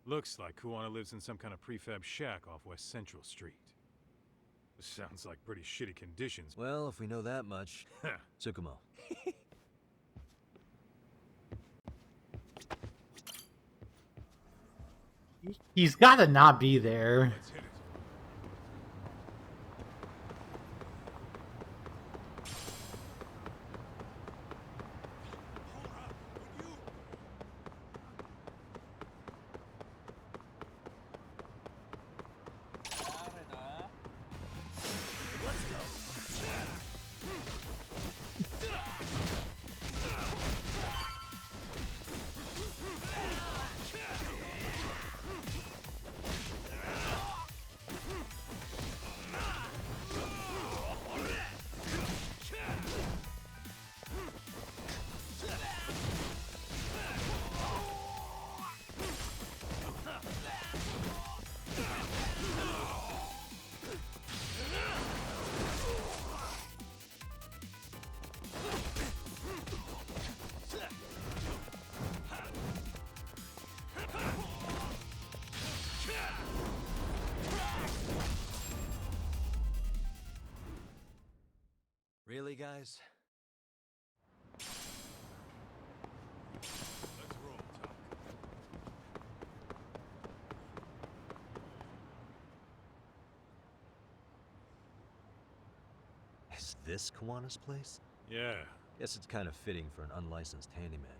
Looks like Kuwana lives in some kind of prefab shack off West Central Street. Sounds like pretty shitty conditions. Well, if we know that much... Tsukumo. He's gotta not be there. guys. Let's roll, Tuck. Is this Kawana's place? Yeah. Guess it's kind of fitting for an unlicensed handyman.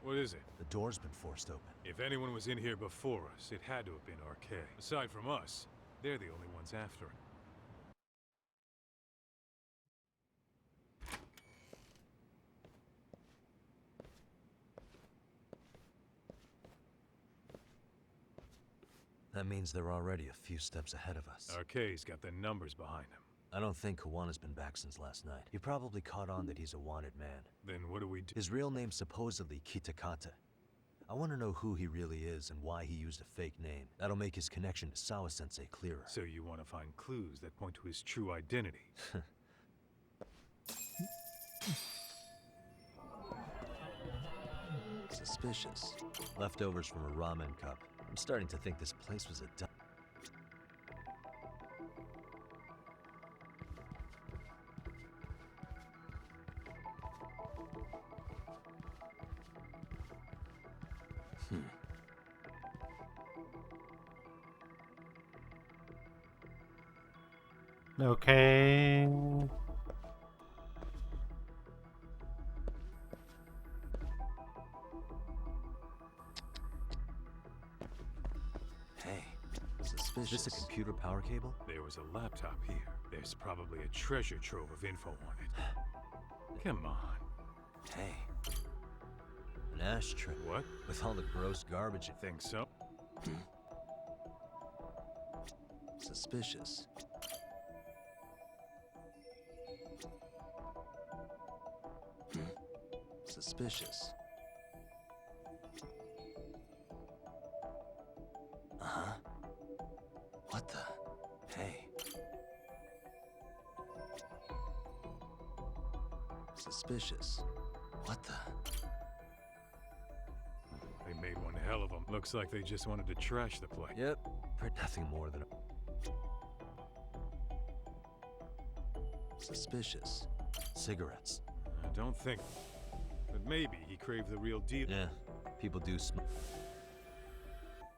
What is it? The door's been forced open. If anyone was in here before us, it had to have been RK. Aside from us, they're the only ones after it. That means they're already a few steps ahead of us. RK's got the numbers behind him. I don't think Kawana's been back since last night. He probably caught on that he's a wanted man. Then what do we do? His real name's supposedly Kitakata. I want to know who he really is and why he used a fake name. That'll make his connection to Sawa-sensei clearer. So you want to find clues that point to his true identity? Suspicious. Leftovers from a ramen cup. I'm starting to think this place was a Okay. Hey, suspicious. Is this a computer power cable? There was a laptop here. There's probably a treasure trove of info on it. Come on. Hey. An ashtray. What? With all the gross garbage. You think so? Suspicious. Suspicious. Uh-huh. What the? Hey. Suspicious. What the? They made one hell of them. Looks like they just wanted to trash the place. Yep. Nothing more than a... Suspicious. Cigarettes. I don't think... But maybe he craved the real deal. Yeah, people do smoke.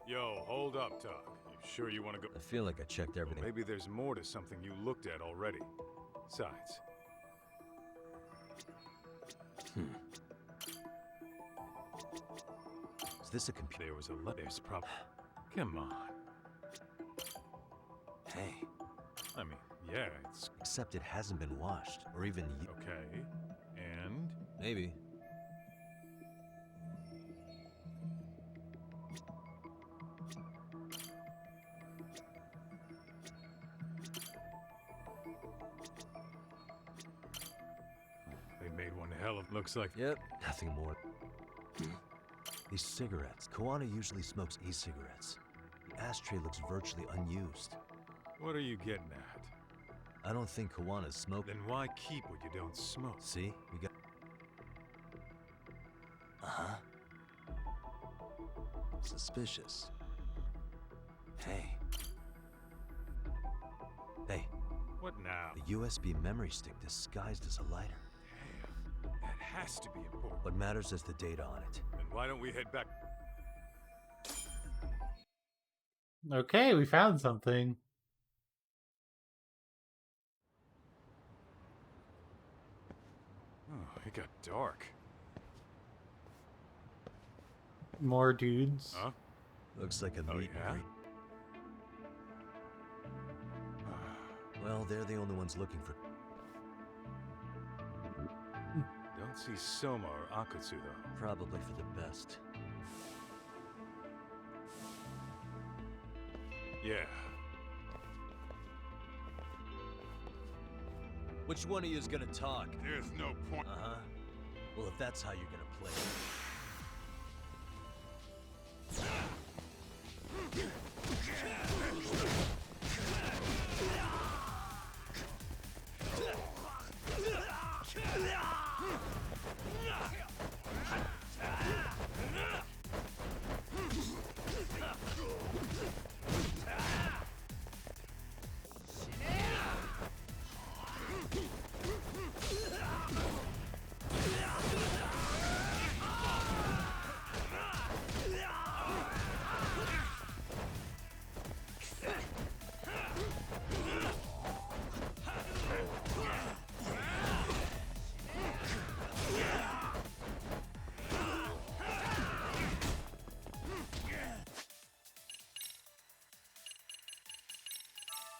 Yo, hold up, Tuck. You sure you want to go? I feel like I checked everything. Maybe there's more to something you looked at already. Besides. Is this a computer? There was a There's probably... Come on. Hey. I mean, yeah, it's... Except it hasn't been washed, or even... Okay, and? Maybe. They made one hell of... Looks like... Yep, nothing more. These cigarettes. Kawana usually smokes e-cigarettes. The ashtray looks virtually unused. What are you getting at? I don't think Kawana's smoking. Then why keep what you don't smoke? See? We got... Uh-huh. Suspicious. Hey. Hey. What now? The USB memory stick disguised as a lighter. Damn. That has to be important. What matters is the data on it. Then why don't we head back? Okay, we found something. Oh, it got dark. More dudes. Huh? Looks like a meet yeah? and greet. Well, they're the only ones looking for... Don't see Soma or Akutsu, though. Probably for the best. Yeah. Which one of you is gonna talk? There's no point. Uh-huh. Well, if that's how you're gonna play it.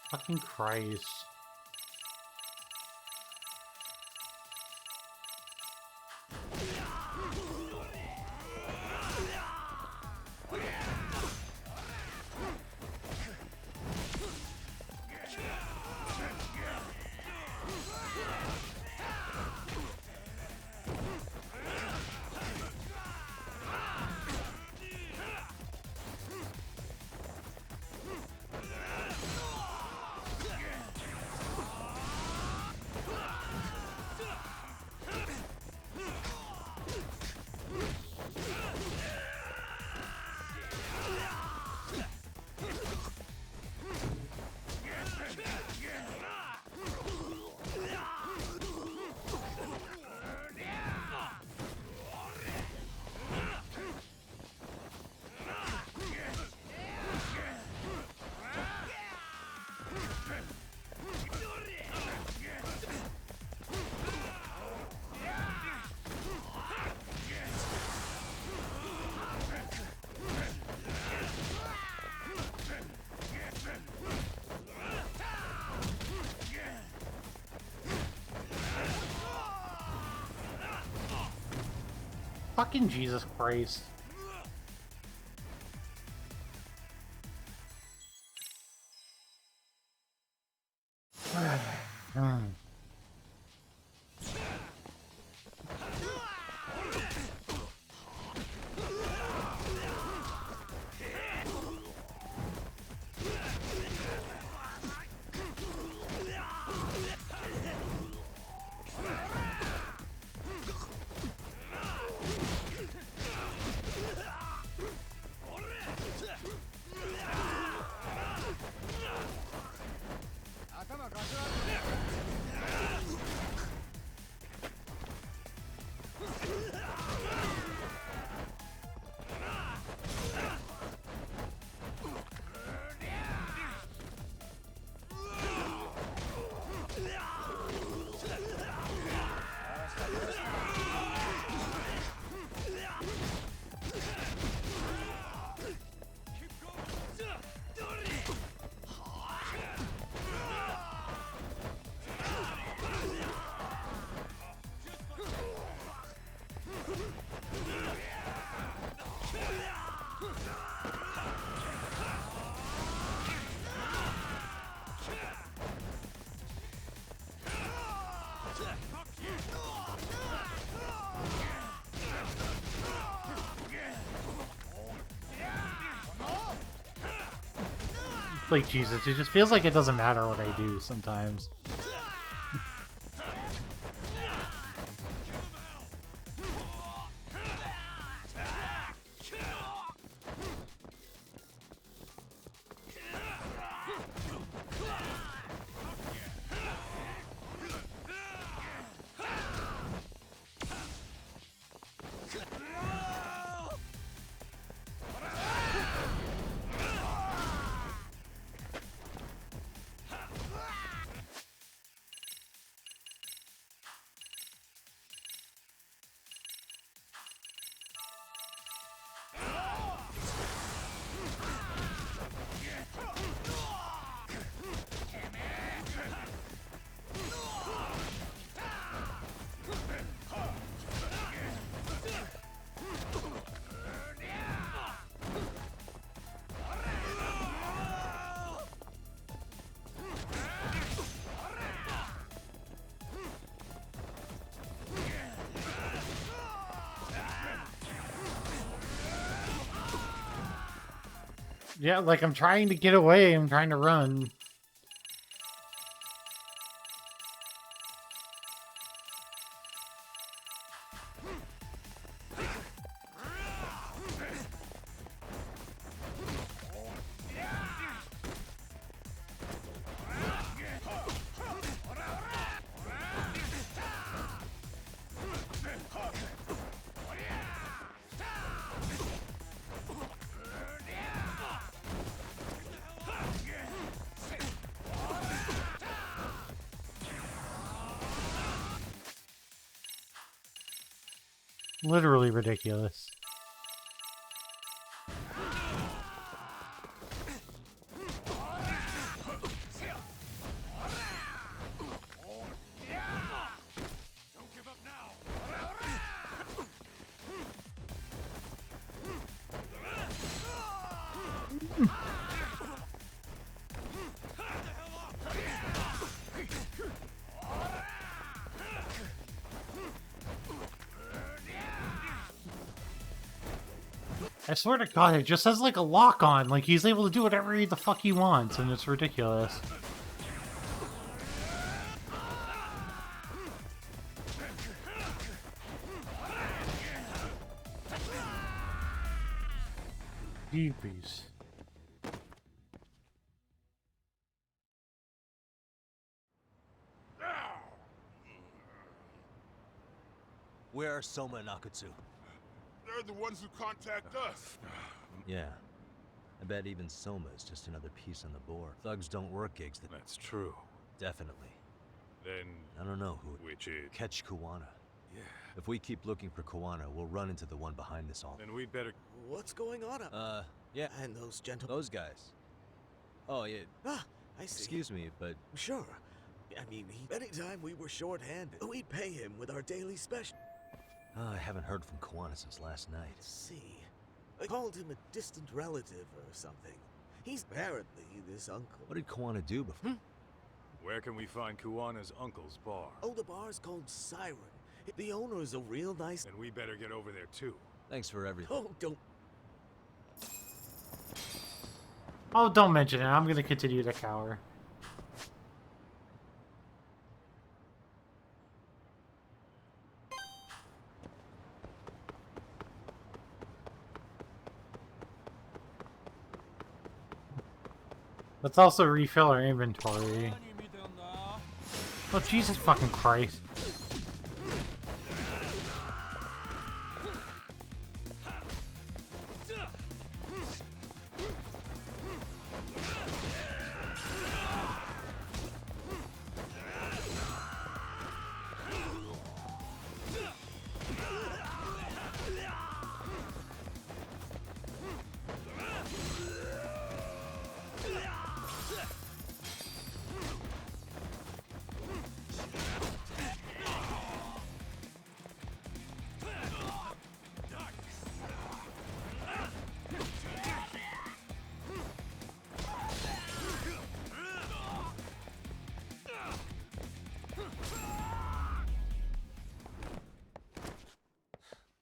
Fucking Christ. Fucking Jesus Christ. Like, Jesus, it just feels like it doesn't matter what I do sometimes. Yeah, like, I'm trying to get away, I'm trying to run. Literally ridiculous. I swear to God, it just has like a lock on. Like he's able to do whatever the fuck he wants, and it's ridiculous. Jeepies. Where are Soma and Akutsu? They're the ones who contact us. Yeah. I bet even Soma is just another piece on the board. Thugs don't work gigs that... That's true. Definitely. Then... I don't know who... Which is... Catch Kuwana. Yeah. If we keep looking for Kuwana, we'll run into the one behind this all. Then we'd better... What's going on up? Yeah. And those gentlemen... Those guys. Oh, yeah. Ah, I see. Excuse me, but... Sure. I mean, anytime we were short-handed, we'd pay him with our daily special. I haven't heard from Kuwana since last night. See. I called him a distant relative or something. He's apparently this uncle. What did Kuwana do before? Where can we find Kuwana's uncle's bar? Oh, the bar's called Siren. The owner is a real nice... And we better get over there, too. Thanks for everything. Oh, don't... Oh, don't mention it. I'm gonna continue to cower. Let's also refill our inventory. Oh, Jesus fucking Christ.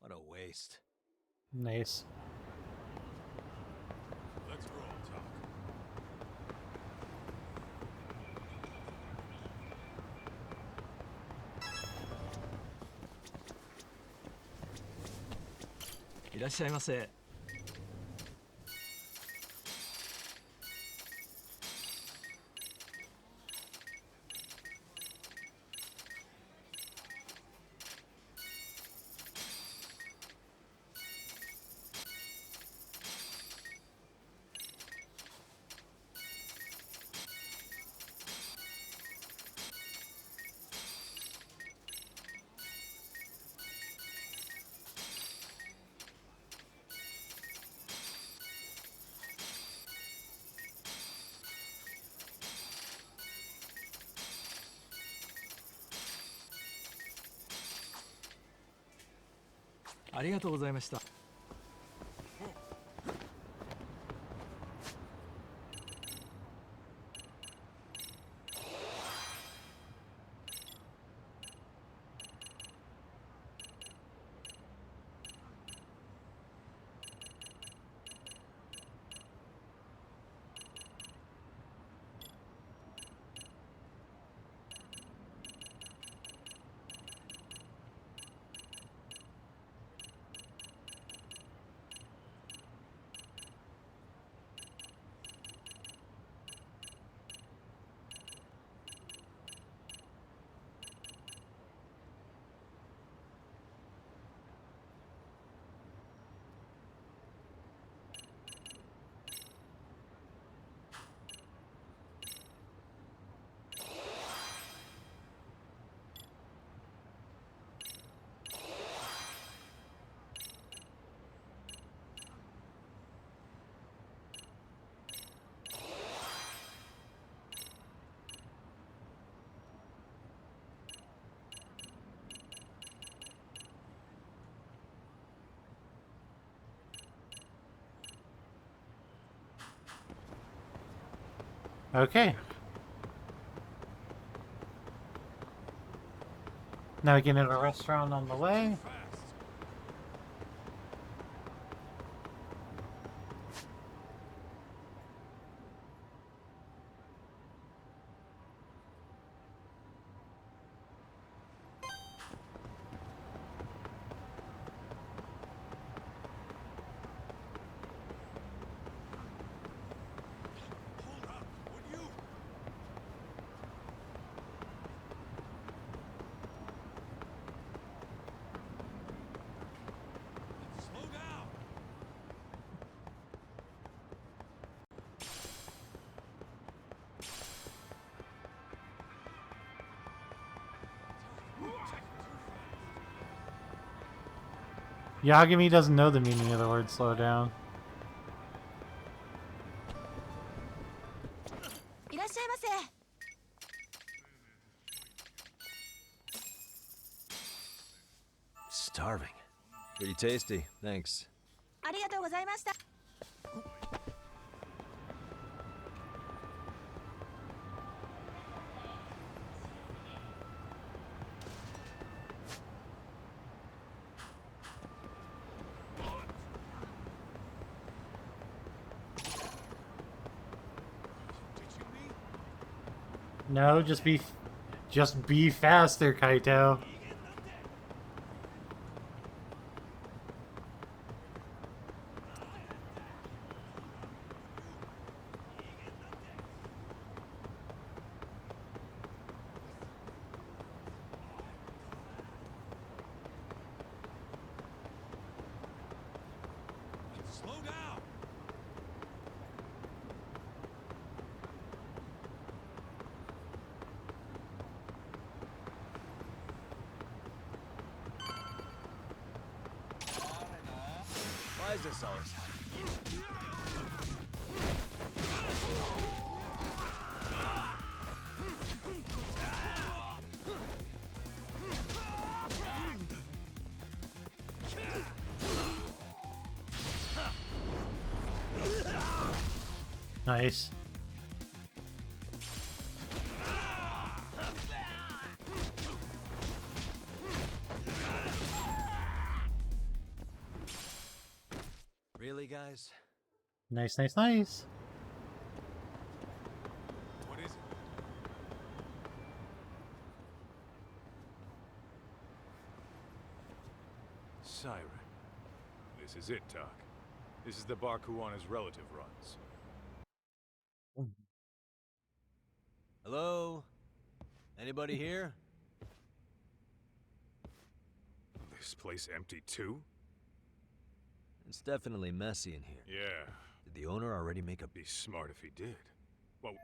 What a waste. Nice. Let's roll, Talk. Irashaimase. Arigatou gozaimashita. Okay. Now again at a restaurant on the way. Yagami doesn't know the meaning of the word slow down. Starving. Pretty tasty, thanks. No, just be faster, Kaito. Slow down. Why is this always Nice. Really, guys? Nice, nice, nice. What is it? Siren. This is it, Doc. This is the bar Kuwana's relative runs. Hello? Anybody here? This place empty too? It's definitely messy in here. Yeah. Did the owner already make a... Be smart if he did. Well...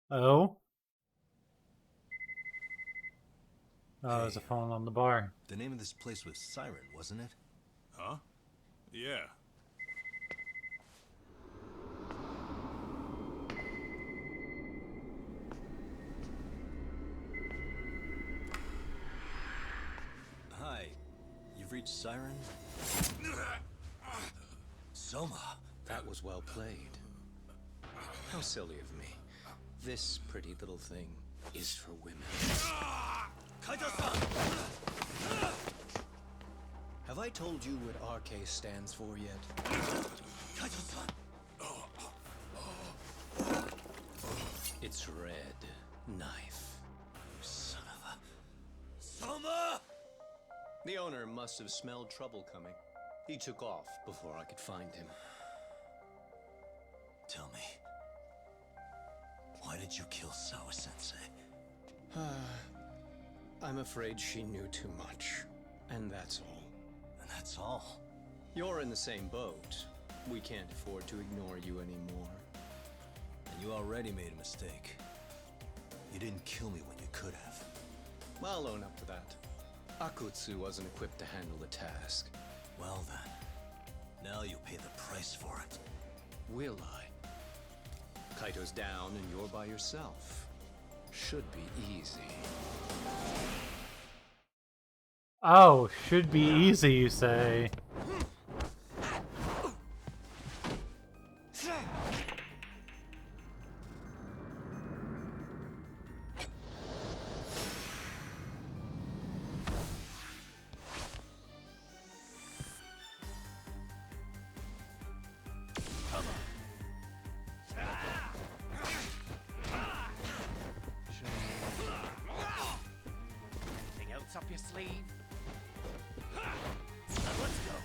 Oh? Oh, there's a phone on the bar. The name of this place was Siren, wasn't it? Huh? Yeah. Hi. You've reached Siren? Soma. That was well played. How silly of me. This pretty little thing is for women. Have I told you what RK stands for yet? It's red knife. You son of a... Soma! The owner must have smelled trouble coming. He took off before I could find him. Tell me. Why did you kill Sawa-sensei? I'm afraid she knew too much. And that's all. And that's all? You're in the same boat. We can't afford to ignore you anymore. And you already made a mistake. You didn't kill me when you could have. I'll own up to that. Akutsu wasn't equipped to handle the task. Well then, now you'll pay the price for it. Will I? Kaito's down and you're by yourself. Should be easy. Oh, should be easy, you say. Anything else up your sleeve? Let's go.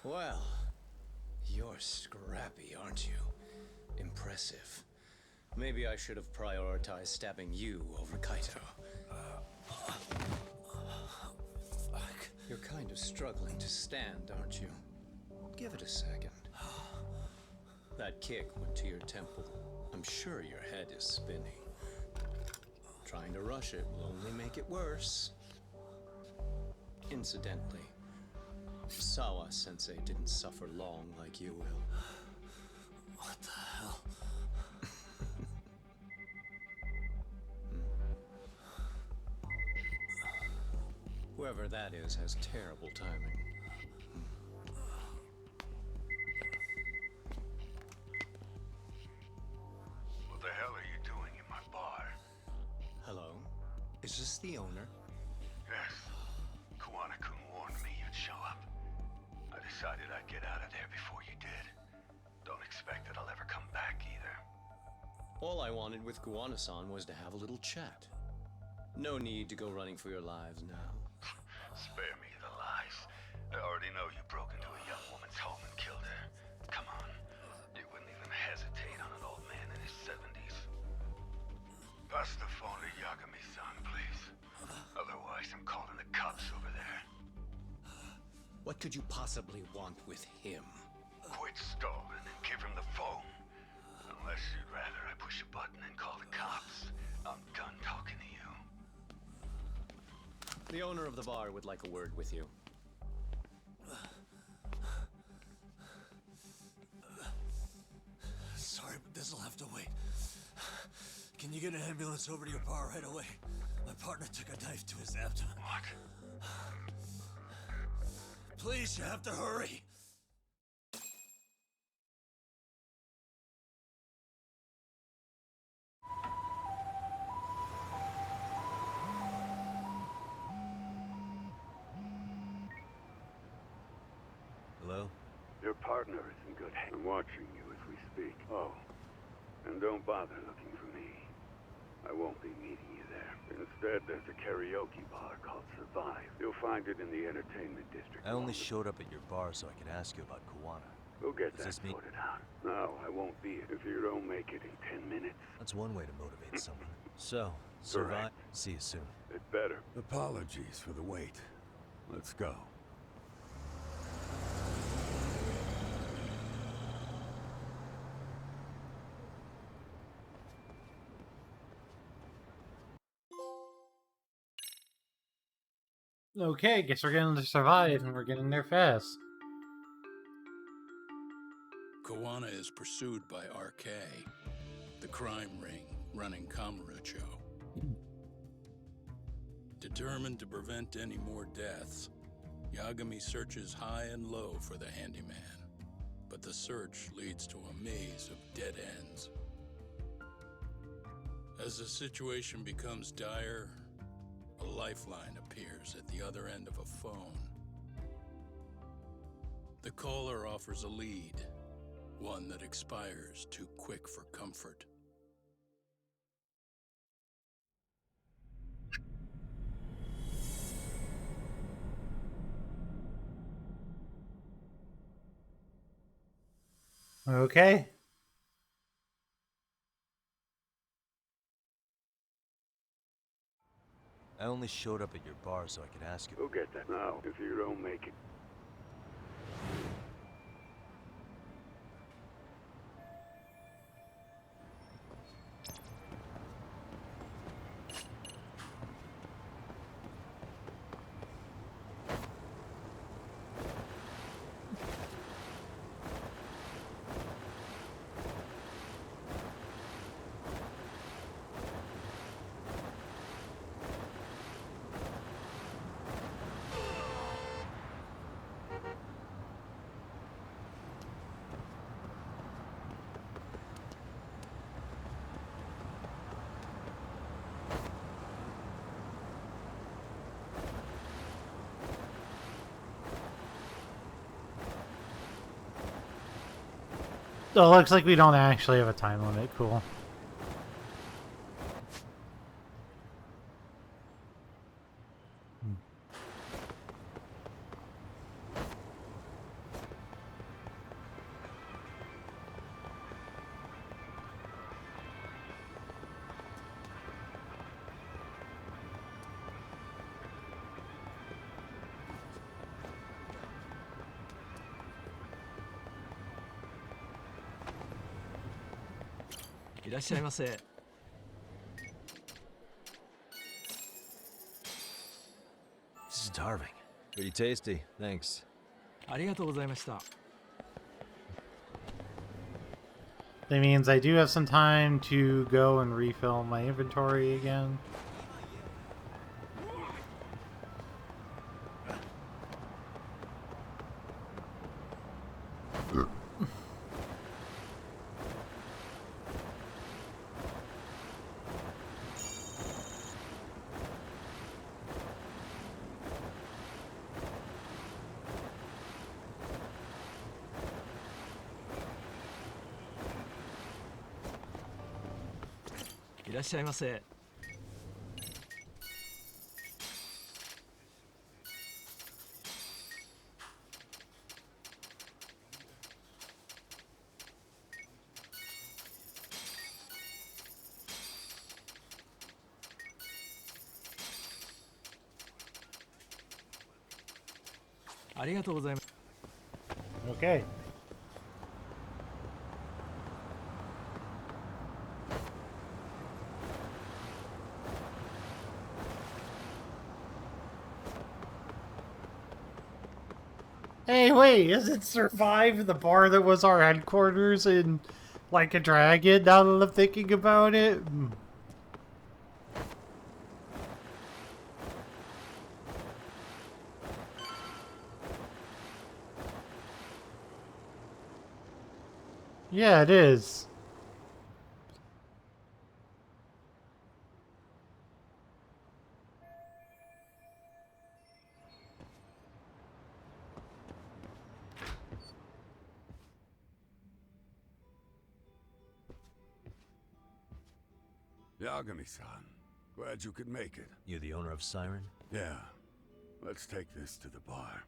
Well, you're scrappy, aren't you? Impressive. Maybe I should have prioritized stabbing you over Kaito. You're kind of struggling to stand, aren't you? Give it a second. That kick went to your temple. I'm sure your head is spinning. Trying to rush it will only make it worse. Incidentally, Sawa-sensei didn't suffer long like you will. What the hell? Whoever that is has terrible timing. What the hell are you doing in my bar? Hello? Is this the owner? Yes. Kuwana-kun warned me you'd show up. I decided I'd get out of there before you did. Don't expect that I'll ever come back either. All I wanted with Kuwana-san was to have a little chat. No need to go running for your lives now. Spare me the lies. I already know you broke into a young woman's home and killed her. Come on. You wouldn't even hesitate on an old man in his 70s. Pass the phone to Yagami-san, please. Otherwise, I'm calling the cops over there. What could you possibly want with him? Quit stalling and give him the phone. Unless you'd rather I push a button and call the cops. I'm done talking to you. The owner of the bar would like a word with you. Sorry, but this'll have to wait. Can you get an ambulance over to your bar right away? My partner took a knife to his abdomen. What? Please, you have to hurry. Hello? Your partner is in good hands. I'm watching you as we speak. Oh, and don't bother looking for me. I won't be meeting you there. Instead, there's a karaoke bar called Survive. You'll find it in the entertainment district. I only showed up at your bar so I could ask you about Kuwana. We'll get Does that this mean- sorted out. No, I won't be if you don't make it in 10 minutes. That's one way to motivate someone. So, Survive. See you soon. It better. Apologies for the wait. Let's go. Okay, guess we're getting to survive, and we're getting there fast. Koana is pursued by RK, the crime ring running Kamurocho. Determined to prevent any more deaths, Yagami searches high and low for the handyman, but the search leads to a maze of dead ends. As the situation becomes dire, a lifeline appears at the other end of a phone. The caller offers a lead, one that expires too quick for comfort. Okay. I only showed up at your bar so I could ask you. Go get that now, if you don't make it. Oh, looks like we don't actually have a time limit. Cool. Starving. Pretty tasty, thanks. That means I do have some time to go and refill my inventory again. Okay. Hey, wait, is it Survive, the bar that was our headquarters in Like a Dragon, now that I'm thinking about it? Yeah, it is. Yagami-san, glad you could make it. You the owner of Siren? Yeah. Let's take this to the bar.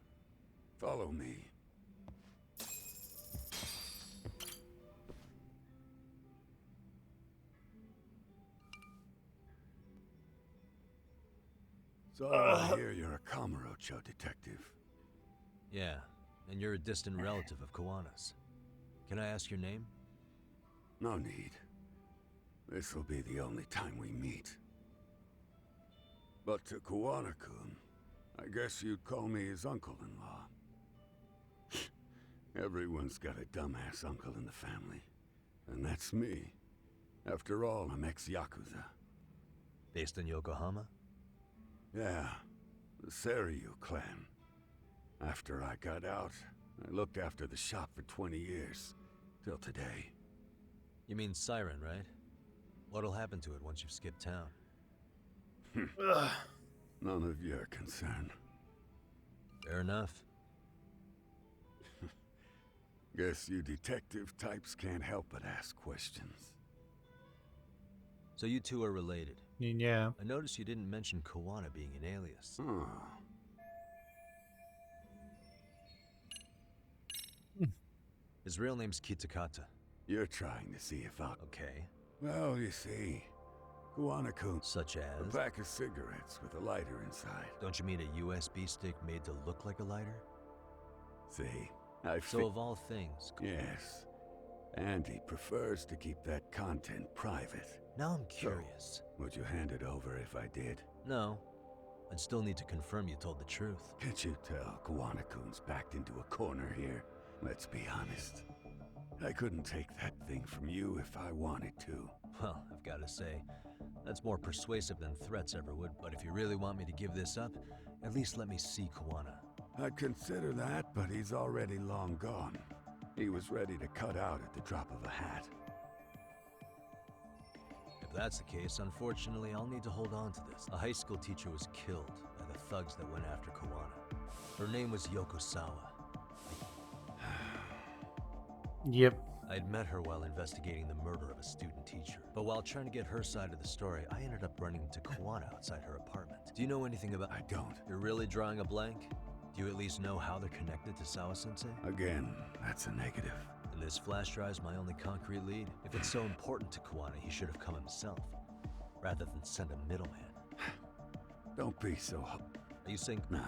Follow me. So I hear you're a Kamurocho detective. Yeah, and you're a distant relative of Koana's. Can I ask your name? No need. This will be the only time we meet. But to Koana-kun, I guess you'd call me his uncle-in-law. Everyone's got a dumbass uncle in the family. And that's me. After all, I'm ex-Yakuza. Based in Yokohama? Yeah, the Seiryu clan. After I got out, I looked after the shop for 20 years. Till today. You mean Siren, right? What'll happen to it once you've skipped town? None of your concern. Fair enough. Guess you detective types can't help but ask questions. So you two are related? Yeah. I noticed you didn't mention Kuwana being an alias. His real name's Kitakata. You're trying to see if I'll... Okay. Well, you see, Kuwana-kun... Such as? A pack of cigarettes with a lighter inside. Don't you mean a USB stick made to look like a lighter? See, So of all things... Yes. And he prefers to keep that content private. Now I'm curious. So, would you hand it over if I did? No. I'd still need to confirm you told the truth. Can't you tell Kuwana-kun's backed into a corner here? Let's be honest. I couldn't take that thing from you if I wanted to. Well, I've got to say, that's more persuasive than threats ever would, but if you really want me to give this up, at least let me see Kuwana. I'd consider that, but he's already long gone. He was ready to cut out at the drop of a hat. If that's the case, unfortunately, I'll need to hold on to this. A high school teacher was killed by the thugs that went after Kuwana. Her name was Yoko Sawa. Yep. I'd met her while investigating the murder of a student teacher. But while trying to get her side of the story, I ended up running into Kuwana outside her apartment. Do you know anything about... I don't. You're really drawing a blank? Do you at least know how they're connected to Sawa-sensei? Again, that's a negative. And this flash drive's my only concrete lead. If it's so important to Kuwana, he should have come himself, rather than send a middleman. Don't be so... Are you saying... Nah.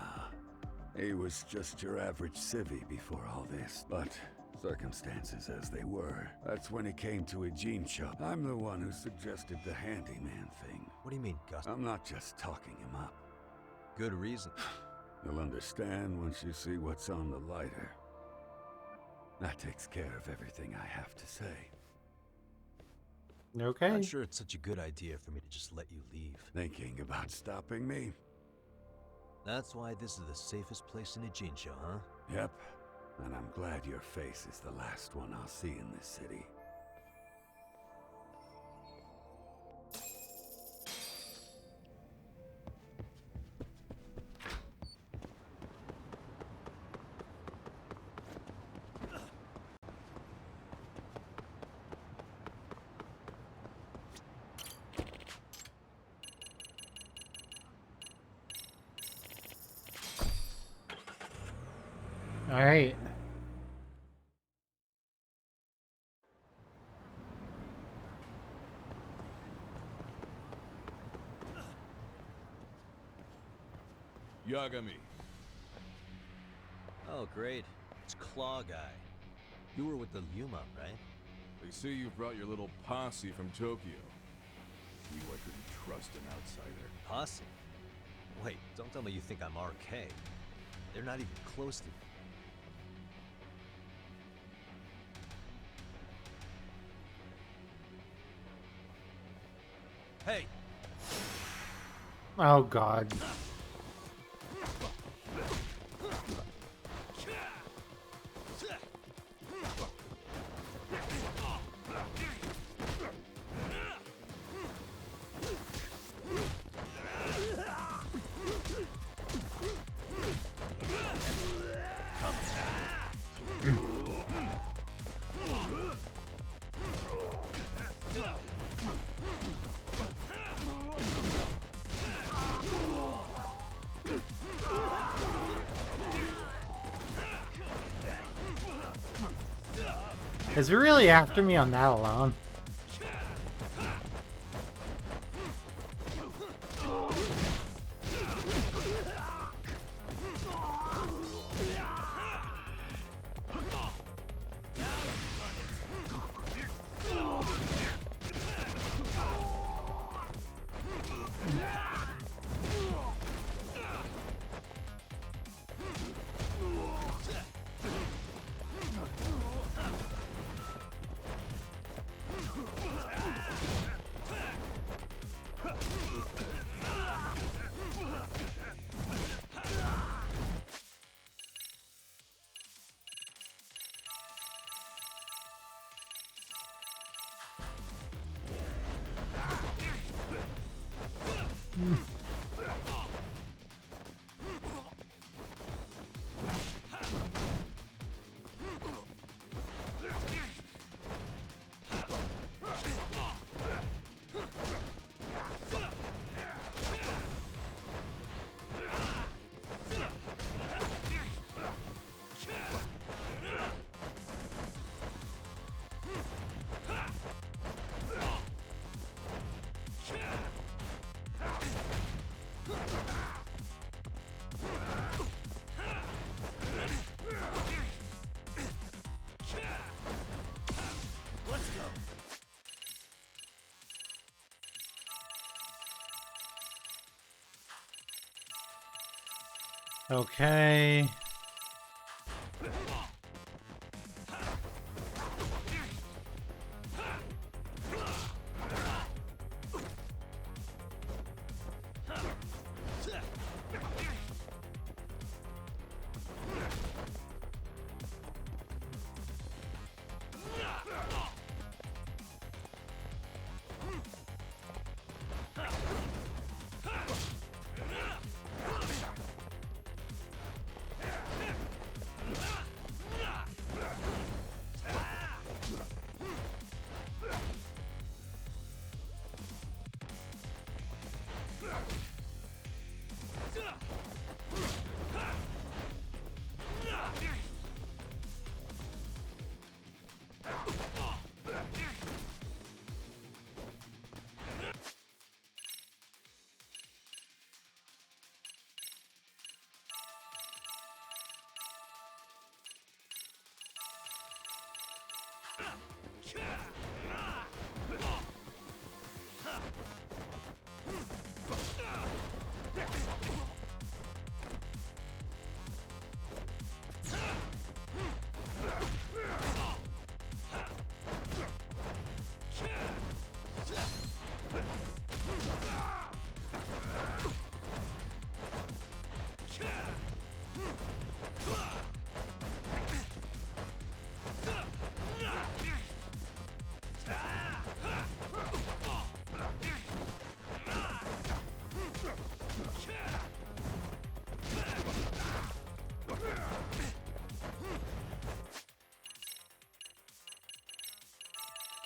He was just your average civvy before all this, but... circumstances as they were. That's when he came to a gene shop. I'm the one who suggested the handyman thing. What do you mean, Gus? I'm not just talking him up. Good reason. You'll understand once you see what's on the lighter. That takes care of everything I have to say. Okay. I'm not sure it's such a good idea for me to just let you leave. Thinking about stopping me? That's why this is the safest place in a gene show, huh? Yep. And I'm glad your face is the last one I'll see in this city. All right. Yagami. Oh, great. It's Claw Guy. You were with the Yuma, right? They say you brought your little posse from Tokyo. You I couldn't trust an outsider. Posse? Wait, don't tell me you think I'm RK. They're not even close to me. Hey! Oh, God. Is he really after me on that alone? Okay.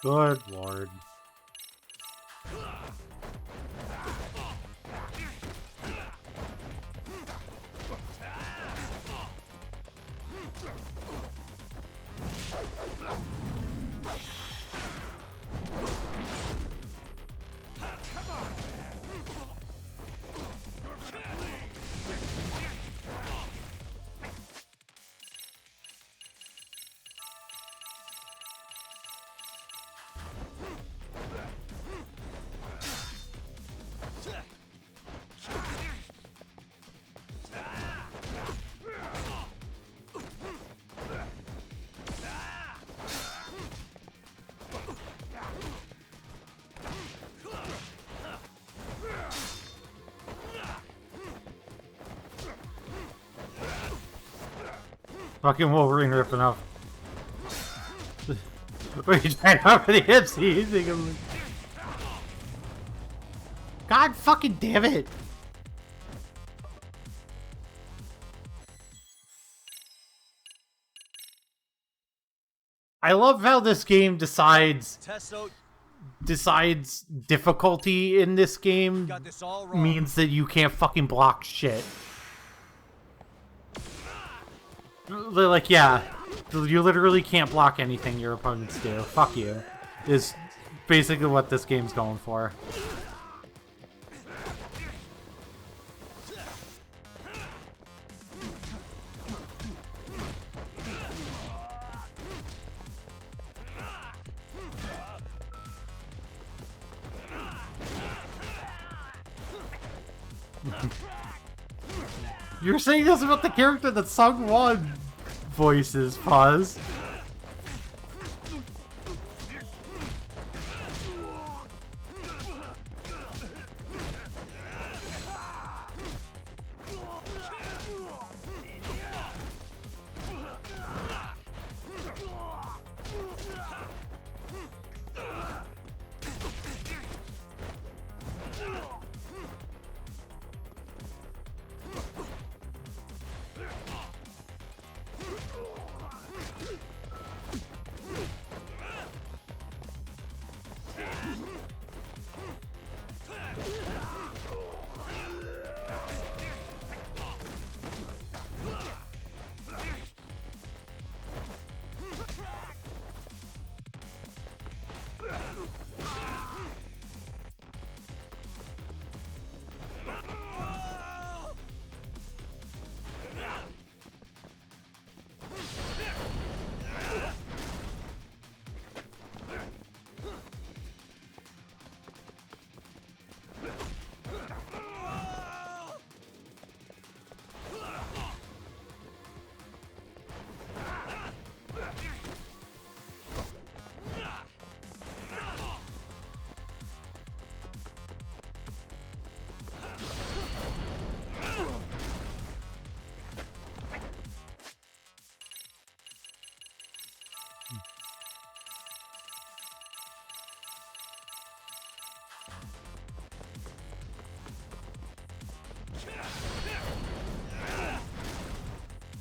Good lord. Fucking Wolverine ripping up. Wait, how many hits he using? God fucking damn it! I love how this game decides difficulty in this game means that you can't fucking block shit. Like, yeah, you literally can't block anything your opponents do. Fuck you. Is basically what this game's going for. You're saying this about the character that Sung Won voices, pause.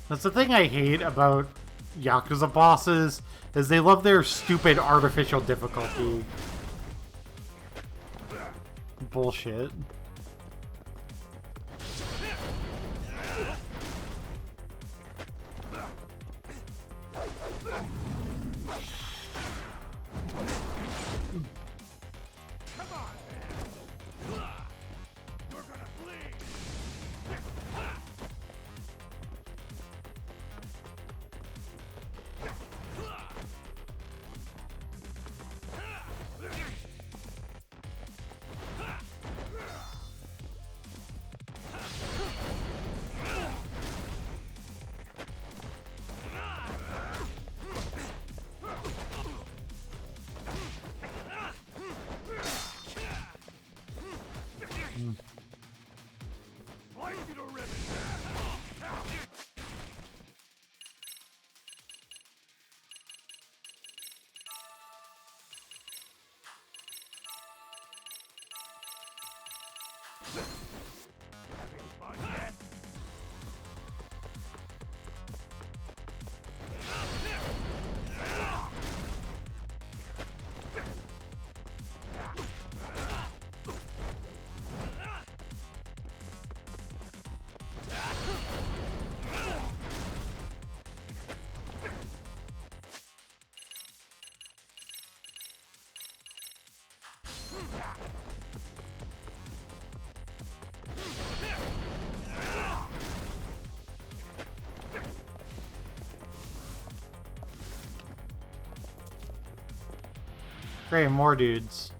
That's the thing I hate about Yakuza bosses, is they love their stupid artificial difficulty. Bullshit. Great, more dudes.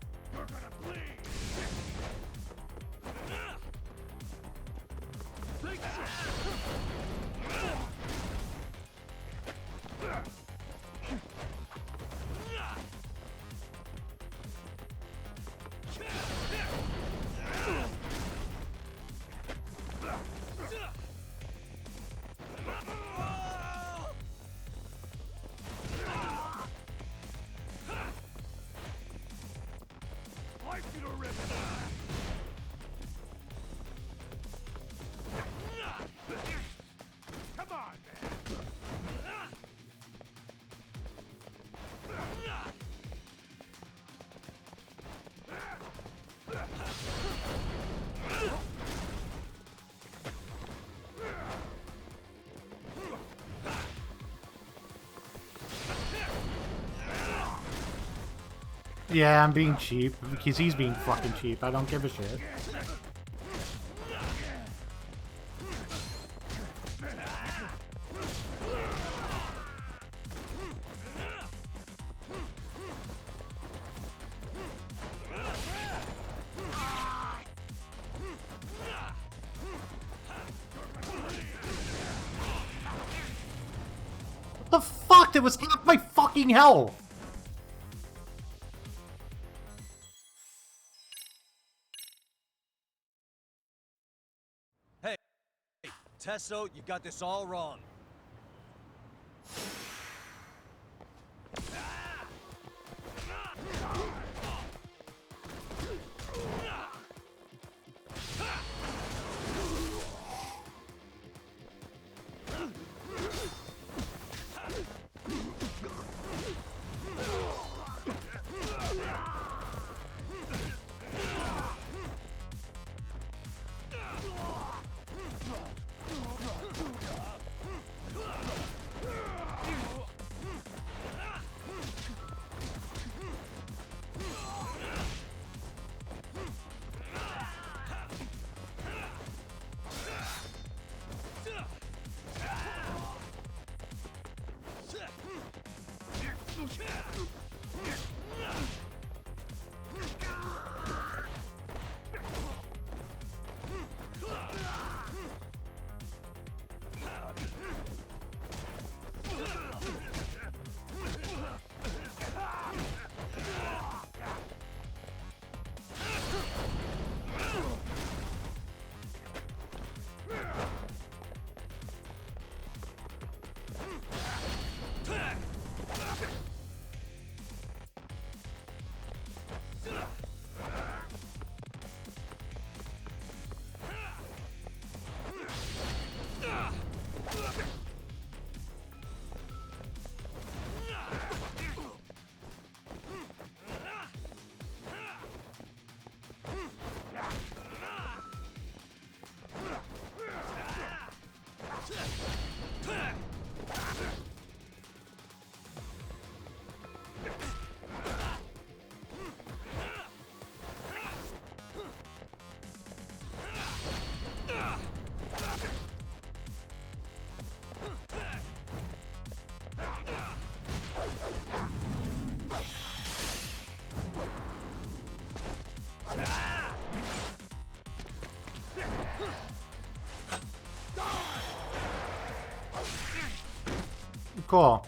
Yeah, I'm being cheap because he's being fucking cheap. I don't give a shit. What the fuck? That was half my fucking health! Tesso, you got this all wrong. Cool.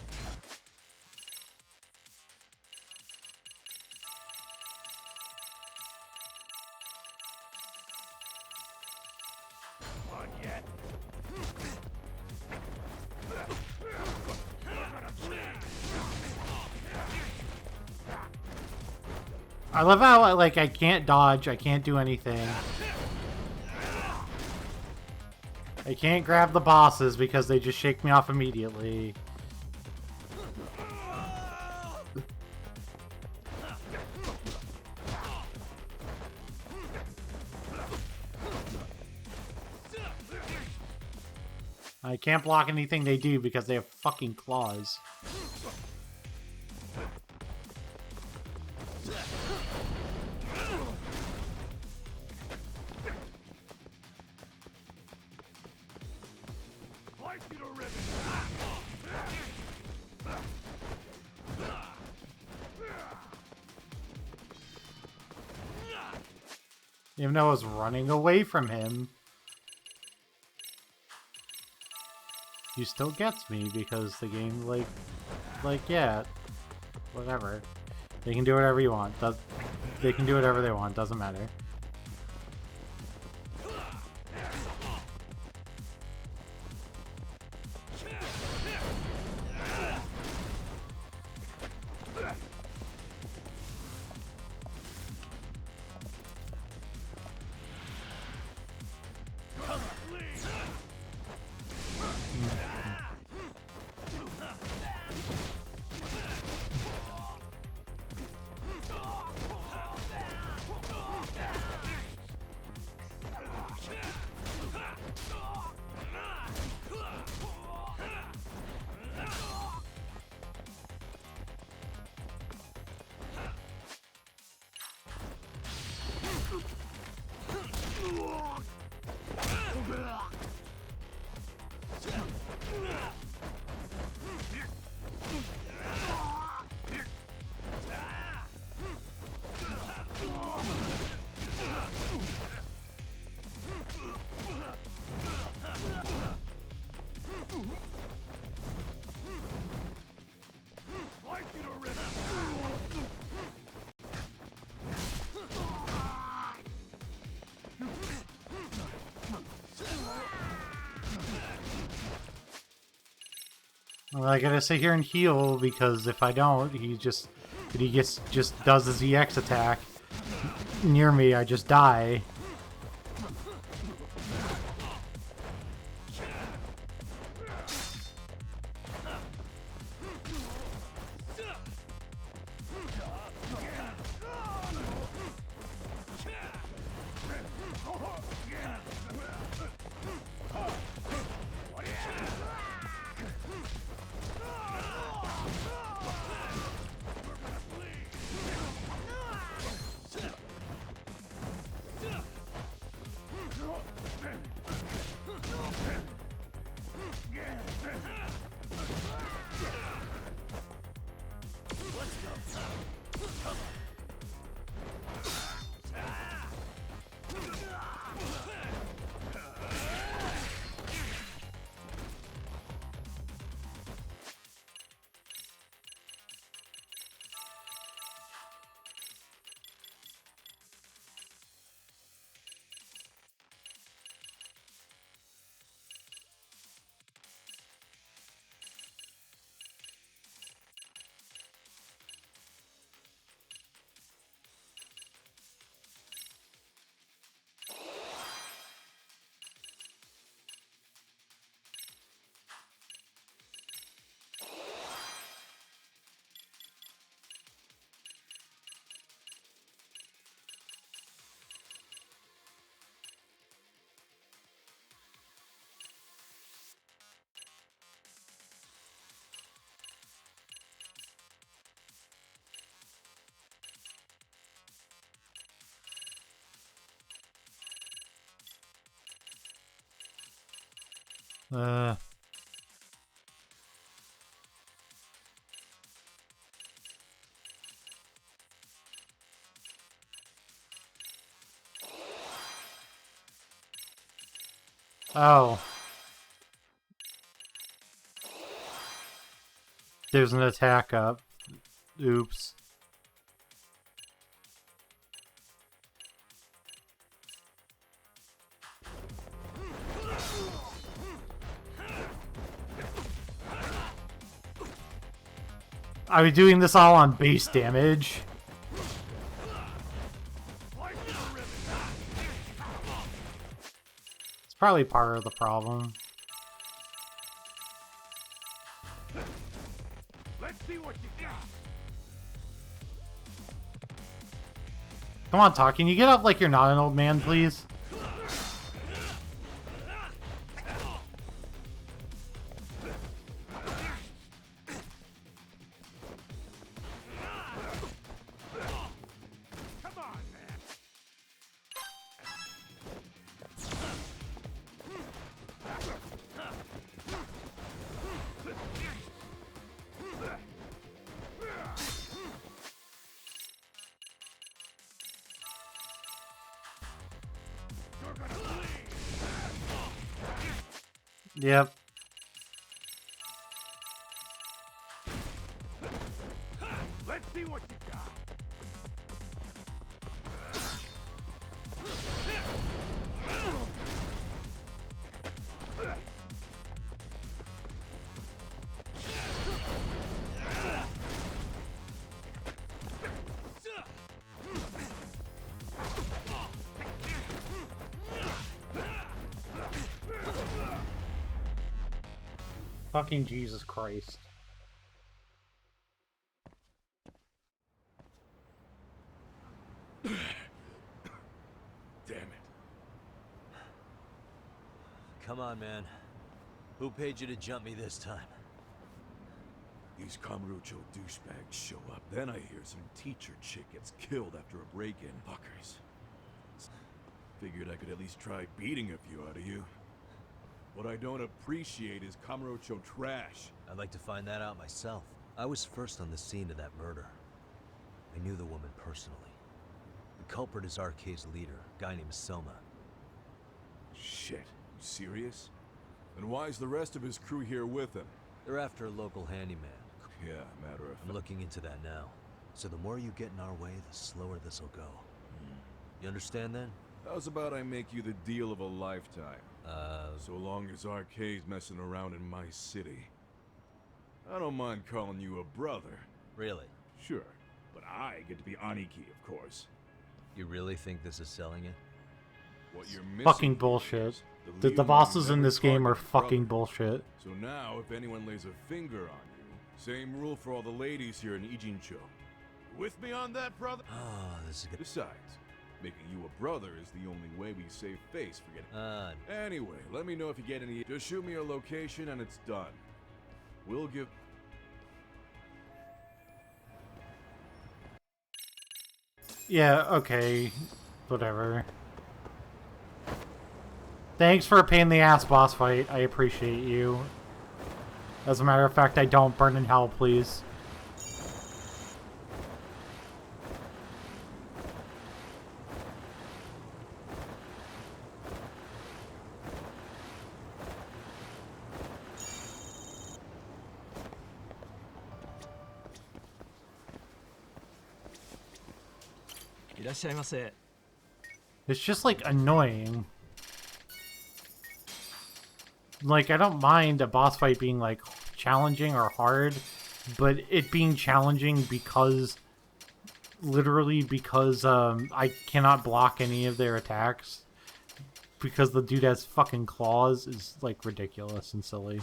I love how, like, I can't dodge, I can't do anything. I can't grab the bosses because they just shake me off immediately. I can't block anything they do because they have fucking claws. Even though I was running away from him, he still gets me because the game, like, yeah, whatever. They can do whatever you want. They can do whatever they want. Doesn't matter. Well, I gotta sit here and heal because if I don't, he just does his EX attack near me. I just die. Oh. There's an attack up. Oops. Are we doing this all on base damage? It's probably part of the problem. Let's see what you got. Come on, Talk. Can you get up like you're not an old man, please? Yep. Let's see what you got. Fucking Jesus Christ. Damn it. Come on, man. Who paid you to jump me this time? These Kamurocho douchebags show up. Then I hear some teacher chick gets killed after a break-in. Fuckers. Figured I could at least try beating a few out of you. What I don't appreciate is Kamurocho trash. I'd like to find that out myself. I was first on the scene of that murder. I knew the woman personally. The culprit is RK's leader, a guy named Soma. Shit. You serious? Then why is the rest of his crew here with him? They're after a local handyman. Yeah, matter of fact. I'm looking into that now. So the more you get in our way, the slower this'll go. You understand then? How's about I make you the deal of a lifetime? So long as RK's messing around in my city. I don't mind calling you a brother. Really? Sure. But I get to be Aniki, of course. You really think this is selling it? What you're missing Fucking bullshit. The bosses in this game are fucking bullshit. So now, if anyone lays a finger on you, same rule for all the ladies here in Ijincho. You with me on that, brother? Oh, this is good. Besides, making you a brother is the only way we save face for getting... Anyway, let me know if you get any... Just shoot me your location and it's done. We'll give... Yeah, okay. Whatever. Thanks for a pain in the ass boss fight. I appreciate you. As a matter of fact, I don't burn in hell, please. It's just like annoying. Like, I don't mind a boss fight being like challenging or hard, but it being challenging because literally because I cannot block any of their attacks because the dude has fucking claws is like ridiculous and silly.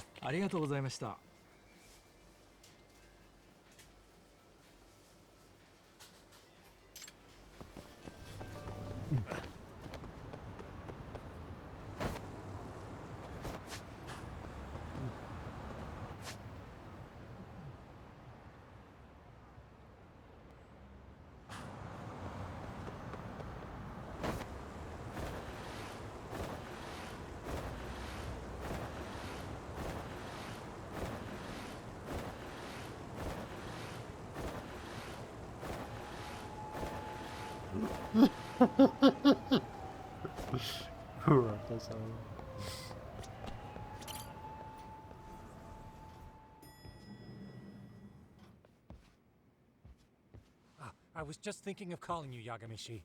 Who wrote this song? I was just thinking of calling you, Yagamishi.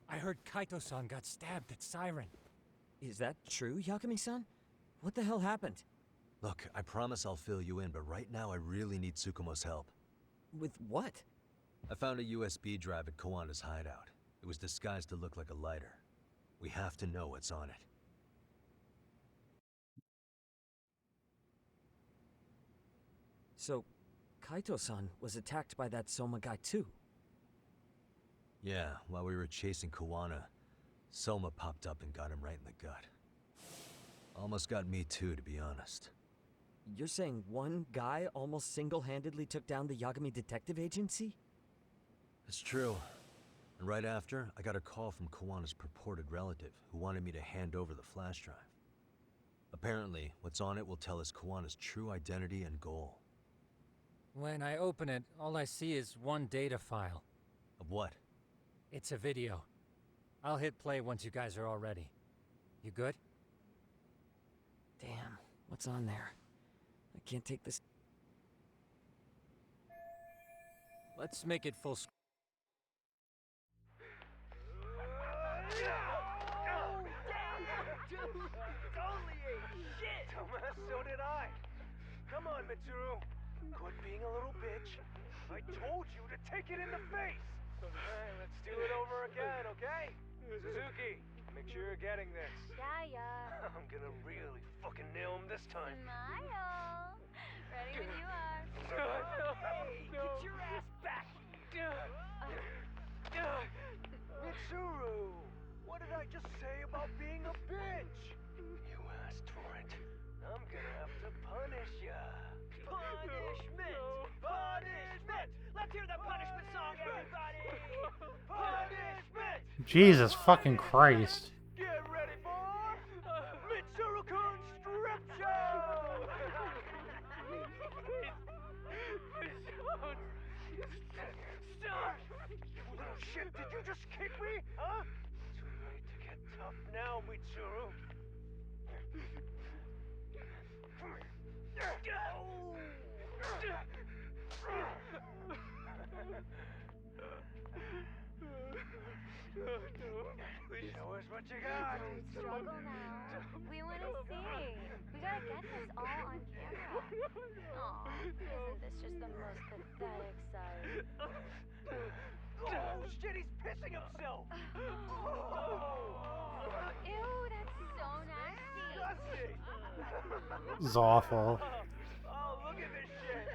I heard Kaito-san got stabbed at Siren. Is that true, Yagami-san? What the hell happened? Look, I promise I'll fill you in, but right now I really need Tsukumo's help. With what? I found a USB drive at Kawana's hideout. It was disguised to look like a lighter. We have to know what's on it. So, Kaito-san was attacked by that Soma guy too? Yeah, while we were chasing Kawana, Soma popped up and got him right in the gut. Almost got me too, to be honest. You're saying one guy almost single-handedly took down the Yagami Detective Agency? It's true. And right after, I got a call from Kawana's purported relative who wanted me to hand over the flash drive. Apparently, what's on it will tell us Kawana's true identity and goal. When I open it, all I see is one data file. Of what? It's a video. I'll hit play once you guys are all ready. You good? Damn, what's on there? I can't take this. Let's make it full screen. So did I. Come on, Mitsuru. Quit being a little bitch. I told you to take it in the face. Alright, let's do it over again, okay? Suzuki, make sure you're getting this. Yeah. I'm gonna really fucking nail him this time. Smile. Ready when you are. Hey, get your ass back. Mitsuru, what did I just say about being a bitch? You asked for it. I'm gonna have to punish ya. Punishment! Punishment! Let's hear the punishment song, everybody! Punishment! Jesus fucking Christ. Get ready for Mitsuru-kun Strip Show! Stop! You little shit, did you just kick me? Huh? Too late to get tough now, Mitsuru. Show us what you got. Don't struggle now. We want to see. We gotta get this all on camera. Aw, isn't this just the most pathetic sight? Oh shit, he's pissing himself. Ew, that's so nasty. This is awful. Oh, look at this shit.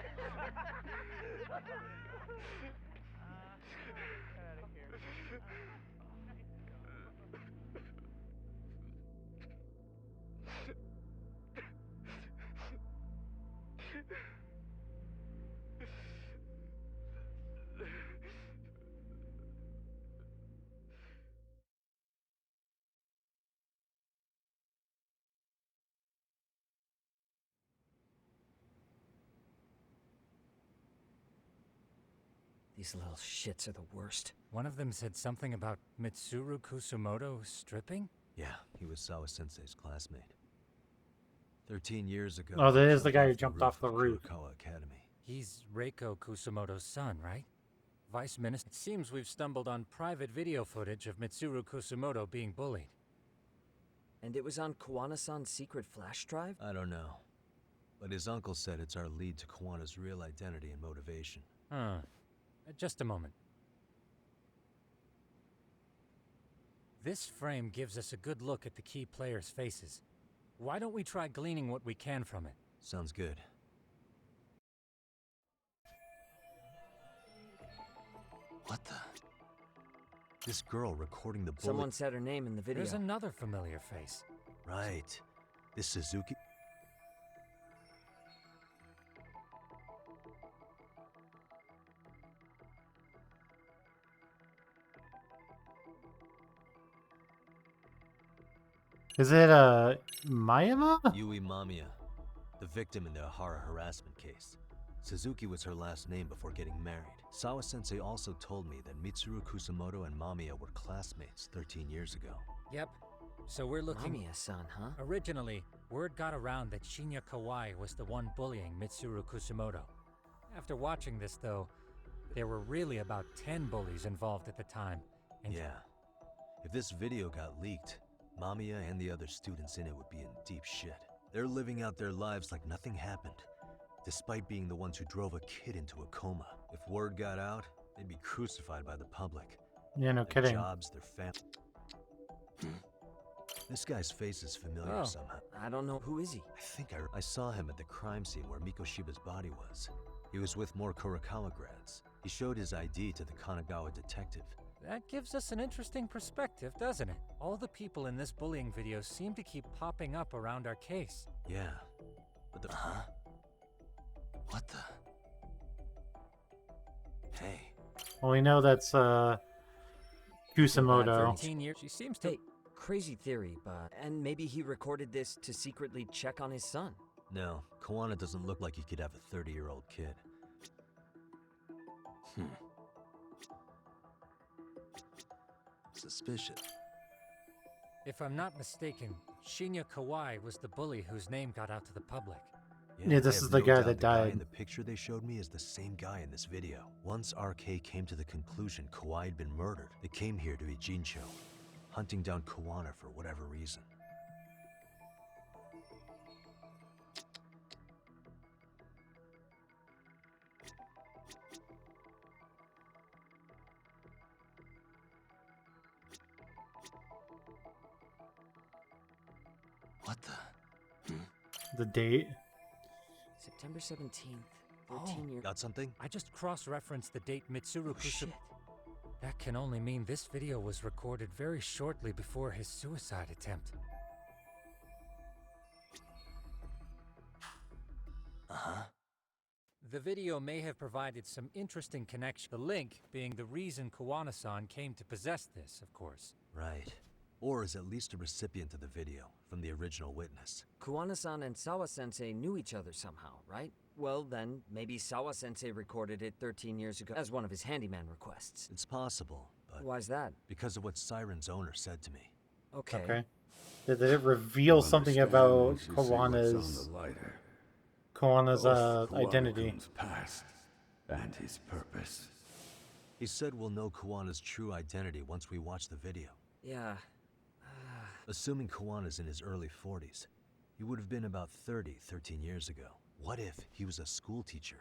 These little shits are the worst. One of them said something about Mitsuru Kusumoto stripping? Yeah, he was Sawa-sensei's classmate. 13 years ago... Oh, that is the guy who he jumped off the roof. Kurokawa Academy. He's Reiko Kusumoto's son, right? Vice Minister. It seems we've stumbled on private video footage of Mitsuru Kusumoto being bullied. And it was on Kawana-san's secret flash drive? I don't know. But his uncle said it's our lead to Kawana's real identity and motivation. Huh. Just a moment. This frame gives us a good look at the key players' faces. Why don't we try gleaning what we can from it? Sounds good. What the? This girl recording the bullet... Someone said her name in the video. There's another familiar face. Right. This Suzuki... Is it, Mayama? Yui Mamiya, the victim in the Ahara harassment case. Suzuki was her last name before getting married. Sawa-sensei also told me that Mitsuru Kusamoto and Mamiya were classmates 13 years ago. Yep. So we're looking... Mamiya-san, huh? Originally, word got around that Shinya Kawai was the one bullying Mitsuru Kusamoto. After watching this, though, there were really about 10 bullies involved at the time. And yeah. If this video got leaked, Mamiya and the other students in it would be in deep shit. They're living out their lives like nothing happened, despite being the ones who drove a kid into a coma. If word got out, they'd be crucified by the public. Yeah, no Their kidding. jobs, their family. This guy's face is familiar somehow. I don't know. Who is he? I think I saw him at the crime scene where Mikoshiba's body was. He was with more Kurokawa grads. He showed his ID to the Kanagawa detective. that gives us an interesting perspective, doesn't it? All the people in this bullying video seem to keep popping up around our case. Yeah, but the... What the... Hey. Well, we know that's, Kusamoto. 13 years. She seems to... Hey, crazy theory, but... And maybe he recorded this to secretly check on his son. No, Kawana doesn't look like he could have a 30-year-old kid. Suspicious. If I'm not mistaken, Shinya Kawai was the bully whose name got out to the public. Yeah, this I is have the no guy doubt that the guy died. in the picture they showed me is the same guy in this video. Once RK came to the conclusion Kawai had been murdered, they came here to Ijincho, hunting down Kawana for whatever reason. What the? The date? September 17th. 13 years. Got something? I just cross-referenced the date Mitsuru shit. That can only mean this video was recorded very shortly before his suicide attempt. The video may have provided some interesting connection. The link being the reason Kawana-san came to possess this, of course. Right. Or is at least a recipient of the video, from the original witness. Kawana-san and Sawa-sensei knew each other somehow, right? Well, then, maybe Sawa-sensei recorded it 13 years ago as one of his handyman requests. It's possible, but... Why's that? Because of what Siren's owner said to me. Okay. Did it reveal something about Kawana's identity? Past and his purpose. He said we'll know Kawana's true identity once we watch the video. Yeah. Assuming Kawana's in his early 40s, he would have been about 13 years ago. What if he was a school teacher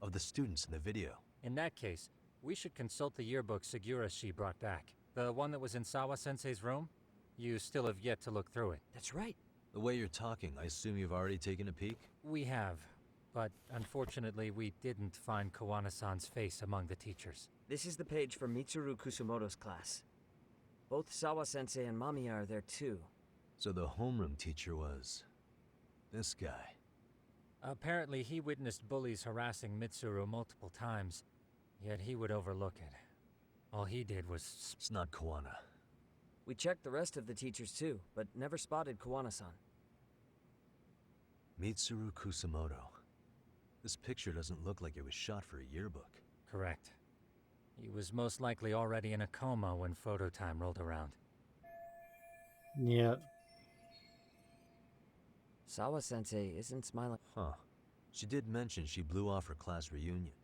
of the students in the video? In that case, we should consult the yearbook Segurashi brought back. The one that was in Sawa-sensei's room? You still have yet to look through it. That's right. The way you're talking, I assume you've already taken a peek? We have, but unfortunately we didn't find Kawana-san's face among the teachers. This is the page for Mitsuru Kusamoto's class. Both Sawa-sensei and Mamiya are there too. So the homeroom teacher was... this guy. Apparently he witnessed bullies harassing Mitsuru multiple times, yet he would overlook it. All he did was... It's not Kawana. We checked the rest of the teachers too, but never spotted Kawana-san. Mitsuru Kusamoto. This picture doesn't look like it was shot for a yearbook. Correct. He was most likely already in a coma when photo time rolled around. Yeah. Sawa-sensei isn't smiling. Huh. She did mention she blew off her class reunion.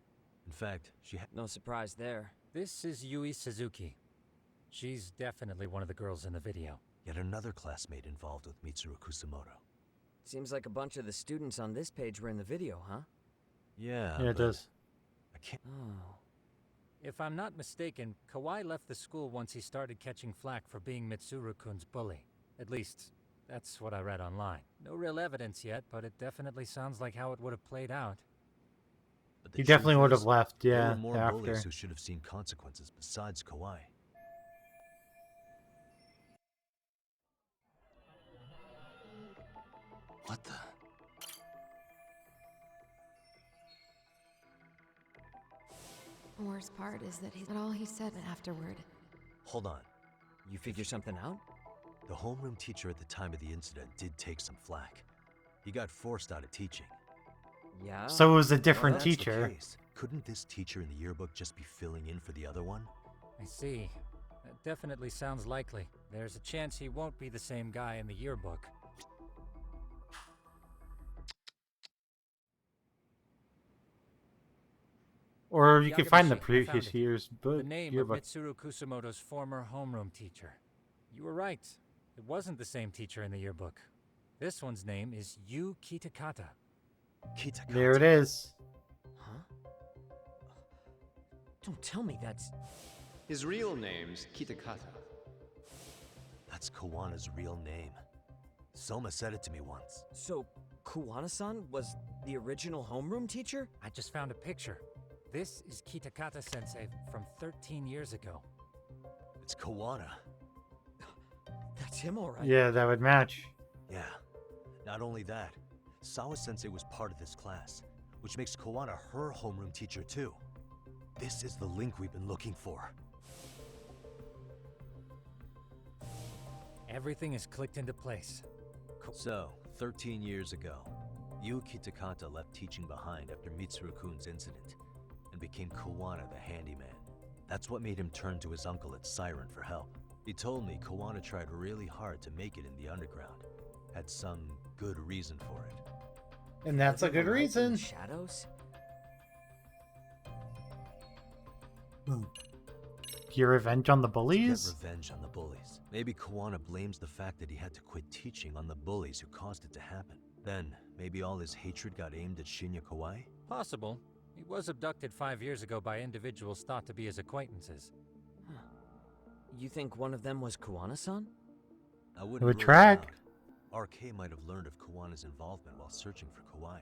In fact, she had... No surprise there. This is Yui Suzuki. She's definitely one of the girls in the video. Yet another classmate involved with Mitsuru Kusamoto. Seems like a bunch of the students on this page were in the video, huh? Yeah, it does. I can't... Oh. If I'm not mistaken, Kawai left the school once he started catching flack for being Mitsuru-kun's bully. At least, that's what I read online. No real evidence yet, but it definitely sounds like how it would have played out. But He definitely would have left, there yeah, were more after. bullies who should have seen consequences besides Kawai. What the? The worst part is that he's not all he said afterward. Hold on. You figure something out? The homeroom teacher at the time of the incident did take some flack. He got forced out of teaching. Yeah? So it was a Well, different that's the teacher. case. Couldn't this teacher in the yearbook just be filling in for the other one? I see. That definitely sounds likely. There's a chance he won't be the same guy in the yearbook. Or you can find the Yagamishi, I found previous it. year's book. The name yearbook. of Mitsuru Kusamoto's former homeroom teacher. You were right. It wasn't the same teacher in the yearbook. This one's name is Yu Kitakata. Kitakata. There it is. Huh? Don't tell me that's... His real name's Kitakata. That's Kawana's real name. Soma said it to me once. So, Kuwana-san was the original homeroom teacher? I just found a picture. This is Kitakata-sensei from 13 years ago. It's Kawana. That's him, all right. Yeah, that would match. Yeah. Not only that, Sawa-sensei was part of this class, which makes Kawana her homeroom teacher too. This is the link we've been looking for. Everything is clicked into place. So, 13 years ago, Yu Kitakata left teaching behind after Mitsuru-kun's incident, and became Kawana the handyman. That's what made him turn to his uncle at Siren for help. He told me Kawana tried really hard to make it in the underground. Had some good reason for it. And that's a good reason. Shadows? Get revenge on the Get bullies? revenge on the bullies. Maybe Kawana blames the fact that he had to quit teaching on the bullies who caused it to happen. Then, maybe all his hatred got aimed at Shinya Kawai? Possible. He was abducted 5 years ago by individuals thought to be his acquaintances. Huh. You think one of them was Kuwana-san? I wouldn't It would rule it track. out. RK might have learned of Kawana's involvement while searching for Kawai.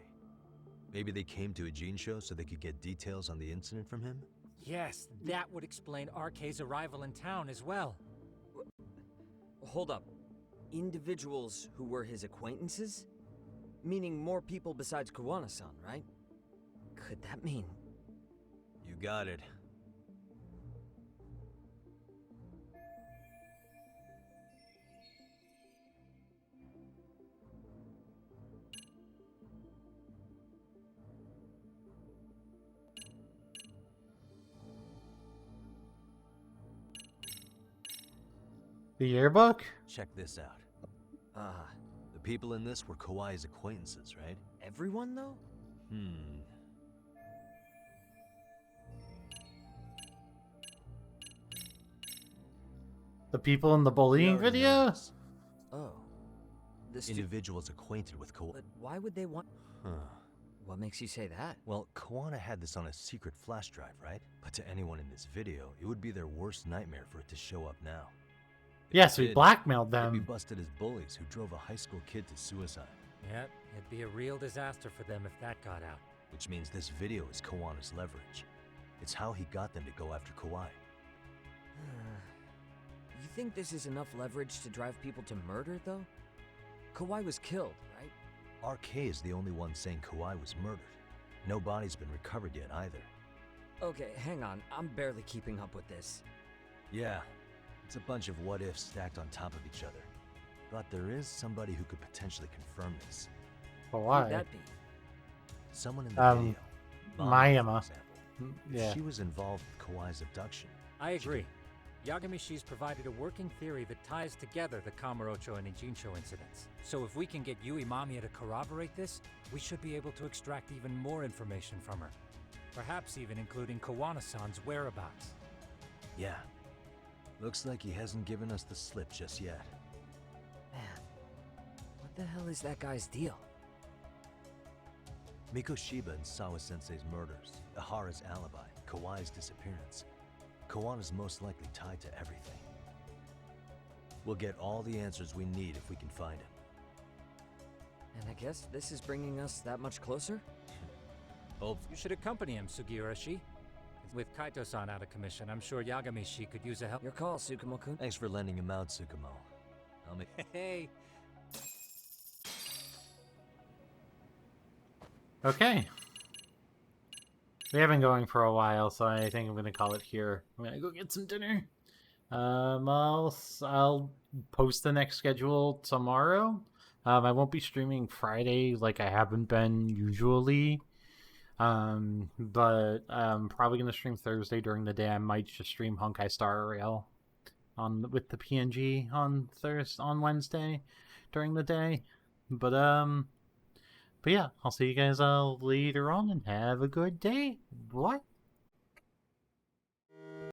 Maybe they came to a Gene show so they could get details on the incident from him? Yes, that would explain RK's arrival in town as well. Hold up. Individuals who were his acquaintances? Meaning more people besides Kuwana-san, right? Could that mean... You got it. The yearbook? Check this out. Ah, The people in this were Kawai's acquaintances, right? everyone though? The people in the bullying We already know video? this. Oh. This Individuals acquainted with Kawai. But why would they want... Huh. What makes you say that? Well, Kawana had this on a secret flash drive, right? But to anyone in this video, it would be their worst nightmare for it to show up now. If Yes, it we did, blackmailed they'd be them. busted as bullies who drove a high school kid to suicide. Yep, it'd be a real disaster for them if that got out. Which means this video is Kawana's leverage. It's how he got them to go after Kawai. You think this is enough leverage to drive people to murder, though? Kawai was killed, right? RK is the only one saying Kawai was murdered. No body's been recovered yet either. Okay, hang on. I'm barely keeping up with this. Yeah, it's a bunch of what-ifs stacked on top of each other. But there is somebody who could potentially confirm this. But Who'd why? that be? Someone in the video. Mayama. For example. Yeah. She was involved with Kawai's abduction. I agree. Yagamishi's provided a working theory that ties together the Kamurocho and Ijincho incidents. So if we can get Yui Mamiya to corroborate this, we should be able to extract even more information from her. Perhaps even including Kawana-san's whereabouts. Yeah. Looks like he hasn't given us the slip just yet. Man, what the hell is that guy's deal? Mikoshiba and Sawa-sensei's murders, Ihara's alibi, Kawai's disappearance. Kawana's most likely tied to everything. We'll get all the answers we need if we can find him. And I guess this is bringing us that much closer? Oh, You should accompany him, Sugiurashi. With Kaito-san out of commission, I'm sure Yagamishi could use a help. Your call, Tsukumo-kun. thanks for lending him out, Tsukumo. I'll make... Hey! Okay. We have been going for a while, so I think I'm gonna call it here. I'm gonna go get some dinner. I'll post the next schedule tomorrow. I won't be streaming Friday like I haven't been usually. But I'm probably gonna stream Thursday during the day. I might just stream Honkai Star Rail with the PNG on Wednesday during the day. But yeah, I'll see you guys later on, and have a good day. What?